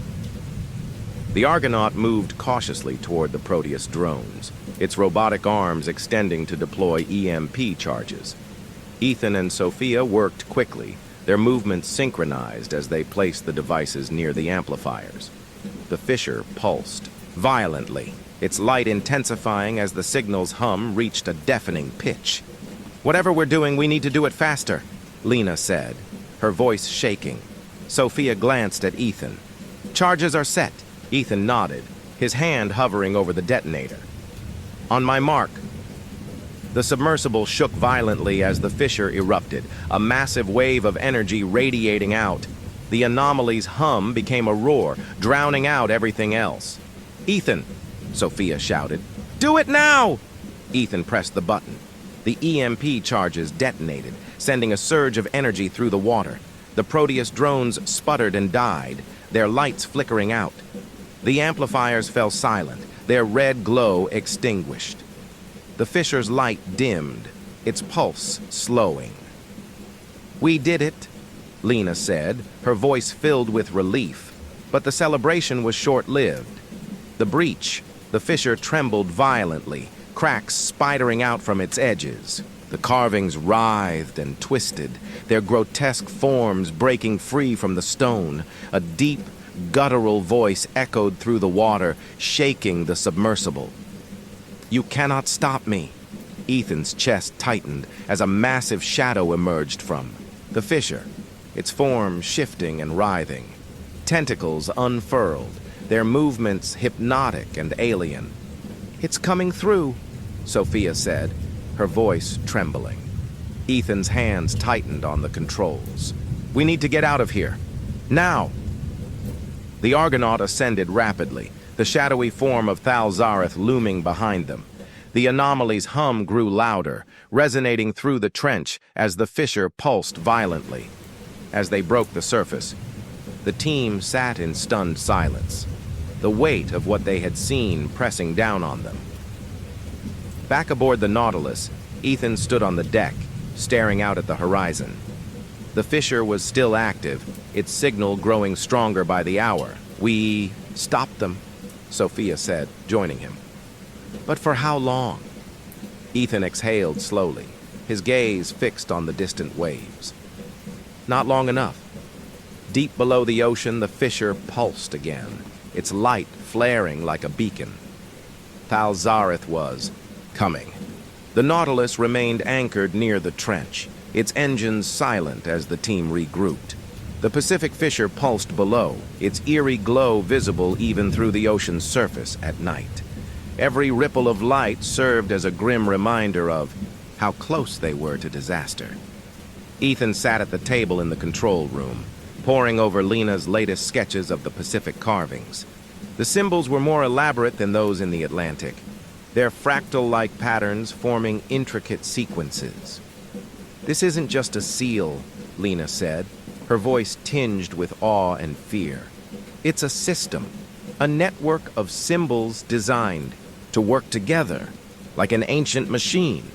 The Argonaut moved cautiously toward the Proteus drones, its robotic arms extending to deploy EMP charges. Ethan and Sophia worked quickly, their movements synchronized as they placed the devices near the amplifiers. The fissure pulsed violently, its light intensifying as the signal's hum reached a deafening pitch. Whatever we're doing, we need to do it faster, Lena said, her voice shaking. Sophia glanced at Ethan. Charges are set. Ethan nodded, his hand hovering over the detonator. On my mark. The submersible shook violently as the fissure erupted, a massive wave of energy radiating out. The anomaly's hum became a roar, drowning out everything else. Ethan, Sophia shouted. Do it now! Ethan pressed the button. The EMP charges detonated, sending a surge of energy through the water. The Proteus drones sputtered and died, their lights flickering out. The amplifiers fell silent, their red glow extinguished. The fissure's light dimmed, its pulse slowing. We did it, Lena said, her voice filled with relief. But the celebration was short-lived. The breach, the fissure trembled violently, cracks spidering out from its edges. The carvings writhed and twisted, their grotesque forms breaking free from the stone. A deep, guttural voice echoed through the water, shaking the submersible. You cannot stop me. Ethan's chest tightened as a massive shadow emerged from the fissure, its form shifting and writhing. Tentacles unfurled, their movements hypnotic and alien. It's coming through, Sophia said, her voice trembling. Ethan's hands tightened on the controls. We need to get out of here. Now! The Argonaut ascended rapidly, the shadowy form of Thalzareth looming behind them. The anomaly's hum grew louder, resonating through the trench as the fissure pulsed violently. As they broke the surface, the team sat in stunned silence, the weight of what they had seen pressing down on them. Back aboard the Nautilus, Ethan stood on the deck, staring out at the horizon. The fissure was still active, its signal growing stronger by the hour. We stopped them, Sophia said, joining him. But for how long? Ethan exhaled slowly, his gaze fixed on the distant waves. Not long enough. Deep below the ocean, the fissure pulsed again, its light flaring like a beacon. Thalzareth was coming. The Nautilus remained anchored near the trench, its engines silent as the team regrouped. The Pacific fissure pulsed below, its eerie glow visible even through the ocean's surface at night. Every ripple of light served as a grim reminder of how close they were to disaster. Ethan sat at the table in the control room, poring over Lena's latest sketches of the Pacific carvings. The symbols were more elaborate than those in the Atlantic, their fractal-like patterns forming intricate sequences. This isn't just a seal, Lena said, her voice tinged with awe and fear. It's a system, a network of symbols designed to work together like an ancient machine.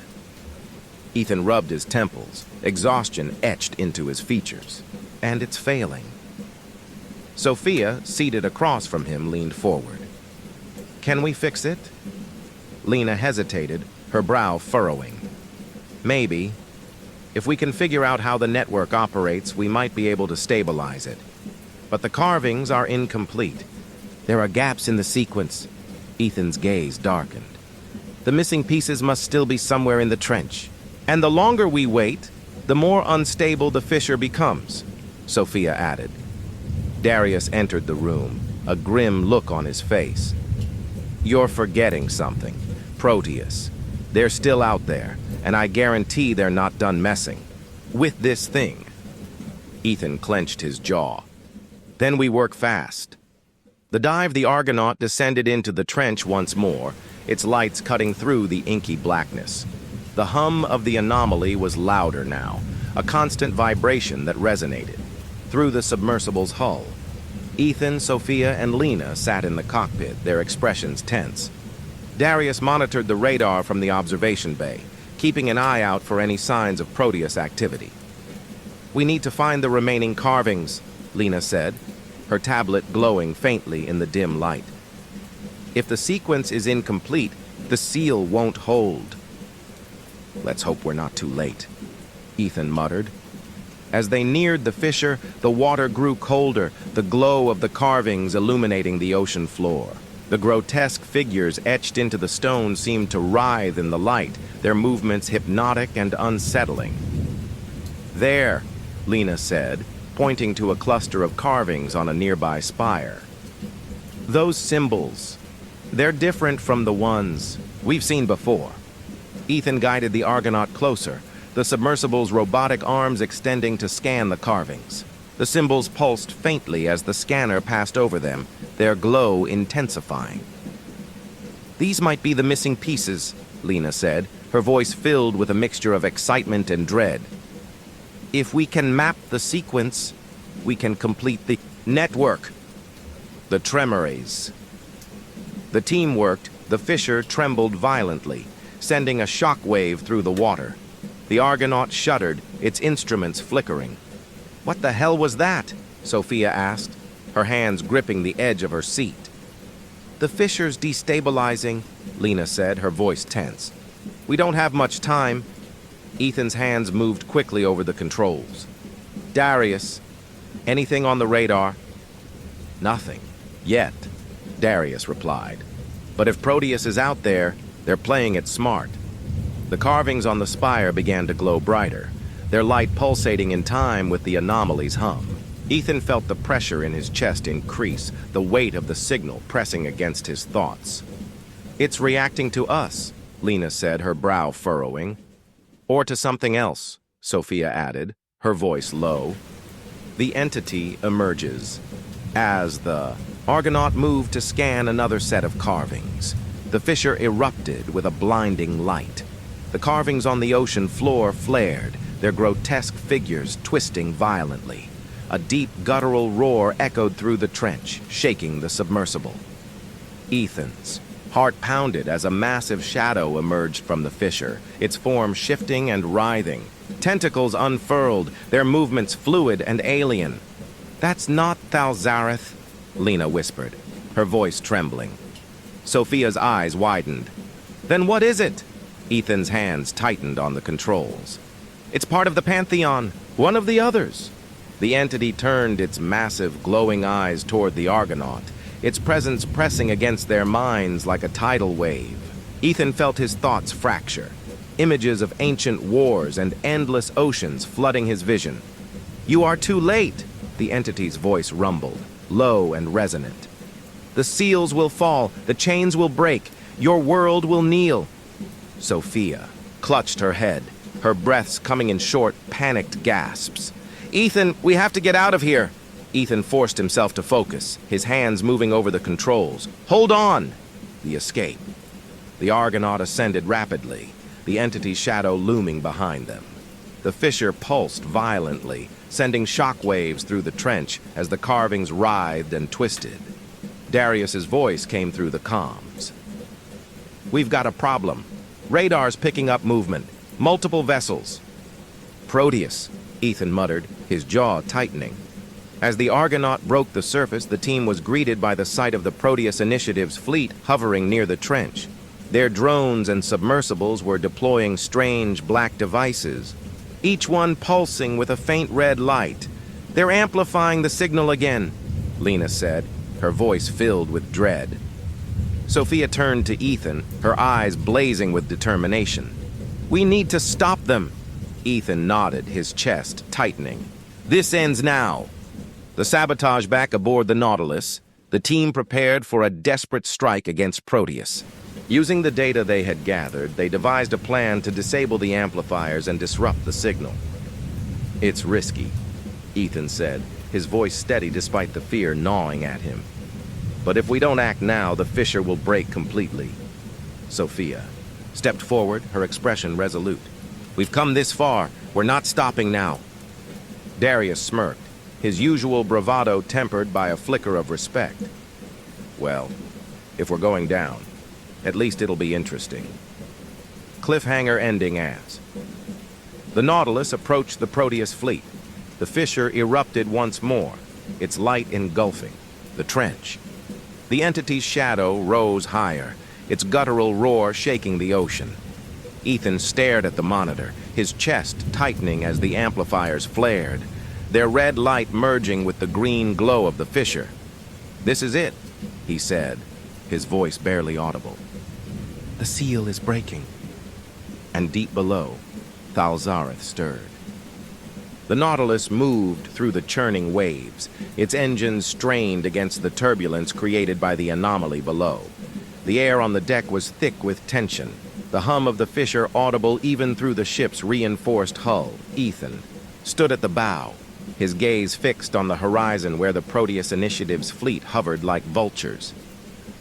Ethan rubbed his temples, exhaustion etched into his features. And it's failing. Sophia, seated across from him, leaned forward. Can we fix it? Lena hesitated, her brow furrowing. Maybe. If we can figure out how the network operates, we might be able to stabilize it. But the carvings are incomplete. There are gaps in the sequence. Ethan's gaze darkened. The missing pieces must still be somewhere in the trench. And the longer we wait, the more unstable the fissure becomes, Sophia added. Darius entered the room, a grim look on his face. You're forgetting something. Proteus. They're still out there, and I guarantee they're not done messing. With this thing. Ethan clenched his jaw. Then we work fast. The Argonaut descended into the trench once more, its lights cutting through the inky blackness. The hum of the anomaly was louder now, a constant vibration that resonated through the submersible's hull. Ethan, Sophia, and Lena sat in the cockpit, their expressions tense. Darius monitored the radar from the observation bay, keeping an eye out for any signs of Proteus activity. We need to find the remaining carvings, Lena said, her tablet glowing faintly in the dim light. If the sequence is incomplete, the seal won't hold. Let's hope we're not too late, Ethan muttered. As they neared the fissure, the water grew colder, the glow of the carvings illuminating the ocean floor. The grotesque figures etched into the stone seemed to writhe in the light, their movements hypnotic and unsettling. There, Lena said, pointing to a cluster of carvings on a nearby spire. Those symbols, they're different from the ones we've seen before. Ethan guided the Argonaut closer, the submersible's robotic arms extending to scan the carvings. The symbols pulsed faintly as the scanner passed over them, their glow intensifying. These might be the missing pieces, Lena said, her voice filled with a mixture of excitement and dread. If we can map the sequence, we can complete the network. The tremores. The team worked, the fissure trembled violently, sending a shock wave through the water. The Argonaut shuddered, its instruments flickering. What the hell was that? Sophia asked, her hands gripping the edge of her seat. The fissure's destabilizing, Lena said, her voice tense. We don't have much time. Ethan's hands moved quickly over the controls. Darius, anything on the radar? Nothing. Yet, Darius replied. But if Proteus is out there, they're playing it smart. The carvings on the spire began to glow brighter, their light pulsating in time with the anomaly's hum. Ethan felt the pressure in his chest increase, the weight of the signal pressing against his thoughts. It's reacting to us, Lena said, her brow furrowing. Or to something else, Sophia added, her voice low. The entity emerges. As the Argonaut moved to scan another set of carvings, the fissure erupted with a blinding light. The carvings on the ocean floor flared, their grotesque figures twisting violently. A deep guttural roar echoed through the trench, shaking the submersible. Ethan's heart pounded as a massive shadow emerged from the fissure, its form shifting and writhing. Tentacles unfurled, their movements fluid and alien. That's not Thalzareth, Lena whispered, her voice trembling. Sophia's eyes widened. Then what is it? Ethan's hands tightened on the controls. It's part of the Pantheon, one of the others. The entity turned its massive, glowing eyes toward the Argonaut, its presence pressing against their minds like a tidal wave. Ethan felt his thoughts fracture, images of ancient wars and endless oceans flooding his vision. You are too late, the entity's voice rumbled, low and resonant. The seals will fall, the chains will break, your world will kneel. Sophia clutched her head, her breaths coming in short, panicked gasps. Ethan, we have to get out of here. Ethan forced himself to focus, his hands moving over the controls. Hold on! The escape. The Argonaut ascended rapidly, the entity's shadow looming behind them. The fissure pulsed violently, sending shock waves through the trench as the carvings writhed and twisted. Darius's voice came through the comms. We've got a problem. Radar's picking up movement. Multiple vessels. Proteus, Ethan muttered, his jaw tightening. As the Argonaut broke the surface, the team was greeted by the sight of the Proteus Initiative's fleet hovering near the trench. Their drones and submersibles were deploying strange black devices, each one pulsing with a faint red light. "They're amplifying the signal again," Lena said, her voice filled with dread. Sophia turned to Ethan, her eyes blazing with determination. "We need to stop them." Ethan nodded, his chest tightening. "This ends now." The sabotage back aboard the Nautilus, the team prepared for a desperate strike against Proteus. Using the data they had gathered, they devised a plan to disable the amplifiers and disrupt the signal. "It's risky," Ethan said, his voice steady despite the fear gnawing at him. "But if we don't act now, the fissure will break completely." Sophia stepped forward, her expression resolute. "We've come this far. We're not stopping now." Darius smirked, his usual bravado tempered by a flicker of respect. "Well, if we're going down, at least it'll be interesting." Cliffhanger ending as. The Nautilus approached the Proteus fleet. The fissure erupted once more, its light engulfing the trench. The entity's shadow rose higher, its guttural roar shaking the ocean. Ethan stared at the monitor, his chest tightening as the amplifiers flared, their red light merging with the green glow of the fissure. "This is it," he said, his voice barely audible. "The seal is breaking." And deep below, Thalzareth stirred. The Nautilus moved through the churning waves, its engines strained against the turbulence created by the anomaly below. The air on the deck was thick with tension, the hum of the fissure audible even through the ship's reinforced hull. Ethan stood at the bow, his gaze fixed on the horizon where the Proteus Initiative's fleet hovered like vultures.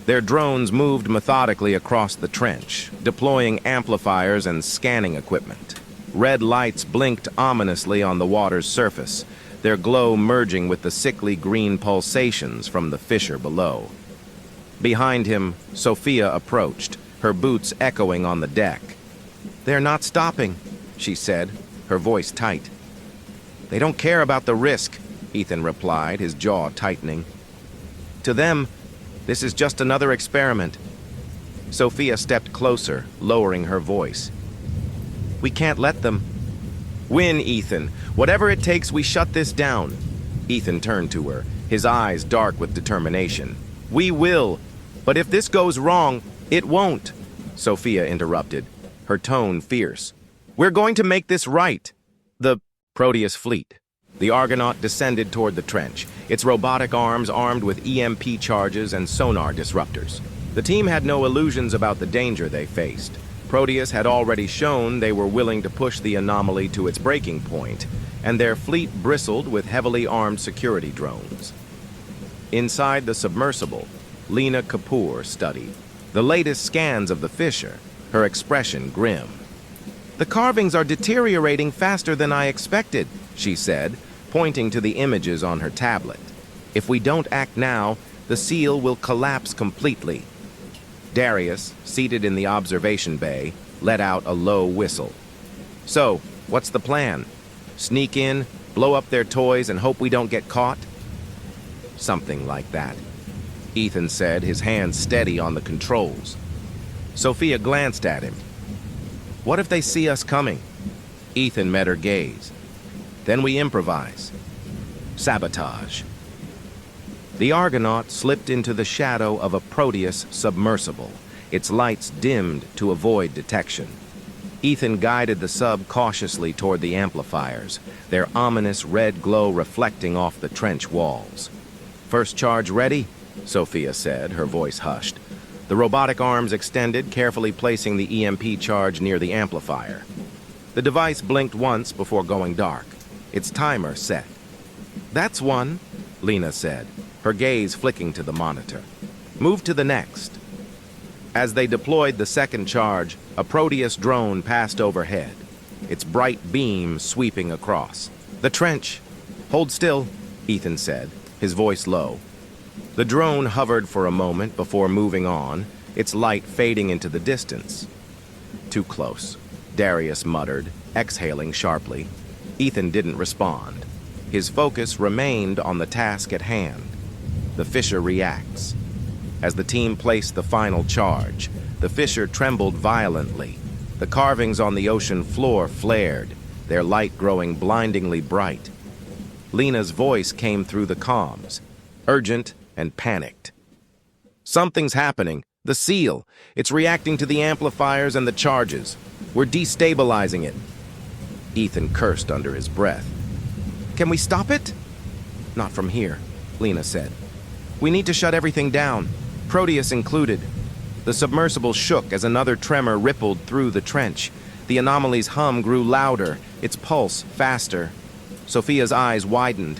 Their drones moved methodically across the trench, deploying amplifiers and scanning equipment. Red lights blinked ominously on the water's surface, their glow merging with the sickly green pulsations from the fissure below. Behind him, Sophia approached, her boots echoing on the deck. "They're not stopping," she said, her voice tight. "They don't care about the risk," Ethan replied, his jaw tightening. "To them, this is just another experiment." Sophia stepped closer, lowering her voice. "We can't let them." "Win, Ethan. Whatever it takes, we shut this down." Ethan turned to her, his eyes dark with determination. "We will. But if this goes wrong, it won't," Sophia interrupted, her tone fierce. "We're going to make this right." The Proteus fleet. The Argonaut descended toward the trench, its robotic arms armed with EMP charges and sonar disruptors. The team had no illusions about the danger they faced. Proteus had already shown they were willing to push the anomaly to its breaking point, and their fleet bristled with heavily armed security drones. Inside the submersible, Lena Kapoor studied the latest scans of the fissure, her expression grim. "The carvings are deteriorating faster than I expected," she said, pointing to the images on her tablet. "If we don't act now, the seal will collapse completely." Darius, seated in the observation bay, let out a low whistle. "So, what's the plan? Sneak in, blow up their toys, and hope we don't get caught?" "Something like that," Ethan said, his hands steady on the controls. Sophia glanced at him. "What if they see us coming?" Ethan met her gaze. "Then we improvise. Sabotage." The Argonaut slipped into the shadow of a Proteus submersible, its lights dimmed to avoid detection. Ethan guided the sub cautiously toward the amplifiers, their ominous red glow reflecting off the trench walls. "First charge ready?" Sophia said, her voice hushed. The robotic arms extended, carefully placing the EMP charge near the amplifier. The device blinked once before going dark, its timer set. "That's one," Lena said, her gaze flicking to the monitor. "Move to the next." As they deployed the second charge, a Proteus drone passed overhead, its bright beam sweeping across. "The trench." "Hold still," Ethan said, his voice low. The drone hovered for a moment before moving on, its light fading into the distance. "Too close," Darius muttered, exhaling sharply. Ethan didn't respond. His focus remained on the task at hand. The fissure reacts. As the team placed the final charge, the fissure trembled violently. The carvings on the ocean floor flared, their light growing blindingly bright. Lena's voice came through the comms, urgent and panicked. "Something's happening. The seal. It's reacting to the amplifiers and the charges. We're destabilizing it." Ethan cursed under his breath. "Can we stop it?" "Not from here," Lena said. "We need to shut everything down, Proteus included." The submersible shook as another tremor rippled through the trench. The anomaly's hum grew louder, its pulse faster. Sophia's eyes widened.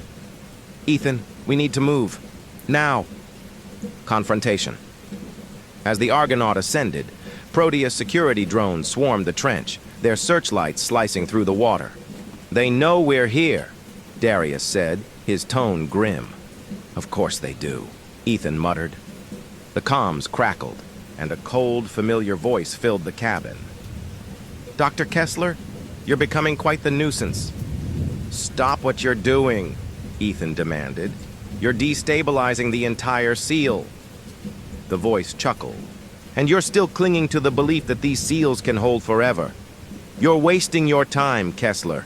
"Ethan, we need to move. Now." Confrontation. As the Argonaut ascended, Proteus security drones swarmed the trench, their searchlights slicing through the water. "They know we're here," Darius said, his tone grim. "Of course they do," Ethan muttered. The comms crackled, and a cold, familiar voice filled the cabin. "Dr. Kessler, you're becoming quite the nuisance." "Stop what you're doing," Ethan demanded. "You're destabilizing the entire seal." The voice chuckled. "And you're still clinging to the belief that these seals can hold forever. You're wasting your time, Kessler.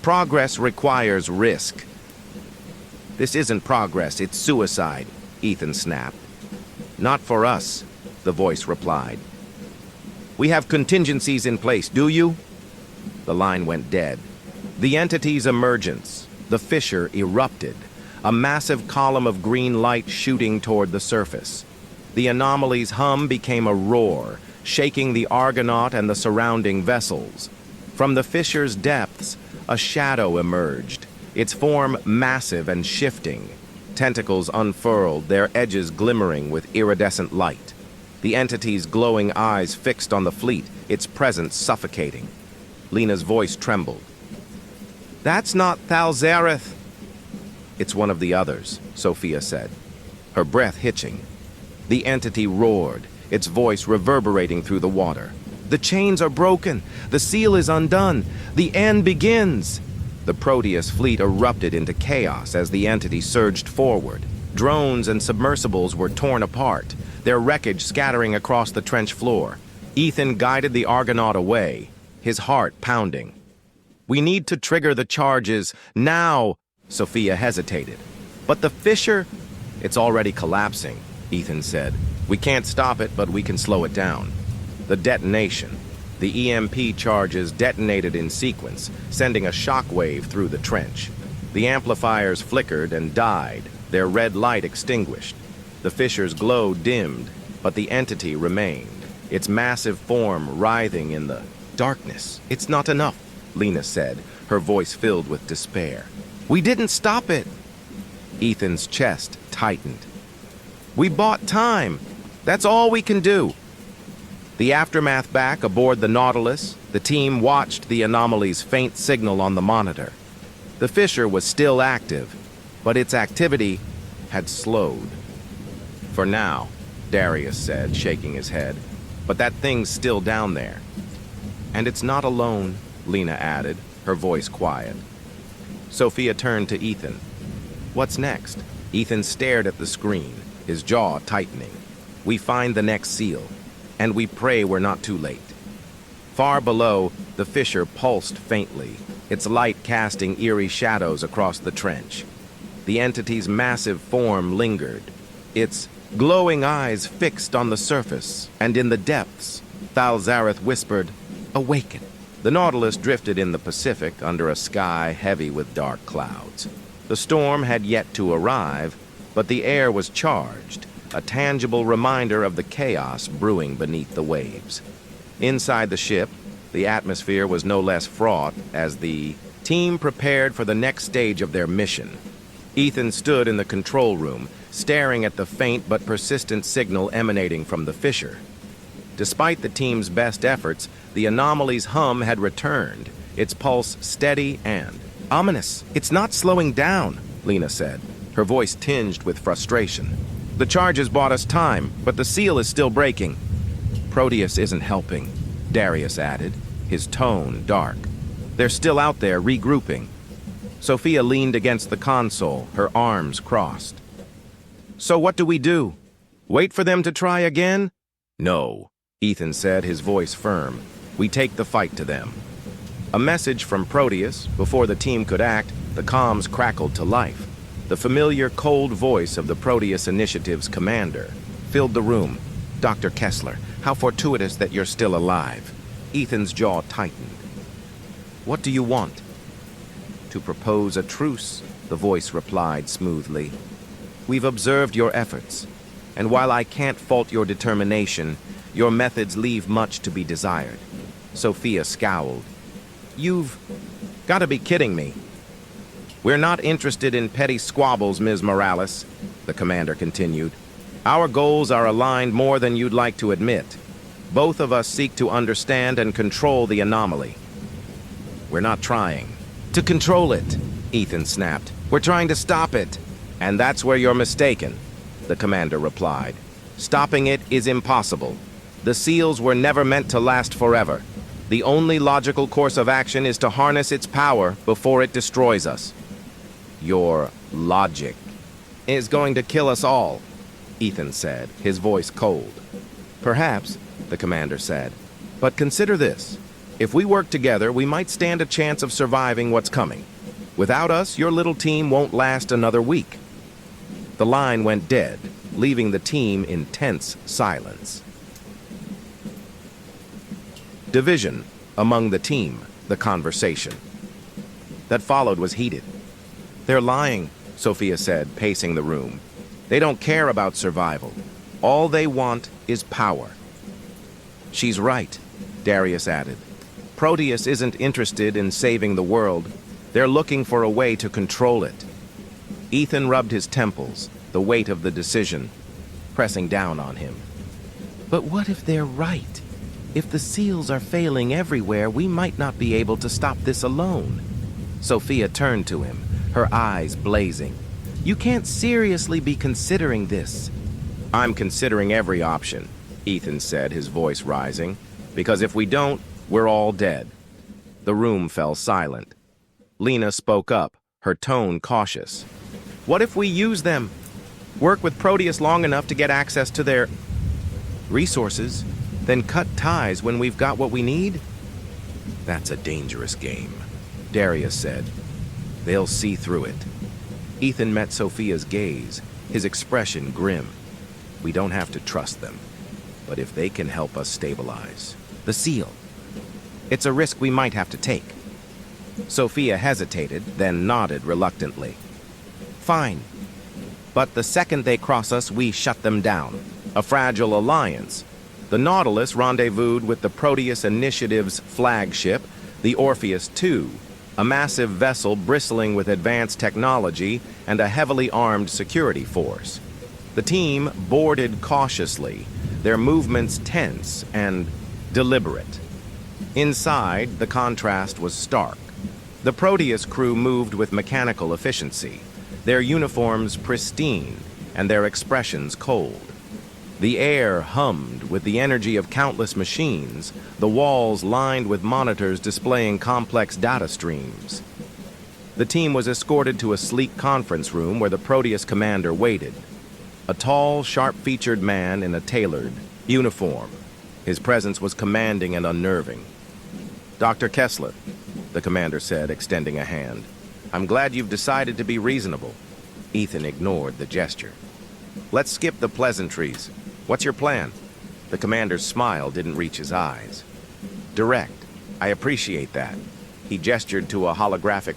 Progress requires risk." "This isn't progress, it's suicide," Ethan snapped. "Not for us," the voice replied. "We have contingencies in place, do you?" The line went dead. The entity's emergence, the fissure erupted, a massive column of green light shooting toward the surface. The anomaly's hum became a roar, shaking the Argonaut and the surrounding vessels. From the fissure's depths, a shadow emerged, its form massive and shifting. Tentacles unfurled, their edges glimmering with iridescent light. The entity's glowing eyes fixed on the fleet, its presence suffocating. Lena's voice trembled. "That's not Thalzareth." "It's one of the others," Sophia said, her breath hitching. The entity roared, its voice reverberating through the water. "The chains are broken. The seal is undone. The end begins." The Proteus fleet erupted into chaos as the entity surged forward. Drones and submersibles were torn apart, their wreckage scattering across the trench floor. Ethan guided the Argonaut away, his heart pounding. "We need to trigger the charges now," Sophia hesitated. "But the fissure—" "It's already collapsing," Ethan said. "We can't stop it, but we can slow it down." The detonation. The EMP charges detonated in sequence, sending a shockwave through the trench. The amplifiers flickered and died, their red light extinguished. The fissure's glow dimmed, but the entity remained, its massive form writhing in the darkness. "It's not enough," Lena said, her voice filled with despair. "We didn't stop it." Ethan's chest tightened. "We bought time. That's all we can do." The aftermath back aboard the Nautilus, the team watched the anomaly's faint signal on the monitor. The fissure was still active, but its activity had slowed. "For now," Darius said, shaking his head. "But that thing's still down there." "And it's not alone," Lena added, her voice quiet. Sophia turned to Ethan. "What's next?" Ethan stared at the screen, his jaw tightening. "We find the next seal, and we pray we're not too late." Far below, the fissure pulsed faintly, its light casting eerie shadows across the trench. The entity's massive form lingered, its glowing eyes fixed on the surface, and in the depths, Thalzareth whispered, "Awaken." The Nautilus drifted in the Pacific under a sky heavy with dark clouds. The storm had yet to arrive, but the air was charged, a tangible reminder of the chaos brewing beneath the waves. Inside the ship, the atmosphere was no less fraught as the team prepared for the next stage of their mission. Ethan stood in the control room, staring at the faint but persistent signal emanating from the fissure. Despite the team's best efforts, the anomaly's hum had returned, its pulse steady and ominous. "It's not slowing down," Lena said, her voice tinged with frustration. "The charges bought us time, but the seal is still breaking." "Proteus isn't helping," Darius added, his tone dark. "They're still out there regrouping." Sophia leaned against the console, her arms crossed. So what do we do? Wait for them to try again? No, Ethan said, his voice firm. We take the fight to them. A message from Proteus. Before the team could act, the comms crackled to life. The familiar, cold voice of the Proteus Initiative's commander filled the room. Dr. Kessler, how fortuitous that you're still alive. Ethan's jaw tightened. What do you want? To propose a truce, the voice replied smoothly. We've observed your efforts, and while I can't fault your determination, your methods leave much to be desired. Sophia scowled. You've got to be kidding me. We're not interested in petty squabbles, Ms. Morales, the commander continued. Our goals are aligned more than you'd like to admit. Both of us seek to understand and control the anomaly. We're not trying to control it, Ethan snapped. We're trying to stop it. And that's where you're mistaken, the commander replied. Stopping it is impossible. The seals were never meant to last forever. The only logical course of action is to harness its power before it destroys us. Your logic is going to kill us all, Ethan said, his voice cold. Perhaps, the commander said, but consider this. If we work together, we might stand a chance of surviving what's coming. Without us, your little team won't last another week. The line went dead, leaving the team in tense silence. Division among the team, the conversation that followed was heated. They're lying, Sophia said, pacing the room. They don't care about survival. All they want is power. She's right, Darius added. Proteus isn't interested in saving the world. They're looking for a way to control it. Ethan rubbed his temples, the weight of the decision pressing down on him. But what if they're right? If the seals are failing everywhere, we might not be able to stop this alone. Sophia turned to him, her eyes blazing. You can't seriously be considering this. I'm considering every option, Ethan said, his voice rising. Because if we don't, we're all dead. The room fell silent. Lena spoke up, her tone cautious. What if we use them? Work with Proteus long enough to get access to their resources, then cut ties when we've got what we need? That's a dangerous game, Darius said. They'll see through it. Ethan met Sophia's gaze, his expression grim. We don't have to trust them, but if they can help us stabilize the seal, it's a risk we might have to take. Sophia hesitated, then nodded reluctantly. Fine. But the second they cross us, we shut them down. A fragile alliance. The Nautilus rendezvoused with the Proteus Initiative's flagship, the Orpheus II, a massive vessel bristling with advanced technology and a heavily armed security force. The team boarded cautiously, their movements tense and deliberate. Inside, the contrast was stark. The Proteus crew moved with mechanical efficiency, their uniforms pristine and their expressions cold. The air hummed with the energy of countless machines, the walls lined with monitors displaying complex data streams. The team was escorted to a sleek conference room where the Proteus commander waited. A tall, sharp-featured man in a tailored uniform. His presence was commanding and unnerving. Dr. Kessler, the commander said, extending a hand. I'm glad you've decided to be reasonable. Ethan ignored the gesture. Let's skip the pleasantries. What's your plan? The commander's smile didn't reach his eyes. Direct. I appreciate that. He gestured to a holographic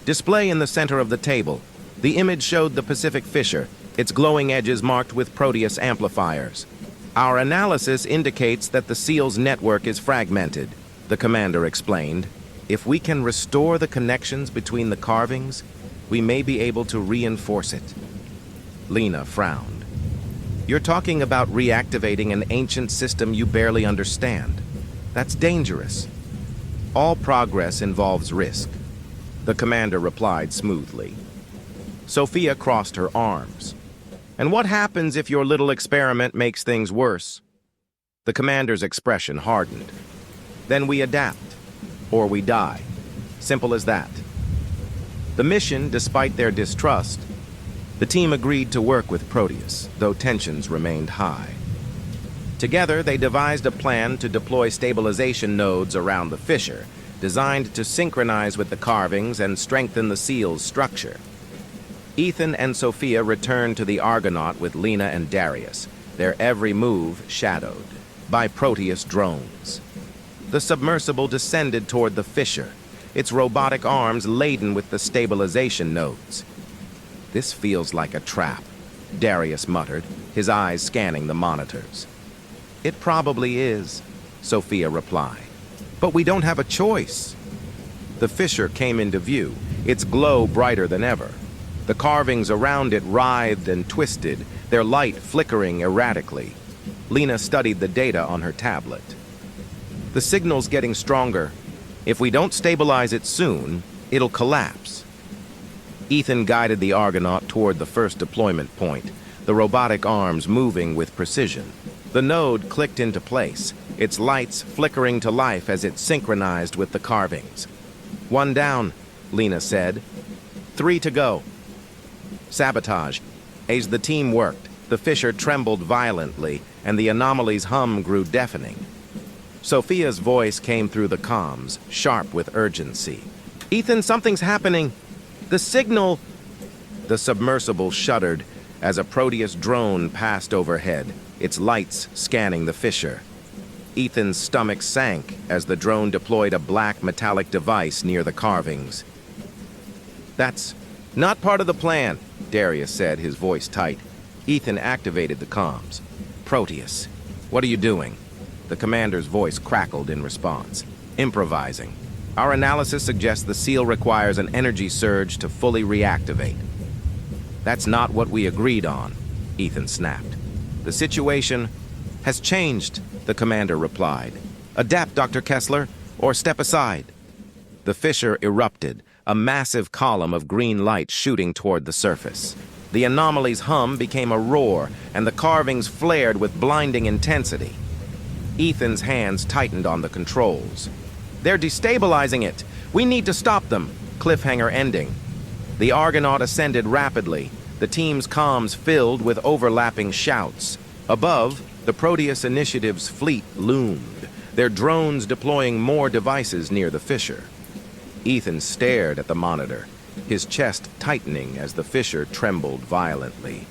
display in the center of the table. The image showed the Pacific Fissure, its glowing edges marked with Proteus amplifiers. Our analysis indicates that the seal's network is fragmented, the commander explained. If we can restore the connections between the carvings, we may be able to reinforce it. Lena frowned. You're talking about reactivating an ancient system you barely understand. That's dangerous. All progress involves risk, the commander replied smoothly. Sophia crossed her arms. And what happens if your little experiment makes things worse? The commander's expression hardened. Then we adapt, or we die. Simple as that. The mission, despite their distrust, the team agreed to work with Proteus, though tensions remained high. Together, they devised a plan to deploy stabilization nodes around the fissure, designed to synchronize with the carvings and strengthen the seal's structure. Ethan and Sophia returned to the Argonaut with Lena and Darius, their every move shadowed by Proteus drones. The submersible descended toward the fissure, its robotic arms laden with the stabilization nodes. "This feels like a trap," Darius muttered, his eyes scanning the monitors. "It probably is," Sophia replied. "But we don't have a choice." The fissure came into view, its glow brighter than ever. The carvings around it writhed and twisted, their light flickering erratically. Lena studied the data on her tablet. "The signal's getting stronger. If we don't stabilize it soon, it'll collapse." Ethan guided the Argonaut toward the first deployment point, the robotic arms moving with precision. The node clicked into place, its lights flickering to life as it synchronized with the carvings. "One down," Lena said. 3 to go." Sabotage. As the team worked, the fissure trembled violently, and the anomaly's hum grew deafening. Sophia's voice came through the comms, sharp with urgency. "Ethan, something's happening. The signal—" The submersible shuddered as a Proteus drone passed overhead, its lights scanning the fissure. Ethan's stomach sank as the drone deployed a black metallic device near the carvings. "That's not part of the plan," Darius said, his voice tight. Ethan activated the comms. "Proteus, what are you doing?" The commander's voice crackled in response. "Improvising. Our analysis suggests the seal requires an energy surge to fully reactivate." "That's not what we agreed on," Ethan snapped. "The situation has changed," the commander replied. "Adapt, Dr. Kessler, or step aside." The fissure erupted, a massive column of green light shooting toward the surface. The anomaly's hum became a roar, and the carvings flared with blinding intensity. Ethan's hands tightened on the controls. "They're destabilizing it! We need to stop them!" Cliffhanger ending. The Argonaut ascended rapidly, the team's comms filled with overlapping shouts. Above, the Proteus Initiative's fleet loomed, their drones deploying more devices near the fissure. Ethan stared at the monitor, his chest tightening as the fissure trembled violently.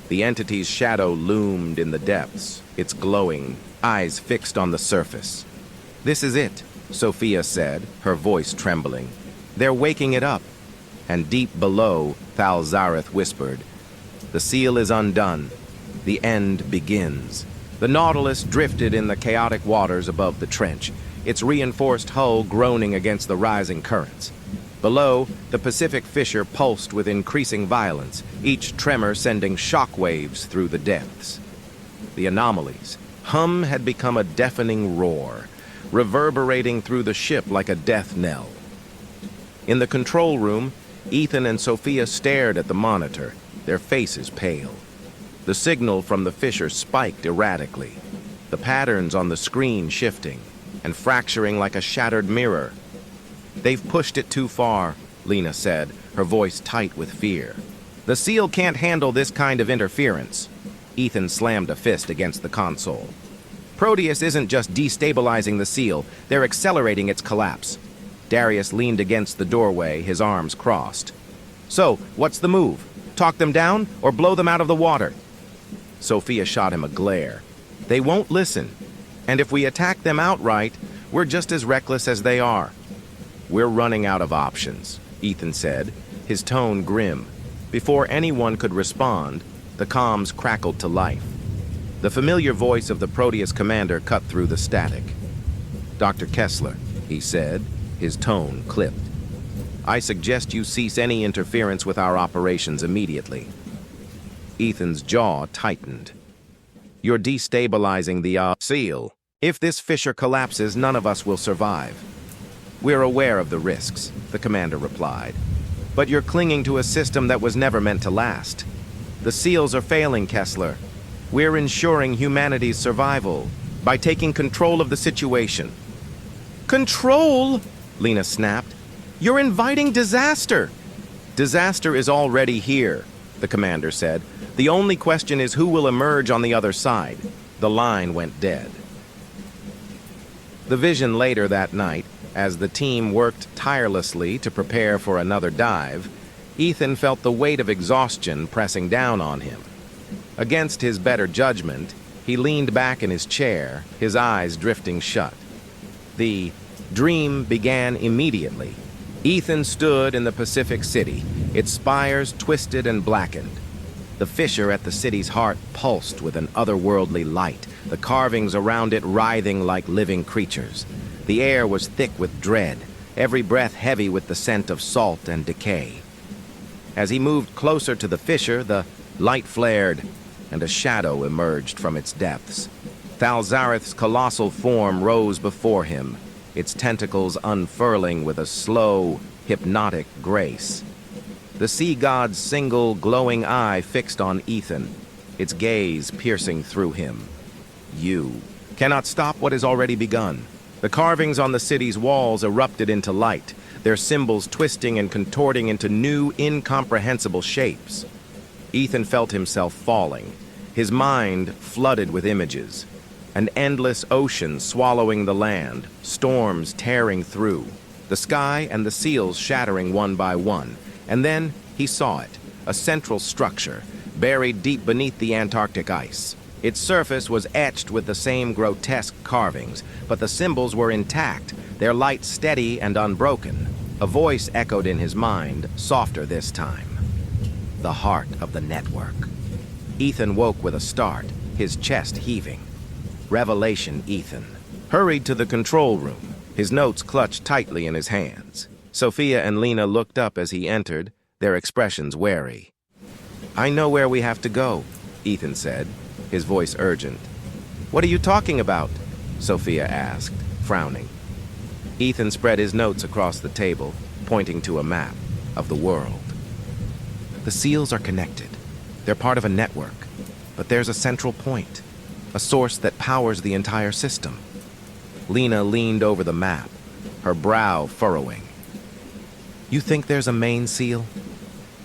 The entity's shadow loomed in the depths, its glowing eyes fixed on the surface. "This is it," Sophia said, her voice trembling. "They're waking it up." And deep below, Thalzareth whispered, "The seal is undone. The end begins." The Nautilus drifted in the chaotic waters above the trench, its reinforced hull groaning against the rising currents. Below, the Pacific fissure pulsed with increasing violence, each tremor sending shock waves through the depths. The anomaly's hum had become a deafening roar, reverberating through the ship like a death knell. In the control room, Ethan and Sophia stared at the monitor, their faces pale. The signal from the fissure spiked erratically, the patterns on the screen shifting and fracturing like a shattered mirror. "They've pushed it too far," Lena said, her voice tight with fear. "The seal can't handle this kind of interference." Ethan slammed a fist against the console. "Proteus isn't just destabilizing the seal, they're accelerating its collapse." Darius leaned against the doorway, his arms crossed. "So, what's the move? Talk them down or blow them out of the water?" Sophia shot him a glare. "They won't listen. And if we attack them outright, we're just as reckless as they are." "We're running out of options," Ethan said, his tone grim. Before anyone could respond, the comms crackled to life. The familiar voice of the Proteus commander cut through the static. "Dr. Kessler," he said, his tone clipped. "I suggest you cease any interference with our operations immediately." Ethan's jaw tightened. "You're destabilizing the seal. If this fissure collapses, none of us will survive." "We're aware of the risks," the commander replied. "But you're clinging to a system that was never meant to last. The seals are failing, Kessler. We're ensuring humanity's survival by taking control of the situation." "Control?" Lena snapped. "You're inviting disaster." Disaster is already here, the commander said. The only question is who will emerge on the other side. The line went dead. The vision later that night, as the team worked tirelessly to prepare for another dive, Ethan felt the weight of exhaustion pressing down on him. Against his better judgment, he leaned back in his chair, his eyes drifting shut. The dream began immediately. Ethan stood in the Pacific City, its spires twisted and blackened. The fissure at the city's heart pulsed with an otherworldly light, the carvings around it writhing like living creatures. The air was thick with dread, every breath heavy with the scent of salt and decay. As he moved closer to the fissure, the light flared, and a shadow emerged from its depths. Thalzareth's colossal form rose before him, its tentacles unfurling with a slow, hypnotic grace. The sea god's single glowing eye fixed on Ethan, its gaze piercing through him. You cannot stop what has already begun. The carvings on the city's walls erupted into light, their symbols twisting and contorting into new, incomprehensible shapes. Ethan felt himself falling, his mind flooded with images. An endless ocean swallowing the land, storms tearing through, the sky and the seals shattering one by one. And then he saw it, a central structure, buried deep beneath the Antarctic ice. Its surface was etched with the same grotesque carvings, but the symbols were intact, their light steady and unbroken. A voice echoed in his mind, softer this time. The heart of the network. Ethan woke with a start, his chest heaving. Revelation Ethan hurried to the control room, his notes clutched tightly in his hands. Sophia and Lena looked up as he entered, their expressions wary. "I know where we have to go," Ethan said, his voice urgent. "What are you talking about?" Sophia asked, frowning. Ethan spread his notes across the table, pointing to a map of the world. "The seals are connected. They're part of a network, but there's a central point, a source that powers the entire system." Lena leaned over the map, her brow furrowing. "You think there's a main seal?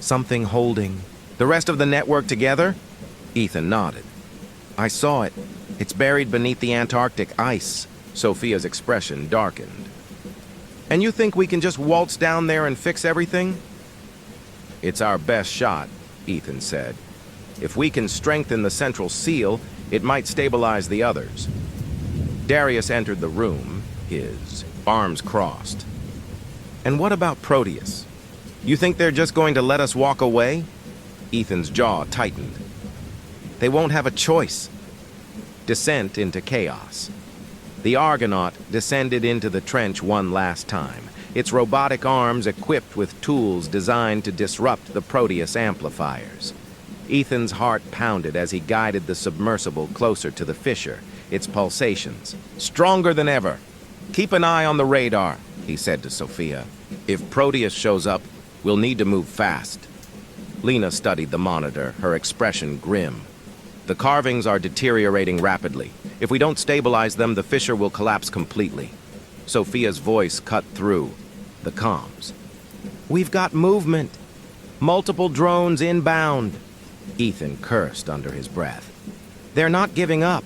Something holding the rest of the network together?" Ethan nodded. "I saw it. It's buried beneath the Antarctic ice." Sophia's expression darkened. "And you think we can just waltz down there and fix everything?" "It's our best shot," Ethan said. "If we can strengthen the central seal, it might stabilize the others." Darius entered the room, his arms crossed. "And what about Proteus? You think they're just going to let us walk away?" Ethan's jaw tightened. "They won't have a choice." Descent into chaos. The Argonaut descended into the trench one last time, its robotic arms equipped with tools designed to disrupt the Proteus amplifiers. Ethan's heart pounded as he guided the submersible closer to the fissure, its pulsations stronger than ever. "Keep an eye on the radar," he said to Sophia. "If Proteus shows up, we'll need to move fast." Lena studied the monitor, her expression grim. "The carvings are deteriorating rapidly. If we don't stabilize them, the fissure will collapse completely." Sophia's voice cut through the comms. "We've got movement. Multiple drones inbound." Ethan cursed under his breath. "They're not giving up."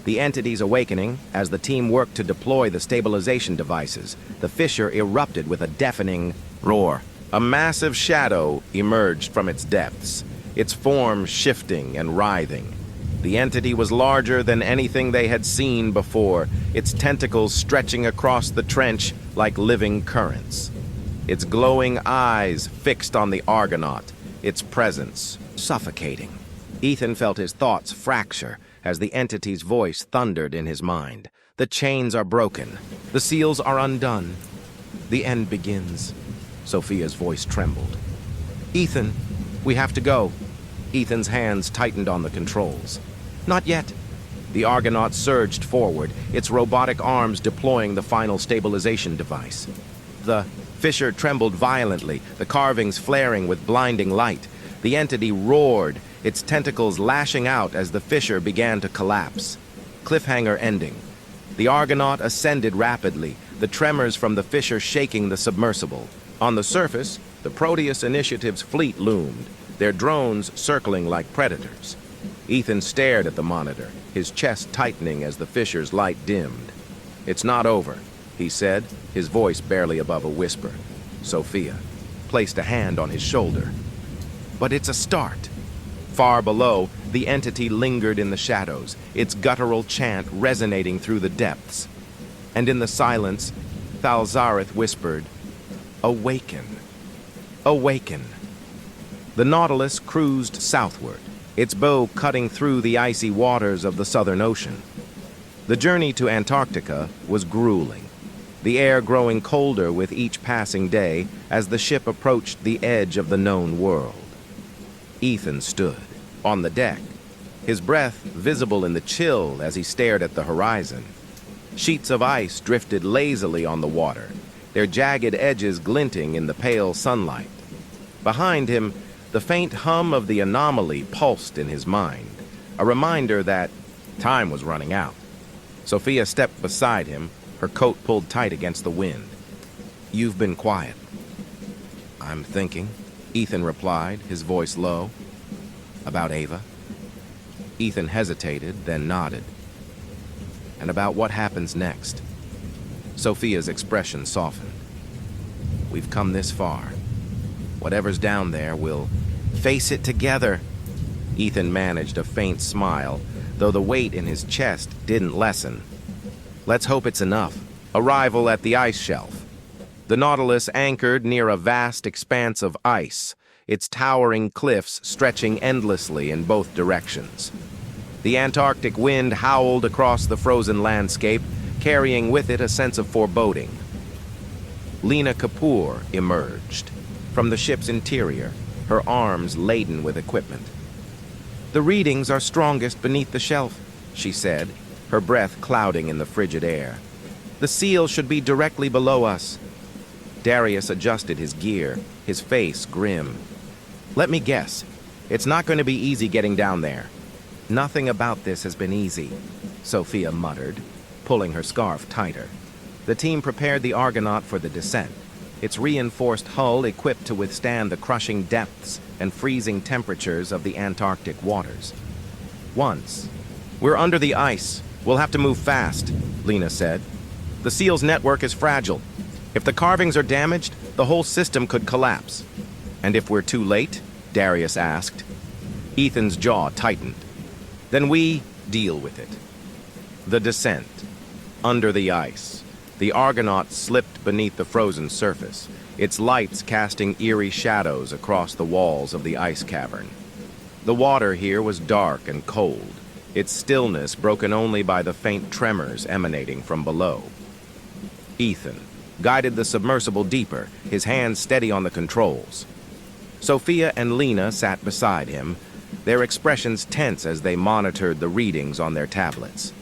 The entity's awakening, as the team worked to deploy the stabilization devices, the fissure erupted with a deafening roar. A massive shadow emerged from its depths, its form shifting and writhing. The entity was larger than anything they had seen before, its tentacles stretching across the trench like living currents. Its glowing eyes fixed on the Argonaut, its presence suffocating. Ethan felt his thoughts fracture as the entity's voice thundered in his mind. "The chains are broken. The seals are undone. The end begins." Sophia's voice trembled. "Ethan, we have to go." Ethan's hands tightened on the controls. "Not yet." The Argonaut surged forward, its robotic arms deploying the final stabilization device. The fissure trembled violently, the carvings flaring with blinding light. The entity roared, its tentacles lashing out as the fissure began to collapse. Cliffhanger ending. The Argonaut ascended rapidly, the tremors from the fissure shaking the submersible. On the surface, The Proteus Initiative's fleet loomed, their drones circling like predators. Ethan stared at the monitor, his chest tightening as the fisher's light dimmed. "It's not over," he said, his voice barely above a whisper. Sophia placed a hand on his shoulder. "But it's a start." Far below, the entity lingered in the shadows, its guttural chant resonating through the depths. And in the silence, Thalzareth whispered, "Awaken. Awaken." The Nautilus cruised southward, its bow cutting through the icy waters of the Southern Ocean. The journey to Antarctica was grueling, the air growing colder with each passing day as the ship approached the edge of the known world. Ethan stood on the deck, his breath visible in the chill as he stared at the horizon. Sheets of ice drifted lazily on the water, their jagged edges glinting in the pale sunlight. Behind him, the faint hum of the anomaly pulsed in his mind, a reminder that time was running out. Sophia stepped beside him, her coat pulled tight against the wind. "You've been quiet." "I'm thinking," Ethan replied, his voice low. "About Ava?" Ethan hesitated, then nodded. "And about what happens next?" Sophia's expression softened. "We've come this far. Whatever's down there, we'll face it together." Ethan managed a faint smile, though the weight in his chest didn't lessen. "Let's hope it's enough." Arrival at the ice shelf. The Nautilus anchored near a vast expanse of ice, its towering cliffs stretching endlessly in both directions. The Antarctic wind howled across the frozen landscape, carrying with it a sense of foreboding. Lena Kapoor emerged from the ship's interior, her arms laden with equipment. "The readings are strongest beneath the shelf," she said, her breath clouding in the frigid air. "The seal should be directly below us." Darius adjusted his gear, his face grim. "Let me guess. It's not going to be easy getting down there." "Nothing about this has been easy," Sophia muttered, pulling her scarf tighter. The team prepared the Argonaut for the descent, its reinforced hull equipped to withstand the crushing depths and freezing temperatures of the Antarctic waters. "Once we're under the ice, we'll have to move fast," Lena said. "The seal's network is fragile. If the carvings are damaged, the whole system could collapse." "And if we're too late?" Darius asked. Ethan's jaw tightened. "Then we deal with it." The descent. Under the ice. The Argonaut slipped beneath the frozen surface, its lights casting eerie shadows across the walls of the ice cavern. The water here was dark and cold, its stillness broken only by the faint tremors emanating from below. Ethan guided the submersible deeper, his hands steady on the controls. Sophia and Lena sat beside him, their expressions tense as they monitored the readings on their tablets.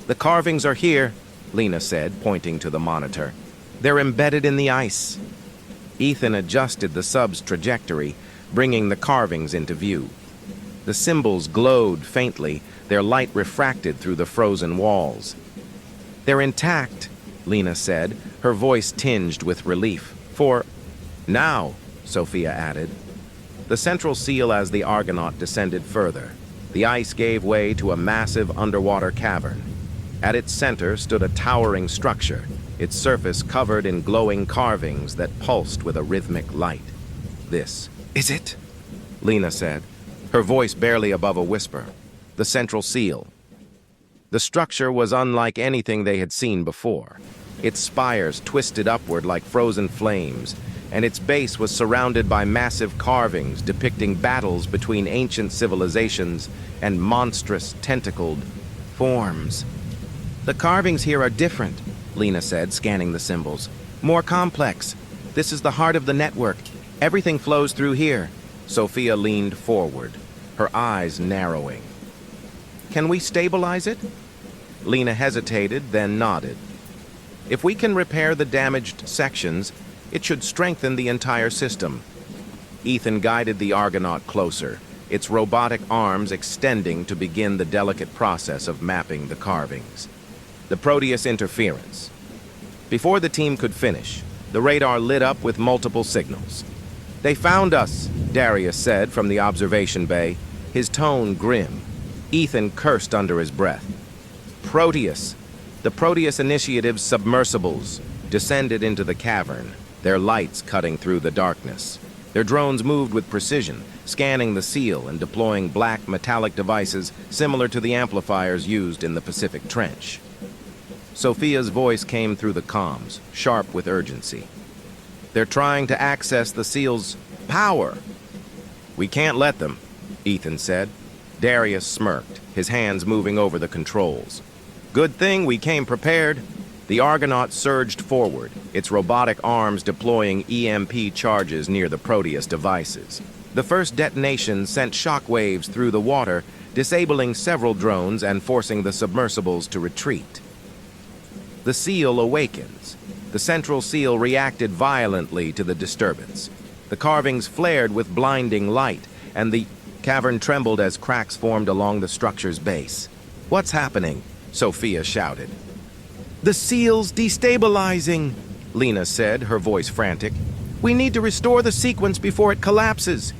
"The carvings are here," Lena said, pointing to the monitor. "They're embedded in the ice." Ethan adjusted the sub's trajectory, bringing the carvings into view. The symbols glowed faintly, their light refracted through the frozen walls. "They're intact," Lena said, her voice tinged with relief. "For now," Sophia added. The central seal as the Argonaut descended further. The ice gave way to a massive underwater cavern. At its center stood a towering structure, its surface covered in glowing carvings that pulsed with a rhythmic light. "This is it," Lena said, her voice barely above a whisper. "The central seal." The structure was unlike anything they had seen before. Its spires twisted upward like frozen flames, and its base was surrounded by massive carvings depicting battles between ancient civilizations and monstrous, tentacled forms. "The carvings here are different," Lena said, scanning the symbols. "More complex. This is the heart of the network. Everything flows through here." Sophia leaned forward, her eyes narrowing. "Can we stabilize it?" Lena hesitated, then nodded. "If we can repair the damaged sections, it should strengthen the entire system." Ethan guided the Argonaut closer, its robotic arms extending to begin the delicate process of mapping the carvings. The Proteus interference. Before the team could finish, the radar lit up with multiple signals. They found us, Darius said from the observation bay, his tone grim. Ethan cursed under his breath. Proteus. The Proteus Initiative's submersibles descended into the cavern, their lights cutting through the darkness. Their drones moved with precision, scanning the seal and deploying black metallic devices similar to the amplifiers used in the Pacific Trench. Sophia's voice came through the comms, sharp with urgency. They're trying to access the seal's power. We can't let them, Ethan said. Darius smirked, his hands moving over the controls. Good thing we came prepared. The Argonaut surged forward, its robotic arms deploying EMP charges near the Proteus devices. The first detonation sent shockwaves through the water, disabling several drones and forcing the submersibles to retreat. The seal awakens. The central seal reacted violently to the disturbance. The carvings flared with blinding light, and the cavern trembled as cracks formed along the structure's base. What's happening? Sophia shouted. The seal's destabilizing, Lena said, her voice frantic. We need to restore the sequence before it collapses.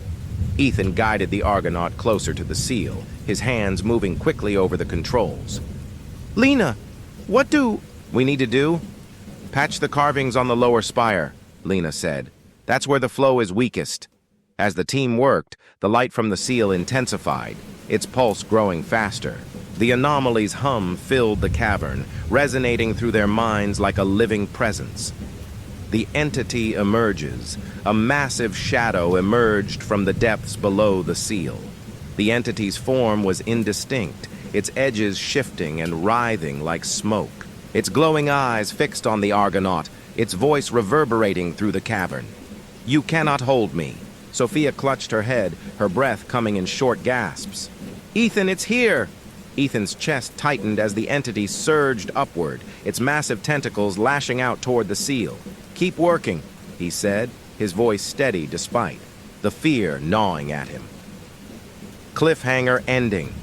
Ethan guided the Argonaut closer to the seal, his hands moving quickly over the controls. Lena, what do we need to do? Patch the carvings on the lower spire, Lena said. That's where the flow is weakest. As the team worked, the light from the seal intensified, its pulse growing faster. The anomaly's hum filled the cavern, resonating through their minds like a living presence. The entity emerges. A massive shadow emerged from the depths below the seal. The entity's form was indistinct, its edges shifting and writhing like smoke. Its glowing eyes fixed on the Argonaut, its voice reverberating through the cavern. You cannot hold me. Sophia clutched her head, her breath coming in short gasps. Ethan, it's here! Ethan's chest tightened as the entity surged upward, its massive tentacles lashing out toward the seal. Keep working, he said, his voice steady despite the fear gnawing at him. Cliffhanger ending.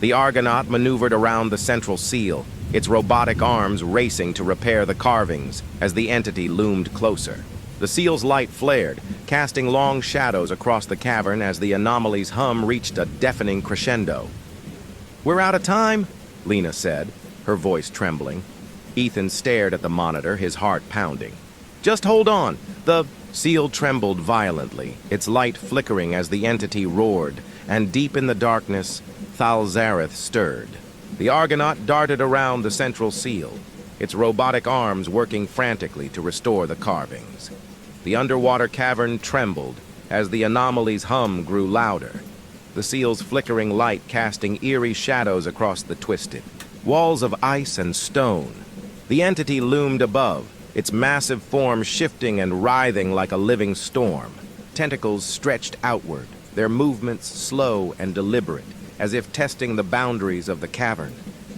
The Argonaut maneuvered around the central seal, its robotic arms racing to repair the carvings as the entity loomed closer. The seal's light flared, casting long shadows across the cavern as the anomaly's hum reached a deafening crescendo. We're out of time, Lena said, her voice trembling. Ethan stared at the monitor, his heart pounding. Just hold on. The seal trembled violently, its light flickering as the entity roared, and deep in the darkness, Thalzareth stirred. The Argonaut darted around the central seal, its robotic arms working frantically to restore the carvings. The underwater cavern trembled as the anomaly's hum grew louder, the seal's flickering light casting eerie shadows across the twisted walls of ice and stone. The entity loomed above, its massive form shifting and writhing like a living storm. Tentacles stretched outward, their movements slow and deliberate, as if testing the boundaries of the cavern.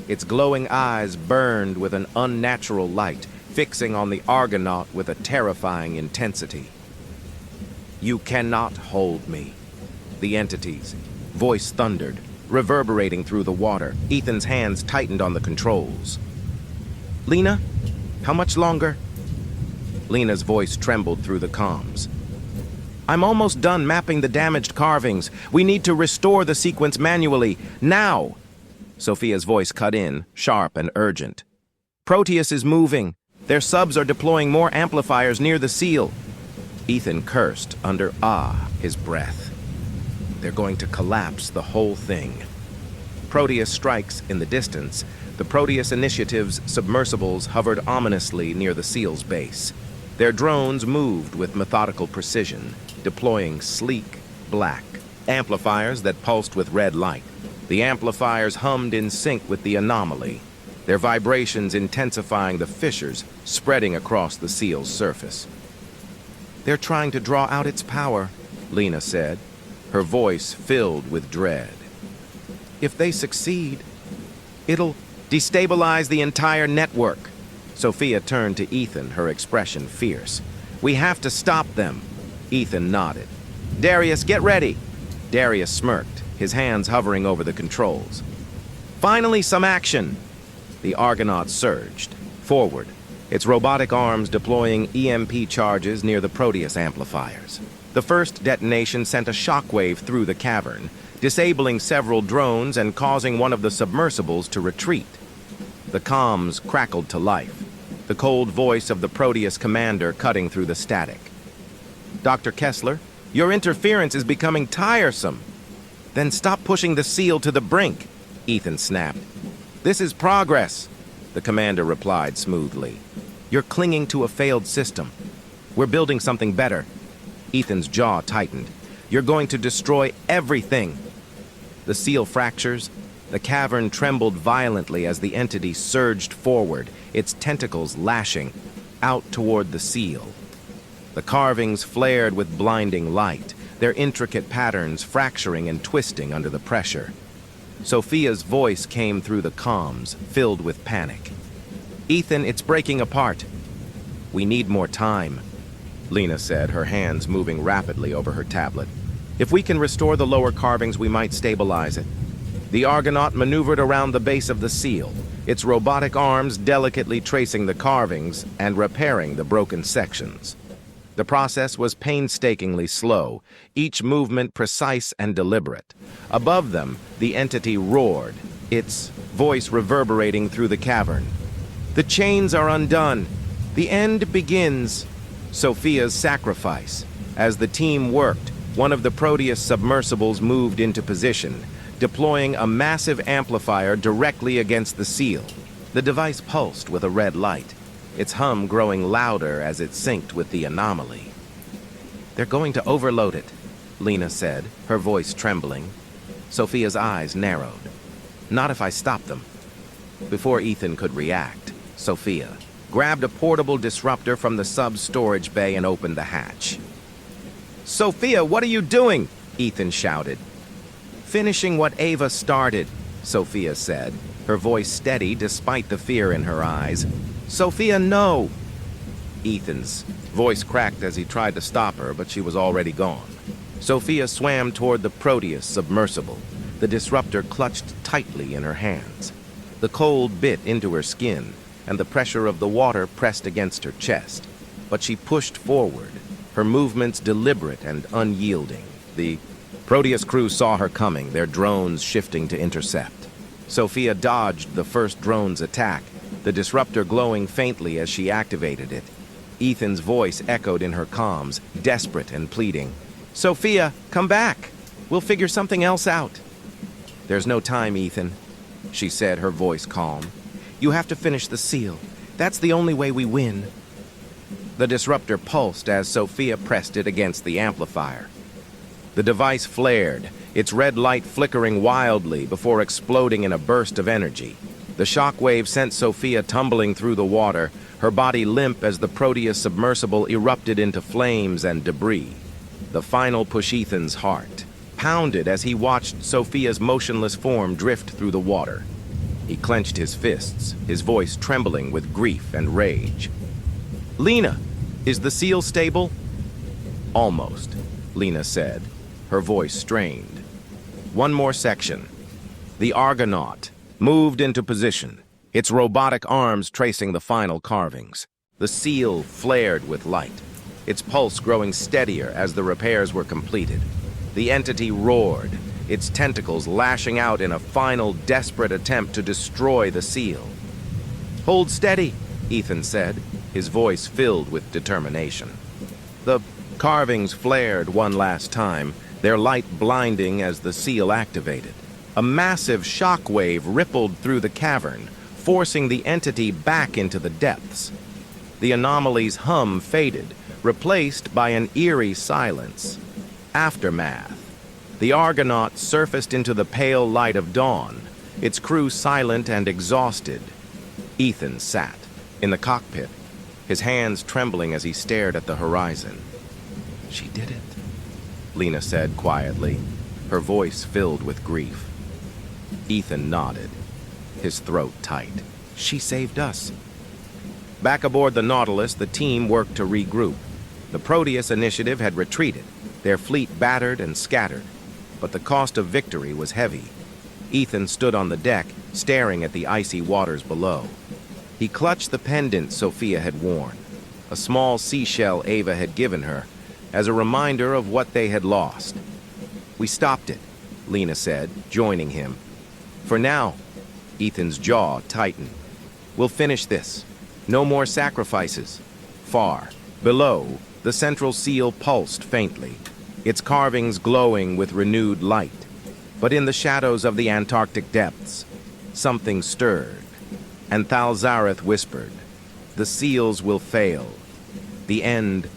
Its glowing eyes burned with an unnatural light, fixing on the Argonaut with a terrifying intensity. You cannot hold me. The entity's voice thundered, reverberating through the water. Ethan's hands tightened on the controls. Lena, how much longer? Lena's voice trembled through the comms. I'm almost done mapping the damaged carvings. We need to restore the sequence manually, now! Sophia's voice cut in, sharp and urgent. Proteus is moving. Their subs are deploying more amplifiers near the seal. Ethan cursed under his breath. They're going to collapse the whole thing. Proteus strikes in the distance. The Proteus Initiative's submersibles hovered ominously near the seal's base. Their drones moved with methodical precision, deploying sleek, black amplifiers that pulsed with red light. The amplifiers hummed in sync with the anomaly, their vibrations intensifying the fissures spreading across the seal's surface. They're trying to draw out its power, Lena said, her voice filled with dread. If they succeed, it'll destabilize the entire network. Sophia turned to Ethan, her expression fierce. We have to stop them. Ethan nodded. Darius, get ready. Darius smirked, his hands hovering over the controls. Finally, some action. The Argonaut surged forward, its robotic arms deploying EMP charges near the Proteus amplifiers. The first detonation sent a shockwave through the cavern, disabling several drones and causing one of the submersibles to retreat. The comms crackled to life, the cold voice of the Proteus commander cutting through the static. "Dr. Kessler, your interference is becoming tiresome." "Then stop pushing the seal to the brink," Ethan snapped. "This is progress," the commander replied smoothly. "You're clinging to a failed system. We're building something better." Ethan's jaw tightened. "You're going to destroy everything." The seal fractures. The cavern trembled violently as the entity surged forward, its tentacles lashing out toward the seal. The carvings flared with blinding light, their intricate patterns fracturing and twisting under the pressure. Sophia's voice came through the comms, filled with panic. "Ethan, it's breaking apart." "We need more time," Lena said, her hands moving rapidly over her tablet. "If we can restore the lower carvings, we might stabilize it." The Argonaut maneuvered around the base of the seal, its robotic arms delicately tracing the carvings and repairing the broken sections. The process was painstakingly slow, each movement precise and deliberate. Above them, the entity roared, its voice reverberating through the cavern. "The chains are undone. The end begins." Sophia's sacrifice. As the team worked, one of the Proteus submersibles moved into position, deploying a massive amplifier directly against the seal. The device pulsed with a red light, its hum growing louder as it synced with the anomaly. "They're going to overload it," Lena said, her voice trembling. Sophia's eyes narrowed. "Not if I stop them." Before Ethan could react, Sophia grabbed a portable disruptor from the sub's storage bay and opened the hatch. "Sophia, what are you doing?" Ethan shouted. "Finishing what Ava started," Sophia said, her voice steady despite the fear in her eyes. "Sophia, no!" Ethan's voice cracked as he tried to stop her, but she was already gone. Sophia swam toward the Proteus submersible, the disruptor clutched tightly in her hands. The cold bit into her skin, and the pressure of the water pressed against her chest. But she pushed forward, her movements deliberate and unyielding. The Proteus crew saw her coming, their drones shifting to intercept. Sophia dodged the first drone's attack, the disruptor glowing faintly as she activated it. Ethan's voice echoed in her comms, desperate and pleading. "Sophia, come back! We'll figure something else out." "There's no time, Ethan," she said, her voice calm. "You have to finish the seal. That's the only way we win." The disruptor pulsed as Sophia pressed it against the amplifier. The device flared, its red light flickering wildly before exploding in a burst of energy. The shockwave sent Sophia tumbling through the water, her body limp as the Proteus submersible erupted into flames and debris. The final pushed Ethan's heart, pounded as he watched Sophia's motionless form drift through the water. He clenched his fists, his voice trembling with grief and rage. "Lena, is the seal stable?" "Almost," Lena said, her voice strained. "One more section." The Argonaut moved into position, its robotic arms tracing the final carvings. The seal flared with light, its pulse growing steadier as the repairs were completed. The entity roared, its tentacles lashing out in a final desperate attempt to destroy the seal. "Hold steady," Ethan said, his voice filled with determination. The carvings flared one last time, their light blinding as the seal activated. A massive shock wave rippled through the cavern, forcing the entity back into the depths. The anomaly's hum faded, replaced by an eerie silence. Aftermath. The Argonaut surfaced into the pale light of dawn, its crew silent and exhausted. Ethan sat in the cockpit, his hands trembling as he stared at the horizon. "She did it," Lena said quietly, her voice filled with grief. Ethan nodded, his throat tight. "She saved us." Back aboard the Nautilus, the team worked to regroup. The Proteus initiative had retreated, their fleet battered and scattered, but the cost of victory was heavy. Ethan stood on the deck, staring at the icy waters below. He clutched the pendant Sophia had worn, a small seashell Ava had given her, as a reminder of what they had lost. "We stopped it," Lena said, joining him. "For now." Ethan's jaw tightened. "We'll finish this. No more sacrifices." Far below, the central seal pulsed faintly, its carvings glowing with renewed light. But in the shadows of the Antarctic depths, something stirred, and Thalzareth whispered, "The seals will fail. The end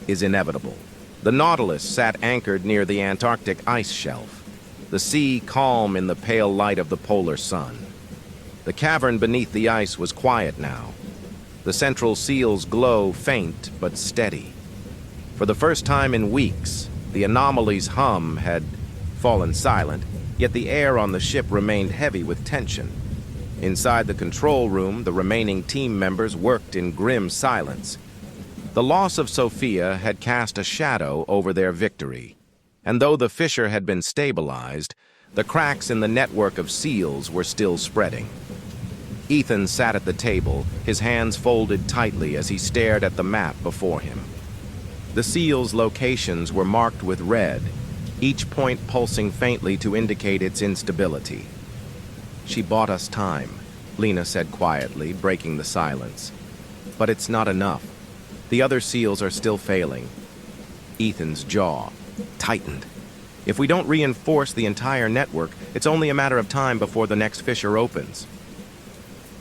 is inevitable." The Nautilus sat anchored near the Antarctic ice shelf, the sea calm in the pale light of the polar sun. The cavern beneath the ice was quiet now, the central seal's glow faint but steady. For the first time in weeks, the anomaly's hum had fallen silent, yet the air on the ship remained heavy with tension. Inside the control room, the remaining team members worked in grim silence. The loss of Sophia had cast a shadow over their victory, and though the fissure had been stabilized, the cracks in the network of seals were still spreading. Ethan sat at the table, his hands folded tightly as he stared at the map before him. The seals' locations were marked with red, each point pulsing faintly to indicate its instability. "She bought us time," Lena said quietly, breaking the silence. "But it's not enough. The other seals are still failing." Ethan's jaw tightened. "If we don't reinforce the entire network, it's only a matter of time before the next fissure opens."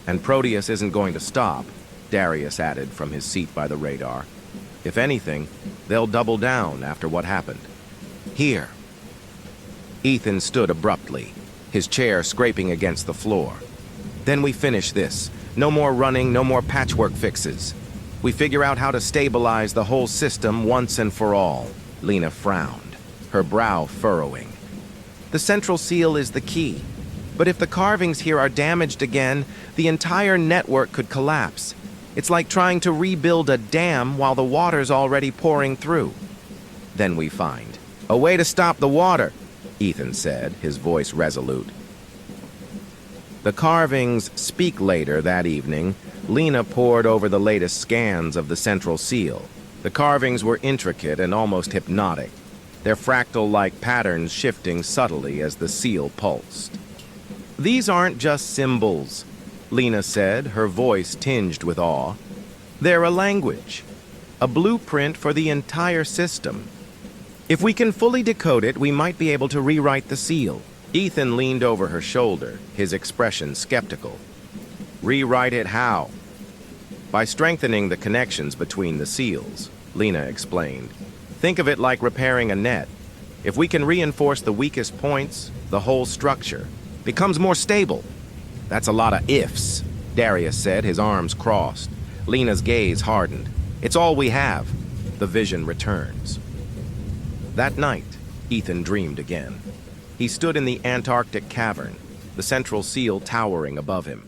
"And Proteus isn't going to stop," Darius added from his seat by the radar. "If anything, they'll double down after what happened." "Here." Ethan stood abruptly, his chair scraping against the floor. "Then we finish this. No more running, no more patchwork fixes. We figure out how to stabilize the whole system once and for all." Lena frowned, her brow furrowing. "The central seal is the key. But if the carvings here are damaged again, the entire network could collapse. It's like trying to rebuild a dam while the water's already pouring through." "Then we find a way to stop the water," Ethan said, his voice resolute. The carvings speak later that evening. Lena pored over the latest scans of the central seal. The carvings were intricate and almost hypnotic, their fractal-like patterns shifting subtly as the seal pulsed. "These aren't just symbols," Lena said, her voice tinged with awe. "They're a language, a blueprint for the entire system. If we can fully decode it, we might be able to rewrite the seal." Ethan leaned over her shoulder, his expression skeptical. "Rewrite it how?" "By strengthening the connections between the seals," Lena explained. "Think of it like repairing a net. If we can reinforce the weakest points, the whole structure becomes more stable." "That's a lot of ifs," Darius said, his arms crossed. Lena's gaze hardened. "It's all we have." The vision returns. That night, Ethan dreamed again. He stood in the Antarctic cavern, the central seal towering above him.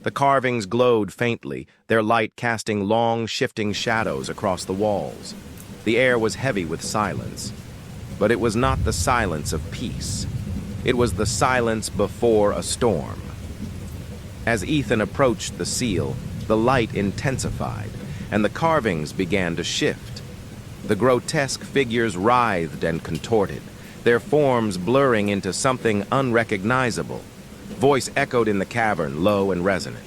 The carvings glowed faintly, their light casting long, shifting shadows across the walls. The air was heavy with silence, but it was not the silence of peace. It was the silence before a storm. As Ethan approached the seal, the light intensified, and the carvings began to shift. The grotesque figures writhed and contorted, their forms blurring into something unrecognizable. Voice echoed in the cavern, low and resonant.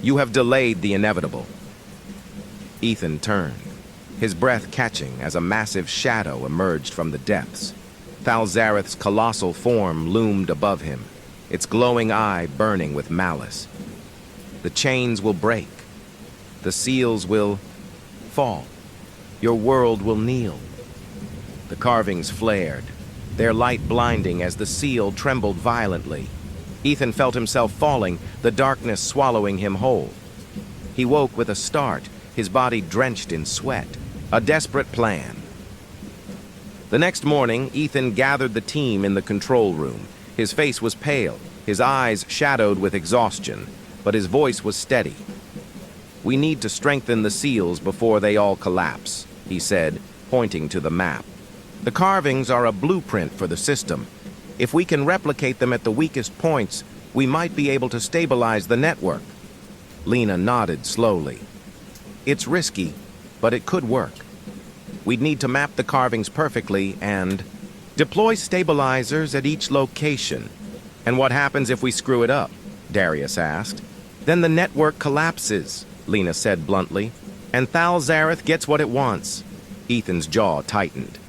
"You have delayed the inevitable." Ethan turned, his breath catching as a massive shadow emerged from the depths. Thalzareth's colossal form loomed above him, its glowing eye burning with malice. "The chains will break. The seals will fall. Your world will kneel." The carvings flared, their light blinding as the seal trembled violently. Ethan felt himself falling, the darkness swallowing him whole. He woke with a start, his body drenched in sweat. A desperate plan. The next morning, Ethan gathered the team in the control room. His face was pale, his eyes shadowed with exhaustion, but his voice was steady. "We need to strengthen the seals before they all collapse," he said, pointing to the map. "The carvings are a blueprint for the system. If we can replicate them at the weakest points, we might be able to stabilize the network." Lena nodded slowly. "It's risky, but it could work." We'd need to map the carvings perfectly and deploy stabilizers at each location. And what happens if we screw it up? Darius asked. Then the network collapses, Lena said bluntly, and Thal Zareth gets what it wants. Ethan's jaw tightened.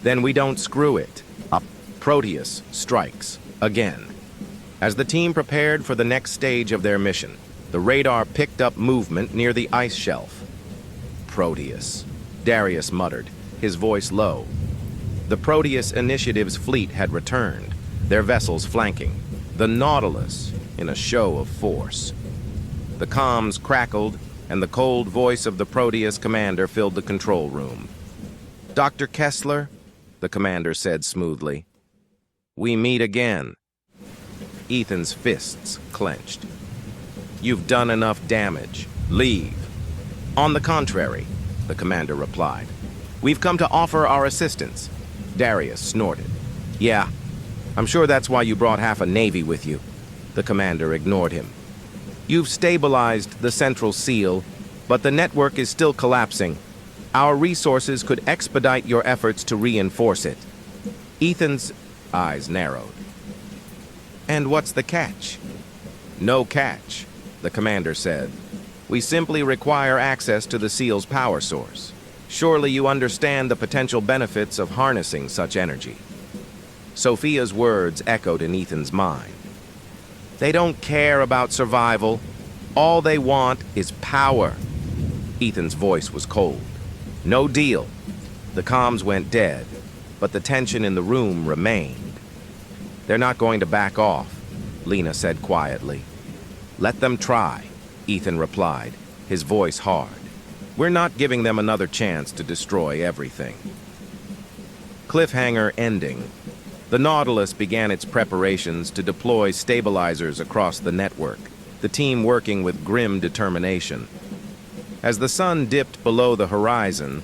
Then we don't screw it. Proteus strikes again. As the team prepared for the next stage of their mission, the radar picked up movement near the ice shelf. Proteus, Darius muttered, his voice low. The Proteus Initiative's fleet had returned, their vessels flanking, the Nautilus in a show of force. The comms crackled, and the cold voice of the Proteus commander filled the control room. "Dr. Kessler," the commander said smoothly, "we meet again." Ethan's fists clenched. "You've done enough damage. Leave." "On the contrary," the commander replied. "We've come to offer our assistance." Darius snorted. "Yeah, I'm sure that's why you brought half a navy with you." The commander ignored him. "You've stabilized the central seal, but the network is still collapsing. Our resources could expedite your efforts to reinforce it." Ethan's eyes narrowed. "And what's the catch?" "No catch," the commander said. "We simply require access to the seal's power source. Surely you understand the potential benefits of harnessing such energy." Sophia's words echoed in Ethan's mind. "They don't care about survival. All they want is power." Ethan's voice was cold. "No deal." The comms went dead, but the tension in the room remained. "They're not going to back off," Lena said quietly. "Let them try," Ethan replied, his voice hard. "We're not giving them another chance to destroy everything." Cliffhanger ending. The Nautilus began its preparations to deploy stabilizers across the network, the team working with grim determination. As the sun dipped below the horizon,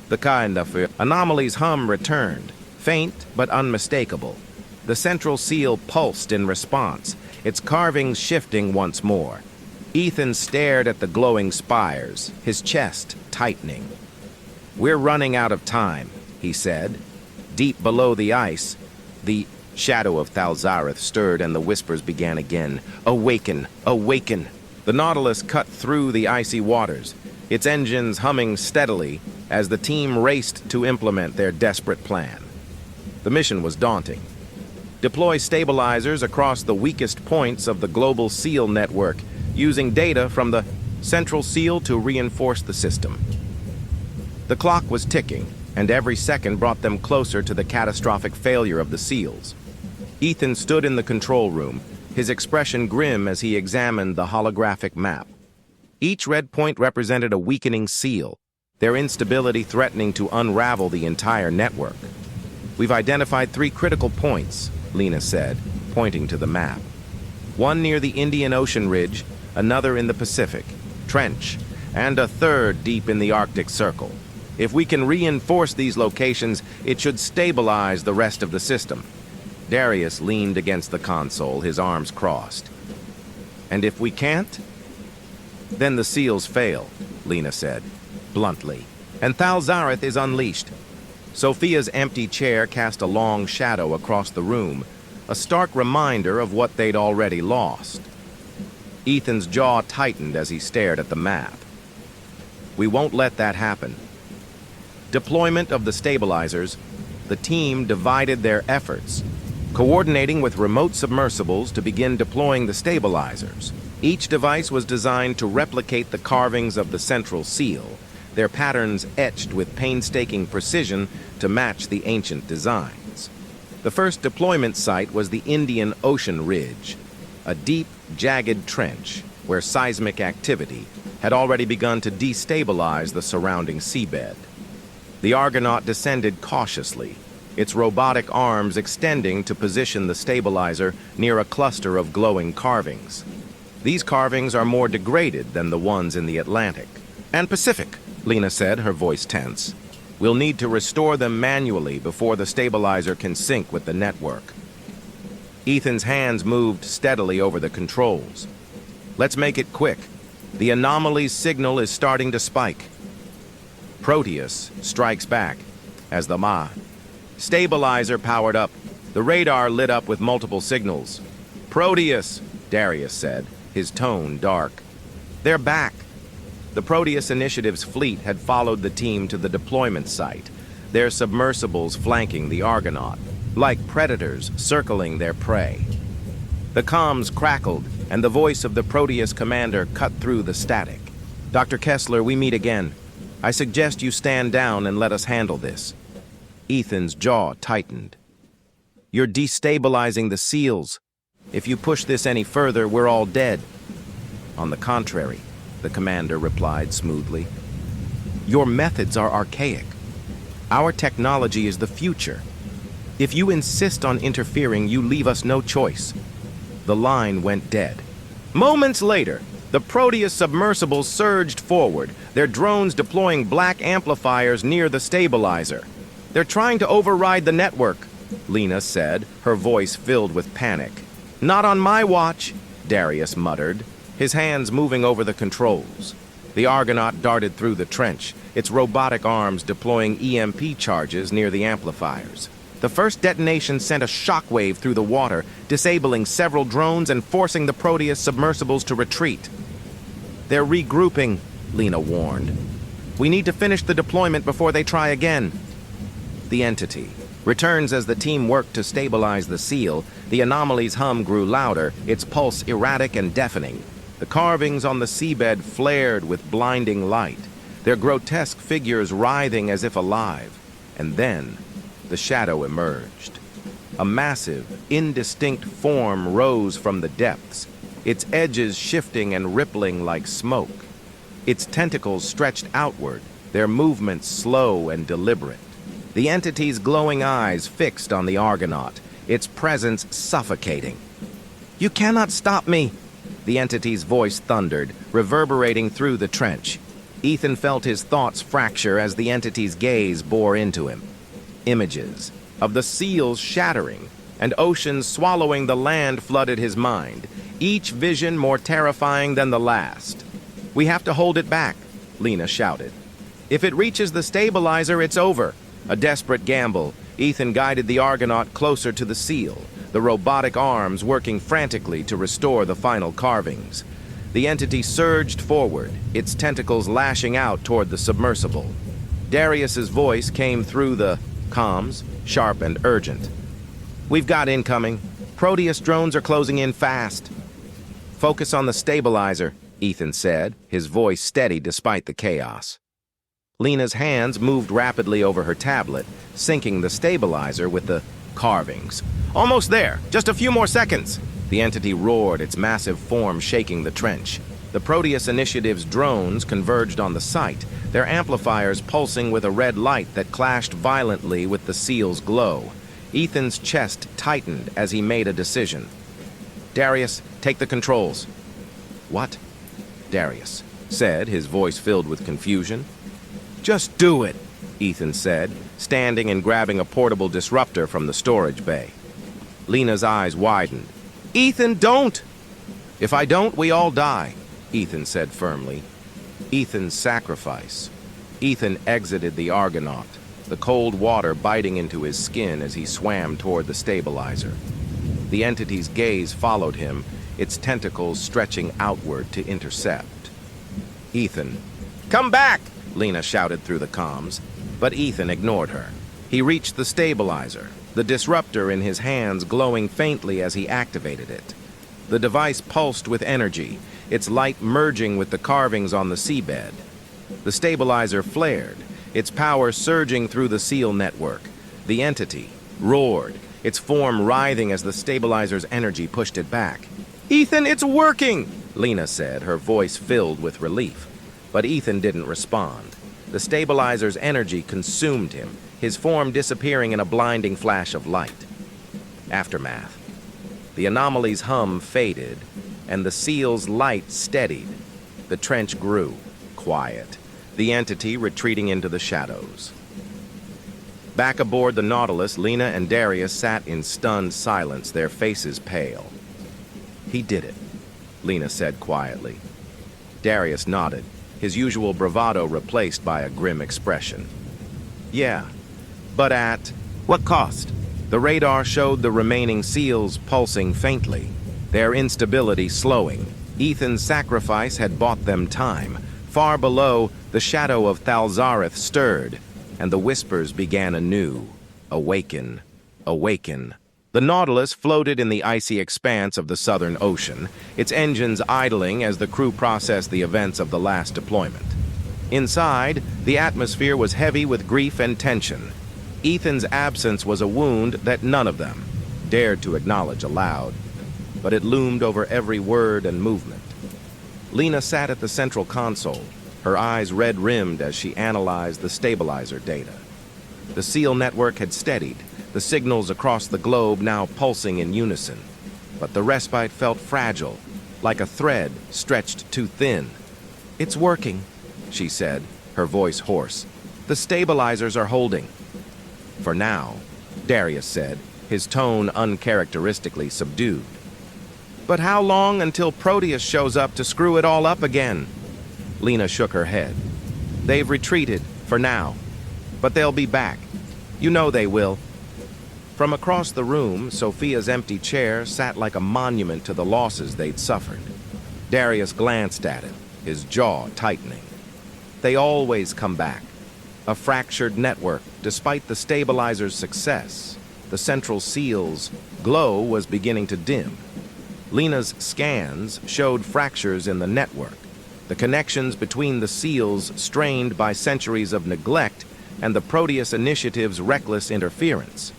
the kind of anomaly's hum returned, faint but unmistakable. The central seal pulsed in response, its carvings shifting once more. Ethan stared at the glowing spires, his chest tightening. "We're running out of time," he said. Deep below the ice, the shadow of Thal Zareth stirred and the whispers began again. "Awaken! Awaken!" The Nautilus cut through the icy waters, its engines humming steadily as the team raced to implement their desperate plan. The mission was daunting. Deploy stabilizers across the weakest points of the global seal network, using data from the central seal to reinforce the system. The clock was ticking, and every second brought them closer to the catastrophic failure of the seals. Ethan stood in the control room, his expression grim as he examined the holographic map. Each red point represented a weakening seal, their instability threatening to unravel the entire network. "We've identified 3 critical points," Lena said, pointing to the map. "One near the Indian Ocean ridge, another in the Pacific Trench, and a third deep in the Arctic Circle. If we can reinforce these locations, it should stabilize the rest of the system." Darius leaned against the console, his arms crossed. "And if we can't?" "Then the seals fail," Lena said, bluntly, "and Thal Zareth is unleashed." Sophia's empty chair cast a long shadow across the room, a stark reminder of what they'd already lost. Ethan's jaw tightened as he stared at the map. "We won't let that happen." Deployment of the stabilizers, the team divided their efforts, coordinating with remote submersibles to begin deploying the stabilizers. Each device was designed to replicate the carvings of the central seal, their patterns etched with painstaking precision to match the ancient designs. The first deployment site was the Indian Ocean Ridge, a deep, jagged trench where seismic activity had already begun to destabilize the surrounding seabed. The Argonaut descended cautiously, its robotic arms extending to position the stabilizer near a cluster of glowing carvings. These carvings are more degraded than the ones in the Atlantic and Pacific, Lena said, her voice tense. "We'll need to restore them manually before the stabilizer can sync with the network." Ethan's hands moved steadily over the controls. "Let's make it quick. The anomaly's signal is starting to spike." Proteus strikes back as the Ma. Stabilizer powered up. The radar lit up with multiple signals. Proteus, Darius said, his tone dark. They're back. The Proteus Initiative's fleet had followed the team to the deployment site, their submersibles flanking the Argonaut, like predators circling their prey. The comms crackled, and the voice of the Proteus commander cut through the static. Dr. Kessler, we meet again. I suggest you stand down and let us handle this. Ethan's jaw tightened. You're destabilizing the SEALs. If you push this any further, we're all dead. On the contrary, the commander replied smoothly. Your methods are archaic. Our technology is the future. If you insist on interfering, you leave us no choice. The line went dead. Moments later, the Proteus submersibles surged forward, their drones deploying black amplifiers near the stabilizer. They're trying to override the network, Lena said, her voice filled with panic. Not on my watch, Darius muttered, his hands moving over the controls. The Argonaut darted through the trench, its robotic arms deploying EMP charges near the amplifiers. The first detonation sent a shockwave through the water, disabling several drones and forcing the Proteus submersibles to retreat. They're regrouping, Lena warned. We need to finish the deployment before they try again. The entity returns as the team worked to stabilize the seal. The anomaly's hum grew louder, its pulse erratic and deafening. The carvings on the seabed flared with blinding light, their grotesque figures writhing as if alive. And then, the shadow emerged. A massive, indistinct form rose from the depths, its edges shifting and rippling like smoke. Its tentacles stretched outward, their movements slow and deliberate. The entity's glowing eyes fixed on the Argonaut, its presence suffocating. You cannot stop me, the entity's voice thundered, reverberating through the trench. Ethan felt his thoughts fracture as the entity's gaze bore into him. Images of the seals shattering and oceans swallowing the land flooded his mind, each vision more terrifying than the last. We have to hold it back, Lena shouted. If it reaches the stabilizer, it's over. A desperate gamble, Ethan guided the Argonaut closer to the seal, the robotic arms working frantically to restore the final carvings. The entity surged forward, its tentacles lashing out toward the submersible. Darius's voice came through the comms, sharp and urgent. We've got incoming. Proteus drones are closing in fast. Focus on the stabilizer, Ethan said, his voice steady despite the chaos. Lena's hands moved rapidly over her tablet, syncing the stabilizer with the carvings. Almost there! Just a few more seconds! The entity roared, its massive form shaking the trench. The Proteus Initiative's drones converged on the site, their amplifiers pulsing with a red light that clashed violently with the seal's glow. Ethan's chest tightened as he made a decision. Darius, take the controls. What? Darius said, his voice filled with confusion. Just do it, Ethan said, standing and grabbing a portable disruptor from the storage bay. Lena's eyes widened. Ethan, don't! If I don't, we all die, Ethan said firmly. Ethan's sacrifice. Ethan exited the Argonaut, the cold water biting into his skin as he swam toward the stabilizer. The entity's gaze followed him, its tentacles stretching outward to intercept. Ethan. Come back! Lena shouted through the comms, but Ethan ignored her. He reached the stabilizer, the disruptor in his hands glowing faintly as he activated it. The device pulsed with energy, its light merging with the carvings on the seabed. The stabilizer flared, its power surging through the seal network. The entity roared, its form writhing as the stabilizer's energy pushed it back. Ethan, it's working! Lena said, her voice filled with relief. But Ethan didn't respond. The stabilizer's energy consumed him, his form disappearing in a blinding flash of light. Aftermath. The anomaly's hum faded, and the seal's light steadied. The trench grew, quiet, the entity retreating into the shadows. Back aboard the Nautilus, Lena and Darius sat in stunned silence, their faces pale. He did it, Lena said quietly. Darius nodded, his usual bravado replaced by a grim expression. Yeah, but at what cost? The radar showed the remaining seals pulsing faintly, their instability slowing. Ethan's sacrifice had bought them time. Far below, the shadow of Thalzareth stirred, and the whispers began anew. Awaken, awaken. The Nautilus floated in the icy expanse of the Southern Ocean, its engines idling as the crew processed the events of the last deployment. Inside, the atmosphere was heavy with grief and tension. Ethan's absence was a wound that none of them dared to acknowledge aloud, but it loomed over every word and movement. Lena sat at the central console, her eyes red-rimmed as she analyzed the stabilizer data. The SEAL network had steadied, the signals across the globe now pulsing in unison. But the respite felt fragile, like a thread stretched too thin. "It's working," she said, her voice hoarse. "The stabilizers are holding." "For now," Darius said, his tone uncharacteristically subdued. "But how long until Proteus shows up to screw it all up again?" Lena shook her head. "They've retreated, for now. But they'll be back. You know they will." From across the room, Sophia's empty chair sat like a monument to the losses they'd suffered. Darius glanced at it, his jaw tightening. They always come back. A fractured network, despite the stabilizer's success. The central seal's glow was beginning to dim. Lena's scans showed fractures in the network, the connections between the seals strained by centuries of neglect and the Proteus Initiative's reckless interference.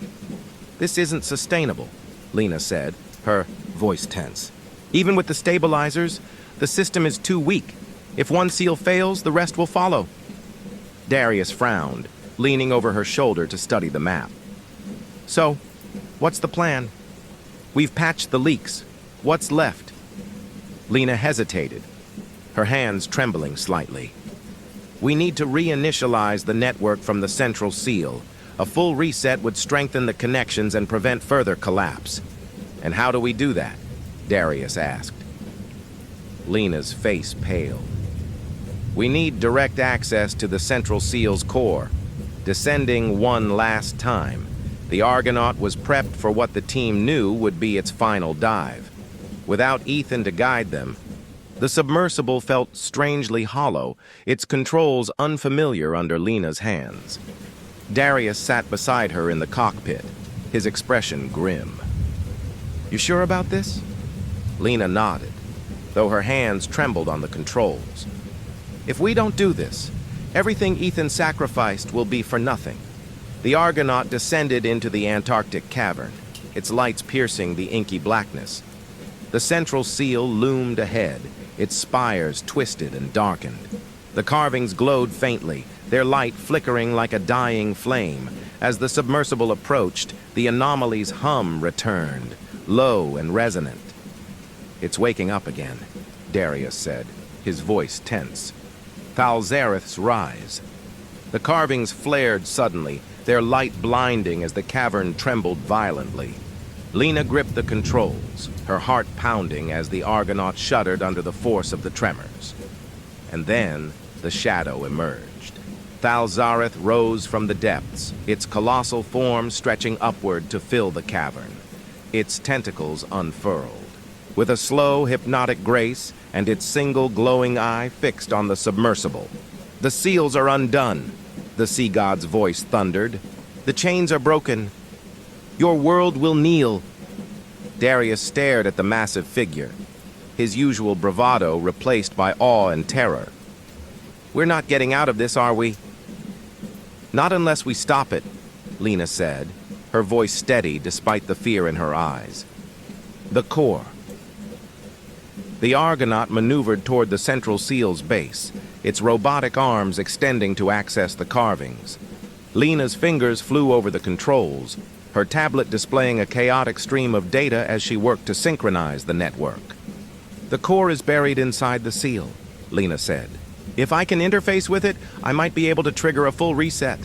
"This isn't sustainable," Lena said, her voice tense. "Even with the stabilizers, the system is too weak. If one seal fails, the rest will follow." Darius frowned, leaning over her shoulder to study the map. "So, what's the plan? We've patched the leaks. What's left?" Lena hesitated, her hands trembling slightly. "We need to reinitialize the network from the central seal. A full reset would strengthen the connections and prevent further collapse." "And how do we do that?" Darius asked. Lena's face paled. "We need direct access to the central seal's core. Descending one last time, the Argonaut was prepped for what the team knew would be its final dive. Without Ethan to guide them, the submersible felt strangely hollow, its controls unfamiliar under Lena's hands. Darius sat beside her in the cockpit, his expression grim. "You sure about this?" Lena nodded, though her hands trembled on the controls. "If we don't do this, everything Ethan sacrificed will be for nothing." The Argonaut descended into the Antarctic cavern, its lights piercing the inky blackness. The central seal loomed ahead, its spires twisted and darkened. The carvings glowed faintly, their light flickering like a dying flame. As the submersible approached, the anomaly's hum returned, low and resonant. "It's waking up again," Darius said, his voice tense. "Thalzareth's rise." The carvings flared suddenly, their light blinding as the cavern trembled violently. Lena gripped the controls, her heart pounding as the Argonaut shuddered under the force of the tremors. And then the shadow emerged. Thalzareth rose from the depths, its colossal form stretching upward to fill the cavern. Its tentacles unfurled. With a slow, hypnotic grace and its single glowing eye fixed on the submersible. "The seals are undone," the sea god's voice thundered. "The chains are broken. Your world will kneel." Darius stared at the massive figure, his usual bravado replaced by awe and terror. "We're not getting out of this, are we?" "Not unless we stop it," Lena said, her voice steady despite the fear in her eyes. "The core." The Argonaut maneuvered toward the central seal's base, its robotic arms extending to access the carvings. Lena's fingers flew over the controls, her tablet displaying a chaotic stream of data as she worked to synchronize the network. "The core is buried inside the seal," Lena said. "If I can interface with it, I might be able to trigger a full reset."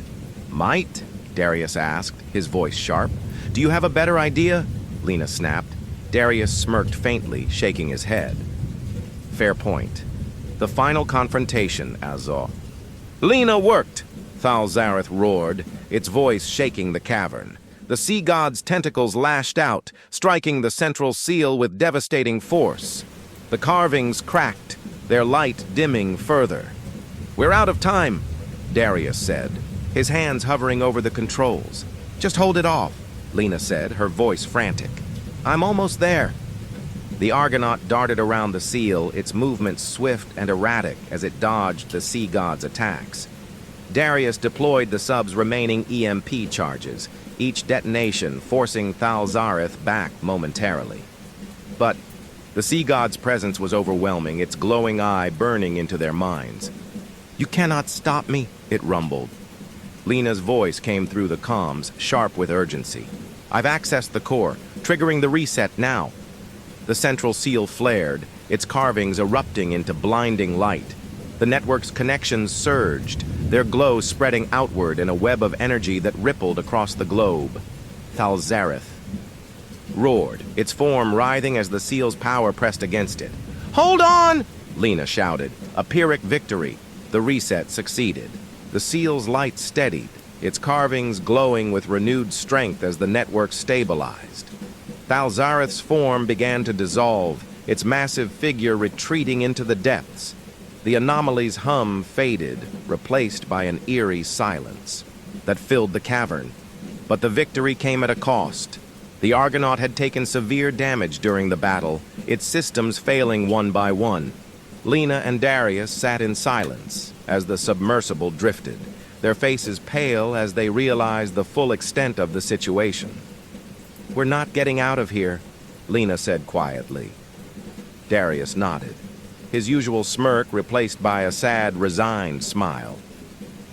"Might?" Darius asked, his voice sharp. "Do you have a better idea?" Lena snapped. Darius smirked faintly, shaking his head. "Fair point. The final confrontation, Azor. Lena worked, Thalzareth roared, its voice shaking the cavern. The sea god's tentacles lashed out, striking the central seal with devastating force. The carvings cracked, their light dimming further. "We're out of time," Darius said, his hands hovering over the controls. "Just hold it off," Lena said, her voice frantic. "I'm almost there." The Argonaut darted around the seal, its movements swift and erratic as it dodged the sea god's attacks. Darius deployed the sub's remaining EMP charges, each detonation forcing Thalzareth back momentarily. But the sea god's presence was overwhelming, its glowing eye burning into their minds. "You cannot stop me," it rumbled. Lena's voice came through the comms, sharp with urgency. "I've accessed the core, triggering the reset now." The central seal flared, its carvings erupting into blinding light. The network's connections surged, their glow spreading outward in a web of energy that rippled across the globe. Thalzareth roared, its form writhing as the seal's power pressed against it. "Hold on!" Lena shouted, a Pyrrhic victory. The reset succeeded. The seal's light steadied, its carvings glowing with renewed strength as the network stabilized. Thalzareth's form began to dissolve, its massive figure retreating into the depths. The anomaly's hum faded, replaced by an eerie silence that filled the cavern. But the victory came at a cost. The Argonaut had taken severe damage during the battle, its systems failing one by one. Lena and Darius sat in silence as the submersible drifted, their faces pale as they realized the full extent of the situation. "We're not getting out of here," Lena said quietly. Darius nodded, his usual smirk replaced by a sad, resigned smile.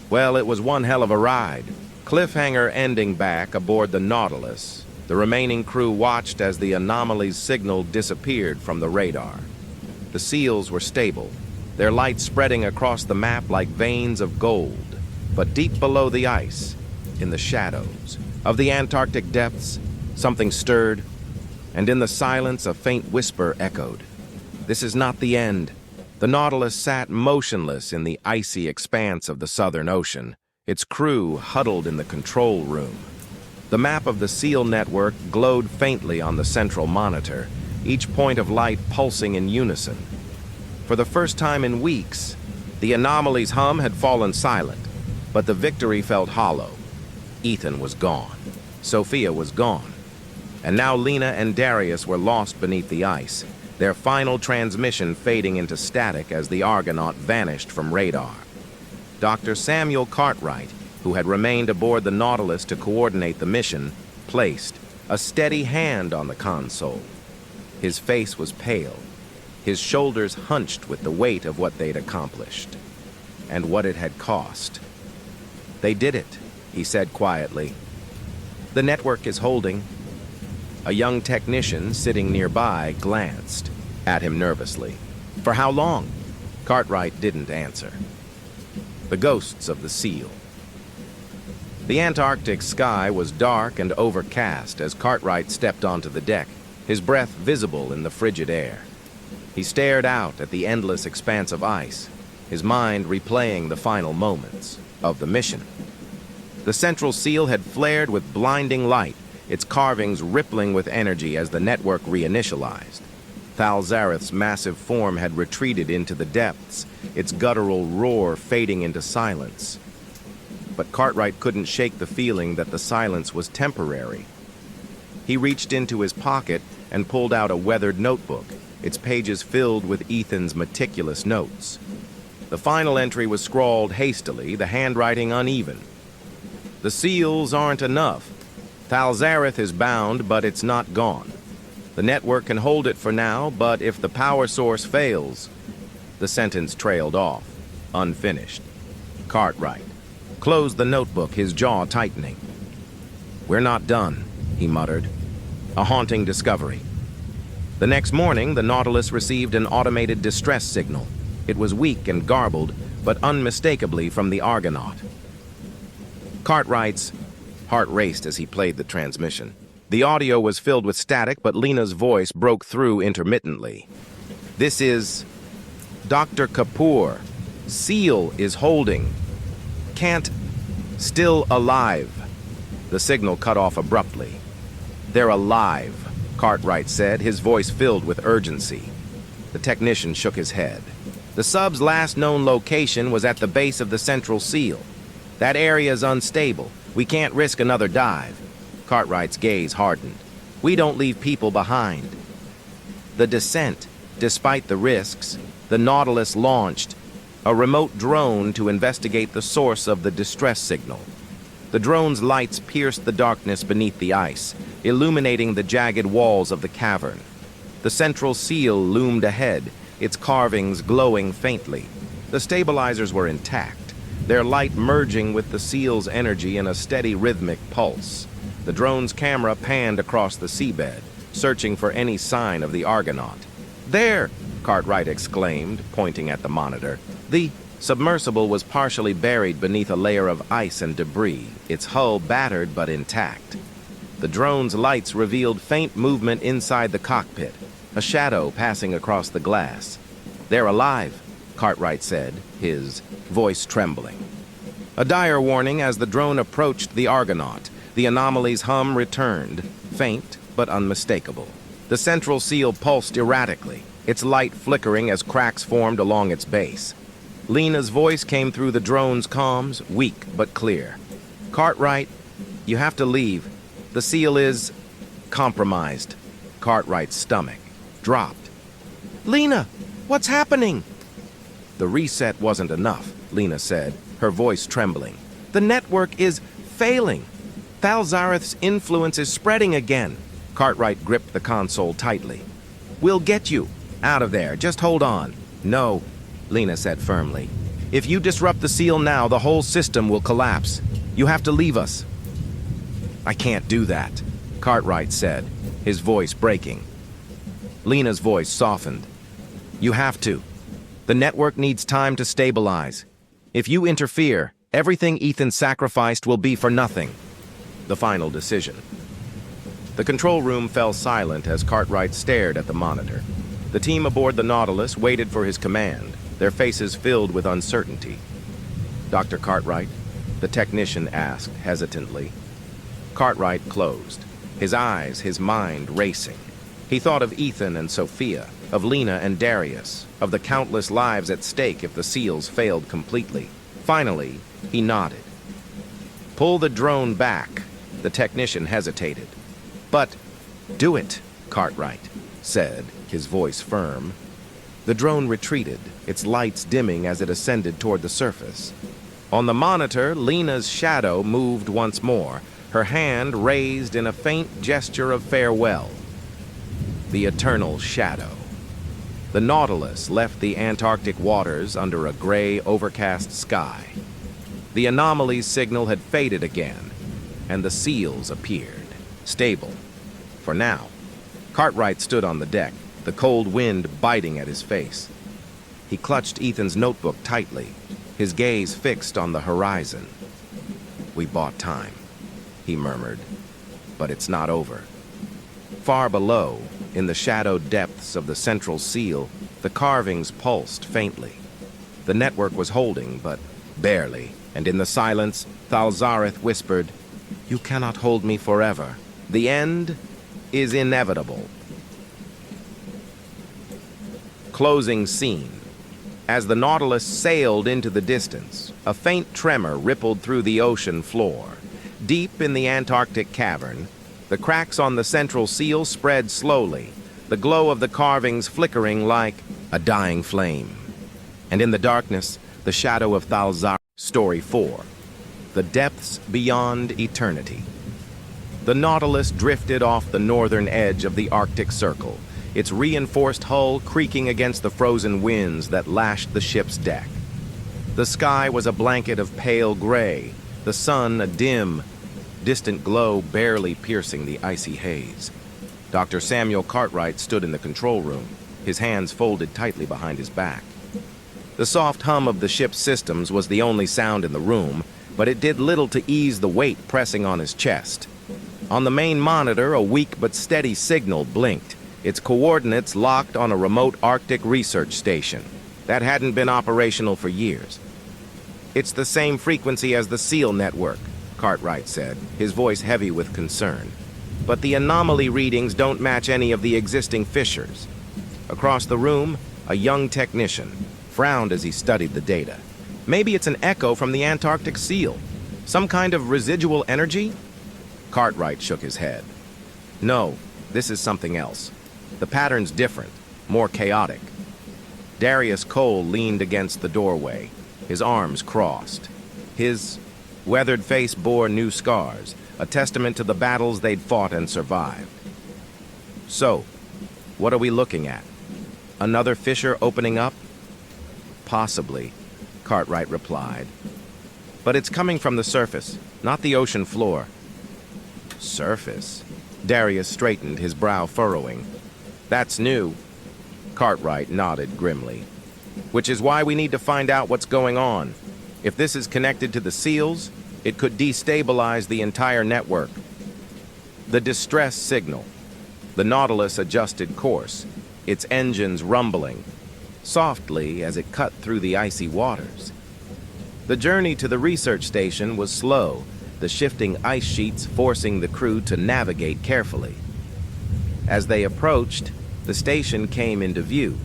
Well, it was one hell of a ride. Cliffhanger ending back aboard the Nautilus. The remaining crew watched as the anomaly's signal disappeared from the radar. The seals were stable, their light spreading across the map like veins of gold. But deep below the ice, in the shadows of the Antarctic depths, something stirred, and in the silence a faint whisper echoed. "This is not the end." The Nautilus sat motionless in the icy expanse of the Southern Ocean, its crew huddled in the control room. The map of the SEAL network glowed faintly on the central monitor, each point of light pulsing in unison. For the first time in weeks, the anomaly's hum had fallen silent, but the victory felt hollow. Ethan was gone. Sophia was gone. And now Lena and Darius were lost beneath the ice, their final transmission fading into static as the Argonaut vanished from radar. Dr. Samuel Cartwright, who had remained aboard the Nautilus to coordinate the mission, placed a steady hand on the console. His face was pale, his shoulders hunched with the weight of what they'd accomplished, and what it had cost. "They did it," he said quietly. "The network is holding." A young technician sitting nearby glanced at him nervously. "For how long?" Cartwright didn't answer. The ghosts of the SEAL. The Antarctic sky was dark and overcast as Cartwright stepped onto the deck, his breath visible in the frigid air. He stared out at the endless expanse of ice, his mind replaying the final moments of the mission. The central seal had flared with blinding light, its carvings rippling with energy as the network reinitialized. Thalzareth's massive form had retreated into the depths, its guttural roar fading into silence. But Cartwright couldn't shake the feeling that the silence was temporary. He reached into his pocket and pulled out a weathered notebook, its pages filled with Ethan's meticulous notes. The final entry was scrawled hastily, the handwriting uneven. "The seals aren't enough. Thalzareth is bound, but it's not gone. The network can hold it for now, but if the power source fails..." The sentence trailed off, unfinished. Cartwright closed the notebook, his jaw tightening. "We're not done," he muttered. A haunting discovery. The next morning, the Nautilus received an automated distress signal. It was weak and garbled, but unmistakably from the Argonaut. Cartwright's heart raced as he played the transmission. The audio was filled with static, but Lena's voice broke through intermittently. "This is..." Dr. Kapoor, seal is holding. Can't. Still alive. The signal cut off abruptly. They're alive, Cartwright said, his voice filled with urgency. The technician shook his head. The sub's last known location was at the base of the central seal. That area is unstable. We can't risk another dive. Cartwright's gaze hardened. We don't leave people behind. The descent, despite the risks, the Nautilus launched a remote drone to investigate the source of the distress signal. The drone's lights pierced the darkness beneath the ice, illuminating the jagged walls of the cavern. The central seal loomed ahead, its carvings glowing faintly. The stabilizers were intact, their light merging with the seal's energy in a steady rhythmic pulse. The drone's camera panned across the seabed, searching for any sign of the Argonaut. "There!" Cartwright exclaimed, pointing at the monitor. The submersible was partially buried beneath a layer of ice and debris, its hull battered but intact. The drone's lights revealed faint movement inside the cockpit, a shadow passing across the glass. "They're alive," Cartwright said, his voice trembling. A dire warning as the drone approached the Argonaut. The anomaly's hum returned, faint but unmistakable. The central seal pulsed erratically, its light flickering as cracks formed along its base. Lena's voice came through the drone's comms, weak but clear. "Cartwright, you have to leave. The seal is compromised." Cartwright's stomach dropped. "Lena, what's happening?" "The reset wasn't enough," Lena said, her voice trembling. "The network is failing. Thalzareth's influence is spreading again." Cartwright gripped the console tightly. "We'll get you out of there. Just hold on." "No," Lena said firmly. "If you disrupt the seal now, the whole system will collapse. You have to leave us." "I can't do that," Cartwright said, his voice breaking. Lena's voice softened. "You have to. The network needs time to stabilize. If you interfere, everything Ethan sacrificed will be for nothing." The final decision. The control room fell silent as Cartwright stared at the monitor. The team aboard the Nautilus waited for his command, their faces filled with uncertainty. "Dr. Cartwright?" the technician asked hesitantly. Cartwright closed, his eyes, his mind racing. He thought of Ethan and Sophia, of Lena and Darius, of the countless lives at stake if the seals failed completely. Finally, he nodded. "Pull the drone back," the technician hesitated. "But do it," Cartwright said, his voice firm. The drone retreated, its lights dimming as it ascended toward the surface. On the monitor, Lena's shadow moved once more, her hand raised in a faint gesture of farewell. The eternal shadow. The Nautilus left the Antarctic waters under a gray, overcast sky. The anomaly's signal had faded again, and the seals appeared, stable. For now. Cartwright stood on the deck, the cold wind biting at his face. He clutched Ethan's notebook tightly, his gaze fixed on the horizon. "We bought time," he murmured, "but it's not over." Far below, in the shadowed depths of the central seal, the carvings pulsed faintly. The network was holding, but barely, and in the silence, Thalzareth whispered, "You cannot hold me forever. The end is inevitable." Closing scene. As the Nautilus sailed into the distance, a faint tremor rippled through the ocean floor. Deep in the Antarctic cavern, the cracks on the central seal spread slowly, the glow of the carvings flickering like a dying flame. And in the darkness, the shadow of Thalzar. Story 4. The Depths Beyond Eternity. The Nautilus drifted off the northern edge of the Arctic Circle, its reinforced hull creaking against the frozen winds that lashed the ship's deck. The sky was a blanket of pale gray, the sun a dim, distant glow barely piercing the icy haze. Dr. Samuel Cartwright stood in the control room, his hands folded tightly behind his back. The soft hum of the ship's systems was the only sound in the room, but it did little to ease the weight pressing on his chest. On the main monitor, a weak but steady signal blinked, its coordinates locked on a remote Arctic research station. that hadn't been operational for years. It's the same frequency as the SEAL network, Cartwright said, his voice heavy with concern. But the anomaly readings don't match any of the existing fissures. Across the room, a young technician frowned as he studied the data. Maybe it's an echo from the Antarctic seal. Some kind of residual energy? Cartwright shook his head. No, this is something else. The pattern's different, more chaotic. Darius Cole leaned against the doorway, his arms crossed. His weathered face bore new scars, a testament to the battles they'd fought and survived. So, what are we looking at? Another fissure opening up? Possibly, Cartwright replied. But it's coming from the surface, not the ocean floor. Surface? Darius straightened, his brow furrowing. That's new. Cartwright nodded grimly. Which is why we need to find out what's going on. If this is connected to the seals, it could destabilize the entire network. The distress signal. The Nautilus adjusted course, its engines rumbling, softly as it cut through the icy waters. The journey to the research station was slow, the shifting ice sheets forcing the crew to navigate carefully. As they approached, the station came into view.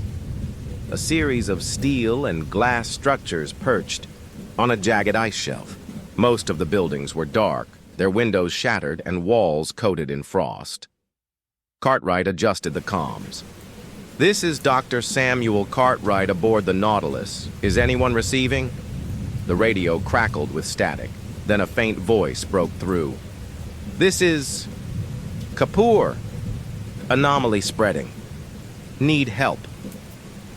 A series of steel and glass structures perched on a jagged ice shelf. Most of the buildings were dark, their windows shattered and walls coated in frost. Cartwright adjusted the comms. This is Dr. Samuel Cartwright aboard the Nautilus. Is anyone receiving? The radio crackled with static. Then a faint voice broke through. This is Kapoor. Anomaly spreading. Need help.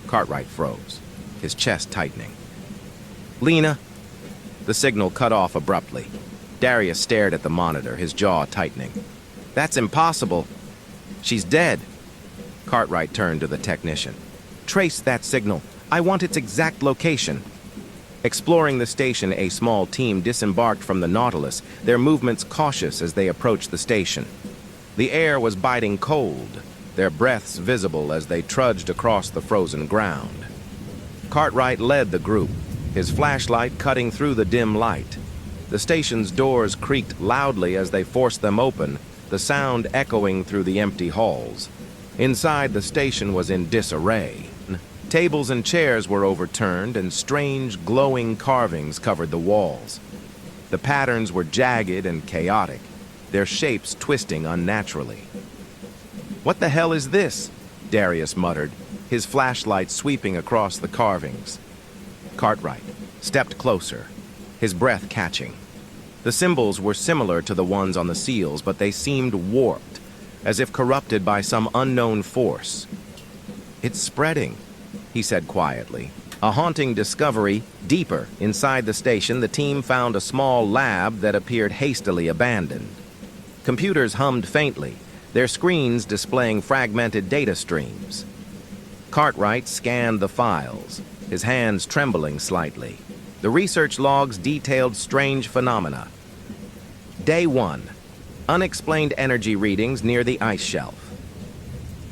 Cartwright froze, his chest tightening. Lena. The signal cut off abruptly. Darius stared at the monitor, his jaw tightening. That's impossible. She's dead. Cartwright turned to the technician. Trace that signal. I want its exact location. Exploring the station, a small team disembarked from the Nautilus, their movements cautious as they approached the station. The air was biting cold, their breaths visible as they trudged across the frozen ground. Cartwright led the group, his flashlight cutting through the dim light. The station's doors creaked loudly as they forced them open, the sound echoing through the empty halls. Inside, the station was in disarray. Tables and chairs were overturned, and strange, glowing carvings covered the walls. The patterns were jagged and chaotic, their shapes twisting unnaturally. What the hell is this? Darius muttered, his flashlight sweeping across the carvings. Cartwright stepped closer, his breath catching. The symbols were similar to the ones on the seals, but they seemed warped, as if corrupted by some unknown force. It's spreading, he said quietly. A haunting discovery. Deeper inside the station, the team found a small lab that appeared hastily abandoned. Computers hummed faintly, their screens displaying fragmented data streams. Cartwright scanned the files, his hands trembling slightly. The research logs detailed strange phenomena. Day 1. Unexplained energy readings near the ice shelf.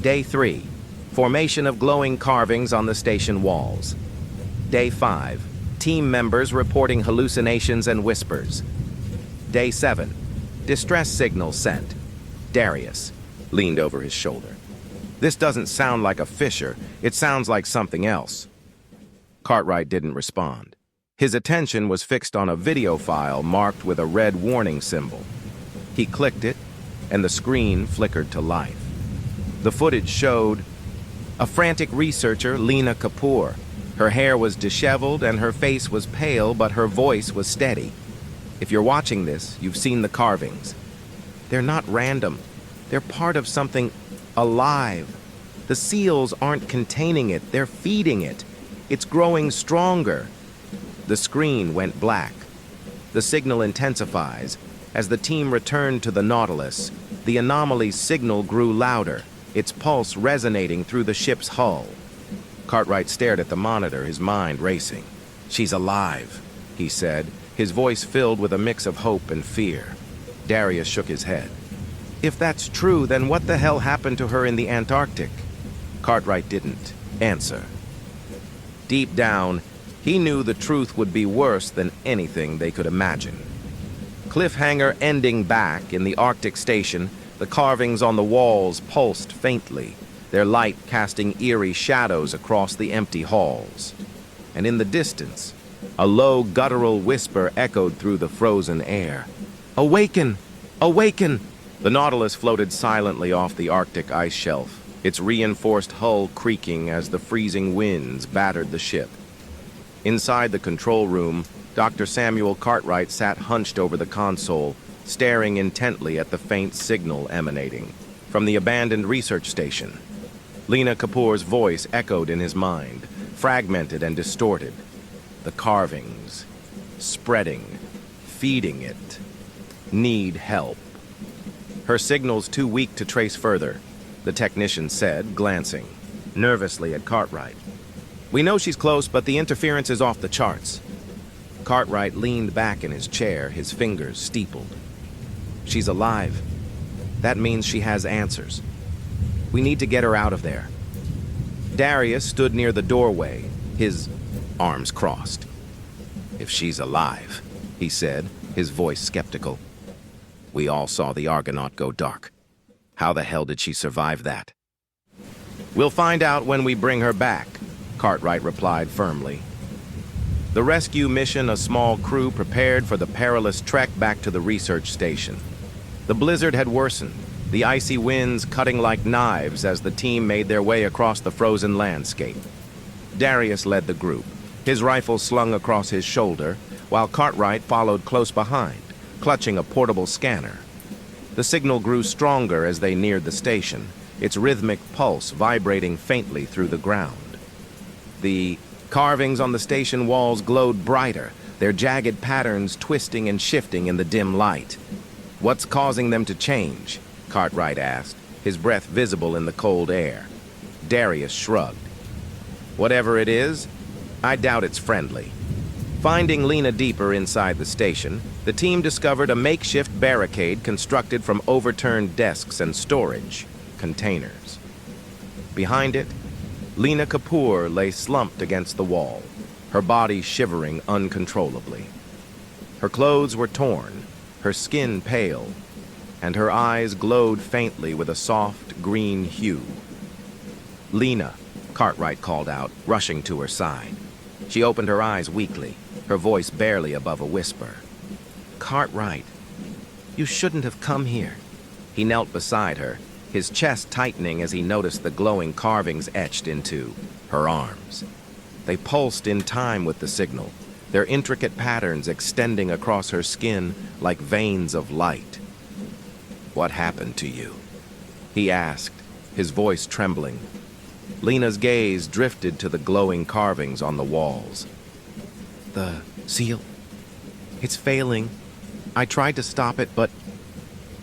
Day 3. Formation of glowing carvings on the station walls. Day 5. Team members reporting hallucinations and whispers. Day 7. Distress signal sent. Darius leaned over his shoulder. This doesn't sound like a fissure. It sounds like something else. Cartwright didn't respond. His attention was fixed on a video file marked with a red warning symbol. He clicked it, and the screen flickered to life. The footage showed a frantic researcher, Lena Kapoor. Her hair was disheveled and her face was pale, but her voice was steady. If you're watching this, you've seen the carvings. They're not random. They're part of something alive. The seals aren't containing it, they're feeding it. It's growing stronger. The screen went black. The signal intensifies. As the team returned to the Nautilus, the anomaly's signal grew louder, its pulse resonating through the ship's hull. Cartwright stared at the monitor, his mind racing. She's alive, he said, his voice filled with a mix of hope and fear. Darius shook his head. If that's true, then what the hell happened to her in the Antarctic? Cartwright didn't answer. Deep down, he knew the truth would be worse than anything they could imagine. Cliffhanger ending back in the Arctic station, the carvings on the walls pulsed faintly, their light casting eerie shadows across the empty halls. And in the distance, a low guttural whisper echoed through the frozen air. "Awaken! Awaken!" The Nautilus floated silently off the Arctic ice shelf, its reinforced hull creaking as the freezing winds battered the ship. Inside the control room, Dr. Samuel Cartwright sat hunched over the console, staring intently at the faint signal emanating from the abandoned research station. Lena Kapoor's voice echoed in his mind, fragmented and distorted. The carvings, spreading, feeding it, need help. Her signal's too weak to trace further, the technician said, glancing nervously at Cartwright. "We know she's close, but the interference is off the charts." Cartwright leaned back in his chair, his fingers steepled. "She's alive. That means she has answers. We need to get her out of there." Darius stood near the doorway, his arms crossed. "If she's alive," he said, his voice skeptical. "We all saw the Argonaut go dark. How the hell did she survive that?" "We'll find out when we bring her back," Cartwright replied firmly. The rescue mission, a small crew prepared for the perilous trek back to the research station. The blizzard had worsened, the icy winds cutting like knives as the team made their way across the frozen landscape. Darius led the group, his rifle slung across his shoulder, while Cartwright followed close behind, clutching a portable scanner. The signal grew stronger as they neared the station, its rhythmic pulse vibrating faintly through the ground. The carvings on the station walls glowed brighter, their jagged patterns twisting and shifting in the dim light. "What's causing them to change?" Cartwright asked, his breath visible in the cold air. Darius shrugged. "Whatever it is, I doubt it's friendly." Finding Lena deeper inside the station, the team discovered a makeshift barricade constructed from overturned desks and storage containers. Behind it, Lena Kapoor lay slumped against the wall, her body shivering uncontrollably. Her clothes were torn, her skin pale, and her eyes glowed faintly with a soft green hue. "Lena," Cartwright called out, rushing to her side. She opened her eyes weakly, her voice barely above a whisper. "Cartwright, you shouldn't have come here." He knelt beside her, his chest tightening as he noticed the glowing carvings etched into her arms. They pulsed in time with the signal, their intricate patterns extending across her skin like veins of light. "What happened to you?" he asked, his voice trembling. Lena's gaze drifted to the glowing carvings on the walls. "The seal? It's failing. I tried to stop it, but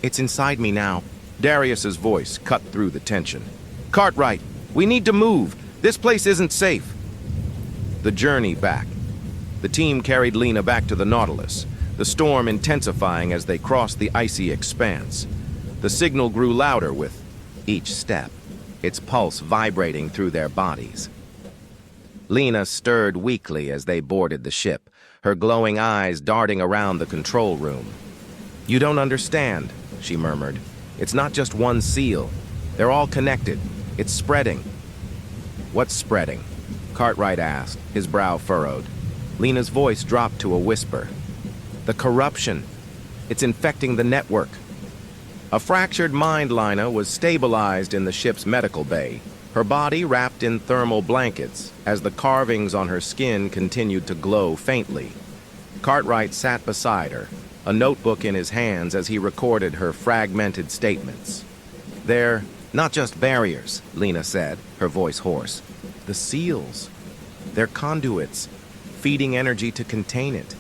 it's inside me now." Darius's voice cut through the tension. "Cartwright, we need to move. This place isn't safe." The journey back. The team carried Lena back to the Nautilus, the storm intensifying as they crossed the icy expanse. The signal grew louder with each step, its pulse vibrating through their bodies. Lena stirred weakly as they boarded the ship, her glowing eyes darting around the control room. "You don't understand," she murmured. "It's not just one seal. They're all connected. It's spreading." "What's spreading?" Cartwright asked, his brow furrowed. Lena's voice dropped to a whisper. "The corruption. It's infecting the network." A fractured mind liner was stabilized in the ship's medical bay, her body wrapped in thermal blankets as the carvings on her skin continued to glow faintly. Cartwright sat beside her, a notebook in his hands as he recorded her fragmented statements. "They're not just barriers," Lena said, her voice hoarse. "The seals. They're conduits, feeding energy to contain it.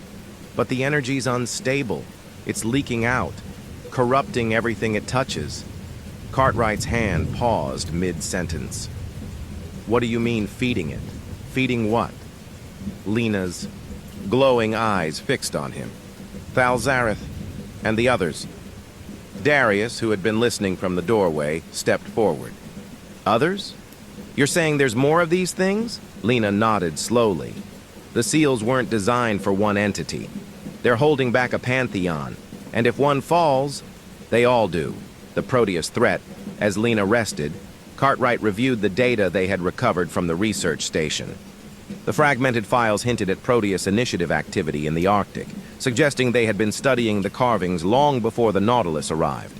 But the energy's unstable. It's leaking out, corrupting everything it touches." Cartwright's hand paused mid-sentence. "What do you mean feeding it? Feeding what?" Lena's glowing eyes fixed on him. "Thalzareth and the others." Darius, who had been listening from the doorway, stepped forward. "Others? You're saying there's more of these things?" Lena nodded slowly. The seals weren't designed for one entity. They're holding back a pantheon, and if one falls, they all do. The Proteus threat. As Lena rested, Cartwright reviewed the data they had recovered from the research station. The fragmented files hinted at Proteus initiative activity in the Arctic, suggesting they had been studying the carvings long before the Nautilus arrived.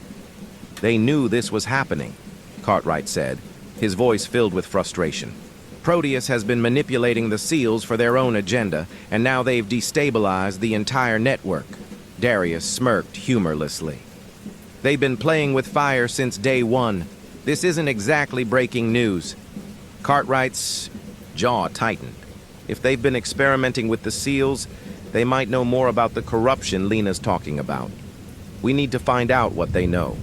They knew this was happening, Cartwright said, his voice filled with frustration. Proteus has been manipulating the seals for their own agenda, and now they've destabilized the entire network. Darius smirked humorlessly. They've been playing with fire since day one. This isn't exactly breaking news. Cartwright's jaw tightened. If they've been experimenting with the seals, they might know more about the corruption Lena's talking about. We need to find out what they know.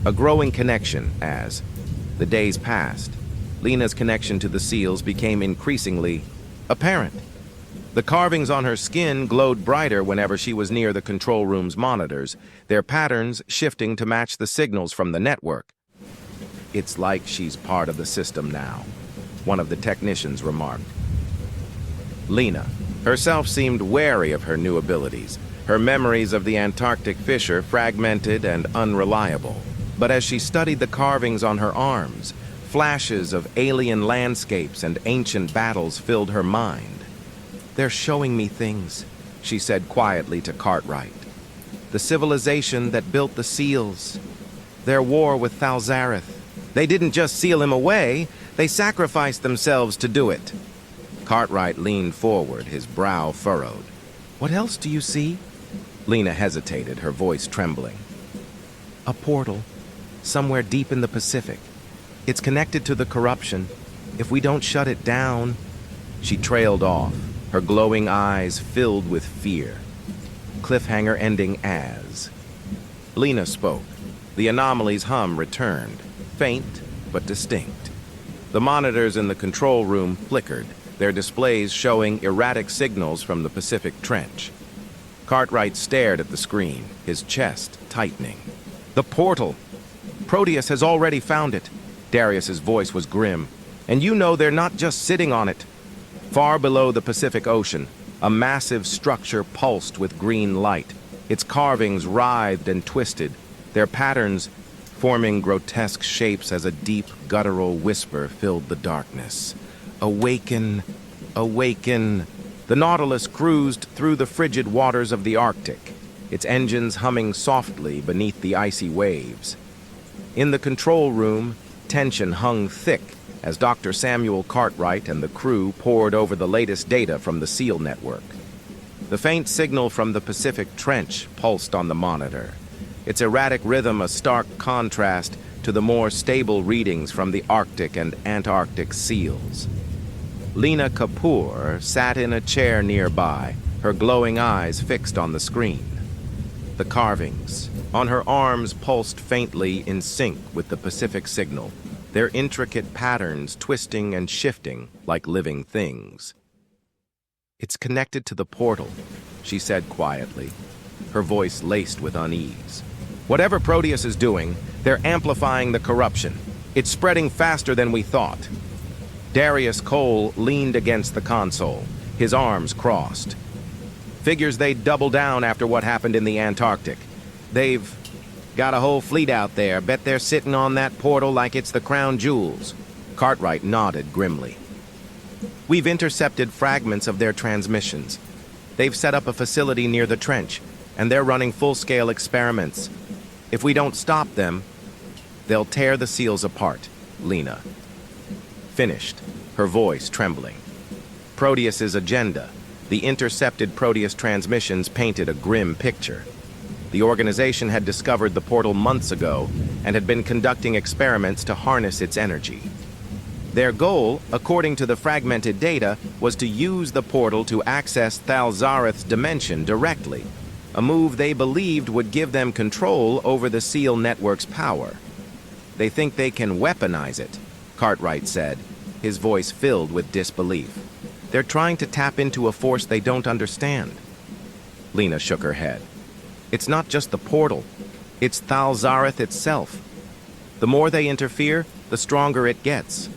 A growing connection as the days passed. Lena's connection to the seals became increasingly apparent. The carvings on her skin glowed brighter whenever she was near the control room's monitors, their patterns shifting to match the signals from the network. It's like she's part of the system now, one of the technicians remarked. Lena herself seemed wary of her new abilities, her memories of the Antarctic fissure fragmented and unreliable. But as she studied the carvings on her arms, flashes of alien landscapes and ancient battles filled her mind. They're showing me things, she said quietly to Cartwright. The civilization that built the seals. Their war with Thalzareth. They didn't just seal him away, they sacrificed themselves to do it. Cartwright leaned forward, his brow furrowed. What else do you see? Lena hesitated, her voice trembling. A portal, somewhere deep in the Pacific. It's connected to the corruption. If we don't shut it down... She trailed off, her glowing eyes filled with fear. Cliffhanger ending as... Lena spoke. The anomaly's hum returned, faint but distinct. The monitors in the control room flickered, their displays showing erratic signals from the Pacific Trench. Cartwright stared at the screen, his chest tightening. The portal! Proteus has already found it. Darius's voice was grim. And you know they're not just sitting on it. Far below the Pacific Ocean, a massive structure pulsed with green light. Its carvings writhed and twisted, their patterns forming grotesque shapes as a deep, guttural whisper filled the darkness. Awaken, awaken. The Nautilus cruised through the frigid waters of the Arctic, its engines humming softly beneath the icy waves. In the control room, tension hung thick as Dr. Samuel Cartwright and the crew pored over the latest data from the SEAL network. The faint signal from the Pacific Trench pulsed on the monitor, its erratic rhythm a stark contrast to the more stable readings from the Arctic and Antarctic seals. Lena Kapoor sat in a chair nearby, her glowing eyes fixed on the screen. The carvings on her arms pulsed faintly in sync with the Pacific signal, their intricate patterns twisting and shifting like living things. It's connected to the portal, she said quietly, her voice laced with unease. Whatever Proteus is doing, they're amplifying the corruption. It's spreading faster than we thought. Darius Cole leaned against the console, his arms crossed. Figures they'd double down after what happened in the Antarctic. They've got a whole fleet out there. Bet they're sitting on that portal like it's the crown jewels. Cartwright nodded grimly. We've intercepted fragments of their transmissions. They've set up a facility near the trench, and they're running full-scale experiments. If we don't stop them, they'll tear the seals apart, Lena finished, her voice trembling. Proteus's agenda, the intercepted Proteus transmissions painted a grim picture. The organization had discovered the portal months ago and had been conducting experiments to harness its energy. Their goal, according to the fragmented data, was to use the portal to access Thalzareth's dimension directly, a move they believed would give them control over the SEAL network's power. They think they can weaponize it, Cartwright said, his voice filled with disbelief. They're trying to tap into a force they don't understand. Lena shook her head. It's not just the portal. It's Thalzareth itself. The more they interfere, the stronger it gets.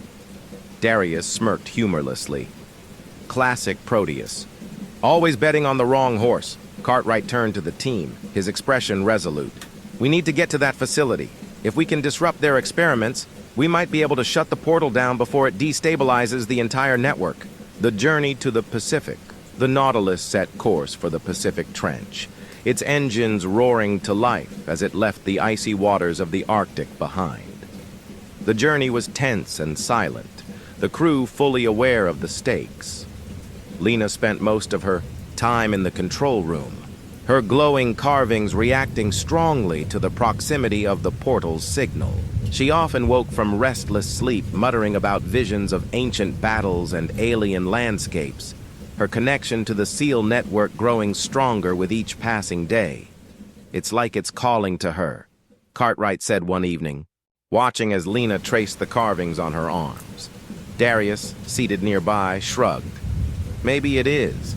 Darius smirked humorlessly. Classic Proteus. Always betting on the wrong horse. Cartwright turned to the team, his expression resolute. We need to get to that facility. If we can disrupt their experiments, we might be able to shut the portal down before it destabilizes the entire network. The journey to the Pacific. The Nautilus set course for the Pacific Trench, its engines roaring to life as it left the icy waters of the Arctic behind. The journey was tense and silent, the crew fully aware of the stakes. Lena spent most of her time in the control room, her glowing carvings reacting strongly to the proximity of the portal's signal. She often woke from restless sleep muttering about visions of ancient battles and alien landscapes, her connection to the SEAL network growing stronger with each passing day. It's like it's calling to her, Cartwright said one evening, watching as Lena traced the carvings on her arms. Darius, seated nearby, shrugged. Maybe it is.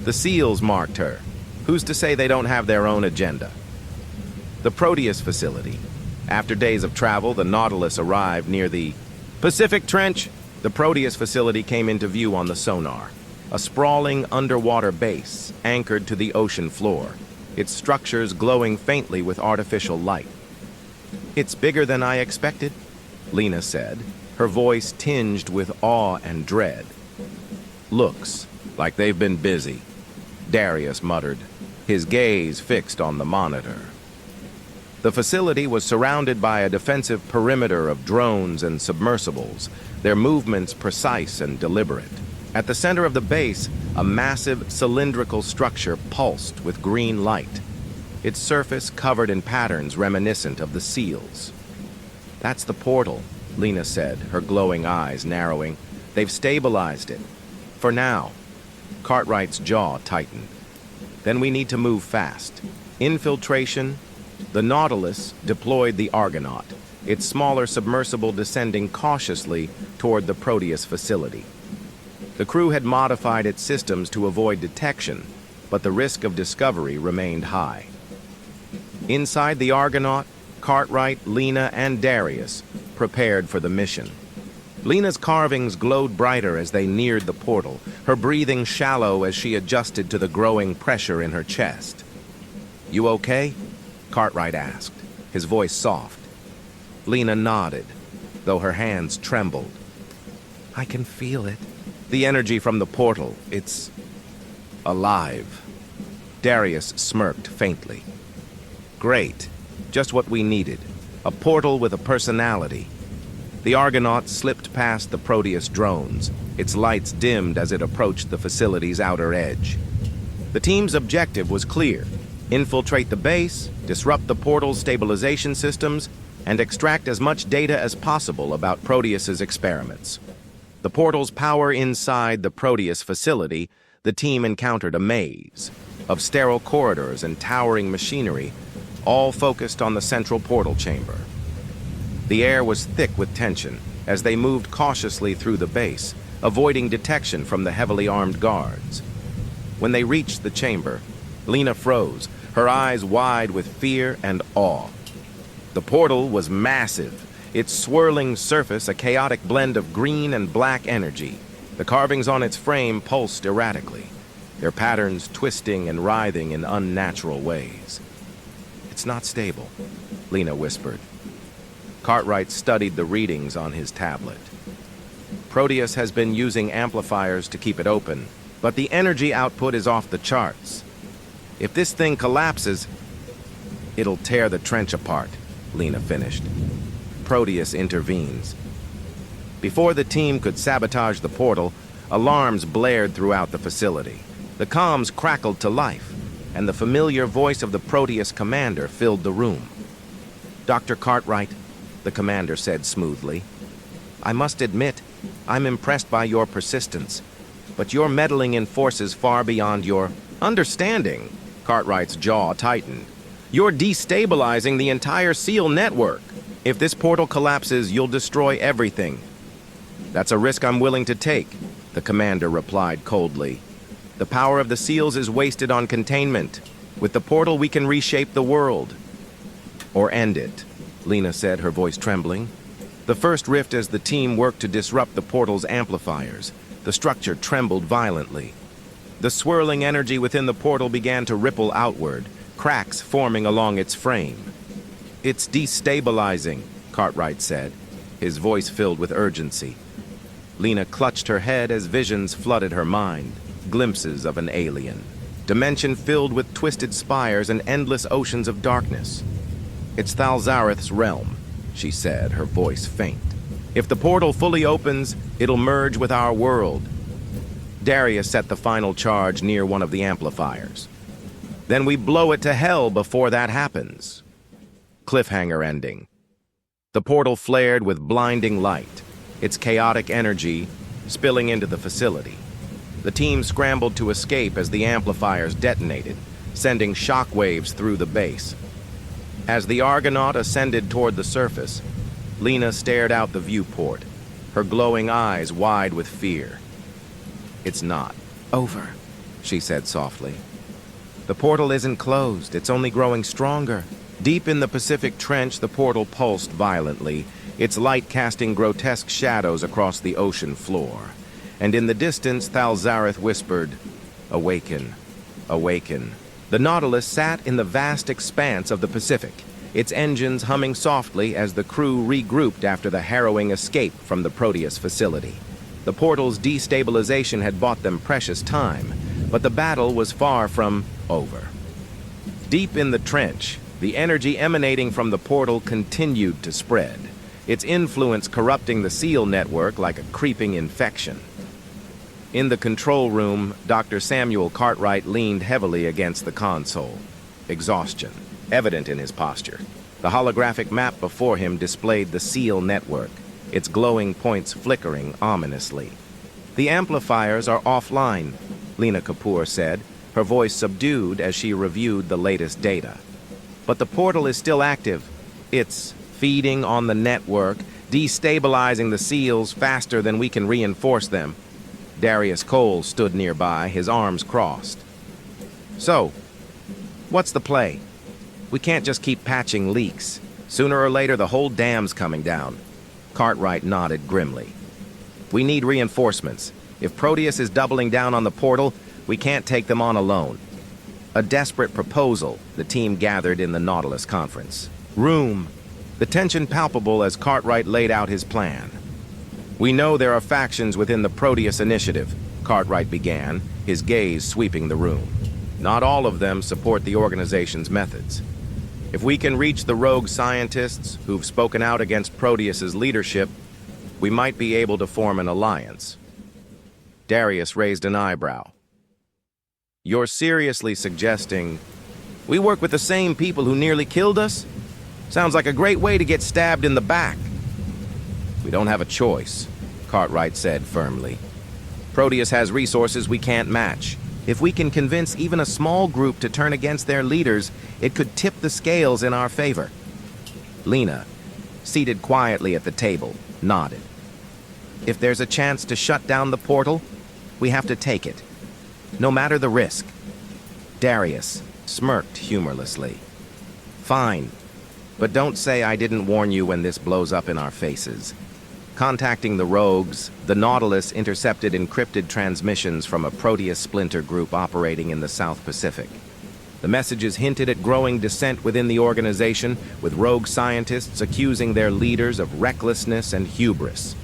The SEALs marked her. Who's to say they don't have their own agenda? The Proteus facility. After days of travel, the Nautilus arrived near the Pacific Trench. The Proteus facility came into view on the sonar. A sprawling underwater base anchored to the ocean floor, its structures glowing faintly with artificial light. It's bigger than I expected, Lena said, her voice tinged with awe and dread. Looks like they've been busy, Darius muttered, his gaze fixed on the monitor. The facility was surrounded by a defensive perimeter of drones and submersibles, their movements precise and deliberate. At the center of the base, a massive cylindrical structure pulsed with green light, its surface covered in patterns reminiscent of the SEALs. That's the portal, Lena said, her glowing eyes narrowing. They've stabilized it. For now. Cartwright's jaw tightened. Then we need to move fast. Infiltration. The Nautilus deployed the Argonaut, its smaller submersible descending cautiously toward the Proteus facility. The crew had modified its systems to avoid detection, but the risk of discovery remained high. Inside the Argonaut, Cartwright, Lena, and Darius prepared for the mission. Lena's carvings glowed brighter as they neared the portal, her breathing shallow as she adjusted to the growing pressure in her chest. "You okay?" Cartwright asked, his voice soft. Lena nodded, though her hands trembled. "I can feel it. The energy from the portal, it's alive." Darius smirked faintly. "Great. Just what we needed. A portal with a personality." The Argonaut slipped past the Proteus drones, its lights dimmed as it approached the facility's outer edge. The team's objective was clear: infiltrate the base, disrupt the portal's stabilization systems, and extract as much data as possible about Proteus's experiments. The portal's power inside the Proteus facility, the team encountered a maze of sterile corridors and towering machinery, all focused on the central portal chamber. The air was thick with tension as they moved cautiously through the base, avoiding detection from the heavily armed guards. When they reached the chamber, Lena froze, her eyes wide with fear and awe. The portal was massive, its swirling surface a chaotic blend of green and black energy. The carvings on its frame pulsed erratically, their patterns twisting and writhing in unnatural ways. "It's not stable," Lena whispered. Cartwright studied the readings on his tablet. "Proteus has been using amplifiers to keep it open, but the energy output is off the charts. If this thing collapses, it'll tear the trench apart," Lena finished. Proteus intervenes. Before the team could sabotage the portal, alarms blared throughout the facility. The comms crackled to life, and the familiar voice of the Proteus commander filled the room. "Dr. Cartwright," the commander said smoothly, "I must admit, I'm impressed by your persistence, but you're meddling in forces far beyond your understanding." Cartwright's jaw tightened. "You're destabilizing the entire SEAL network. If this portal collapses, you'll destroy everything." "That's a risk I'm willing to take," the commander replied coldly. "The power of the SEALs is wasted on containment. With the portal, we can reshape the world." "Or end it," Lena said, her voice trembling. The first rift as the team worked to disrupt the portal's amplifiers. The structure trembled violently. The swirling energy within the portal began to ripple outward, cracks forming along its frame. "It's destabilizing," Cartwright said, his voice filled with urgency. Lena clutched her head as visions flooded her mind, glimpses of an alien. Dimension filled with twisted spires and endless oceans of darkness. "It's Thalzareth's realm," she said, her voice faint. "If the portal fully opens, it'll merge with our world." Darius set the final charge near one of the amplifiers. "Then we blow it to hell before that happens." Cliffhanger ending. The portal flared with blinding light, its chaotic energy spilling into the facility. The team scrambled to escape as the amplifiers detonated, sending shockwaves through the base. As the Argonaut ascended toward the surface, Lena stared out the viewport, her glowing eyes wide with fear. "It's not over," she said softly. "The portal isn't closed, it's only growing stronger." Deep in the Pacific Trench, the portal pulsed violently, its light casting grotesque shadows across the ocean floor. And in the distance, Thalzareth whispered, "Awaken, awaken." The Nautilus sat in the vast expanse of the Pacific, its engines humming softly as the crew regrouped after the harrowing escape from the Proteus facility. The portal's destabilization had bought them precious time, but the battle was far from over. Deep in the trench, the energy emanating from the portal continued to spread, its influence corrupting the SEAL network like a creeping infection. In the control room, Dr. Samuel Cartwright leaned heavily against the console, exhaustion evident in his posture. The holographic map before him displayed the SEAL network, its glowing points flickering ominously. "The amplifiers are offline," Lena Kapoor said, her voice subdued as she reviewed the latest data. "But the portal is still active. It's feeding on the network, destabilizing the SEALs faster than we can reinforce them." Darius Cole stood nearby, his arms crossed. "So, what's the play? We can't just keep patching leaks. Sooner or later, the whole dam's coming down." Cartwright nodded grimly. "We need reinforcements. If Proteus is doubling down on the portal, we can't take them on alone." A desperate proposal, the team gathered in the Nautilus conference room, the tension palpable as Cartwright laid out his plan. "We know there are factions within the Proteus initiative," Cartwright began, his gaze sweeping the room. "Not all of them support the organization's methods. If we can reach the rogue scientists who've spoken out against Proteus's leadership, we might be able to form an alliance." Darius raised an eyebrow. "You're seriously suggesting we work with the same people who nearly killed us? Sounds like a great way to get stabbed in the back." "We don't have a choice," Cartwright said firmly. "Proteus has resources we can't match. If we can convince even a small group to turn against their leaders, it could tip the scales in our favor." Lena, seated quietly at the table, nodded. "If there's a chance to shut down the portal, we have to take it, no matter the risk." Darius smirked humorlessly. "Fine, but don't say I didn't warn you when this blows up in our faces." Contacting the rogues, the Nautilus intercepted encrypted transmissions from a Proteus splinter group operating in the South Pacific. The messages hinted at growing dissent within the organization, with rogue scientists accusing their leaders of recklessness and hubris.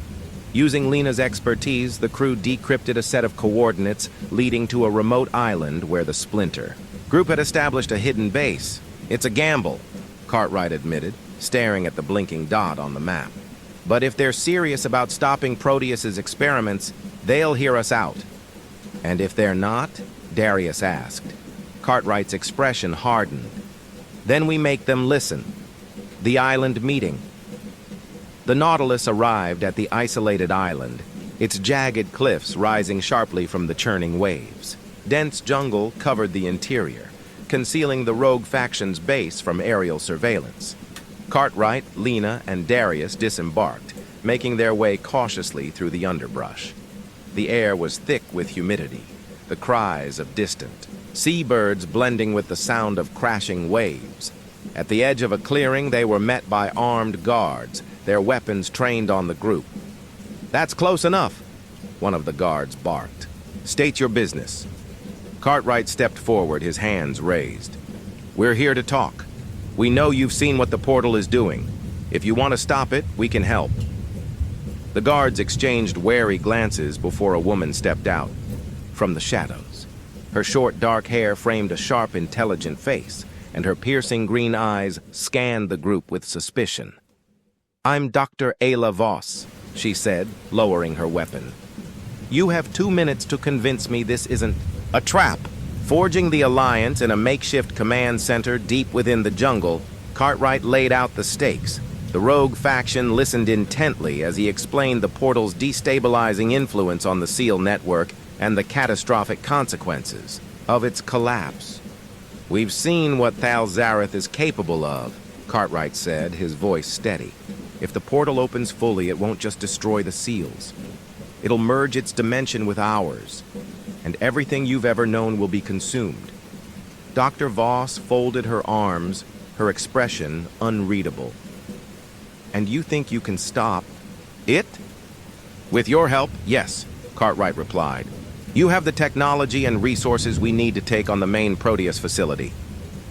Using Lena's expertise, the crew decrypted a set of coordinates leading to a remote island where the splinter group had established a hidden base. "It's a gamble," Cartwright admitted, staring at the blinking dot on the map. "But if they're serious about stopping Proteus's experiments, they'll hear us out." "And if they're not?" Darius asked. Cartwright's expression hardened. "Then we make them listen." The island meeting. The Nautilus arrived at the isolated island, its jagged cliffs rising sharply from the churning waves. Dense jungle covered the interior, concealing the rogue faction's base from aerial surveillance. Cartwright, Lena, and Darius disembarked, making their way cautiously through the underbrush. The air was thick with humidity, the cries of distant seabirds blending with the sound of crashing waves. At the edge of a clearing, they were met by armed guards, their weapons trained on the group. "That's close enough," one of the guards barked. "State your business." Cartwright stepped forward, his hands raised. "We're here to talk. We know you've seen what the portal is doing. If you want to stop it, we can help." The guards exchanged wary glances before a woman stepped out from the shadows. Her short, dark hair framed a sharp, intelligent face, and her piercing green eyes scanned the group with suspicion. "I'm Dr. Ayla Voss," she said, lowering her weapon. "You have 2 minutes to convince me this isn't a trap." Forging the alliance in a makeshift command center deep within the jungle, Cartwright laid out the stakes. The rogue faction listened intently as he explained the portal's destabilizing influence on the SEAL network and the catastrophic consequences of its collapse. "We've seen what Thal Zareth is capable of," Cartwright said, his voice steady. "If the portal opens fully, it won't just destroy the SEALs. It'll merge its dimension with ours, and everything you've ever known will be consumed." Dr. Voss folded her arms, her expression unreadable. "And you think you can stop it?" "With your help, yes," Cartwright replied. "You have the technology and resources we need to take on the main Proteus facility.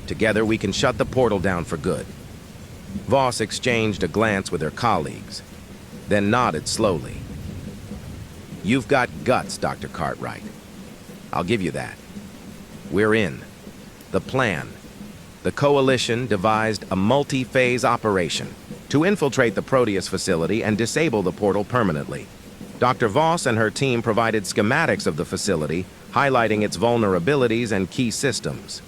Together we can shut the portal down for good." Voss exchanged a glance with her colleagues, then nodded slowly. "You've got guts, Dr. Cartwright. I'll give you that. We're in. The plan. The Coalition devised a multi-phase operation to infiltrate the Proteus facility and disable the portal permanently. Dr. Voss and her team provided schematics of the facility, highlighting its vulnerabilities and key systems.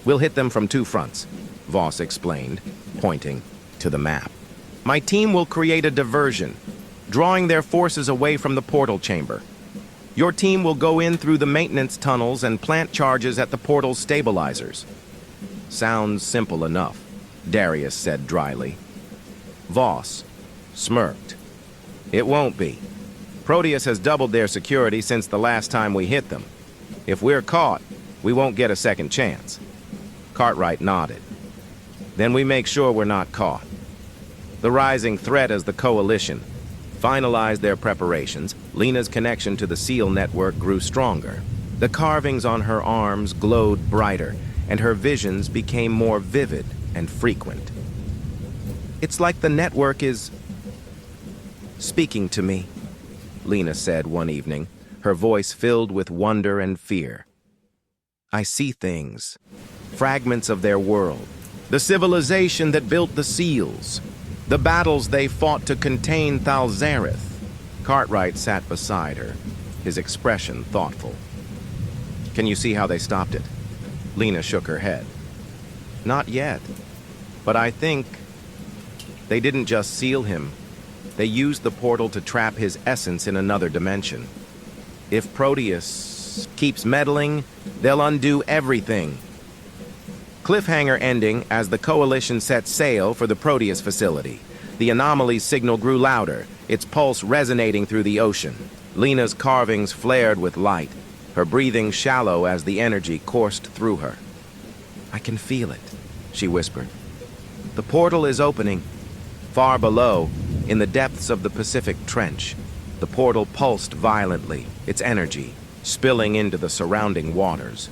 "We'll hit them from 2 fronts," Voss explained, pointing to the map. "My team will create a diversion, drawing their forces away from the portal chamber. Your team will go in through the maintenance tunnels and plant charges at the portal's stabilizers." "Sounds simple enough," Darius said dryly. Voss smirked. "It won't be. Proteus has doubled their security since the last time we hit them. If we're caught, we won't get a second chance." Cartwright nodded. "Then we make sure we're not caught." The rising threat as the Coalition finalized their preparations, Lena's connection to the SEAL network grew stronger. The carvings on her arms glowed brighter, and her visions became more vivid and frequent. "It's like the network is speaking to me," Lena said one evening, her voice filled with wonder and fear. "I see things, fragments of their world, the civilization that built the SEALs, the battles they fought to contain Thal Zareth." Cartwright sat beside her, his expression thoughtful. "Can you see how they stopped it?" Lena shook her head. "Not yet, but I think they didn't just seal him. They used the portal to trap his essence in another dimension. If Proteus keeps meddling, they'll undo everything." Cliffhanger ending as the Coalition set sail for the Proteus facility. The anomaly's signal grew louder, its pulse resonating through the ocean. Lena's carvings flared with light, her breathing shallow as the energy coursed through her. "I can feel it," she whispered. "The portal is opening." Far below, in the depths of the Pacific Trench, the portal pulsed violently, its energy spilling into the surrounding waters.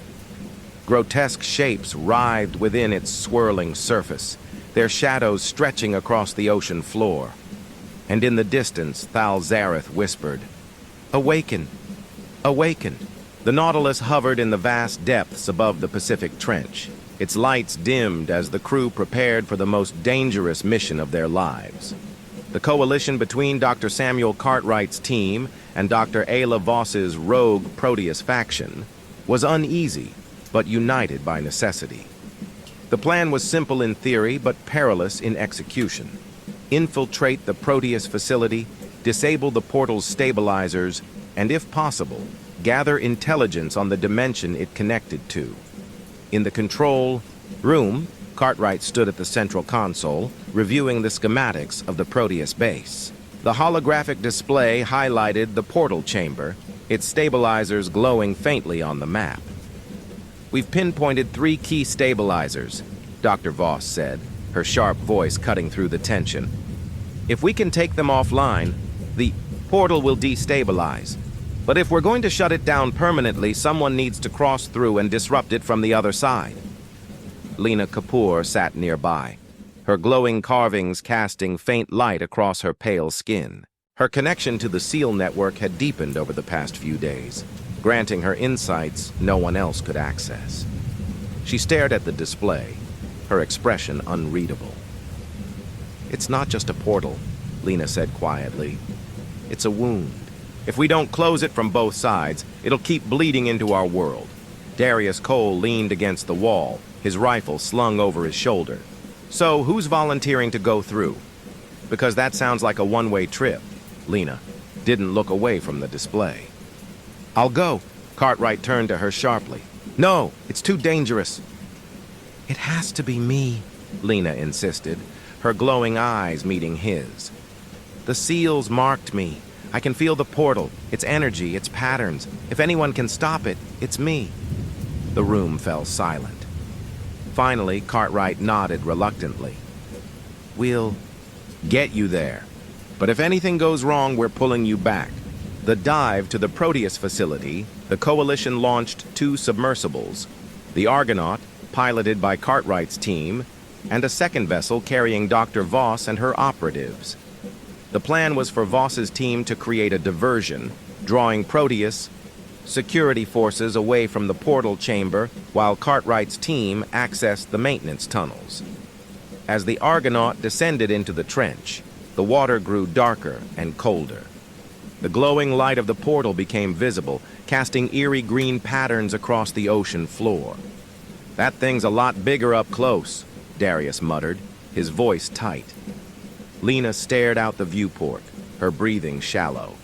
Grotesque shapes writhed within its swirling surface, their shadows stretching across the ocean floor. And in the distance, Thal Zareth whispered, "Awaken! Awaken!" The Nautilus hovered in the vast depths above the Pacific Trench. Its lights dimmed as the crew prepared for the most dangerous mission of their lives. The coalition between Dr. Samuel Cartwright's team and Dr. Ayla Voss's rogue Proteus faction was uneasy, but united by necessity. The plan was simple in theory, but perilous in execution. Infiltrate the Proteus facility, disable the portal's stabilizers, and if possible, gather intelligence on the dimension it connected to. In the control room, Cartwright stood at the central console, reviewing the schematics of the Proteus base. The holographic display highlighted the portal chamber, its stabilizers glowing faintly on the map. "We've pinpointed 3 key stabilizers," Dr. Voss said, her sharp voice cutting through the tension. If we can take them offline, the portal will destabilize. But if we're going to shut it down permanently, someone needs to cross through and disrupt it from the other side. Lena Kapoor sat nearby, her glowing carvings casting faint light across her pale skin. Her connection to the SEAL network had deepened over the past few days, granting her insights no one else could access. She stared at the display, her expression unreadable. "It's not just a portal," Lena said quietly. "It's a wound. If we don't close it from both sides, it'll keep bleeding into our world." Darius Cole leaned against the wall, his rifle slung over his shoulder. "So, who's volunteering to go through? Because that sounds like a one-way trip." Lena didn't look away from the display. "I'll go." Cartwright turned to her sharply. "No, it's too dangerous." "It has to be me," Lena insisted, her glowing eyes meeting his. "The SEALs marked me. I can feel the portal, its energy, its patterns. If anyone can stop it, it's me." The room fell silent. Finally, Cartwright nodded reluctantly. "We'll get you there. But if anything goes wrong, we're pulling you back." The dive to the Proteus facility, the Coalition launched 2 submersibles, the Argonaut, piloted by Cartwright's team, and a second vessel carrying Dr. Voss and her operatives. The plan was for Voss's team to create a diversion, drawing Proteus security forces away from the portal chamber while Cartwright's team accessed the maintenance tunnels. As the Argonaut descended into the trench, the water grew darker and colder. The glowing light of the portal became visible, casting eerie green patterns across the ocean floor. "That thing's a lot bigger up close," Darius muttered, his voice tight. Lena stared out the viewport, her breathing shallow.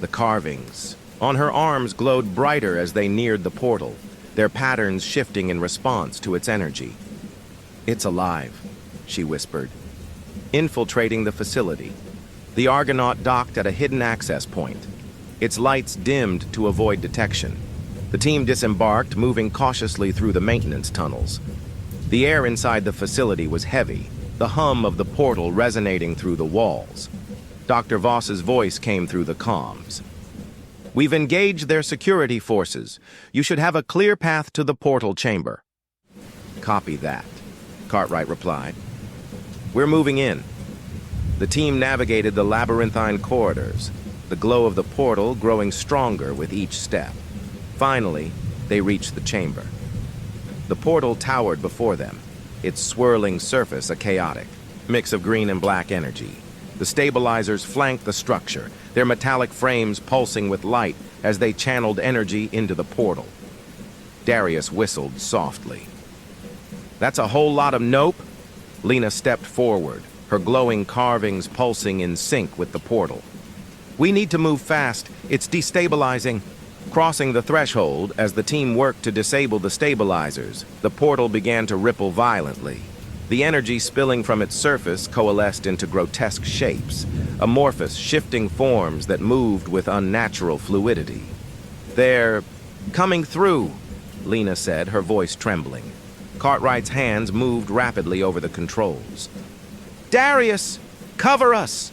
The carvings on her arms glowed brighter as they neared the portal, their patterns shifting in response to its energy. "It's alive," she whispered. Infiltrating the facility, the Argonaut docked at a hidden access point. Its lights dimmed to avoid detection. The team disembarked, moving cautiously through the maintenance tunnels. The air inside the facility was heavy, the hum of the portal resonating through the walls. Dr. Voss's voice came through the comms. "We've engaged their security forces. You should have a clear path to the portal chamber." "Copy that," Cartwright replied. "We're moving in." The team navigated the labyrinthine corridors, the glow of the portal growing stronger with each step. Finally, they reached the chamber. The portal towered before them, its swirling surface a chaotic mix of green and black energy. The stabilizers flanked the structure, their metallic frames pulsing with light as they channeled energy into the portal. Darius whistled softly. "That's a whole lot of nope." Lena stepped forward, her glowing carvings pulsing in sync with the portal. "We need to move fast. It's destabilizing." Crossing the threshold, as the team worked to disable the stabilizers, the portal began to ripple violently. The energy spilling from its surface coalesced into grotesque shapes, amorphous, shifting forms that moved with unnatural fluidity. "They're coming through," Lena said, her voice trembling. Cartwright's hands moved rapidly over the controls. "Darius, cover us!"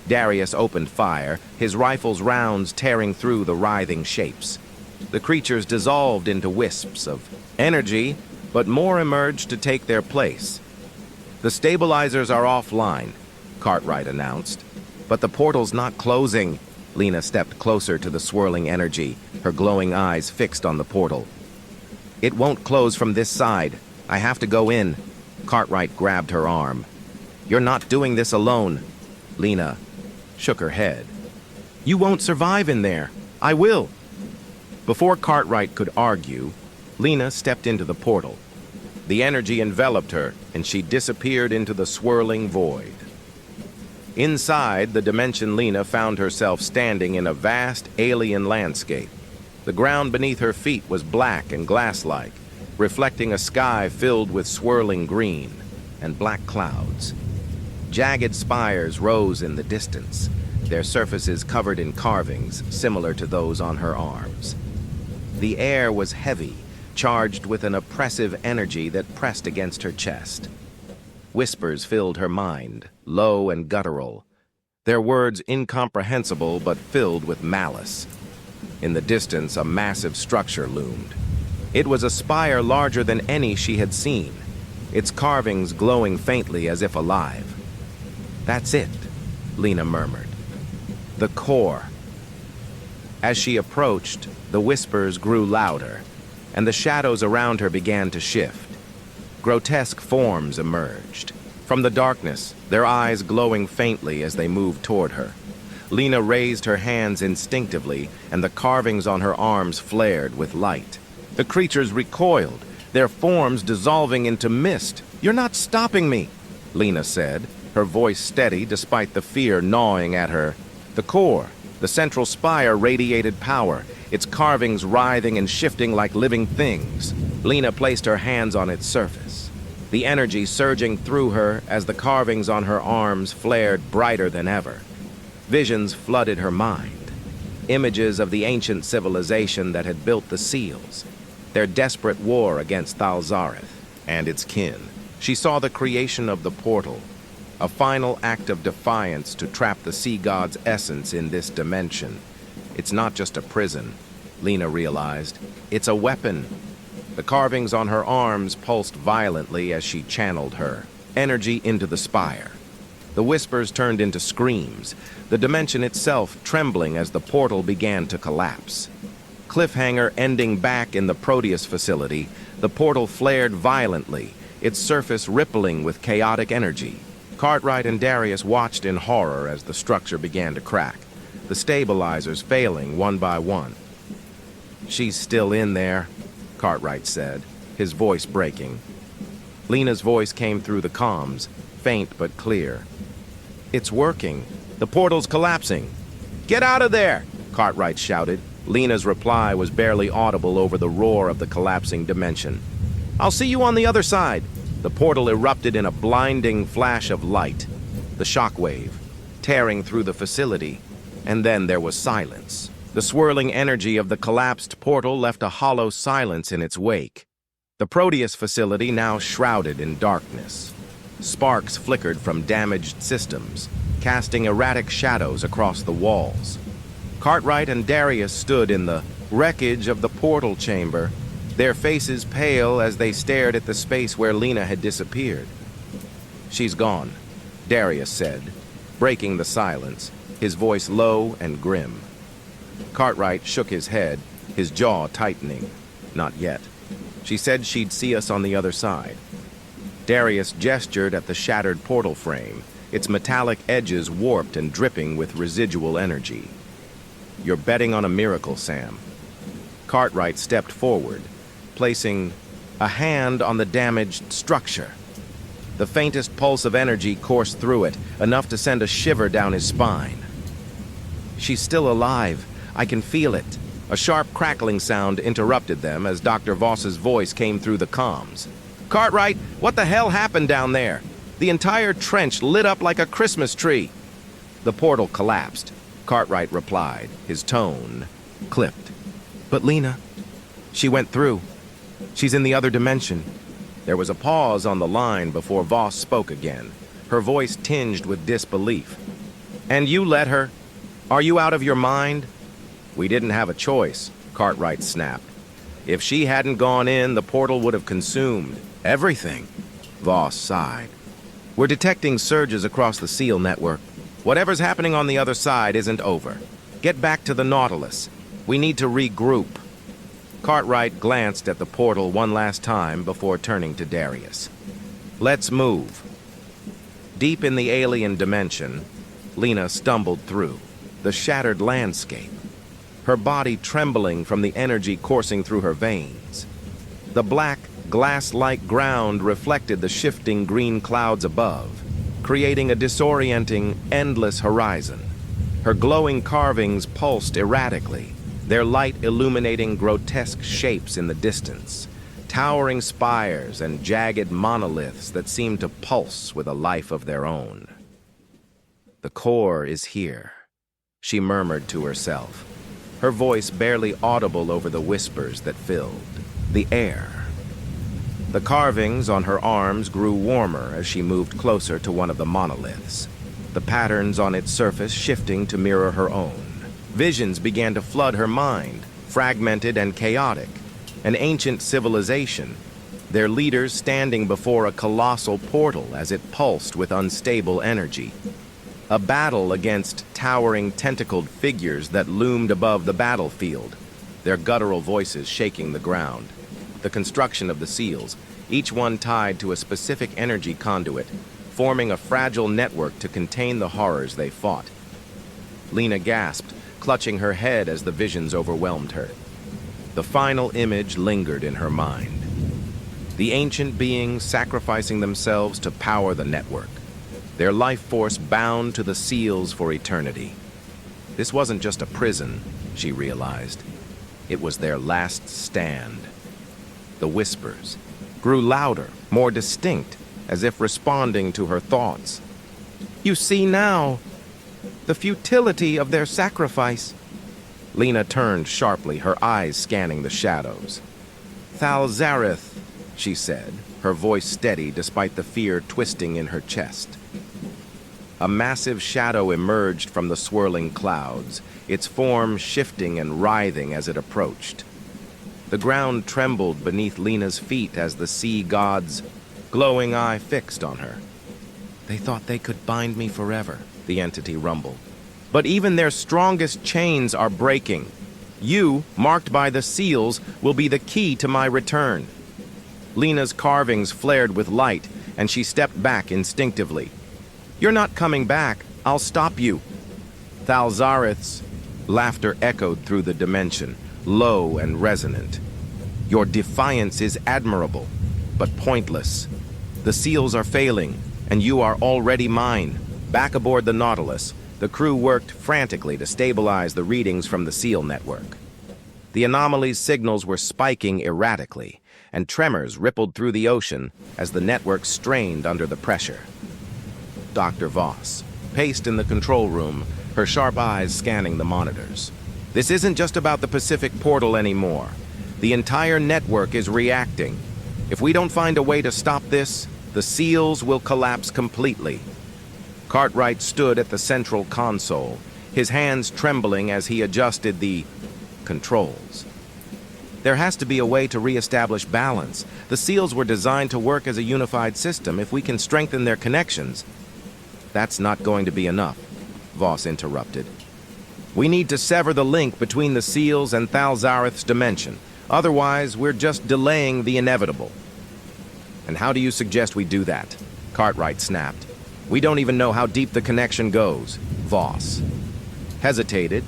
Darius opened fire, his rifle's rounds tearing through the writhing shapes. The creatures dissolved into wisps of energy, but more emerged to take their place. "The stabilizers are offline," Cartwright announced. "But the portal's not closing." Lena stepped closer to the swirling energy, her glowing eyes fixed on the portal. "It won't close from this side. I have to go in." Cartwright grabbed her arm. "You're not doing this alone." Lena shook her head. "You won't survive in there. I will." Before Cartwright could argue, Lena stepped into the portal. The energy enveloped her, and she disappeared into the swirling void. Inside the dimension, Lena found herself standing in a vast alien landscape. The ground beneath her feet was black and glass-like, reflecting a sky filled with swirling green and black clouds. Jagged spires rose in the distance, their surfaces covered in carvings similar to those on her arms. The air was heavy, charged with an oppressive energy that pressed against her chest. Whispers filled her mind, low and guttural, their words incomprehensible but filled with malice. In the distance, a massive structure loomed. It was a spire larger than any she had seen, its carvings glowing faintly as if alive. "That's it," Lena murmured. "The core." As she approached, the whispers grew louder, and the shadows around her began to shift. Grotesque forms emerged. From the darkness, their eyes glowing faintly as they moved toward her. Lena raised her hands instinctively, and the carvings on her arms flared with light. The creatures recoiled, their forms dissolving into mist. "You're not stopping me," Lena said, her voice steady despite the fear gnawing at her. The core, the central spire, radiated power, its carvings writhing and shifting like living things. Lena placed her hands on its surface, the energy surging through her as the carvings on her arms flared brighter than ever. Visions flooded her mind, images of the ancient civilization that had built the seals, their desperate war against Thalzareth and its kin. She saw the creation of the portal, a final act of defiance to trap the sea god's essence in this dimension. It's not just a prison, Lena realized. It's a weapon. The carvings on her arms pulsed violently as she channeled her energy into the spire. The whispers turned into screams, the dimension itself trembling as the portal began to collapse. Cliffhanger ending back in the Proteus facility, the portal flared violently, its surface rippling with chaotic energy. Cartwright and Darius watched in horror as the structure began to crack, the stabilizers failing one by one. "She's still in there," Cartwright said, his voice breaking. Lena's voice came through the comms, faint but clear. "It's working. The portal's collapsing." "Get out of there!" Cartwright shouted. Lena's reply was barely audible over the roar of the collapsing dimension. "I'll see you on the other side." The portal erupted in a blinding flash of light, the shockwave, tearing through the facility, and then there was silence. The swirling energy of the collapsed portal left a hollow silence in its wake. The Proteus facility now shrouded in darkness. Sparks flickered from damaged systems, casting erratic shadows across the walls. Cartwright and Darius stood in the wreckage of the portal chamber, their faces pale as they stared at the space where Lena had disappeared. "She's gone," Darius said, breaking the silence, his voice low and grim. Cartwright shook his head, his jaw tightening. "Not yet. She said she'd see us on the other side." Darius gestured at the shattered portal frame, its metallic edges warped and dripping with residual energy. "You're betting on a miracle, Sam." Cartwright stepped forward, placing a hand on the damaged structure. The faintest pulse of energy coursed through it, enough to send a shiver down his spine. "She's still alive. I can feel it." A sharp crackling sound interrupted them as Dr. Voss's voice came through the comms. "Cartwright, what the hell happened down there? The entire trench lit up like a Christmas tree." "The portal collapsed," Cartwright replied, his tone clipped. "But Lena, she went through. She's in the other dimension." There was a pause on the line before Voss spoke again, her voice tinged with disbelief. "And you let her? Are you out of your mind?" "We didn't have a choice," Cartwright snapped. "If she hadn't gone in, the portal would have consumed everything." Voss sighed. "We're detecting surges across the SEAL network. Whatever's happening on the other side isn't over. Get back to the Nautilus. We need to regroup." Cartwright glanced at the portal one last time before turning to Darius. "Let's move." Deep in the alien dimension, Lena stumbled through the shattered landscape, her body trembling from the energy coursing through her veins. The black, glass-like ground reflected the shifting green clouds above, creating a disorienting, endless horizon. Her glowing carvings pulsed erratically, their light illuminating grotesque shapes in the distance, towering spires and jagged monoliths that seemed to pulse with a life of their own. "The core is here," she murmured to herself, her voice barely audible over the whispers that filled the air. The carvings on her arms grew warmer as she moved closer to one of the monoliths, the patterns on its surface shifting to mirror her own. Visions began to flood her mind, fragmented and chaotic. An ancient civilization, their leaders standing before a colossal portal as it pulsed with unstable energy. A battle against towering tentacled figures that loomed above the battlefield, their guttural voices shaking the ground. The construction of the seals, each one tied to a specific energy conduit, forming a fragile network to contain the horrors they fought. Lena gasped, clutching her head as the visions overwhelmed her. The final image lingered in her mind. The ancient beings sacrificing themselves to power the network, their life force bound to the seals for eternity. This wasn't just a prison, she realized. It was their last stand. The whispers grew louder, more distinct, as if responding to her thoughts. "You see now the futility of their sacrifice." Lena turned sharply, her eyes scanning the shadows. "Thalzareth," she said, her voice steady despite the fear twisting in her chest. A massive shadow emerged from the swirling clouds, its form shifting and writhing as it approached. The ground trembled beneath Lena's feet as the sea god's glowing eye fixed on her. "They thought they could bind me forever," the entity rumbled. "But even their strongest chains are breaking. You, marked by the seals, will be the key to my return." Lena's carvings flared with light, and she stepped back instinctively. "You're not coming back. I'll stop you." Thalzareth's laughter echoed through the dimension, low and resonant. "Your defiance is admirable, but pointless. The seals are failing, and you are already mine." Back aboard the Nautilus, the crew worked frantically to stabilize the readings from the seal network. The anomaly's signals were spiking erratically, and tremors rippled through the ocean as the network strained under the pressure. Dr. Voss paced in the control room, her sharp eyes scanning the monitors. "This isn't just about the Pacific portal anymore. The entire network is reacting. If we don't find a way to stop this, the seals will collapse completely." Cartwright stood at the central console, his hands trembling as he adjusted the controls. "There has to be a way to reestablish balance. The seals were designed to work as a unified system. If we can strengthen their connections—" "That's not going to be enough," Voss interrupted. "We need to sever the link between the seals and Thalzareth's dimension. Otherwise, we're just delaying the inevitable." "And how do you suggest we do that?" Cartwright snapped. "We don't even know how deep the connection goes." Voss hesitated,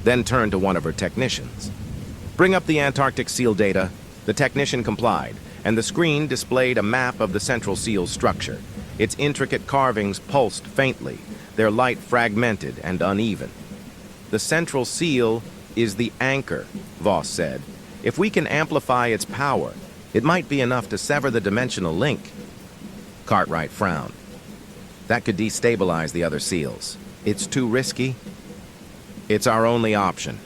then turned to one of her technicians. "Bring up the Antarctic seal data." The technician complied, and the screen displayed a map of the central seal's structure. Its intricate carvings pulsed faintly, their light fragmented and uneven. "The central seal is the anchor," Voss said. "If we can amplify its power, it might be enough to sever the dimensional link." Cartwright frowned. "That could destabilize the other seals. It's too risky." "It's our only option,"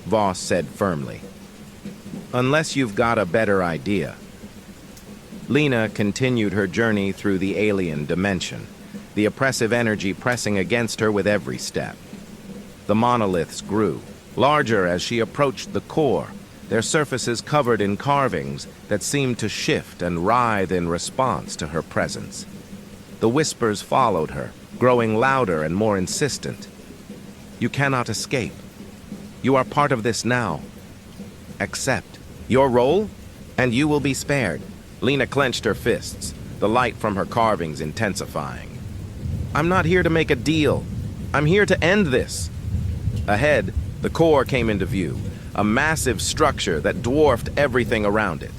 Voss said firmly. "Unless you've got a better idea." Lena continued her journey through the alien dimension, the oppressive energy pressing against her with every step. The monoliths grew, larger as she approached the core, their surfaces covered in carvings that seemed to shift and writhe in response to her presence. The whispers followed her, growing louder and more insistent. "You cannot escape. You are part of this now. Accept your role, and you will be spared." Lena clenched her fists, the light from her carvings intensifying. "I'm not here to make a deal. I'm here to end this." Ahead, the core came into view, a massive structure that dwarfed everything around it.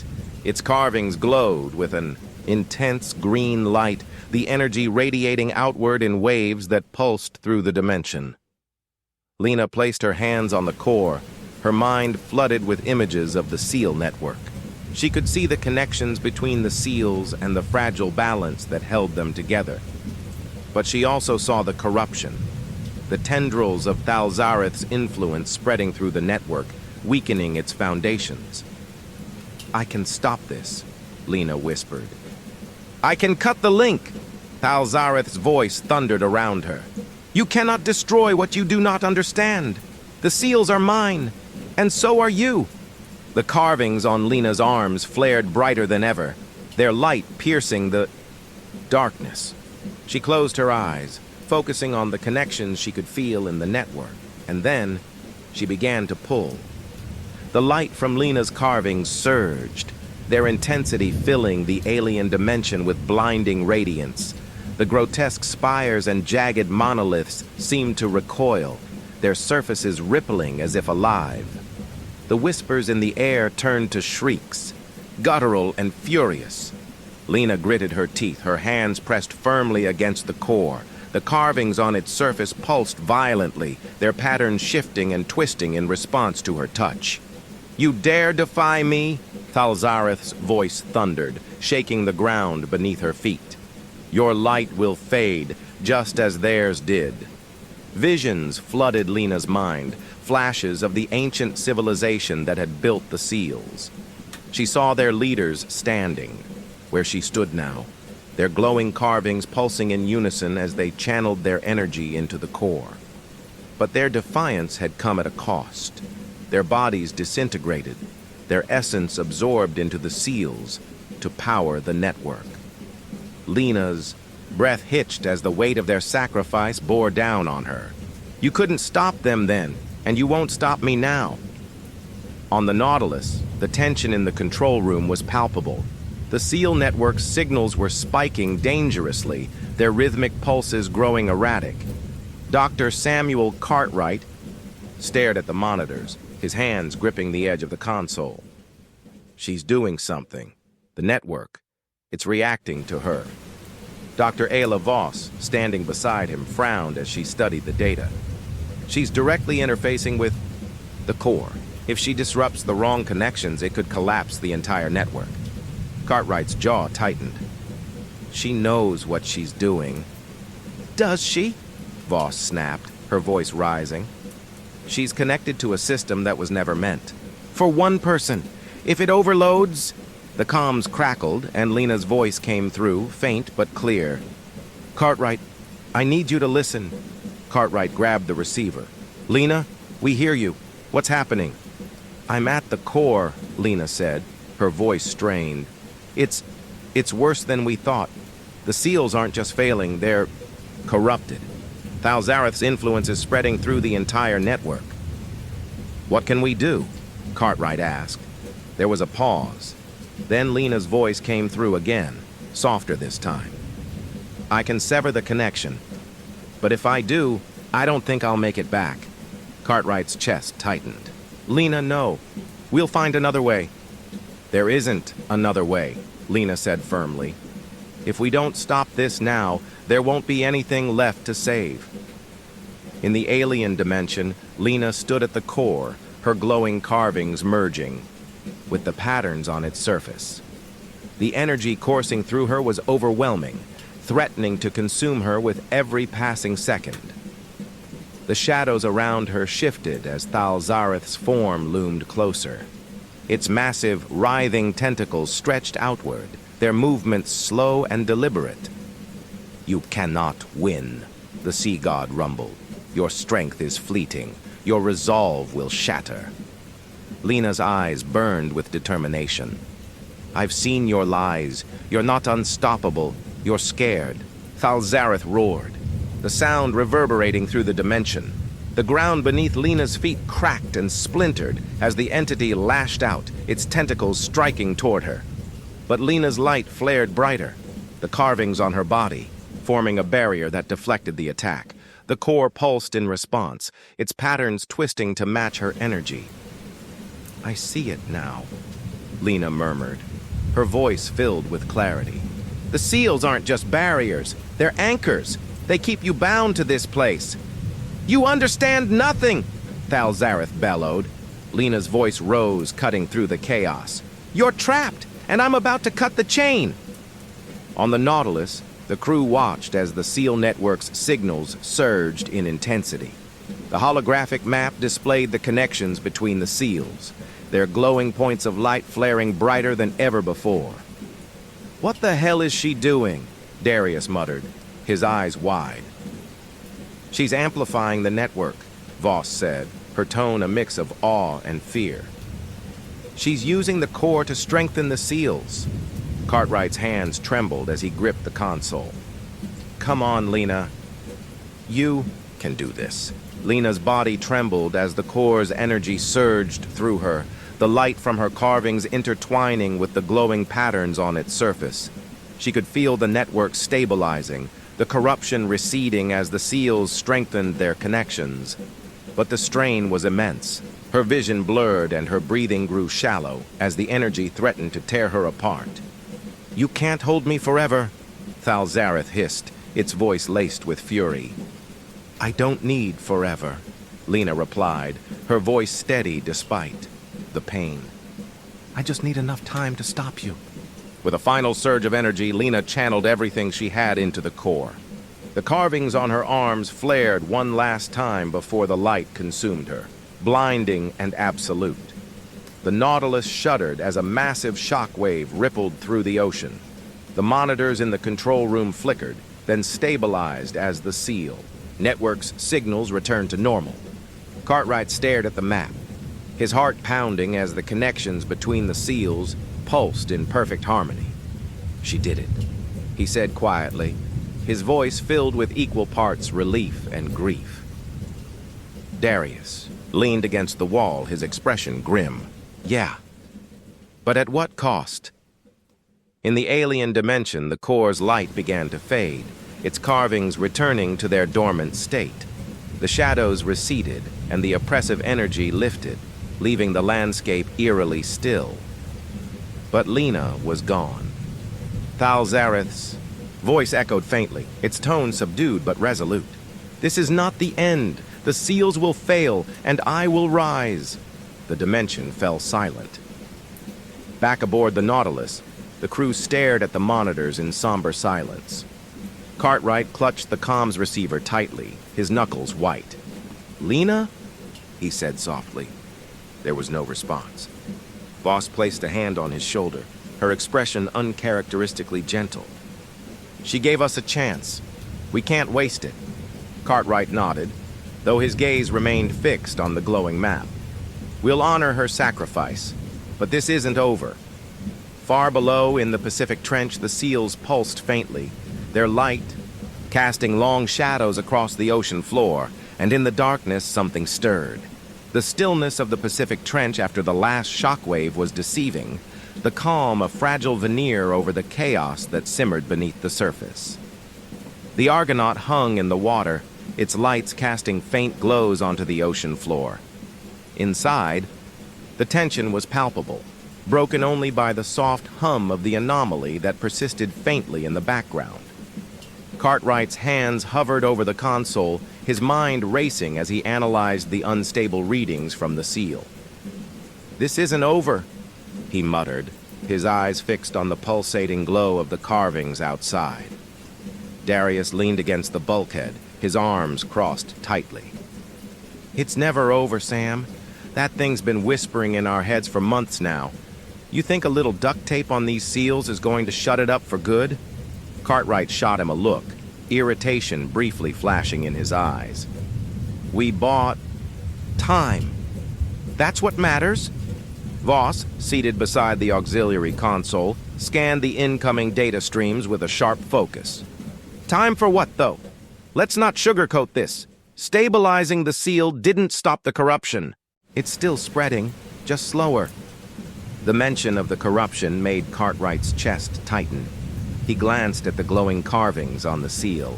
Its carvings glowed with an intense green light, the energy radiating outward in waves that pulsed through the dimension. Lena placed her hands on the core, her mind flooded with images of the seal network. She could see the connections between the seals and the fragile balance that held them together. But she also saw the corruption, the tendrils of Thalzareth's influence spreading through the network, weakening its foundations. "I can stop this," Lena whispered. I can cut the link, Thalzareth's voice thundered around her. You cannot destroy what you do not understand. The seals are mine, and so are you. The carvings on Lena's arms flared brighter than ever, their light piercing the darkness. She closed her eyes, focusing on the connections she could feel in the network, and then she began to pull. The light from Lena's carvings surged, their intensity filling the alien dimension with blinding radiance. The grotesque spires and jagged monoliths seemed to recoil, their surfaces rippling as if alive. The whispers in the air turned to shrieks, guttural and furious. Lena gritted her teeth, her hands pressed firmly against the core. The carvings on its surface pulsed violently, their patterns shifting and twisting in response to her touch. You dare defy me? Thalzareth's voice thundered, shaking the ground beneath her feet. Your light will fade, just as theirs did. Visions flooded Lena's mind, flashes of the ancient civilization that had built the seals. She saw their leaders standing, where she stood now, their glowing carvings pulsing in unison as they channeled their energy into the core. But their defiance had come at a cost. Their bodies disintegrated, their essence absorbed into the seals to power the network. Lena's breath hitched as the weight of their sacrifice bore down on her. You couldn't stop them then, and you won't stop me now. On the Nautilus, the tension in the control room was palpable. The SEAL network's signals were spiking dangerously, their rhythmic pulses growing erratic. Dr. Samuel Cartwright stared at the monitors, his hands gripping the edge of the console. She's doing something. The network. It's reacting to her. Dr. Ayla Voss, standing beside him, frowned as she studied the data. She's directly interfacing with the core. If she disrupts the wrong connections, it could collapse the entire network. Cartwright's jaw tightened. She knows what she's doing. Does she? Voss snapped, her voice rising. She's connected to a system that was never meant. For one person. If it overloads... The comms crackled, and Lena's voice came through, faint but clear. Cartwright, I need you to listen. Cartwright grabbed the receiver. Lena, we hear you. What's happening? I'm at the core, Lena said, her voice strained. It's worse than we thought. The seals aren't just failing, they're corrupted. Thalzareth's influence is spreading through the entire network. What can we do? Cartwright asked. There was a pause. Then Lena's voice came through again, softer this time. I can sever the connection, but if I do, I don't think I'll make it back. Cartwright's chest tightened. Lena, no. We'll find another way. There isn't another way, Lena said firmly. If we don't stop this now, there won't be anything left to save. In the alien dimension, Lena stood at the core, her glowing carvings merging with the patterns on its surface. The energy coursing through her was overwhelming, threatening to consume her with every passing second. The shadows around her shifted as Thalzareth's form loomed closer. Its massive, writhing tentacles stretched outward, their movements slow and deliberate. You cannot win, the sea god rumbled. Your strength is fleeting. Your resolve will shatter. Lena's eyes burned with determination. I've seen your lies. You're not unstoppable. You're scared. Thalzareth roared, the sound reverberating through the dimension. The ground beneath Lena's feet cracked and splintered as the entity lashed out, its tentacles striking toward her. But Lena's light flared brighter, the carvings on her body, forming a barrier that deflected the attack. The core pulsed in response, its patterns twisting to match her energy. I see it now, Lena murmured, her voice filled with clarity. The seals aren't just barriers, they're anchors. They keep you bound to this place. You understand nothing, Thalzareth bellowed. Lena's voice rose, cutting through the chaos. You're trapped, and I'm about to cut the chain. On the Nautilus, the crew watched as the SEAL network's signals surged in intensity. The holographic map displayed the connections between the SEALs, their glowing points of light flaring brighter than ever before. What the hell is she doing? Darius muttered, his eyes wide. She's amplifying the network, Voss said, her tone a mix of awe and fear. She's using the core to strengthen the seals. Cartwright's hands trembled as he gripped the console. Come on, Lena. You can do this. Lena's body trembled as the core's energy surged through her, the light from her carvings intertwining with the glowing patterns on its surface. She could feel the network stabilizing, the corruption receding as the seals strengthened their connections. But the strain was immense. Her vision blurred and her breathing grew shallow as the energy threatened to tear her apart. You can't hold me forever, Thalzareth hissed, its voice laced with fury. I don't need forever, Lena replied, her voice steady despite the pain. I just need enough time to stop you. With a final surge of energy, Lena channeled everything she had into the core. The carvings on her arms flared one last time before the light consumed her, blinding and absolute. The Nautilus shuddered as a massive shock wave rippled through the ocean. The monitors in the control room flickered, then stabilized as the seal. Network's signals returned to normal. Cartwright stared at the map, his heart pounding as the connections between the seals pulsed in perfect harmony. She did it, he said quietly, his voice filled with equal parts relief and grief. Darius leaned against the wall, his expression grim. Yeah, but at what cost? In the alien dimension, the core's light began to fade, its carvings returning to their dormant state. The shadows receded, and the oppressive energy lifted, leaving the landscape eerily still. But Lena was gone. Thalzareth's voice echoed faintly, its tone subdued but resolute. This is not the end. The seals will fail, and I will rise. The dimension fell silent. Back aboard the Nautilus, the crew stared at the monitors in somber silence. Cartwright clutched the comms receiver tightly, his knuckles white. Lena? He said softly. There was no response. Voss placed a hand on his shoulder, her expression uncharacteristically gentle. She gave us a chance. We can't waste it. Cartwright nodded, though his gaze remained fixed on the glowing map. We'll honor her sacrifice, but this isn't over. Far below, in the Pacific Trench, the seals pulsed faintly, their light casting long shadows across the ocean floor, and in the darkness something stirred. The stillness of the Pacific Trench after the last shockwave was deceiving, the calm a fragile veneer over the chaos that simmered beneath the surface. The Argonaut hung in the water, its lights casting faint glows onto the ocean floor. Inside, the tension was palpable, broken only by the soft hum of the anomaly that persisted faintly in the background. Cartwright's hands hovered over the console, his mind racing as he analyzed the unstable readings from the seal. This isn't over, he muttered, his eyes fixed on the pulsating glow of the carvings outside. Darius leaned against the bulkhead, his arms crossed tightly. It's never over, Sam. That thing's been whispering in our heads for months now. You think a little duct tape on these seals is going to shut it up for good? Cartwright shot him a look, irritation briefly flashing in his eyes. We bought time. That's what matters. Voss, seated beside the auxiliary console, scanned the incoming data streams with a sharp focus. Time for what, though? Let's not sugarcoat this. Stabilizing the seal didn't stop the corruption. It's still spreading, just slower. The mention of the corruption made Cartwright's chest tighten. He glanced at the glowing carvings on the seal,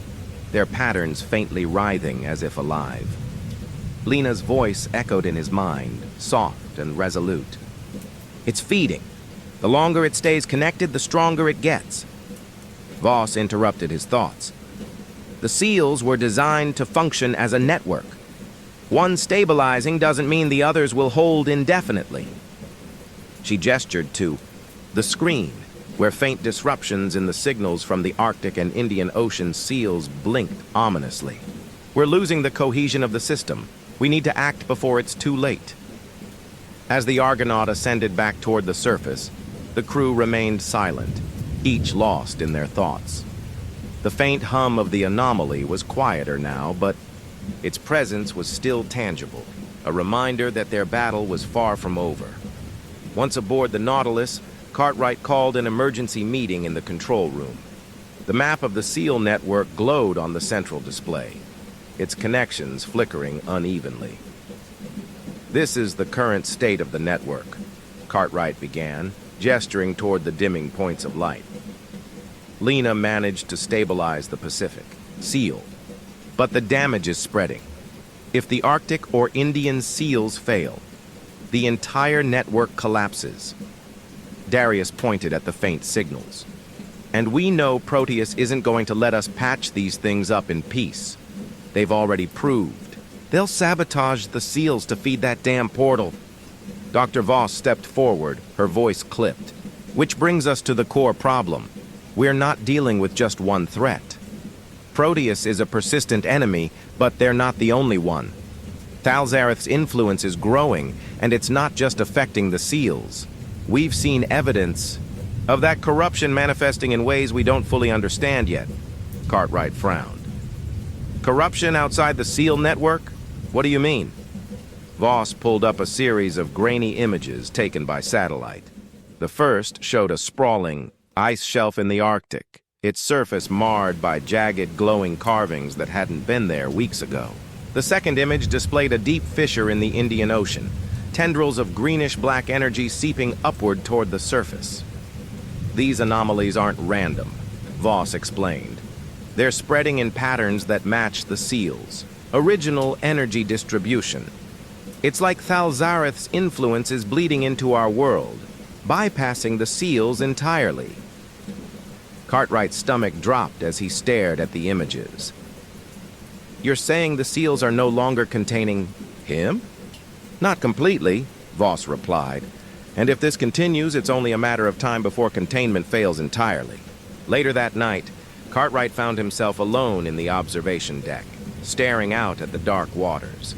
their patterns faintly writhing as if alive. Lena's voice echoed in his mind, soft and resolute. It's feeding. The longer it stays connected, the stronger it gets. Voss interrupted his thoughts. The seals were designed to function as a network. One stabilizing doesn't mean the others will hold indefinitely. She gestured to the screen, where faint disruptions in the signals from the Arctic and Indian Ocean seals blinked ominously. We're losing the cohesion of the system. We need to act before it's too late. As the Argonaut ascended back toward the surface, the crew remained silent, each lost in their thoughts. The faint hum of the anomaly was quieter now, but its presence was still tangible, a reminder that their battle was far from over. Once aboard the Nautilus, Cartwright called an emergency meeting in the control room. The map of the SEAL network glowed on the central display, its connections flickering unevenly. "This is the current state of the network," Cartwright began, gesturing toward the dimming points of light. Lena managed to stabilize the Pacific, SEAL, but the damage is spreading. If the Arctic or Indian SEALs fail, the entire network collapses. Darius pointed at the faint signals. And we know Proteus isn't going to let us patch these things up in peace. They've already proved. They'll sabotage the SEALs to feed that damn portal. Dr. Voss stepped forward, her voice clipped. Which brings us to the core problem. We're not dealing with just one threat. Proteus is a persistent enemy, but they're not the only one. Thalzareth's influence is growing, and it's not just affecting the SEALs. We've seen evidence of that corruption manifesting in ways we don't fully understand yet. Cartwright frowned. Corruption outside the SEAL network? What do you mean? Voss pulled up a series of grainy images taken by satellite. The first showed a sprawling ice shelf in the Arctic, its surface marred by jagged, glowing carvings that hadn't been there weeks ago. The second image displayed a deep fissure in the Indian Ocean, tendrils of greenish-black energy seeping upward toward the surface. These anomalies aren't random, Voss explained. They're spreading in patterns that match the SEALs. Original energy distribution. It's like Thalzareth's influence is bleeding into our world, bypassing the SEALs entirely. Cartwright's stomach dropped as he stared at the images. You're saying the SEALs are no longer containing him? Not completely, Voss replied. And if this continues, it's only a matter of time before containment fails entirely. Later that night, Cartwright found himself alone in the observation deck, staring out at the dark waters.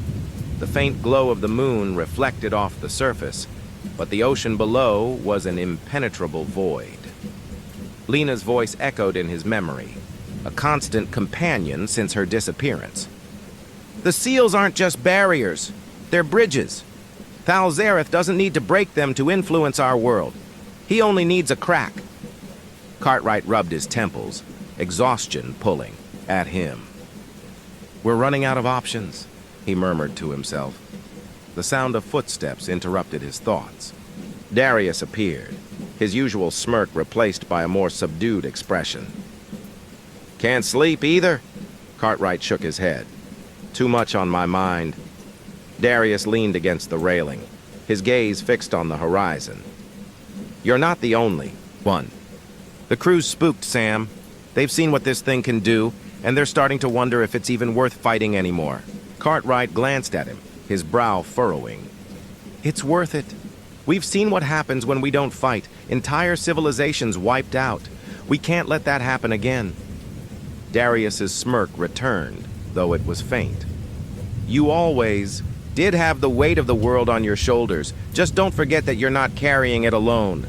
The faint glow of the moon reflected off the surface, but the ocean below was an impenetrable void. Lena's voice echoed in his memory, a constant companion since her disappearance. The SEALs aren't just barriers, they're bridges. Thalzareth doesn't need to break them to influence our world. He only needs a crack. Cartwright rubbed his temples, exhaustion pulling at him. We're running out of options, he murmured to himself. The sound of footsteps interrupted his thoughts. Darius appeared, his usual smirk replaced by a more subdued expression. Can't sleep either? Cartwright shook his head. Too much on my mind. Darius leaned against the railing, his gaze fixed on the horizon. You're not the only one. The crew's spooked, Sam. They've seen what this thing can do, and they're starting to wonder if it's even worth fighting anymore. Cartwright glanced at him, his brow furrowing. It's worth it. We've seen what happens when we don't fight. Entire civilizations wiped out. We can't let that happen again. Darius's smirk returned, though it was faint. You always did have the weight of the world on your shoulders. Just don't forget that you're not carrying it alone.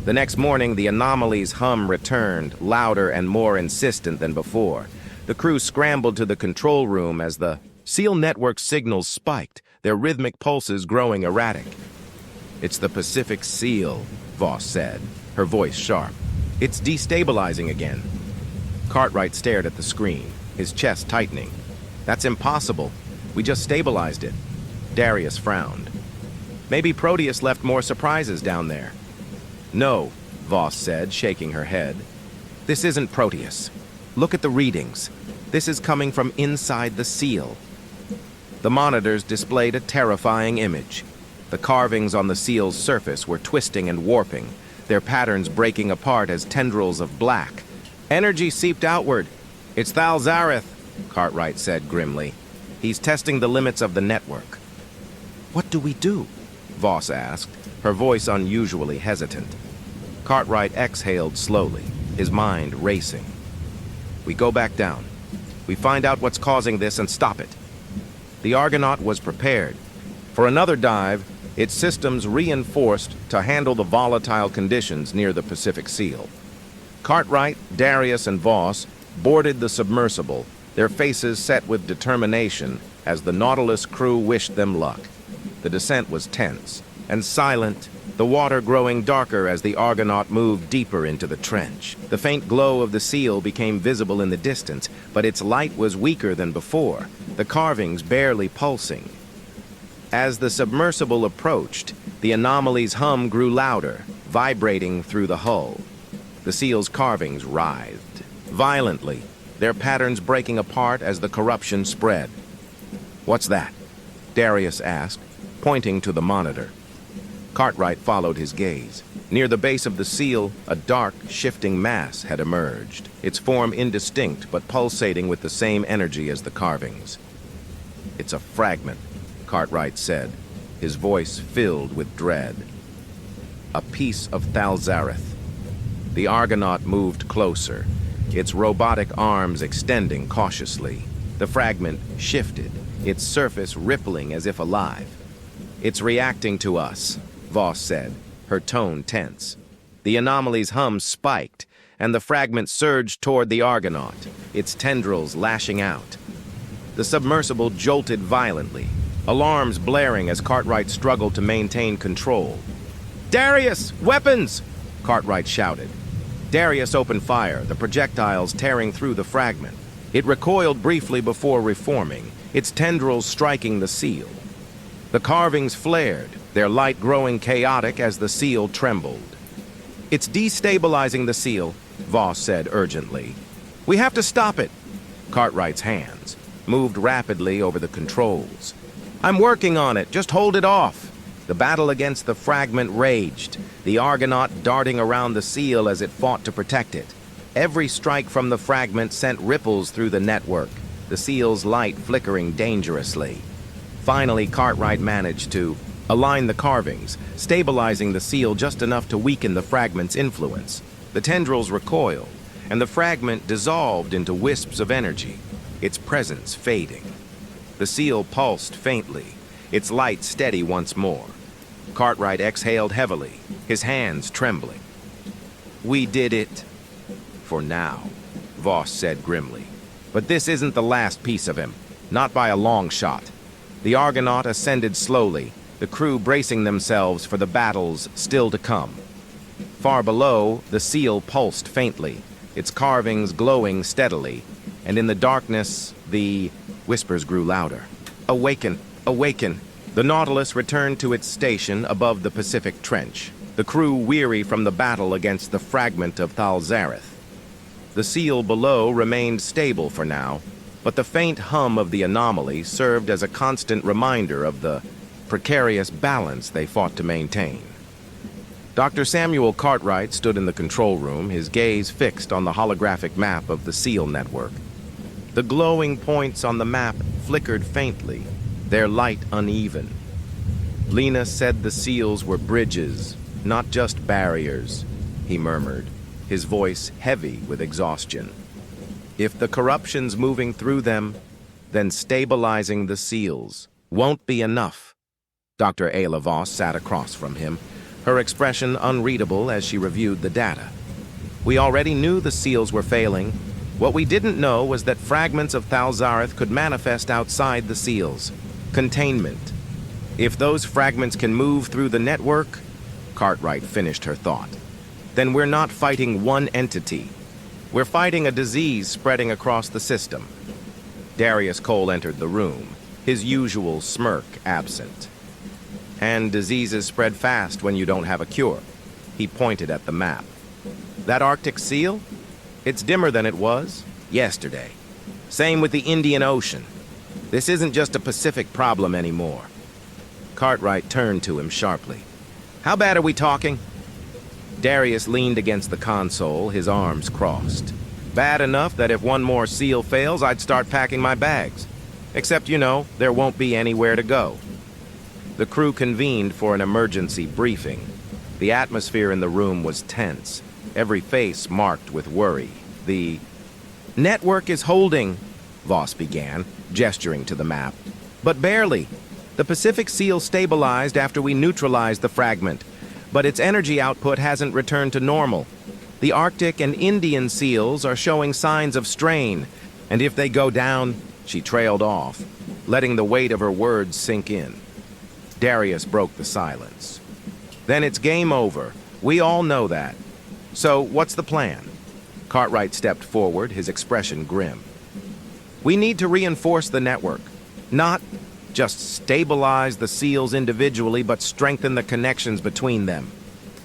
The next morning, the anomaly's hum returned, louder and more insistent than before. The crew scrambled to the control room as the SEAL network signals spiked, their rhythmic pulses growing erratic. It's the Pacific SEAL, Voss said, her voice sharp. It's destabilizing again. Cartwright stared at the screen, his chest tightening. That's impossible. We just stabilized it. Darius frowned. Maybe Proteus left more surprises down there. No, Voss said, shaking her head. This isn't Proteus. Look at the readings. This is coming from inside the SEAL. The monitors displayed a terrifying image. The carvings on the SEAL's surface were twisting and warping, their patterns breaking apart as tendrils of black. Energy seeped outward. It's Thalzareth, Cartwright said grimly. He's testing the limits of the network. What do we do? Voss asked, her voice unusually hesitant. Cartwright exhaled slowly, his mind racing. We go back down. We find out what's causing this and stop it. The Argonaut was prepared. For another dive, its systems reinforced to handle the volatile conditions near the Pacific SEAL. Cartwright, Darius, and Voss boarded the submersible, their faces set with determination as the Nautilus crew wished them luck. The descent was tense and silent, the water growing darker as the Argonaut moved deeper into the trench. The faint glow of the seal became visible in the distance, but its light was weaker than before, the carvings barely pulsing. As the submersible approached, the anomaly's hum grew louder, vibrating through the hull. The seal's carvings writhed violently, their patterns breaking apart as the corruption spread. "What's that?" Darius asked, pointing to the monitor. Cartwright followed his gaze. Near the base of the seal, a dark, shifting mass had emerged, its form indistinct but pulsating with the same energy as the carvings. "It's a fragment," Cartwright said, his voice filled with dread. "A piece of Thalzareth." The Argonaut moved closer, its robotic arms extending cautiously. The fragment shifted, its surface rippling as if alive. "It's reacting to us," Voss said, her tone tense. The anomaly's hum spiked, and the fragment surged toward the Argonaut, its tendrils lashing out. The submersible jolted violently, alarms blaring as Cartwright struggled to maintain control. "Darius, weapons!" Cartwright shouted. Darius opened fire, the projectiles tearing through the fragment. It recoiled briefly before reforming, its tendrils striking the seal. The carvings flared, their light growing chaotic as the seal trembled. "It's destabilizing the seal," Voss said urgently. "We have to stop it." Cartwright's hands moved rapidly over the controls. "I'm working on it, just hold it off." The battle against the fragment raged, the Argonaut darting around the seal as it fought to protect it. Every strike from the fragment sent ripples through the network, the seal's light flickering dangerously. Finally, Cartwright managed to align the carvings, stabilizing the seal just enough to weaken the fragment's influence. The tendrils recoiled, and the fragment dissolved into wisps of energy, its presence fading. The seal pulsed faintly, its light steady once more. Cartwright exhaled heavily, his hands trembling. "We did it. For now," Voss said grimly. "But this isn't the last piece of him, not by a long shot." The Argonaut ascended slowly, the crew bracing themselves for the battles still to come. Far below, the seal pulsed faintly, its carvings glowing steadily, and in the darkness, the whispers grew louder. "Awaken! Awaken!" The Nautilus returned to its station above the Pacific Trench, the crew weary from the battle against the fragment of Thalzareth. The seal below remained stable for now, but the faint hum of the anomaly served as a constant reminder of the precarious balance they fought to maintain. Dr. Samuel Cartwright stood in the control room, his gaze fixed on the holographic map of the seal network. The glowing points on the map flickered faintly, their light uneven. "Lena said the seals were bridges, not just barriers," he murmured, his voice heavy with exhaustion. "If the corruption's moving through them, then stabilizing the seals won't be enough." Dr. Ayla Voss sat across from him, her expression unreadable as she reviewed the data. "We already knew the seals were failing. What we didn't know was that fragments of Thalzareth could manifest outside the seals. Containment. If those fragments can move through the network," Cartwright finished her thought, "then we're not fighting one entity. We're fighting a disease spreading across the system." Darius Cole entered the room, his usual smirk absent. "And diseases spread fast when you don't have a cure." He pointed at the map. "That Arctic seal? It's dimmer than it was yesterday. Same with the Indian Ocean. This isn't just a Pacific problem anymore." Cartwright turned to him sharply. "How bad are we talking?" Darius leaned against the console, his arms crossed. "Bad enough that if one more seal fails, I'd start packing my bags. Except, there won't be anywhere to go." The crew convened for an emergency briefing. The atmosphere in the room was tense, every face marked with worry. "The network is holding," Voss began, gesturing to the map. "But barely. The Pacific seal stabilized after we neutralized the fragment, but its energy output hasn't returned to normal. The Arctic and Indian seals are showing signs of strain, and if they go down, she trailed off, letting the weight of her words sink in. Darius broke the silence. Then it's game over. We all know that. So, what's the plan? Cartwright stepped forward, his expression grim. We need to reinforce the network. Not just stabilize the seals individually, but strengthen the connections between them.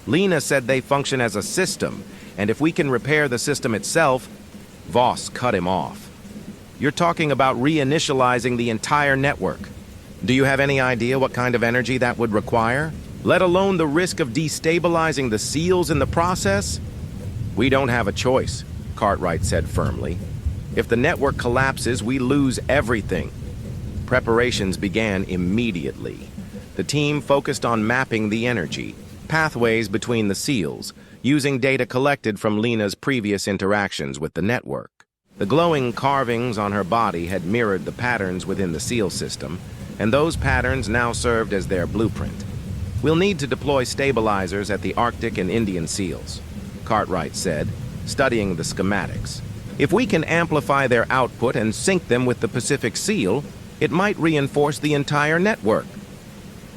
Lena said they function as a system, and if we can repair the system itself... Voss cut him off. You're talking about reinitializing the entire network. Do you have any idea what kind of energy that would require? Let alone the risk of destabilizing the seals in the process? We don't have a choice, Cartwright said firmly. If the network collapses, we lose everything. Preparations began immediately. The team focused on mapping the energy, pathways between the seals, using data collected from Lena's previous interactions with the network. The glowing carvings on her body had mirrored the patterns within the seal system, and those patterns now served as their blueprint. We'll need to deploy stabilizers at the Arctic and Indian seals, Cartwright said, studying the schematics. If we can amplify their output and sync them with the Pacific seal, it might reinforce the entire network.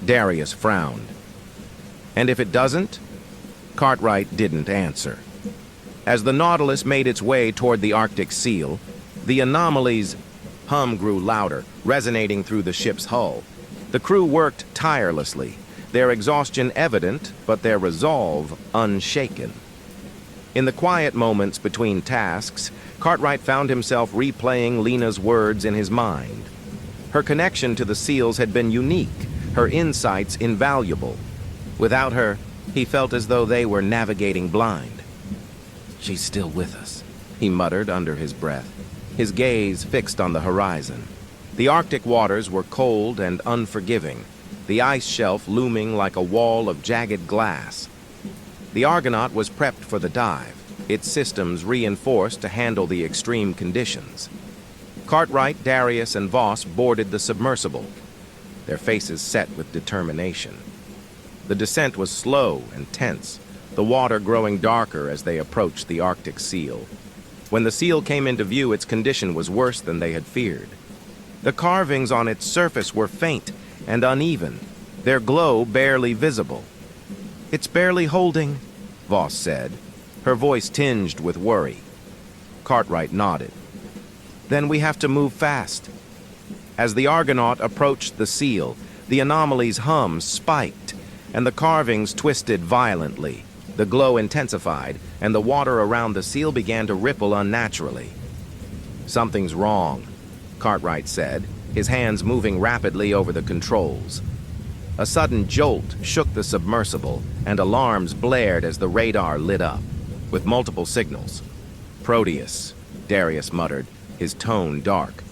Darius frowned. And if it doesn't? Cartwright didn't answer. As the Nautilus made its way toward the Arctic seal, the anomaly's hum grew louder, resonating through the ship's hull. The crew worked tirelessly, their exhaustion evident, but their resolve unshaken. In the quiet moments between tasks, Cartwright found himself replaying Lena's words in his mind. Her connection to the seals had been unique, her insights invaluable. Without her, he felt as though they were navigating blind. She's still with us, he muttered under his breath, his gaze fixed on the horizon. The Arctic waters were cold and unforgiving, the ice shelf looming like a wall of jagged glass. The Argonaut was prepped for the dive, its systems reinforced to handle the extreme conditions. Cartwright, Darius, and Voss boarded the submersible, their faces set with determination. The descent was slow and tense, the water growing darker as they approached the Arctic seal. When the seal came into view, its condition was worse than they had feared. The carvings on its surface were faint and uneven, their glow barely visible. It's barely holding, Voss said, her voice tinged with worry. Cartwright nodded. Then we have to move fast. As the Argonaut approached the seal, the anomaly's hum spiked, and the carvings twisted violently. The glow intensified, and the water around the seal began to ripple unnaturally. Something's wrong, Cartwright said, his hands moving rapidly over the controls. A sudden jolt shook the submersible, and alarms blared as the radar lit up, with multiple signals. Proteus, Darius muttered, his tone dark.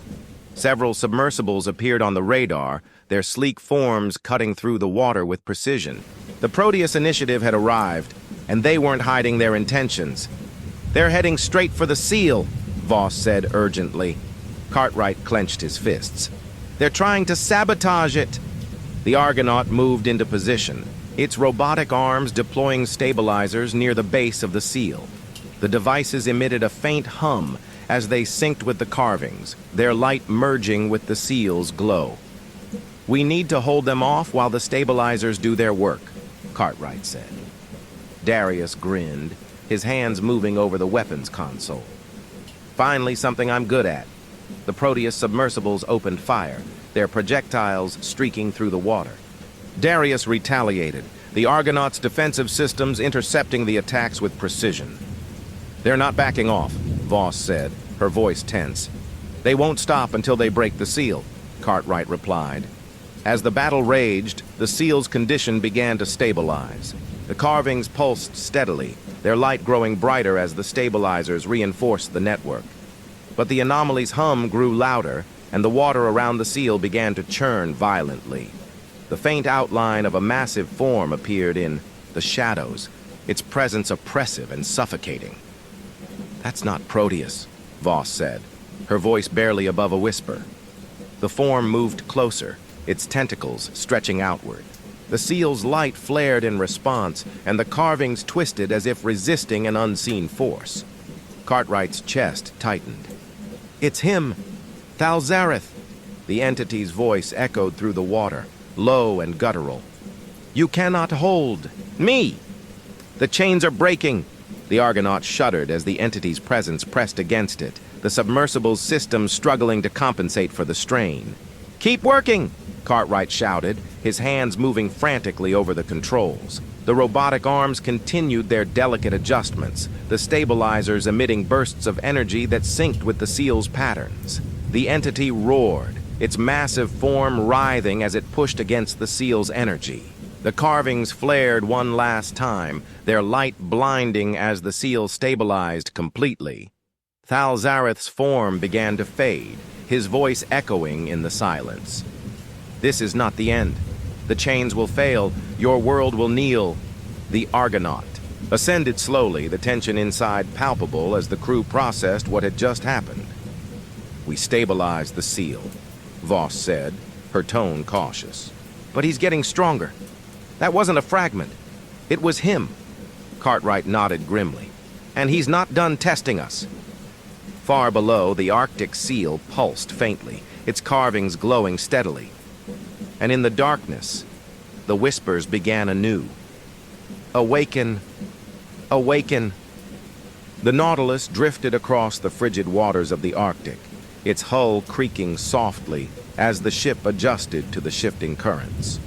Several submersibles appeared on the radar, their sleek forms cutting through the water with precision. The Proteus initiative had arrived, and they weren't hiding their intentions. They're heading straight for the seal, Voss said urgently. Cartwright clenched his fists. They're trying to sabotage it. The Argonaut moved into position, its robotic arms deploying stabilizers near the base of the seal. The devices emitted a faint hum as they synced with the carvings, their light merging with the seal's glow. We need to hold them off while the stabilizers do their work, Cartwright said. Darius grinned, his hands moving over the weapons console. Finally, something I'm good at. The Proteus submersibles opened fire, their projectiles streaking through the water. Darius retaliated, the Argonaut's defensive systems intercepting the attacks with precision. They're not backing off, Voss said, her voice tense. They won't stop until they break the seal, Cartwright replied. As the battle raged, the seal's condition began to stabilize. The carvings pulsed steadily, their light growing brighter as the stabilizers reinforced the network. But the anomaly's hum grew louder, and the water around the seal began to churn violently. The faint outline of a massive form appeared in the shadows, its presence oppressive and suffocating. That's not Proteus, Voss said, her voice barely above a whisper. The form moved closer, its tentacles stretching outward. The seal's light flared in response, and the carvings twisted as if resisting an unseen force. Cartwright's chest tightened. "It's him! Thalzareth!" The entity's voice echoed through the water, low and guttural. "You cannot hold me! The chains are breaking!" The Argonaut shuddered as the entity's presence pressed against it, the submersible's system struggling to compensate for the strain. "Keep working!" Cartwright shouted, his hands moving frantically over the controls. The robotic arms continued their delicate adjustments, the stabilizers emitting bursts of energy that synced with the seal's patterns. The entity roared, its massive form writhing as it pushed against the seal's energy. The carvings flared one last time, their light blinding as the seal stabilized completely. Thalzareth's form began to fade, his voice echoing in the silence. "This is not the end. The chains will fail. Your world will kneel." The Argonaut ascended slowly, the tension inside palpable as the crew processed what had just happened. "We stabilized the seal," Voss said, her tone cautious. "But he's getting stronger. That wasn't a fragment. It was him." Cartwright nodded grimly. "And he's not done testing us." Far below, the Arctic seal pulsed faintly, its carvings glowing steadily. And in the darkness, the whispers began anew. "Awaken! Awaken!" The Nautilus drifted across the frigid waters of the Arctic, its hull creaking softly as the ship adjusted to the shifting currents.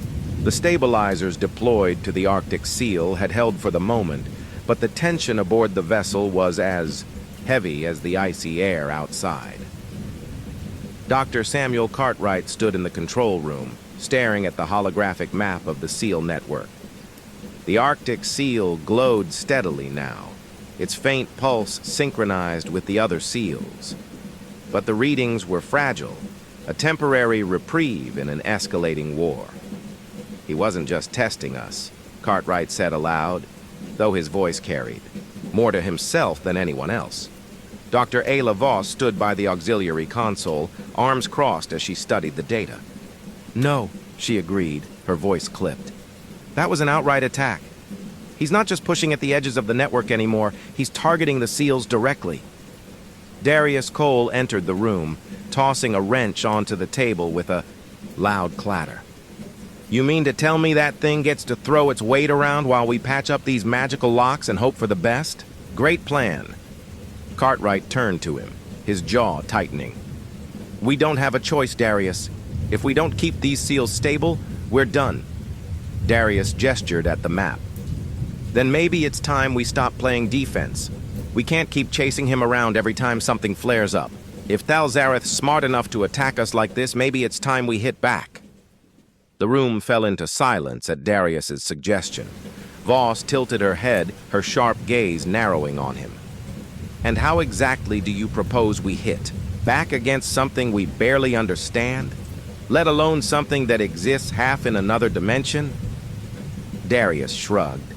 The stabilizers deployed to the Arctic seal had held for the moment, but the tension aboard the vessel was as heavy as the icy air outside. Dr. Samuel Cartwright stood in the control room, staring at the holographic map of the seal network. The Arctic seal glowed steadily now, its faint pulse synchronized with the other seals. But the readings were fragile, a temporary reprieve in an escalating war. "He wasn't just testing us," Cartwright said aloud, though his voice carried more to himself than anyone else. Dr. Ayla Voss stood by the auxiliary console, arms crossed as she studied the data. "No," she agreed, her voice clipped. "That was an outright attack. He's not just pushing at the edges of the network anymore, he's targeting the seals directly." Darius Cole entered the room, tossing a wrench onto the table with a loud clatter. "You mean to tell me that thing gets to throw its weight around while we patch up these magical locks and hope for the best? Great plan." Cartwright turned to him, his jaw tightening. "We don't have a choice, Darius. If we don't keep these seals stable, we're done." Darius gestured at the map. "Then maybe it's time we stop playing defense. We can't keep chasing him around every time something flares up. If Thalzareth's smart enough to attack us like this, maybe it's time we hit back." The room fell into silence at Darius's suggestion. Voss tilted her head, her sharp gaze narrowing on him. "And how exactly do you propose we hit? Back against something we barely understand? Let alone something that exists half in another dimension?" Darius shrugged.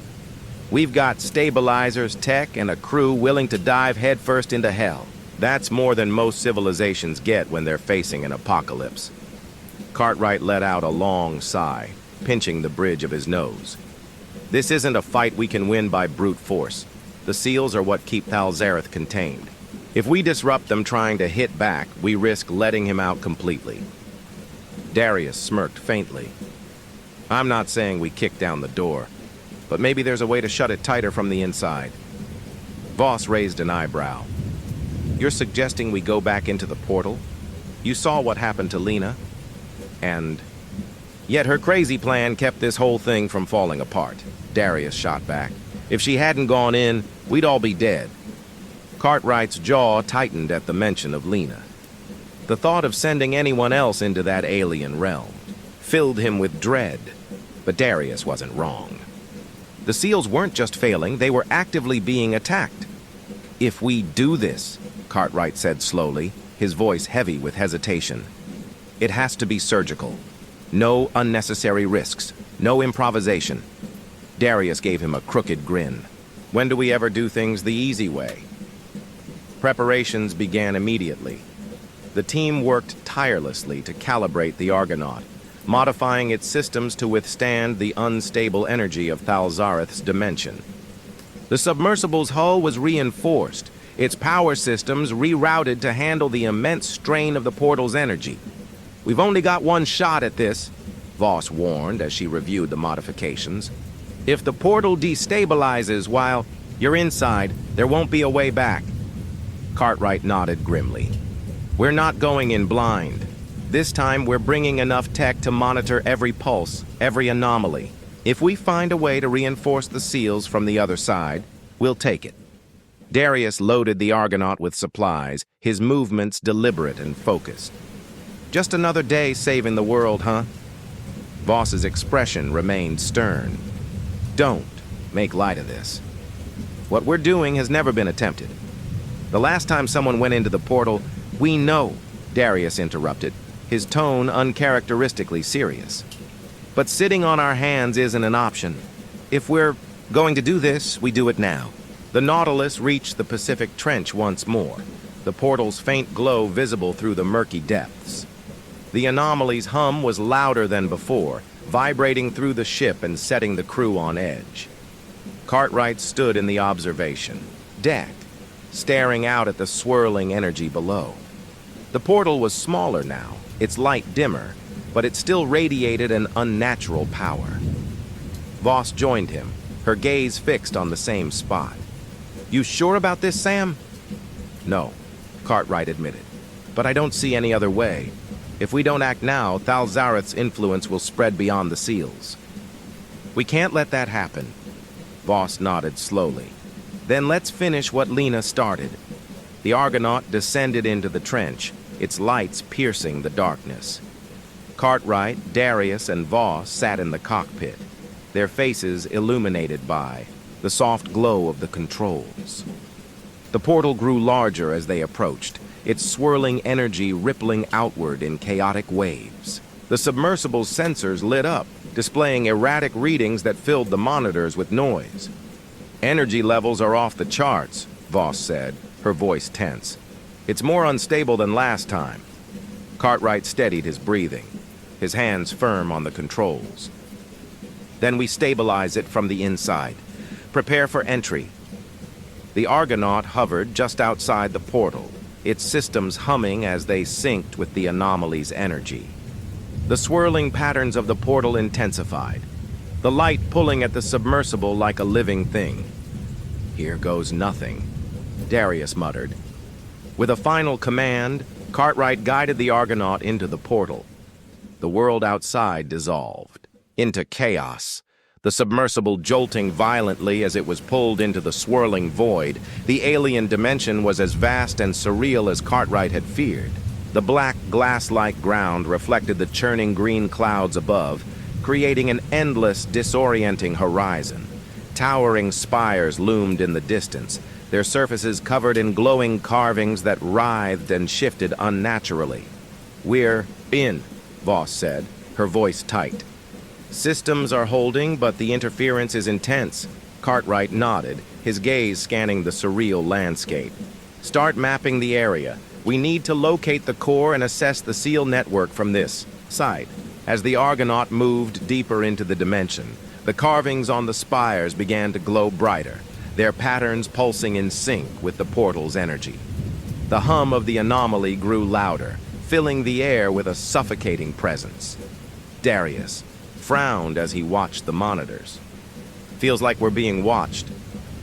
"We've got stabilizers, tech, and a crew willing to dive headfirst into hell. That's more than most civilizations get when they're facing an apocalypse." Cartwright let out a long sigh, pinching the bridge of his nose. "This isn't a fight we can win by brute force. The seals are what keep Thalzareth contained. If we disrupt them trying to hit back, we risk letting him out completely." Darius smirked faintly. "I'm not saying we kick down the door, but maybe there's a way to shut it tighter from the inside." Voss raised an eyebrow. "You're suggesting we go back into the portal? You saw what happened to Lena. And yet her crazy plan kept this whole thing from falling apart," Darius shot back. "If she hadn't gone in, we'd all be dead." Cartwright's jaw tightened at the mention of Lena. The thought of sending anyone else into that alien realm filled him with dread, but Darius wasn't wrong. The seals weren't just failing, they were actively being attacked. "If we do this," Cartwright said slowly, his voice heavy with hesitation, "it has to be surgical. No unnecessary risks, no improvisation." Darius gave him a crooked grin. "When do we ever do things the easy way?" Preparations began immediately. The team worked tirelessly to calibrate the Argonaut, modifying its systems to withstand the unstable energy of Thalzareth's dimension. The submersible's hull was reinforced, its power systems rerouted to handle the immense strain of the portal's energy. "We've only got one shot at this," Voss warned as she reviewed the modifications. "If the portal destabilizes while you're inside, there won't be a way back." Cartwright nodded grimly. "We're not going in blind. This time we're bringing enough tech to monitor every pulse, every anomaly. If we find a way to reinforce the seals from the other side, we'll take it." Darius loaded the Argonaut with supplies, his movements deliberate and focused. "Just another day saving the world, huh?" Voss's expression remained stern. "Don't make light of this. What we're doing has never been attempted. The last time someone went into the portal, we know," Darius interrupted, his tone uncharacteristically serious. "But sitting on our hands isn't an option. If we're going to do this, we do it now." The Nautilus reached the Pacific Trench once more, the portal's faint glow visible through the murky depths. The anomaly's hum was louder than before, vibrating through the ship and setting the crew on edge. Cartwright stood in the observation deck, staring out at the swirling energy below. The portal was smaller now, its light dimmer, but it still radiated an unnatural power. Voss joined him, her gaze fixed on the same spot. "You sure about this, Sam?" "No," Cartwright admitted, "but I don't see any other way. If we don't act now, Thalzareth's influence will spread beyond the seals." "We can't let that happen." Voss nodded slowly. "Then let's finish what Lena started." The Argonaut descended into the trench, its lights piercing the darkness. Cartwright, Darius, and Voss sat in the cockpit, their faces illuminated by the soft glow of the controls. The portal grew larger as they approached, its swirling energy rippling outward in chaotic waves. The submersible's sensors lit up, displaying erratic readings that filled the monitors with noise. "Energy levels are off the charts," Voss said, her voice tense. "It's more unstable than last time." Cartwright steadied his breathing, his hands firm on the controls. "Then we stabilize it from the inside. Prepare for entry." The Argonaut hovered just outside the portal, its systems humming as they synced with the anomaly's energy. The swirling patterns of the portal intensified, the light pulling at the submersible like a living thing. "Here goes nothing," Darius muttered. With a final command, Cartwright guided the Argonaut into the portal. The world outside dissolved into chaos, the submersible jolting violently as it was pulled into the swirling void. The alien dimension was as vast and surreal as Cartwright had feared. The black, glass-like ground reflected the churning green clouds above, creating an endless, disorienting horizon. Towering spires loomed in the distance, their surfaces covered in glowing carvings that writhed and shifted unnaturally. "We're in," Voss said, her voice tight. "Systems are holding, but the interference is intense." Cartwright nodded, his gaze scanning the surreal landscape. "Start mapping the area. We need to locate the core and assess the seal network from this side." As the Argonaut moved deeper into the dimension, the carvings on the spires began to glow brighter, their patterns pulsing in sync with the portal's energy. The hum of the anomaly grew louder, filling the air with a suffocating presence. Darius frowned as he watched the monitors. "Feels like we're being watched."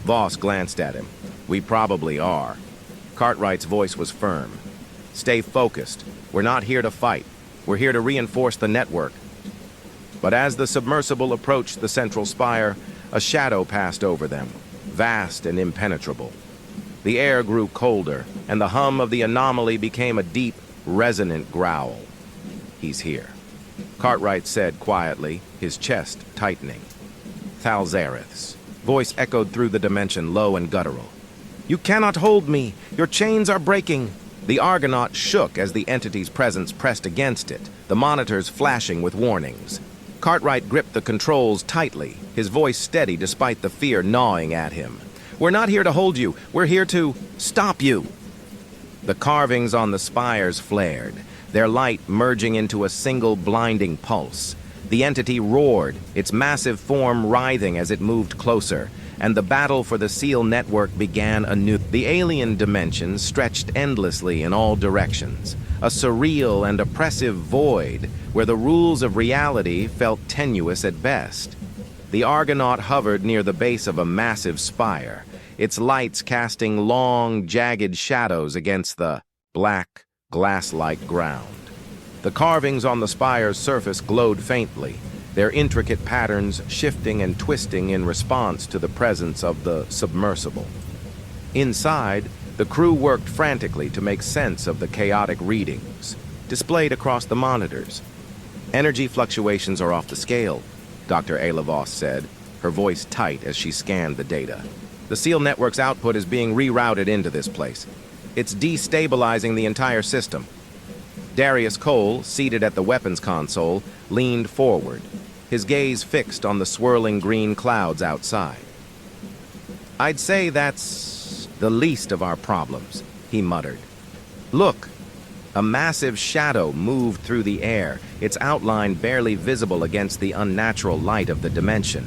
Voss glanced at him. "We probably are." Cartwright's voice was firm. "Stay focused. We're not here to fight. We're here to reinforce the network." But as the submersible approached the central spire, a shadow passed over them, vast and impenetrable. The air grew colder, and the hum of the anomaly became a deep, resonant growl. "He's here," Cartwright said quietly, his chest tightening. "Thalzareth's." Voice echoed through the dimension, low and guttural. "You cannot hold me! Your chains are breaking!" The Argonaut shook as the entity's presence pressed against it, the monitors flashing with warnings. Cartwright gripped the controls tightly, his voice steady despite the fear gnawing at him. "We're not here to hold you. We're here to stop you." The carvings on the spires flared, their light merging into a single blinding pulse. The entity roared, its massive form writhing as it moved closer, and the battle for the seal network began anew. The alien dimension stretched endlessly in all directions, a surreal and oppressive void where the rules of reality felt tenuous at best. The Argonaut hovered near the base of a massive spire, its lights casting long, jagged shadows against the black, glass-like ground. The carvings on the spire's surface glowed faintly, their intricate patterns shifting and twisting in response to the presence of the submersible. Inside, the crew worked frantically to make sense of the chaotic readings displayed across the monitors. Energy fluctuations are off the scale, Dr. Ayla Voss said, her voice tight as she scanned the data. The SEAL network's output is being rerouted into this place. It's destabilizing the entire system. Darius Cole, seated at the weapons console, leaned forward, his gaze fixed on the swirling green clouds outside. "I'd say that's the least of our problems," he muttered. "Look!" A massive shadow moved through the air, its outline barely visible against the unnatural light of the dimension.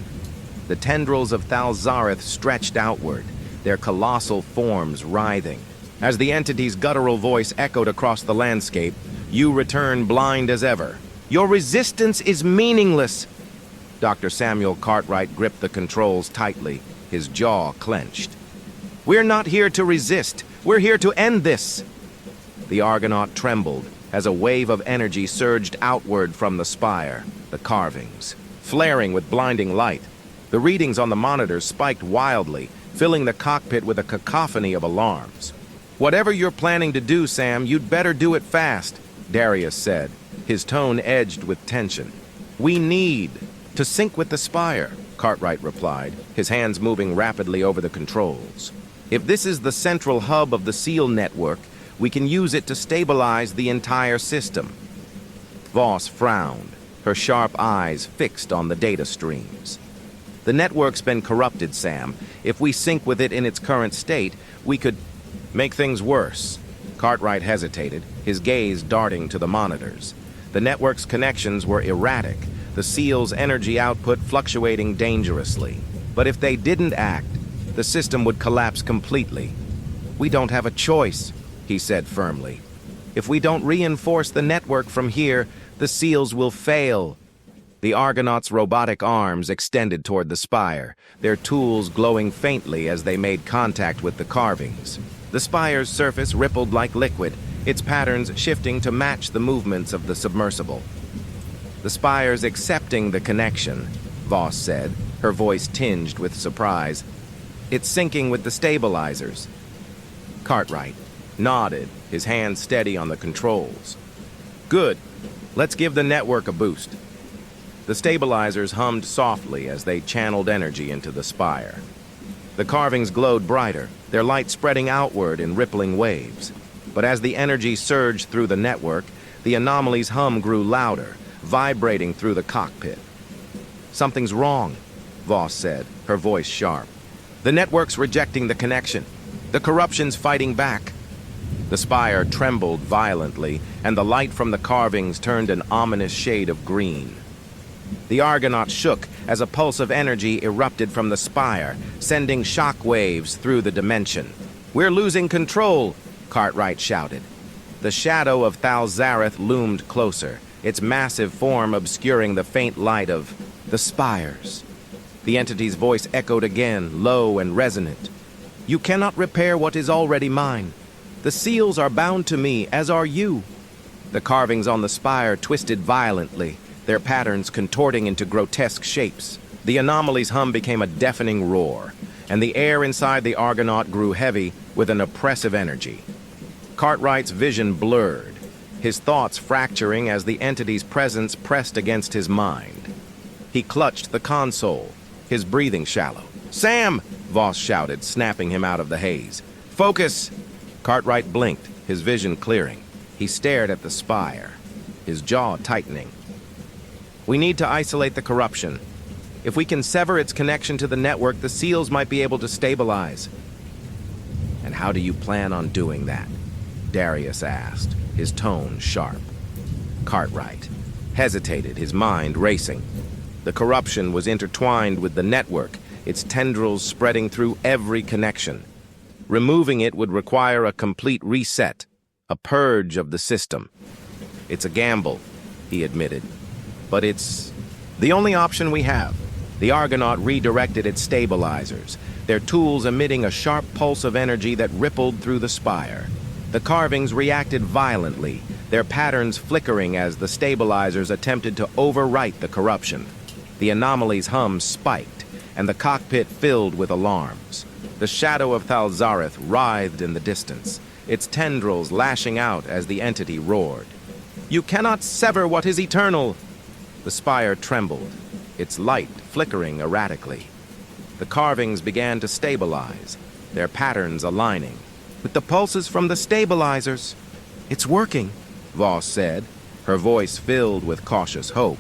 The tendrils of Thalzareth stretched outward, their colossal forms writhing. As the entity's guttural voice echoed across the landscape, "You return blind as ever. Your resistance is meaningless." Dr. Samuel Cartwright gripped the controls tightly, his jaw clenched. "We're not here to resist. We're here to end this." The Argonaut trembled as a wave of energy surged outward from the spire, the carvings, flaring with blinding light. The readings on the monitors spiked wildly, filling the cockpit with a cacophony of alarms. "Whatever you're planning to do, Sam, you'd better do it fast," Darius said, his tone edged with tension. "We need to sync with the spire," Cartwright replied, his hands moving rapidly over the controls. "If this is the central hub of the SEAL network, we can use it to stabilize the entire system." Voss frowned, her sharp eyes fixed on the data streams. "The network's been corrupted, Sam. If we sync with it in its current state, we could make things worse." Cartwright hesitated, his gaze darting to the monitors. The network's connections were erratic, the SEAL's energy output fluctuating dangerously. But if they didn't act, the system would collapse completely. "We don't have a choice," he said firmly. "If we don't reinforce the network from here, the SEALs will fail." The Argonauts' robotic arms extended toward the spire, their tools glowing faintly as they made contact with the carvings. The spire's surface rippled like liquid, its patterns shifting to match the movements of the submersible. "The spire's accepting the connection," Voss said, her voice tinged with surprise. "It's syncing with the stabilizers." Cartwright nodded, his hand steady on the controls. "Good. Let's give the network a boost." The stabilizers hummed softly as they channeled energy into the spire. The carvings glowed brighter, their light spreading outward in rippling waves. But as the energy surged through the network, the anomaly's hum grew louder, vibrating through the cockpit. "Something's wrong," Voss said, her voice sharp. "The network's rejecting the connection. The corruption's fighting back." The spire trembled violently, and the light from the carvings turned an ominous shade of green. The Argonaut shook as a pulse of energy erupted from the spire, sending shock waves through the dimension. "We're losing control," Cartwright shouted. The shadow of Thalzareth loomed closer, its massive form obscuring the faint light of the spires. The entity's voice echoed again, low and resonant. "You cannot repair what is already mine. The SEALs are bound to me, as are you." The carvings on the spire twisted violently, their patterns contorting into grotesque shapes. The anomaly's hum became a deafening roar, and the air inside the Argonaut grew heavy with an oppressive energy. Cartwright's vision blurred, his thoughts fracturing as the entity's presence pressed against his mind. He clutched the console, his breathing shallow. "Sam!" Voss shouted, snapping him out of the haze. "Focus!" Cartwright blinked, his vision clearing. He stared at the spire, his jaw tightening. "We need to isolate the corruption. If we can sever its connection to the network, the SEALs might be able to stabilize." "And how do you plan on doing that?" Darius asked, his tone sharp. Cartwright hesitated, his mind racing. The corruption was intertwined with the network, its tendrils spreading through every connection. Removing it would require a complete reset, a purge of the system. It's a gamble, he admitted, but it's the only option we have. The Argonaut redirected its stabilizers, their tools emitting a sharp pulse of energy that rippled through the spire. The carvings reacted violently, their patterns flickering as the stabilizers attempted to overwrite the corruption. The anomaly's hum spiked, and the cockpit filled with alarms. The shadow of Thalzareth writhed in the distance, its tendrils lashing out as the entity roared. "You cannot sever what is eternal!" The spire trembled, its light flickering erratically. The carvings began to stabilize, their patterns aligning with the pulses from the stabilizers. "It's working," Voss said, her voice filled with cautious hope.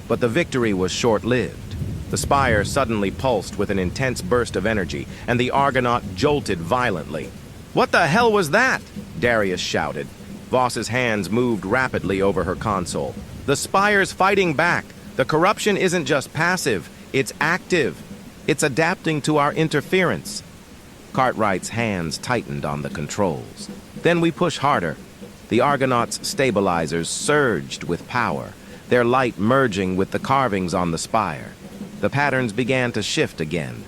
But the victory was short-lived. The spire suddenly pulsed with an intense burst of energy, and the Argonaut jolted violently. "What the hell was that?" Darius shouted. Voss's hands moved rapidly over her console. "The spire's fighting back. The corruption isn't just passive, it's active. It's adapting to our interference." Cartwright's hands tightened on the controls. Then we push harder. The Argonaut's stabilizers surged with power, their light merging with the carvings on the spire. The patterns began to shift again,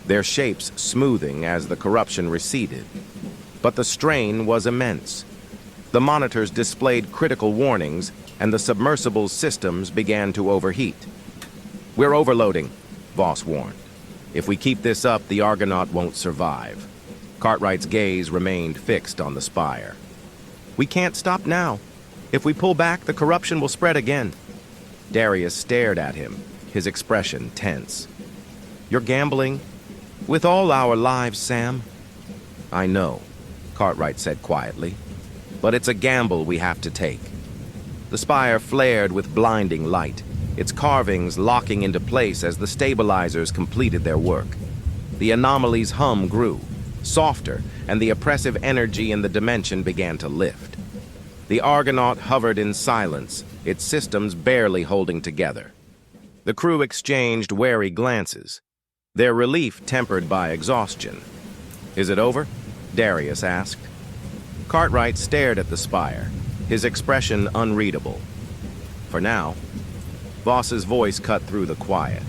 their shapes smoothing as the corruption receded. But the strain was immense. The monitors displayed critical warnings, and the submersible's systems began to overheat. "We're overloading," Voss warned. "If we keep this up, the Argonaut won't survive." Cartwright's gaze remained fixed on the spire. "We can't stop now. If we pull back, the corruption will spread again." Darius stared at him, his expression tense. "You're gambling with all our lives, Sam." "I know," Cartwright said quietly, "but it's a gamble we have to take." The spire flared with blinding light, its carvings locking into place as the stabilizers completed their work. The anomaly's hum grew, softer, and the oppressive energy in the dimension began to lift. The Argonaut hovered in silence, its systems barely holding together. The crew exchanged wary glances, their relief tempered by exhaustion. "Is it over?" Darius asked. Cartwright stared at the spire, his expression unreadable. "For now." Voss's voice cut through the quiet.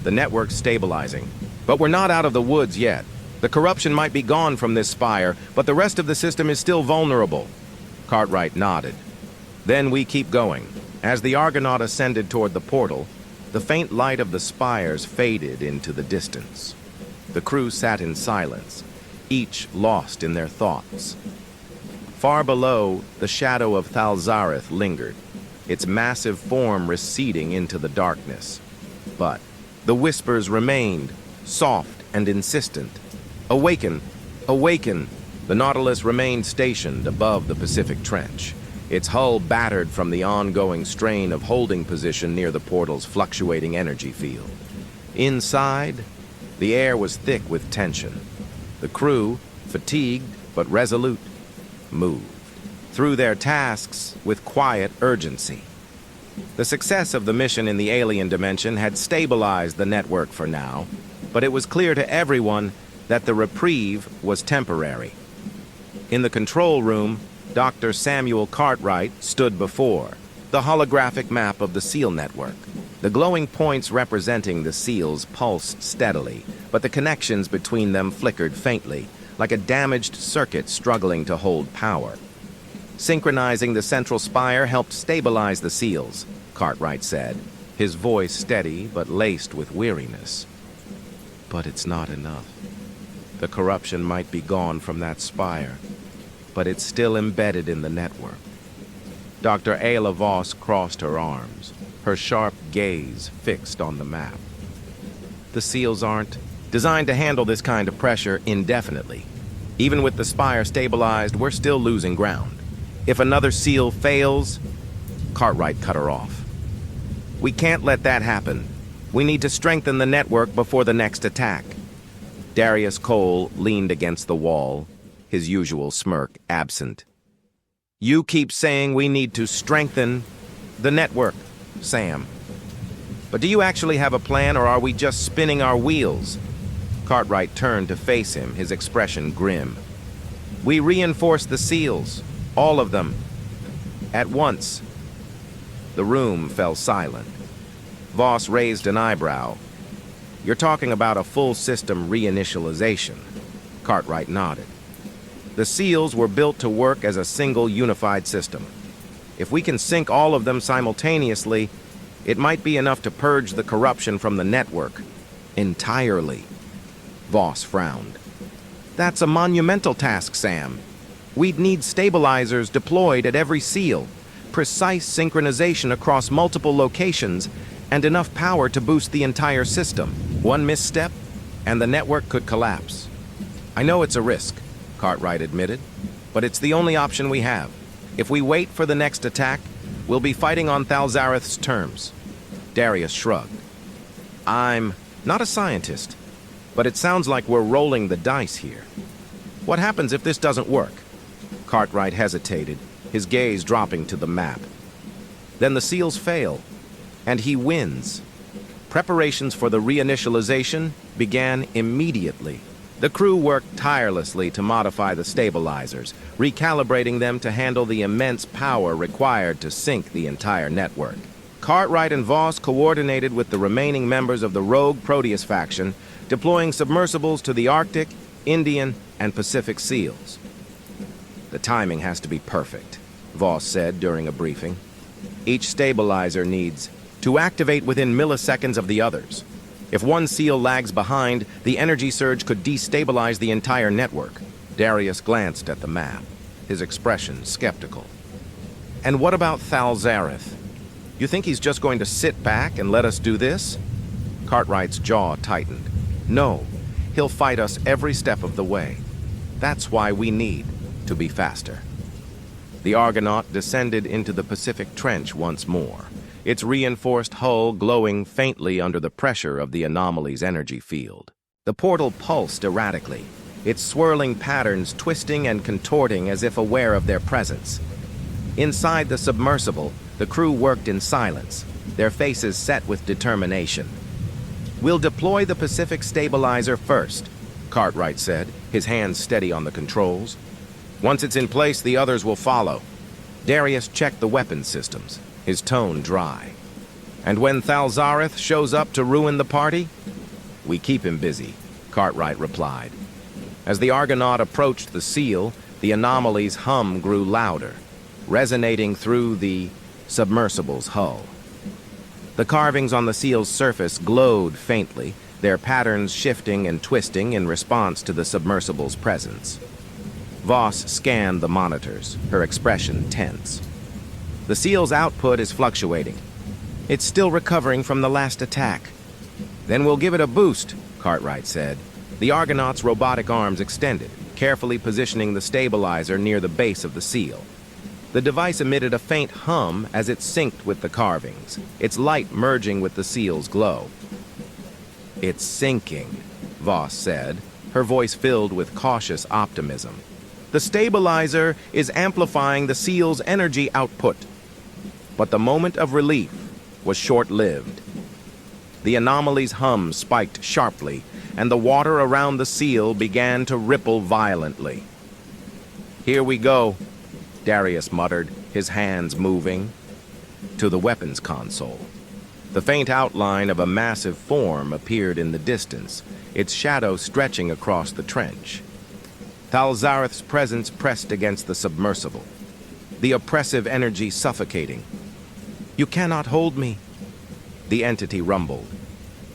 "The network's stabilizing, but we're not out of the woods yet. The corruption might be gone from this spire, but the rest of the system is still vulnerable." Cartwright nodded. "Then we keep going." As the Argonaut ascended toward the portal, the faint light of the spires faded into the distance. The crew sat in silence, each lost in their thoughts. Far below, the shadow of Thalzareth lingered, its massive form receding into the darkness. But the whispers remained, soft and insistent. "Awaken! Awaken!" The Nautilus remained stationed above the Pacific Trench, its hull battered from the ongoing strain of holding position near the portal's fluctuating energy field. Inside, the air was thick with tension. The crew, fatigued but resolute, moved through their tasks with quiet urgency. The success of the mission in the alien dimension had stabilized the network for now, but it was clear to everyone that the reprieve was temporary. In the control room, Dr. Samuel Cartwright stood before the holographic map of the SEAL network. The glowing points representing the SEALs pulsed steadily, but the connections between them flickered faintly, like a damaged circuit struggling to hold power. Synchronizing the central spire helped stabilize the SEALs, Cartwright said, his voice steady but laced with weariness. But it's not enough. The corruption might be gone from that spire, but it's still embedded in the network. Dr. Ayla Voss crossed her arms, her sharp gaze fixed on the map. The SEALs aren't designed to handle this kind of pressure indefinitely. Even with the spire stabilized, we're still losing ground. If another SEAL fails, Cartwright cut her off. We can't let that happen. We need to strengthen the network before the next attack. Darius Cole leaned against the wall, his usual smirk absent. You keep saying we need to strengthen the network, Sam. But do you actually have a plan, or are we just spinning our wheels? Cartwright turned to face him, his expression grim. We reinforce the seals, all of them, at once. The room fell silent. Voss raised an eyebrow. You're talking about a full system reinitialization. Cartwright nodded. The seals were built to work as a single unified system. If we can sync all of them simultaneously, it might be enough to purge the corruption from the network entirely. Voss frowned. That's a monumental task, Sam. We'd need stabilizers deployed at every seal, precise synchronization across multiple locations, and enough power to boost the entire system. One misstep, and the network could collapse. I know it's a risk, Cartwright admitted, but it's the only option we have. If we wait for the next attack, we'll be fighting on Thalzareth's terms. Darius shrugged. I'm not a scientist, but it sounds like we're rolling the dice here. What happens if this doesn't work? Cartwright hesitated, his gaze dropping to the map. Then the seals fail, and he wins. Preparations for the reinitialization began immediately. The crew worked tirelessly to modify the stabilizers, recalibrating them to handle the immense power required to sync the entire network. Cartwright and Voss coordinated with the remaining members of the rogue Proteus faction, deploying submersibles to the Arctic, Indian, and Pacific seals. The timing has to be perfect, Voss said during a briefing. Each stabilizer needs to activate within milliseconds of the others. If one seal lags behind, the energy surge could destabilize the entire network. Darius glanced at the map, his expression skeptical. And what about Thalzareth? You think he's just going to sit back and let us do this? Cartwright's jaw tightened. No, he'll fight us every step of the way. That's why we need to be faster. The Argonaut descended into the Pacific Trench once more, its reinforced hull glowing faintly under the pressure of the anomaly's energy field. The portal pulsed erratically, its swirling patterns twisting and contorting as if aware of their presence. Inside the submersible, the crew worked in silence, their faces set with determination. We'll deploy the Pacific stabilizer first, Cartwright said, his hands steady on the controls. Once it's in place, the others will follow. Darius checked the weapon systems, his tone dry. And when Thalzareth shows up to ruin the party, we keep him busy, Cartwright replied. As the Argonaut approached the seal, the anomaly's hum grew louder, resonating through the submersible's hull. The carvings on the seal's surface glowed faintly, their patterns shifting and twisting in response to the submersible's presence. Voss scanned the monitors, her expression tense. The seal's output is fluctuating. It's still recovering from the last attack. Then we'll give it a boost, Cartwright said. The Argonaut's robotic arms extended, carefully positioning the stabilizer near the base of the seal. The device emitted a faint hum as it synced with the carvings, its light merging with the seal's glow. It's syncing, Voss said, her voice filled with cautious optimism. The stabilizer is amplifying the seal's energy output. But the moment of relief was short-lived. The anomaly's hum spiked sharply, and the water around the seal began to ripple violently. Here we go, Darius muttered, his hands moving, to the weapons console. The faint outline of a massive form appeared in the distance, its shadow stretching across the trench. Thalzareth's presence pressed against the submersible, the oppressive energy suffocating. You cannot hold me, the entity rumbled,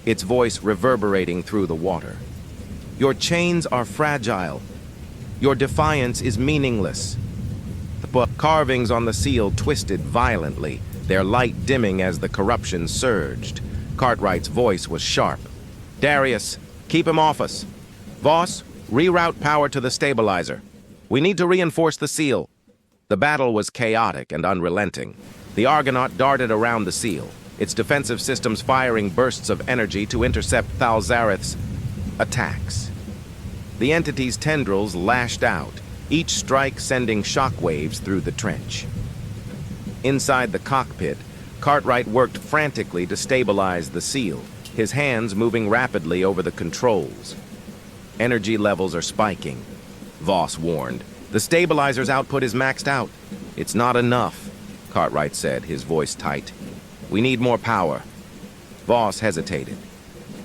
its voice reverberating through the water. Your chains are fragile. Your defiance is meaningless. The carvings on the seal twisted violently, their light dimming as the corruption surged. Cartwright's voice was sharp. Darius, keep him off us. Voss, reroute power to the stabilizer. We need to reinforce the seal. The battle was chaotic and unrelenting. The Argonaut darted around the seal, its defensive systems firing bursts of energy to intercept Thalzareth's attacks. The entity's tendrils lashed out, each strike sending shock waves through the trench. Inside the cockpit, Cartwright worked frantically to stabilize the seal, his hands moving rapidly over the controls. Energy levels are spiking, Voss warned. The stabilizer's output is maxed out. It's not enough, Cartwright said, his voice tight. We need more power. Voss hesitated.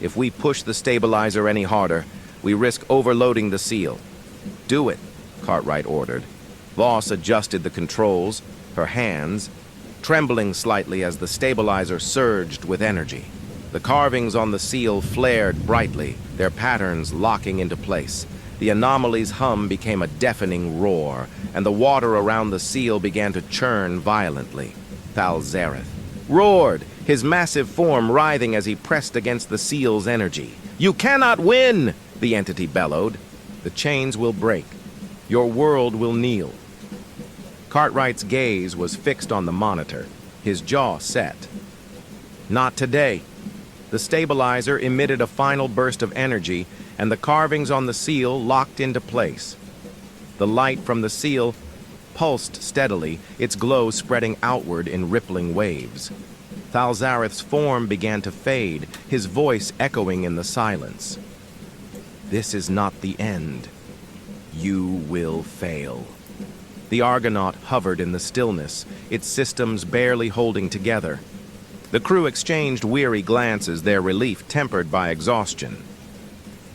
If we push the stabilizer any harder, we risk overloading the seal. Do it, Cartwright ordered. Voss adjusted the controls, her hands trembling slightly as the stabilizer surged with energy. The carvings on the seal flared brightly, their patterns locking into place. The anomaly's hum became a deafening roar, and the water around the seal began to churn violently. Thalzareth roared, his massive form writhing as he pressed against the seal's energy. You cannot win, the entity bellowed. The chains will break. Your world will kneel. Cartwright's gaze was fixed on the monitor, his jaw set. Not today. The stabilizer emitted a final burst of energy, and the carvings on the seal locked into place. The light from the seal pulsed steadily, its glow spreading outward in rippling waves. Thalzareth's form began to fade, his voice echoing in the silence. This is not the end. You will fail. The Argonaut hovered in the stillness, its systems barely holding together. The crew exchanged weary glances, their relief tempered by exhaustion.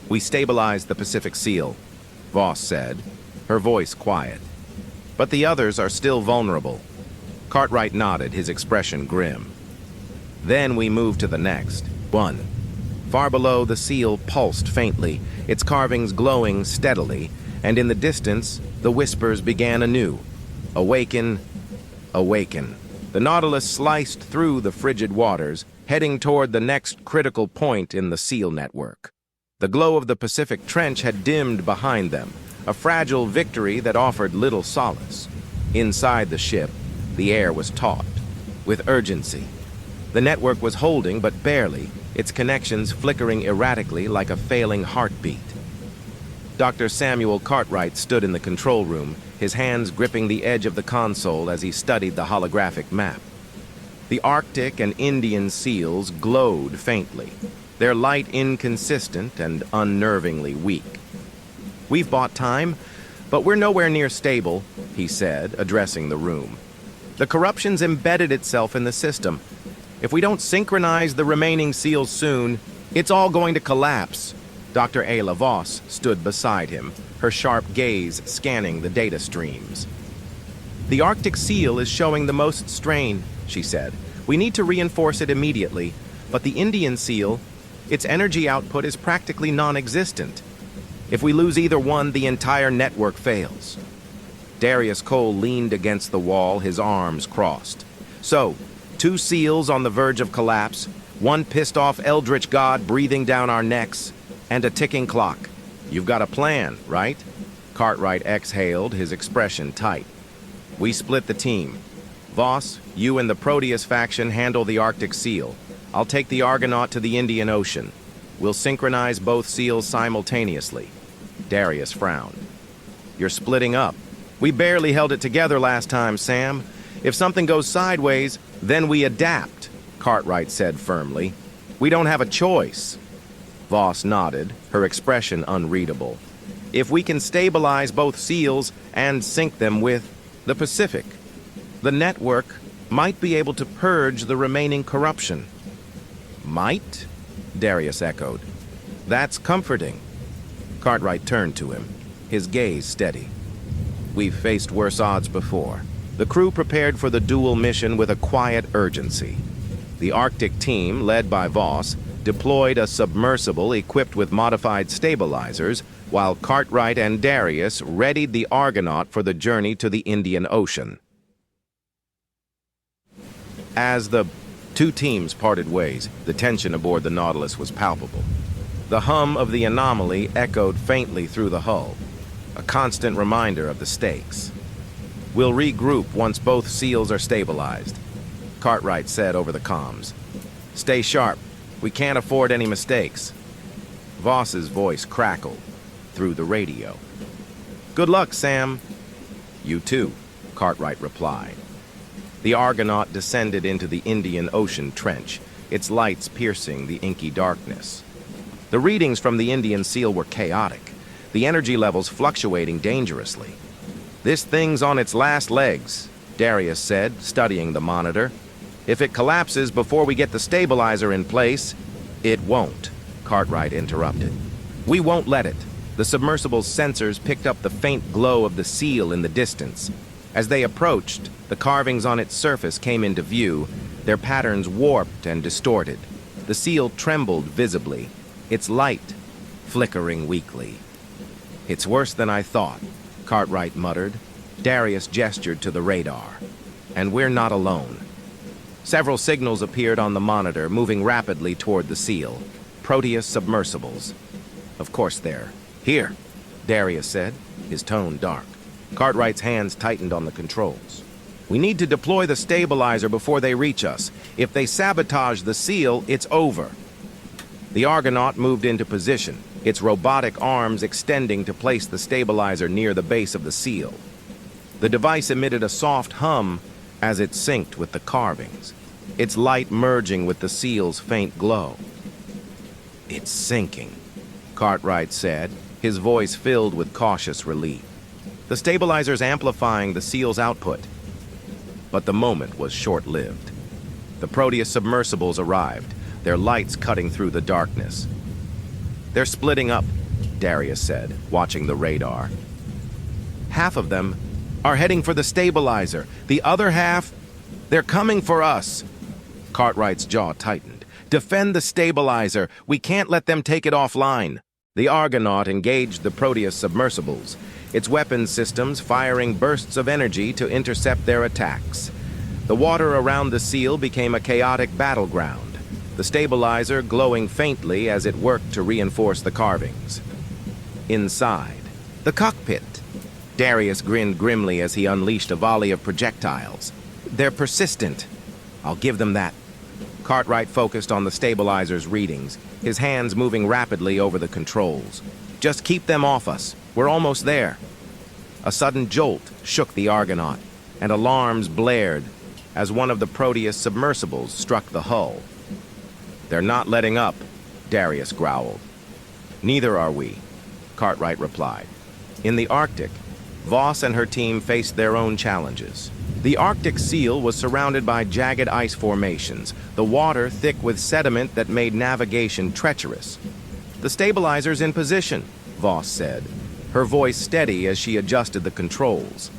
We stabilized the Pacific Seal, Voss said, her voice quiet. But the others are still vulnerable. Cartwright nodded, his expression grim. Then we moved to the next, one. Far below, the seal pulsed faintly, its carvings glowing steadily, and in the distance, the whispers began anew. Awaken, awaken. The Nautilus sliced through the frigid waters, heading toward the next critical point in the seal network. The glow of the Pacific Trench had dimmed behind them, a fragile victory that offered little solace. Inside the ship, the air was taut, with urgency. The network was holding, but barely, its connections flickering erratically like a failing heartbeat. Dr. Samuel Cartwright stood in the control room, his hands gripping the edge of the console as he studied the holographic map. The Arctic and Indian seals glowed faintly, their light inconsistent and unnervingly weak. We've bought time, but we're nowhere near stable, he said, addressing the room. The corruption's embedded itself in the system. If we don't synchronize the remaining seals soon, it's all going to collapse. Dr. Ayla Voss stood beside him, her sharp gaze scanning the data streams. The Arctic seal is showing the most strain, she said. We need to reinforce it immediately, but the Indian seal, its energy output is practically non-existent. If we lose either one, the entire network fails. Darius Cole leaned against the wall, his arms crossed. So, 2 seals on the verge of collapse, 1 pissed-off eldritch god breathing down our necks, and a ticking clock. You've got a plan, right? Cartwright exhaled, his expression tight. We split the team. Voss, you and the Proteus faction handle the Arctic seal. I'll take the Argonaut to the Indian Ocean. We'll synchronize both seals simultaneously. Darius frowned. You're splitting up. We barely held it together last time, Sam. If something goes sideways, then we adapt, Cartwright said firmly. We don't have a choice. Voss nodded, her expression unreadable. If we can stabilize both seals and sync them with the Pacific, the network might be able to purge the remaining corruption. Might? Darius echoed. That's comforting. Cartwright turned to him, his gaze steady. We've faced worse odds before. The crew prepared for the dual mission with a quiet urgency. The Arctic team, led by Voss, deployed a submersible equipped with modified stabilizers, while Cartwright and Darius readied the Argonaut for the journey to the Indian Ocean. As the two teams parted ways, the tension aboard the Nautilus was palpable. The hum of the anomaly echoed faintly through the hull, a constant reminder of the stakes. We'll regroup once both seals are stabilized, Cartwright said over the comms. Stay sharp. We can't afford any mistakes. Voss's voice crackled through the radio. Good luck, Sam. You too, Cartwright replied. The Argonaut descended into the Indian Ocean trench, its lights piercing the inky darkness. The readings from the Indian seal were chaotic, the energy levels fluctuating dangerously. This thing's on its last legs, Darius said, studying the monitor. If it collapses before we get the stabilizer in place, it won't, Cartwright interrupted. We won't let it. The submersible's sensors picked up the faint glow of the seal in the distance. As they approached, the carvings on its surface came into view, their patterns warped and distorted. The seal trembled visibly, its light flickering weakly. It's worse than I thought, Cartwright muttered. Darius gestured to the radar. And we're not alone. Several signals appeared on the monitor, moving rapidly toward the seal. Proteus submersibles. Of course they're here, Darius said, his tone dark. Cartwright's hands tightened on the controls. We need to deploy the stabilizer before they reach us. If they sabotage the seal, it's over. The Argonaut moved into position, its robotic arms extending to place the stabilizer near the base of the seal. The device emitted a soft hum as it synced with the carvings, its light merging with the seal's faint glow. It's sinking, Cartwright said, his voice filled with cautious relief. The stabilizer's amplifying the seal's output. But the moment was short-lived. The Proteus submersibles arrived, their lights cutting through the darkness. They're splitting up, Darius said, watching the radar. Half of them are heading for the stabilizer. The other half, they're coming for us. Cartwright's jaw tightened. Defend the stabilizer. We can't let them take it offline. The Argonaut engaged the Proteus submersibles, its weapons systems firing bursts of energy to intercept their attacks. The water around the seal became a chaotic battleground, the stabilizer glowing faintly as it worked to reinforce the carvings. Inside, the cockpit. Darius grinned grimly as he unleashed a volley of projectiles. They're persistent. I'll give them that. Cartwright focused on the stabilizer's readings, his hands moving rapidly over the controls. Just keep them off us. We're almost there. A sudden jolt shook the Argonaut, and alarms blared as one of the Proteus submersibles struck the hull. They're not letting up, Darius growled. Neither are we, Cartwright replied. In the Arctic, Voss and her team faced their own challenges. The Arctic seal was surrounded by jagged ice formations, the water thick with sediment that made navigation treacherous. The stabilizer's in position, Voss said, her voice steady as she adjusted the controls.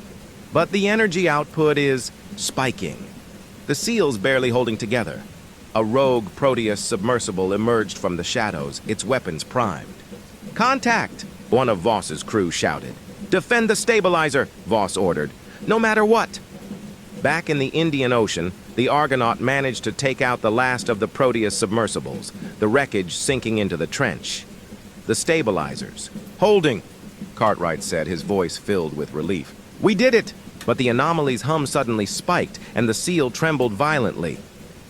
But the energy output is spiking. The seal's barely holding together. A rogue Proteus submersible emerged from the shadows, its weapons primed. Contact! One of Voss's crew shouted. Defend the stabilizer, Voss ordered. No matter what. Back in the Indian Ocean, the Argonaut managed to take out the last of the Proteus submersibles, the wreckage sinking into the trench. The stabilizers. Holding, Cartwright said, his voice filled with relief. We did it! But the anomaly's hum suddenly spiked, and the seal trembled violently.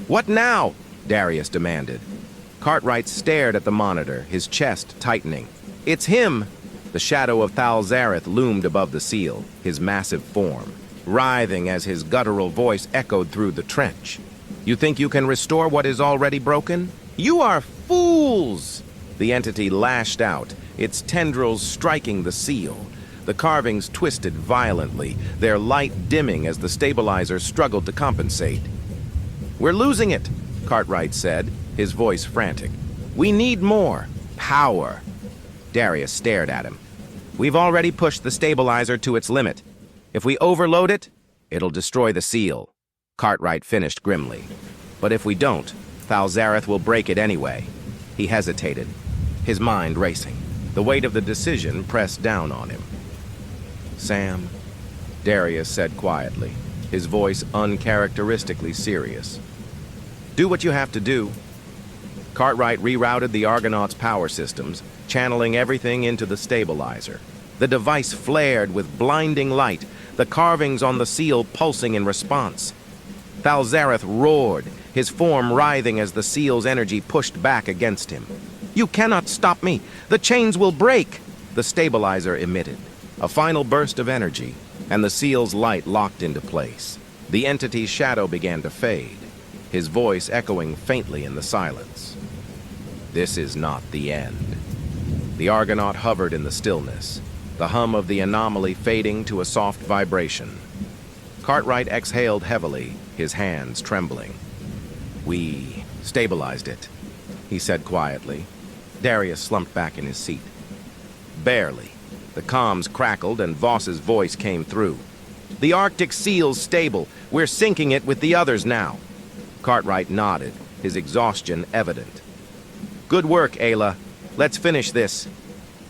What now? Darius demanded. Cartwright stared at the monitor, his chest tightening. It's him! The shadow of Thalzareth loomed above the seal, his massive form, writhing as his guttural voice echoed through the trench. You think you can restore what is already broken? You are fools! The entity lashed out, its tendrils striking the seal. The carvings twisted violently, their light dimming as the stabilizer struggled to compensate. We're losing it, Cartwright said, his voice frantic. We need more power. Darius stared at him. We've already pushed the stabilizer to its limit. If we overload it, it'll destroy the seal. Cartwright finished grimly. But if we don't, Thalzareth will break it anyway. He hesitated, his mind racing. The weight of the decision pressed down on him. Sam, Darius said quietly, his voice uncharacteristically serious. Do what you have to do. Cartwright rerouted the Argonaut's power systems, channeling everything into the stabilizer. The device flared with blinding light, the carvings on the seal pulsing in response. Thalzareth roared, his form writhing as the seal's energy pushed back against him. You cannot stop me! The chains will break! The stabilizer emitted. A final burst of energy, and the seal's light locked into place. The entity's shadow began to fade, his voice echoing faintly in the silence. This is not the end. The Argonaut hovered in the stillness, the hum of the anomaly fading to a soft vibration. Cartwright exhaled heavily, his hands trembling. We stabilized it, he said quietly. Darius slumped back in his seat. Barely. The comms crackled and Voss's voice came through. The Arctic seal's stable. We're syncing it with the others now. Cartwright nodded, his exhaustion evident. Good work, Ayla. Let's finish this.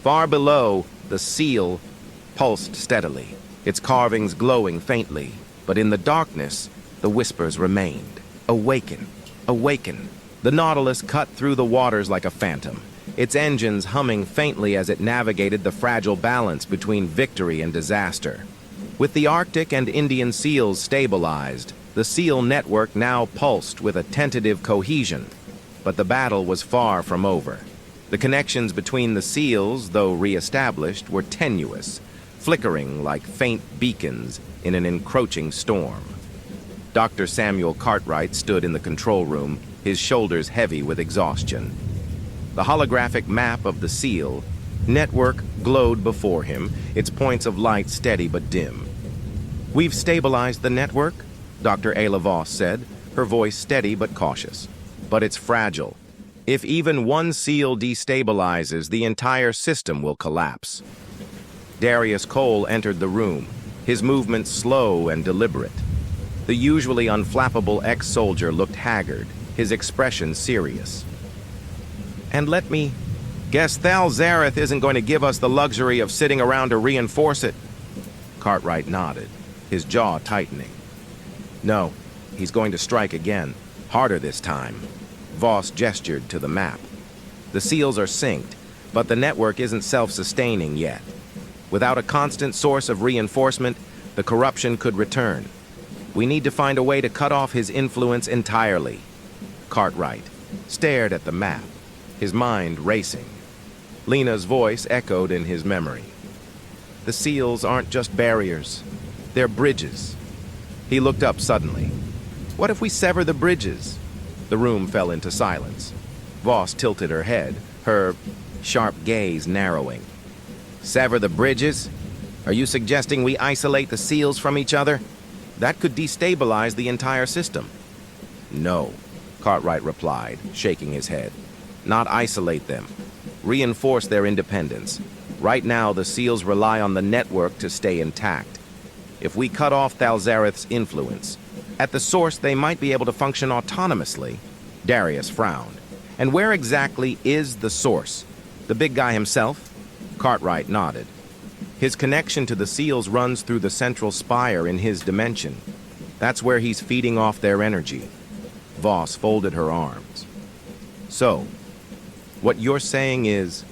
Far below, the seal pulsed steadily, its carvings glowing faintly, but in the darkness, the whispers remained. Awaken, awaken. The Nautilus cut through the waters like a phantom, its engines humming faintly as it navigated the fragile balance between victory and disaster. With the Arctic and Indian seals stabilized, the seal network now pulsed with a tentative cohesion. But the battle was far from over. The connections between the seals, though re-established, were tenuous, flickering like faint beacons in an encroaching storm. Dr. Samuel Cartwright stood in the control room, his shoulders heavy with exhaustion. The holographic map of the seal network glowed before him, its points of light steady but dim. We've stabilized the network, Dr. Ayla Voss said, her voice steady but cautious. But it's fragile. If even one seal destabilizes, the entire system will collapse. Darius Cole entered the room, his movements slow and deliberate. The usually unflappable ex-soldier looked haggard, his expression serious. And let me guess Thal Zareth isn't going to give us the luxury of sitting around to reinforce it. Cartwright nodded, his jaw tightening. No, he's going to strike again, harder this time. Voss gestured to the map. The seals are synced, but the network isn't self-sustaining yet. Without a constant source of reinforcement, the corruption could return. We need to find a way to cut off his influence entirely. Cartwright stared at the map, his mind racing. Lena's voice echoed in his memory. The seals aren't just barriers, they're bridges. He looked up suddenly. What if we sever the bridges? The room fell into silence. Voss tilted her head, her sharp gaze narrowing. Sever the bridges? Are you suggesting we isolate the seals from each other? That could destabilize the entire system. No, Cartwright replied, shaking his head. Not isolate them. Reinforce their independence. Right now, the seals rely on the network to stay intact. If we cut off Thal Zareth's influence, at the source they might be able to function autonomously. Darius frowned. And where exactly is the source? The big guy himself? Cartwright nodded. His connection to the seals runs through the central spire in his dimension. That's where he's feeding off their energy. Voss folded her arms. So, what you're saying is,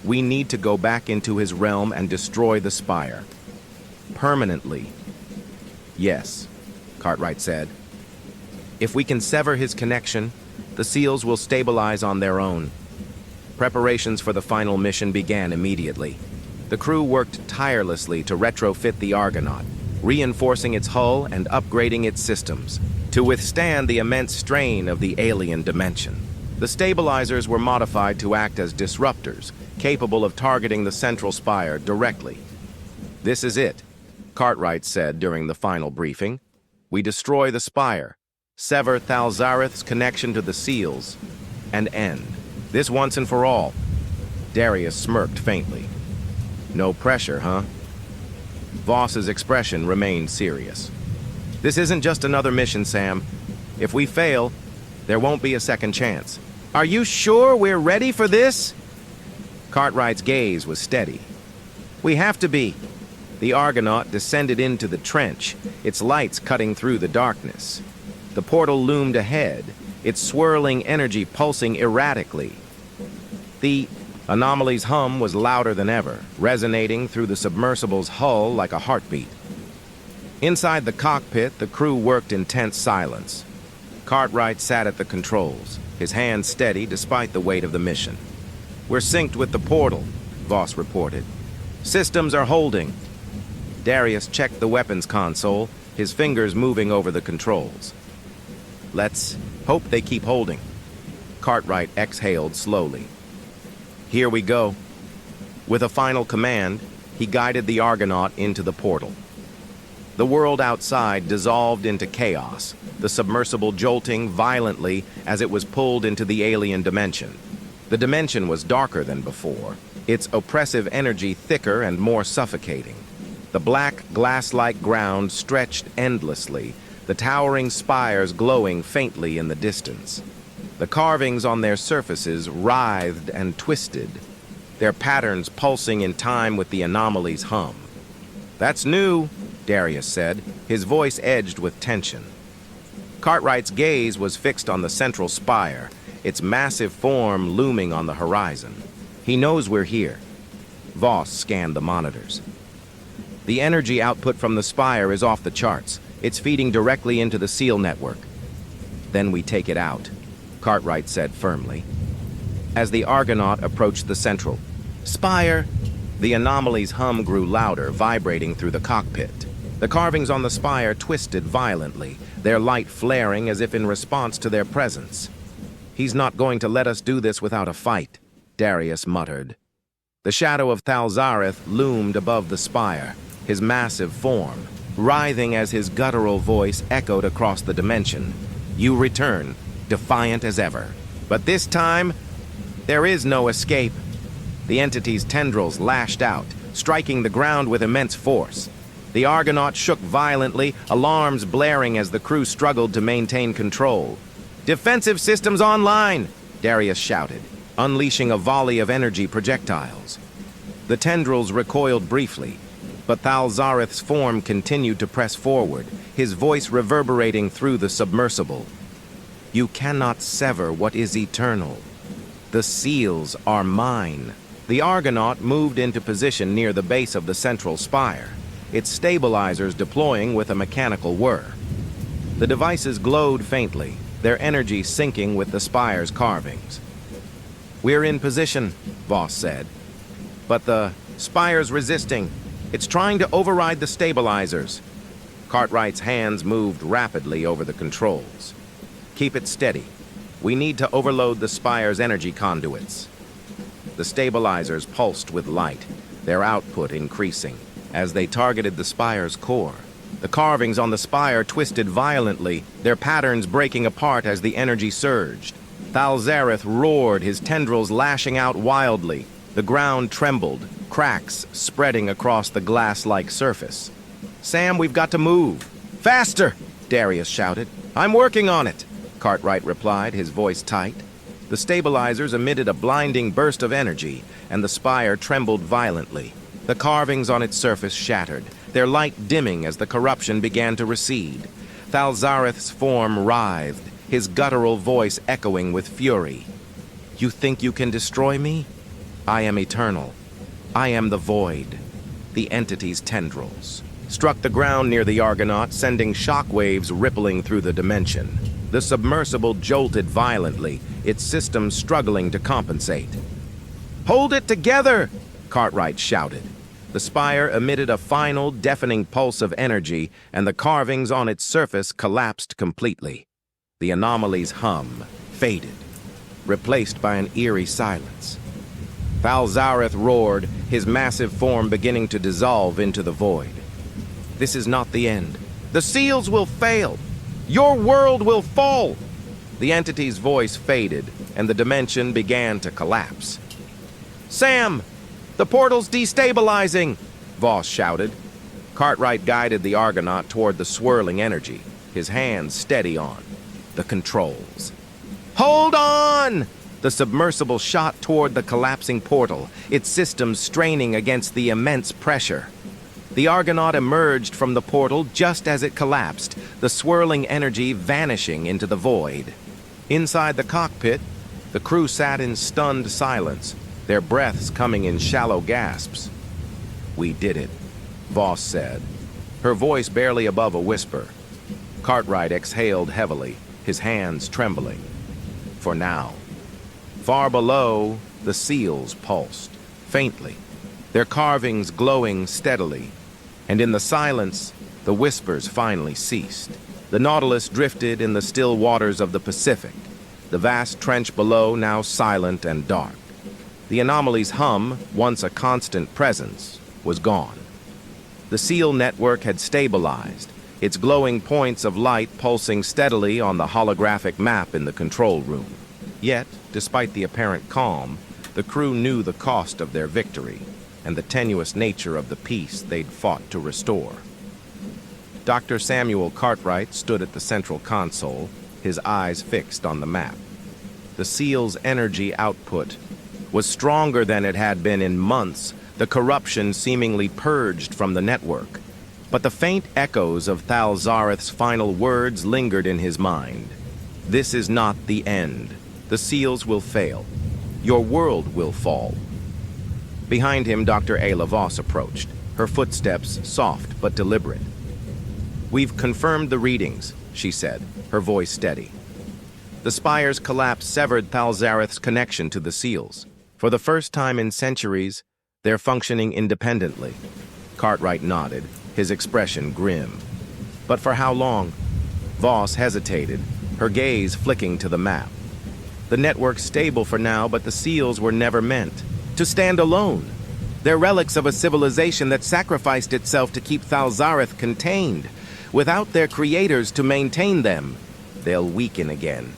we need to go back into his realm and destroy the spire. Permanently. Yes, Cartwright said. If we can sever his connection, the seals will stabilize on their own. Preparations for the final mission began immediately. The crew worked tirelessly to retrofit the Argonaut, reinforcing its hull and upgrading its systems to withstand the immense strain of the alien dimension. The stabilizers were modified to act as disruptors, capable of targeting the central spire directly. This is it, Cartwright said during the final briefing. We destroy the spire, sever Thal Zareth's connection to the seals, and end. This once and for all. Darius smirked faintly. No pressure, huh? Voss's expression remained serious. This isn't just another mission, Sam. If we fail, there won't be a second chance. Are you sure we're ready for this? Cartwright's gaze was steady. We have to be. The Argonaut descended into the trench, its lights cutting through the darkness. The portal loomed ahead, its swirling energy pulsing erratically. The anomaly's hum was louder than ever, resonating through the submersible's hull like a heartbeat. Inside the cockpit, the crew worked in tense silence. Cartwright sat at the controls, his hands steady despite the weight of the mission. We're synced with the portal, Voss reported. Systems are holding. Darius checked the weapons console, his fingers moving over the controls. Let's hope they keep holding. Cartwright exhaled slowly. Here we go. With a final command, he guided the Argonaut into the portal. The world outside dissolved into chaos, the submersible jolting violently as it was pulled into the alien dimension. The dimension was darker than before, its oppressive energy thicker and more suffocating. The black, glass-like ground stretched endlessly, the towering spires glowing faintly in the distance. The carvings on their surfaces writhed and twisted, their patterns pulsing in time with the anomaly's hum. "That's new," Darius said, his voice edged with tension. Cartwright's gaze was fixed on the central spire, its massive form looming on the horizon. "He knows we're here." Voss scanned the monitors. "The energy output from the spire is off the charts. It's feeding directly into the SEAL network." "Then we take it out," Cartwright said firmly. As the Argonaut approached the central spire, the anomaly's hum grew louder, vibrating through the cockpit. The carvings on the spire twisted violently, their light flaring as if in response to their presence. "He's not going to let us do this without a fight," Darius muttered. The shadow of Thalzareth loomed above the spire, his massive form, writhing as his guttural voice echoed across the dimension. "You return, defiant as ever. But this time, there is no escape." The entity's tendrils lashed out, striking the ground with immense force. The Argonaut shook violently, alarms blaring as the crew struggled to maintain control. "Defensive systems online!" Darius shouted, unleashing a volley of energy projectiles. The tendrils recoiled briefly, but Thalzareth's form continued to press forward, his voice reverberating through the submersible. "You cannot sever what is eternal. The seals are mine." The Argonaut moved into position near the base of the central spire, its stabilizers deploying with a mechanical whir. The devices glowed faintly, their energy syncing with the spire's carvings. "We're in position," Voss said. "But the spire's resisting. It's trying to override the stabilizers." Cartwright's hands moved rapidly over the controls. "Keep it steady. We need to overload the spire's energy conduits." The stabilizers pulsed with light, their output increasing, as they targeted the spire's core. The carvings on the spire twisted violently, their patterns breaking apart as the energy surged. Thalzareth roared, his tendrils lashing out wildly. The ground trembled, cracks spreading across the glass-like surface. "Sam, we've got to move." "Faster!" Darius shouted. "I'm working on it," Cartwright replied, his voice tight. The stabilizers emitted a blinding burst of energy, and the spire trembled violently. The carvings on its surface shattered, their light dimming as the corruption began to recede. Thalzareth's form writhed, his guttural voice echoing with fury. "You think you can destroy me? I am eternal. I am the void." The entity's tendrils struck the ground near the Argonaut, sending shockwaves rippling through the dimension. The submersible jolted violently, its systems struggling to compensate. "Hold it together!" Cartwright shouted. The spire emitted a final, deafening pulse of energy, and the carvings on its surface collapsed completely. The anomaly's hum faded, replaced by an eerie silence. Thalzareth roared, his massive form beginning to dissolve into the void. "This is not the end. The seals will fail. Your world will fall." The entity's voice faded, and the dimension began to collapse. "Sam! The portal's destabilizing!" Voss shouted. Cartwright guided the Argonaut toward the swirling energy, his hands steady on the controls. "Hold on!" The submersible shot toward the collapsing portal, its systems straining against the immense pressure. The Argonaut emerged from the portal just as it collapsed, the swirling energy vanishing into the void. Inside the cockpit, the crew sat in stunned silence, their breaths coming in shallow gasps. "We did it," Voss said, her voice barely above a whisper. Cartwright exhaled heavily, his hands trembling. For now. Far below, the seals pulsed, faintly, their carvings glowing steadily, and in the silence, the whispers finally ceased. The Nautilus drifted in the still waters of the Pacific, the vast trench below now silent and dark. The anomaly's hum, once a constant presence, was gone. The seal network had stabilized, its glowing points of light pulsing steadily on the holographic map in the control room. Yet, despite the apparent calm, the crew knew the cost of their victory and the tenuous nature of the peace they'd fought to restore. Dr. Samuel Cartwright stood at the central console, his eyes fixed on the map. The seal's energy output was stronger than it had been in months, the corruption seemingly purged from the network. But the faint echoes of Thal Zareth's final words lingered in his mind. This is not the end. The seals will fail. Your world will fall. Behind him, Dr. Ayla Voss approached, her footsteps soft but deliberate. "We've confirmed the readings," she said, her voice steady. The spire's collapse severed Thal Zareth's connection to the seals. For the first time in centuries, they're functioning independently. Cartwright nodded, his expression grim. But for how long? Voss hesitated, her gaze flicking to the map. The network's stable for now, but the seals were never meant to stand alone. They're relics of a civilization that sacrificed itself to keep Thal Zareth contained. Without their creators to maintain them, they'll weaken again.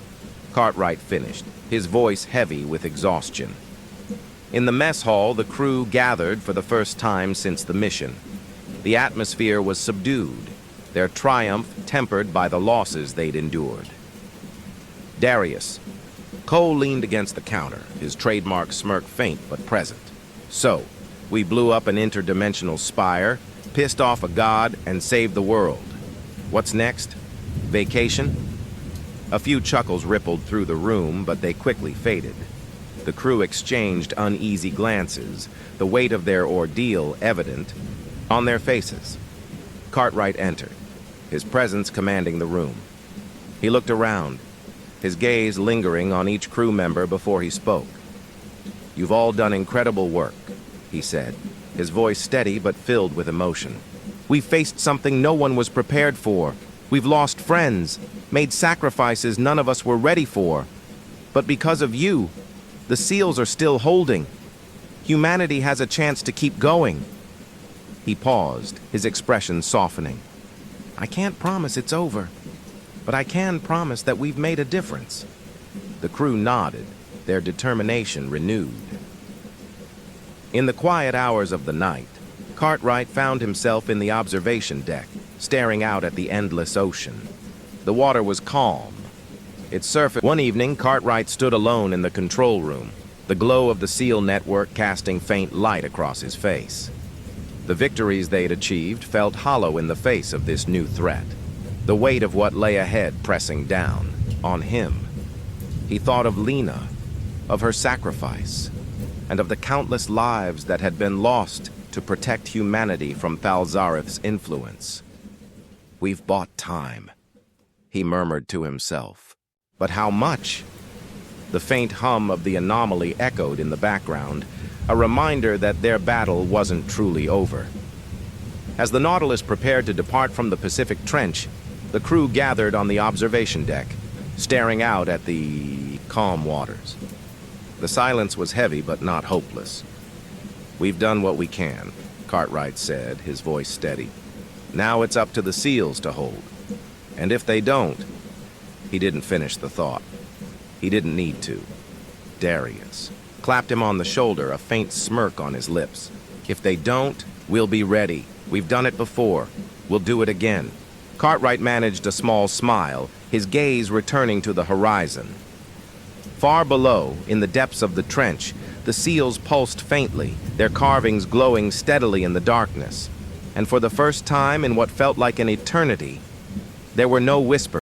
Cartwright finished, his voice heavy with exhaustion. In the mess hall, the crew gathered for the first time since the mission. The atmosphere was subdued, their triumph tempered by the losses they'd endured. Darius. Cole leaned against the counter, his trademark smirk faint but present. "So, we blew up an interdimensional spire, pissed off a god, and saved the world. What's next? Vacation?" A few chuckles rippled through the room, but they quickly faded. The crew exchanged uneasy glances, the weight of their ordeal evident on their faces. Cartwright entered, his presence commanding the room. He looked around, his gaze lingering on each crew member before he spoke. "You've all done incredible work," he said, his voice steady but filled with emotion. "We've faced something no one was prepared for. We've lost friends, made sacrifices none of us were ready for. But because of you, the seals are still holding. Humanity has a chance to keep going." He paused, his expression softening. "I can't promise it's over, but I can promise that we've made a difference." The crew nodded, their determination renewed. In the quiet hours of the night, Cartwright found himself in the observation deck, staring out at the endless ocean. The water was calm. Its surface. One evening, Cartwright stood alone in the control room, the glow of the SEAL network casting faint light across his face. The victories they'd achieved felt hollow in the face of this new threat, the weight of what lay ahead pressing down on him. He thought of Lena, of her sacrifice, and of the countless lives that had been lost to protect humanity from Thal Zareth's influence. "We've bought time," he murmured to himself. But how much? The faint hum of the anomaly echoed in the background, a reminder that their battle wasn't truly over. As the Nautilus prepared to depart from the Pacific Trench, the crew gathered on the observation deck, staring out at the calm waters. The silence was heavy but not hopeless. "We've done what we can," Cartwright said, his voice steady. "Now it's up to the SEALs to hold. And if they don't..." He didn't finish the thought. He didn't need to. Darius clapped him on the shoulder, a faint smirk on his lips. "If they don't, we'll be ready. We've done it before. We'll do it again." Cartwright managed a small smile, his gaze returning to the horizon. Far below, in the depths of the trench, the SEALs pulsed faintly, their carvings glowing steadily in the darkness. And for the first time in what felt like an eternity, there were no whispers.